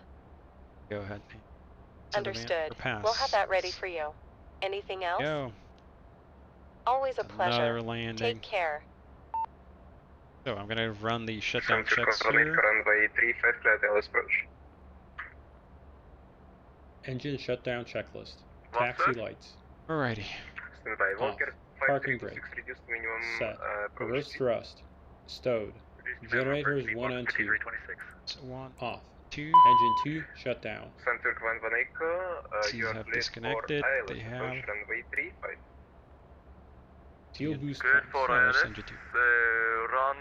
Go ahead. Understood. We'll have that ready for you. Anything else? Go. Always a pleasure. Another landing. Take care. So I'm gonna run the shutdown Santurk checks 118, here. runway 35, cleared ILS approach. Engine shutdown checklist. Taxi lights. Alrighty. Stand by, Walker. Parking brake. Reduced minimum Set. approach Reverse speed. thrust. Stowed. Generators 1 and 2. So 1, Off. 2. Engine 2 shut down. Santurk 118, Seas you are have cleared disconnected. for ILS They have. approach, runway 35. Fuel boost Cleared pumps. for Yes, ILS, engine 2. run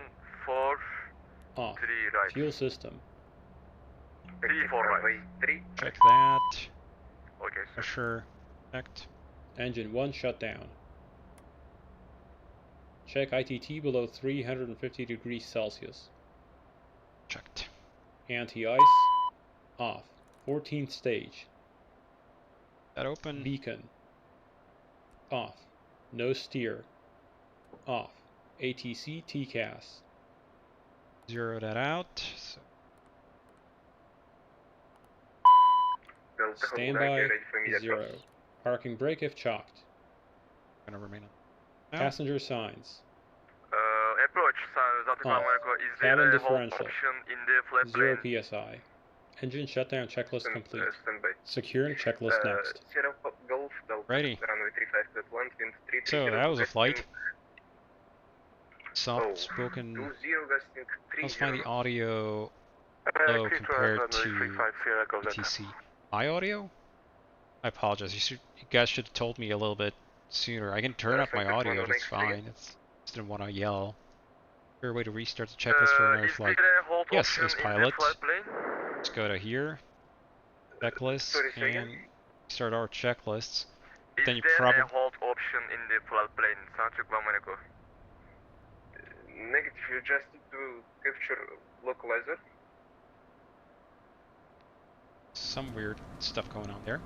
4, Off. 3 right. Fuel system. 3 4 right. Runway 3. Check that. Okay, sir. Pressure checked. Engine 1 shut down. Check ITT below 350 degrees Celsius. Checked. Anti-ice. Off. 14th stage. That open. Beacon. Off. No steer. Off. ATC TCAS. Zero that out. So Delta standby ready for immediate 0. cross. Parking brake if chalked. gonna remain on. Passenger signs. Approach Santa Off. Monaco. Is Cabin there a hold differential. option in the flat 0 plane? PSI. Engine shutdown checklist complete. Standby. Securing checklist next. Sierra Golf Delta. Righty. Runway 35 to land, wind 330. So that was a flight. gusting Soft spoken. 20 gusting 30. Let's find the audio Clear low to compared runway to 35 Sierra Golf Delta. ATC. My audio? I apologize. You guys should have told me a little bit sooner. I can turn up my audio. That's fine. It's just didn't want to yell. Is there a way to restart the checklist for another flight? Is there a hold Yes, option Ace in Pilot. the flat plane? Let's go to here. Checklist Sorry, say and again? start our checklists. Is Then you there probably a hold option in the flat plane? Santa Monaco. Negative, you just need to capture localizer. some weird stuff going on there.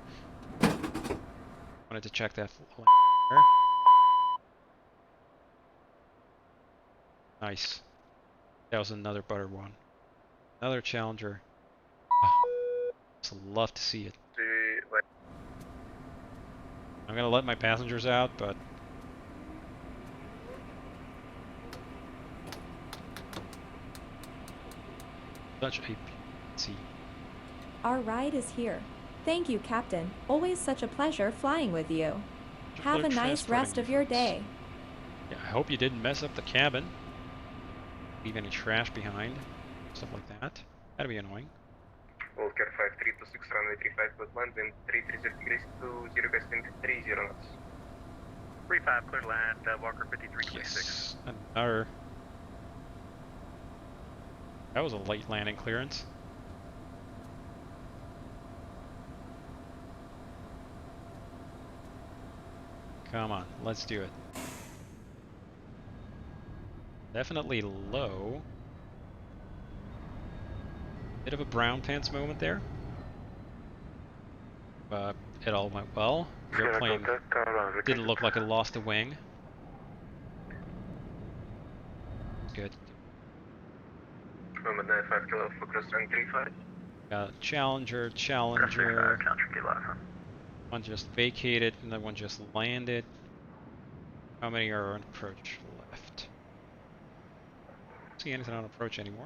Wanted to check that there. Nice. That was another butter one. Another Challenger. Just love to see it. I'm gonna let my passengers out, but such a see. Our ride is here. Thank you, Captain. Always such a pleasure flying with you. Have a nice rest of your day. Yeah, I hope you didn't mess up the cabin. Leave any trash behind. Stuff like that. That'd be annoying. Walker 5326, runway 35, good land, wind 330 degrees to 0 gusting 30 knots. 35, clear to land, Walker 5326. Yes. Another. That was a late landing clearance. Come on, let's do it. Definitely low. Bit of a brown pants moment there. But it all went well. The airplane didn't look like it lost a wing. Good. Moment 95 kilo for cross runway 35. Got Challenger. One just vacated, and then one just landed. How many are on approach left? Don't see anything on approach anymore.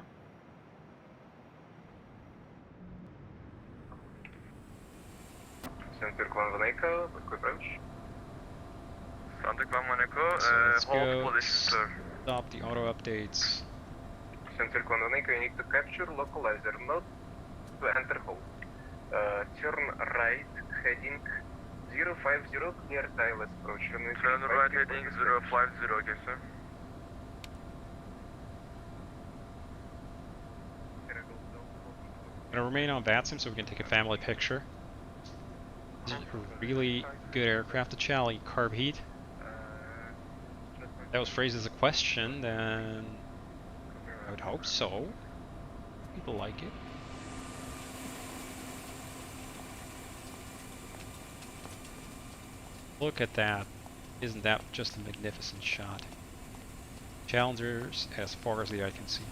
Center Clan Monaco, quick approach. Santa Clara Monaco, So let's hold go. position, sir. Stop the auto updates. Center Clan Monaco, you need to capture localizer, not to enter hold. Turn right, heading 050, clear tail, let's approach. Turn right, heading 050, okay, sir. Gonna remain on VATSIM so we can take a family picture. This is a really good aircraft, the Chally carb heat. That was phrased as a question, then I would hope so. People like it. Look at that. Isn't that just a magnificent shot? Challengers as far as the eye can see.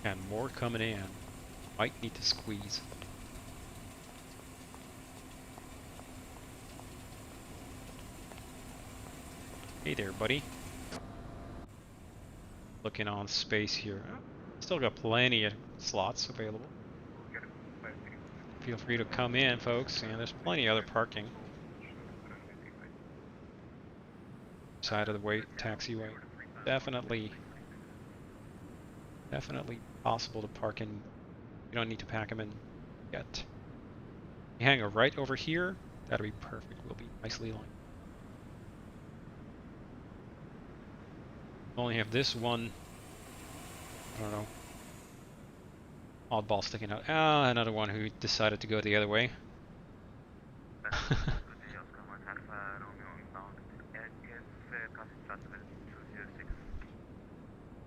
And more coming in. Might need to squeeze. Hey there, buddy. Looking on space here. Still got plenty of slots available. Feel free to come in, folks, and there's plenty of other parking. Side of the way, taxiway. Definitely possible to park in. You don't need to pack them in yet. You hang a right over here, that'll be perfect. We'll be nicely lined. Only have this one, I don't know, oddball sticking out. Ah, another one who decided to go the other way.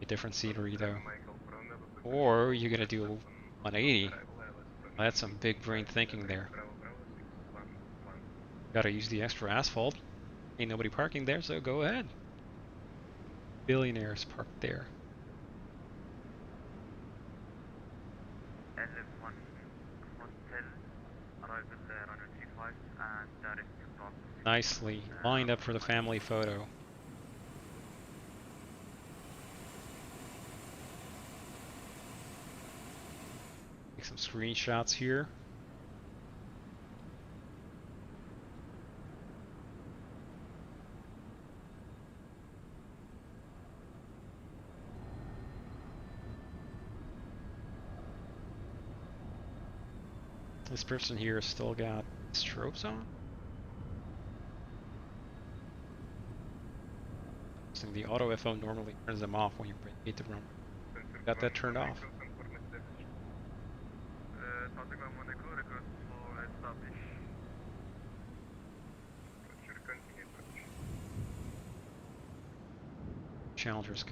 A different scenery though. Or you're gonna do 180. That's some big brain thinking there. Gotta use the extra asphalt. Ain't nobody parking there, so go ahead. Billionaires parked there. Nicely lined up for the family photo. Take some screenshots here. This person here still got strobes on. So the auto FO normally turns them off when you hit the run. Got that turned off. Challengers.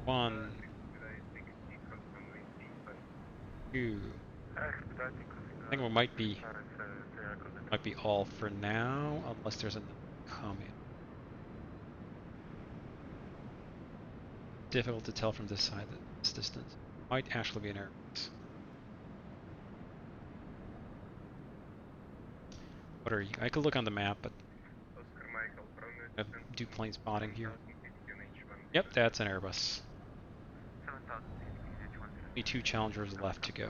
1, 2. I think we might be all for now, unless there's another comment. Difficult to tell from this side, this distance. Might actually be an error. What are you? I could look on the map, but I do plane spotting here. Yep, that's an Airbus. Only 2 Challengers left to go.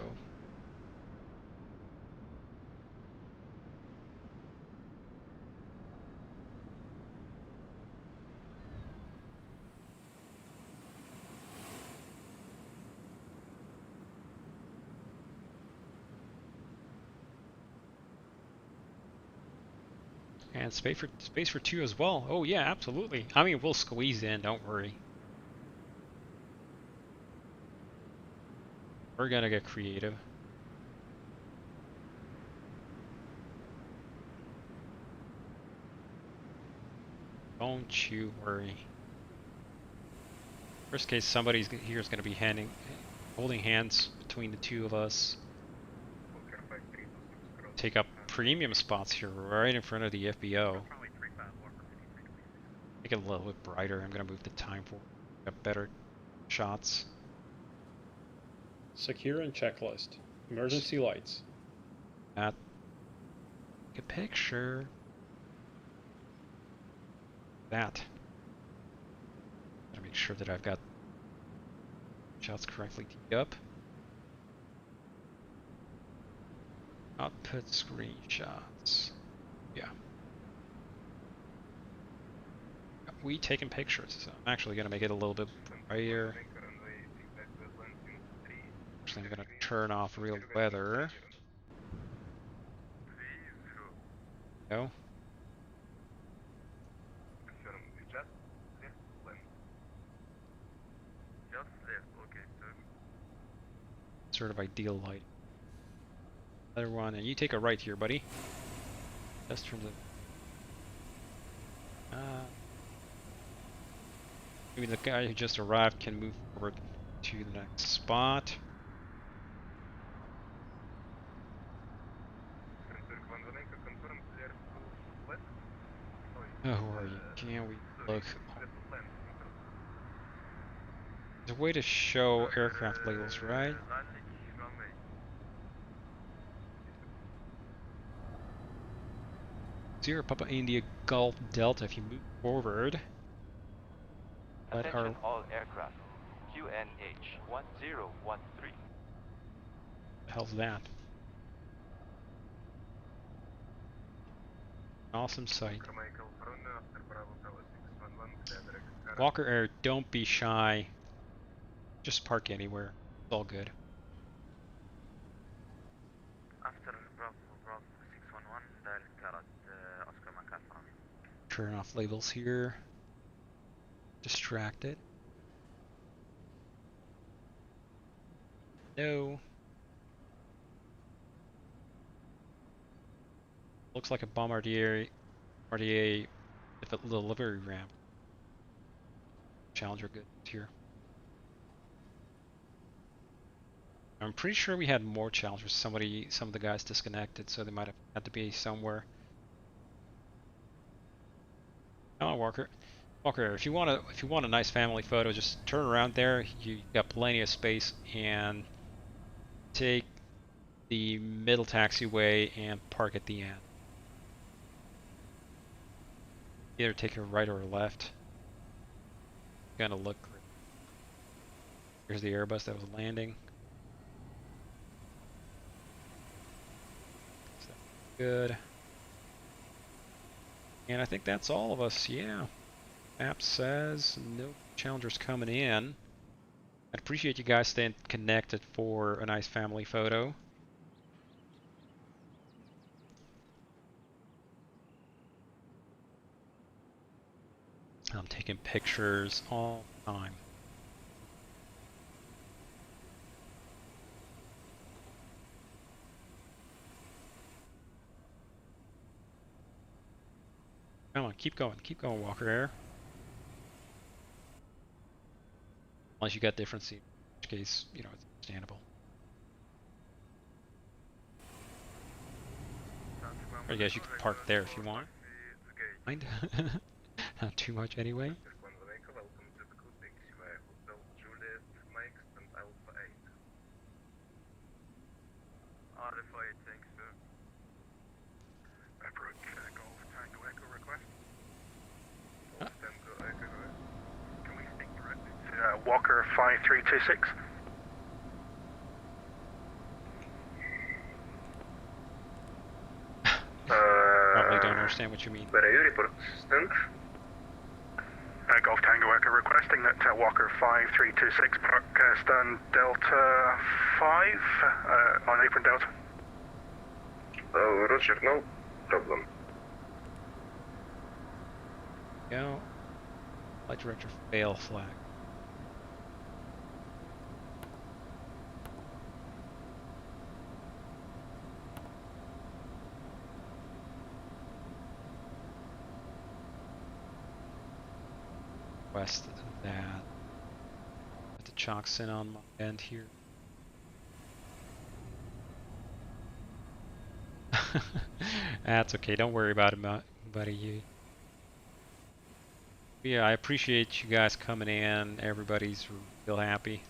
And space for 2 as well. Oh yeah, absolutely. I mean, we'll squeeze in, don't worry. We're gonna get creative. Don't you worry. Worst case, somebody here is gonna be holding hands between the 2 of us. Take up premium spots here right in front of the FBO. Make it a little bit brighter. I'm gonna move the time for better shots. Secure and checklist. Emergency lights. Take a picture. That. Gotta make sure that I've got shots correctly teed up. Output screenshots. Yeah. We taking pictures, so I'm actually gonna make it a little bit brighter. Actually, I'm gonna turn off real weather. Go. Sort of ideal light. Other one, and you take a right here, buddy. Just from the maybe the guy who just arrived can move forward to the next spot. Oh, where are you? Can we look? There's a way to show aircraft labels, right? Sierra Papa India Golf Delta, if you move forward. Attention all aircraft. QNH 1013. The hell's that? Awesome sight. Walker Air, don't be shy. Just park anywhere. It's all good. After Bravo 611, dial Carrot, Oscar Mancat. Turn off labels here. Distracted. No. Looks like a Bombardier with a delivery ramp. Challenger goods here. I'm pretty sure we had more challengers. Some of the guys disconnected, so they might have had to be somewhere. Oh, Walker, if you want a nice family photo, just turn around there. You got plenty of space, and take the middle taxiway and park at the end. Either take a right or a left. Gonna look great. Here's the Airbus that was landing. So good. And I think that's all of us, yeah. Map says no challengers coming in. I'd appreciate you guys staying connected for a nice family photo. I'm taking pictures all the time. Come on, keep going, Walker Air. Unless you got different seats, in which case, you know, it's understandable. I guess you can park there if you want. Mind? Not too much anyway. Walker 5326. Probably don't understand what you mean. Where are you? Report stand. Golf Tango Echo requesting that Walker 5326 park stand Delta 5 on apron Delta. Oh, Roger, no problem. Go. Flight director fail flag. West of that. Put the chocks in on my end here. That's okay, don't worry about it, buddy. Yeah, I appreciate you guys coming in. Everybody's real happy.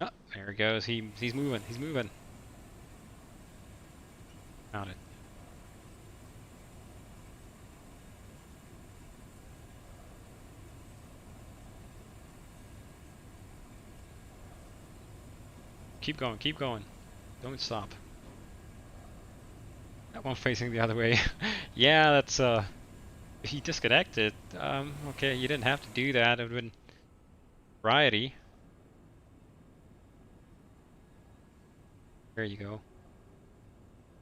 Oh, there he goes. He's moving. He's moving. Found it. Keep going, keep going. Don't stop. That one facing the other way. Yeah, that's he disconnected. Okay, you didn't have to do that. It would have been variety. There you go.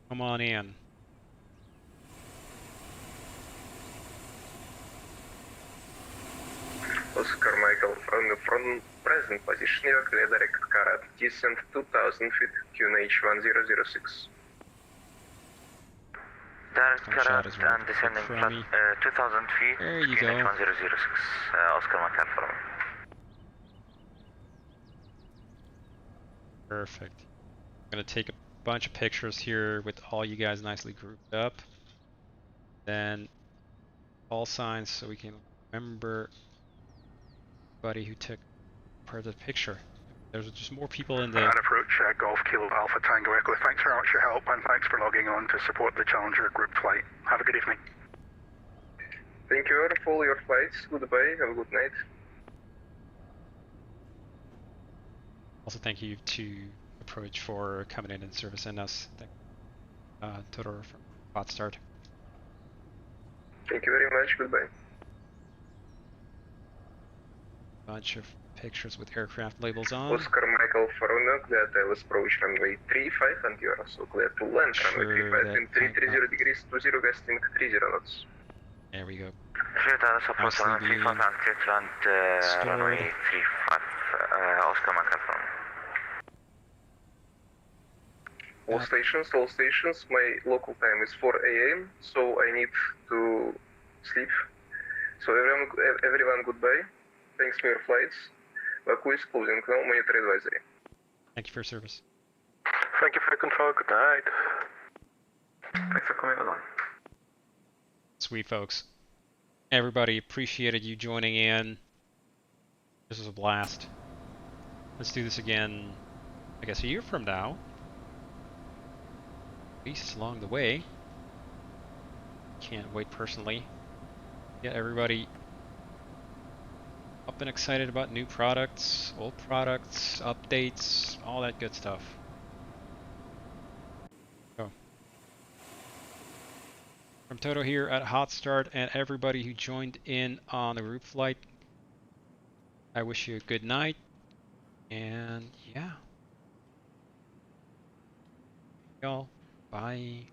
Come on in. Oscar Michael, from present position, you are clear direct car at descent 2000 feet, QNH 1006. Direct car and descending 2000 feet, there you QNH go. 1006, Oscar Michael from. Perfect. I'm gonna take a bunch of pictures here with all you guys nicely grouped up. Then call signs so we can remember everybody who took part of the picture. There's just more people in the... An approach, Golf Kilo Alpha Tango Echo. Thanks very much for your help and thanks for logging on to support the Challenger group flight. Have a good evening. Thank you for all your flights. Goodbye. Have a good night. Also thank you to Approach for coming in and servicing us. Todor from Hotstart. Thank you very much. Goodbye. Bunch of pictures with aircraft labels on. Oscar Michael Faronok, that I was approach runway 35 and you are also clear to land runway 35 in 330 degrees 20 gusting 30 knots. There we go. Support runway 35 and clear to land runway 35, Oscar Michael from. All stations, my local time is 4 a.m., so I need to sleep. So everyone goodbye. Thanks for your flights. Baku is closing now, monitor advisory. Thank you for your service. Thank you for your control. Good night. Thanks for coming along. Sweet folks. Everybody, appreciated you joining in. This was a blast. Let's do this again, I guess a year from now. At least along the way. Can't wait personally. Get everybody up and excited about new products, old products, updates, all that good stuff. So, from Toto here at Hot Start and everybody who joined in on the group flight, I wish you a good night, and yeah. Y'all, bye.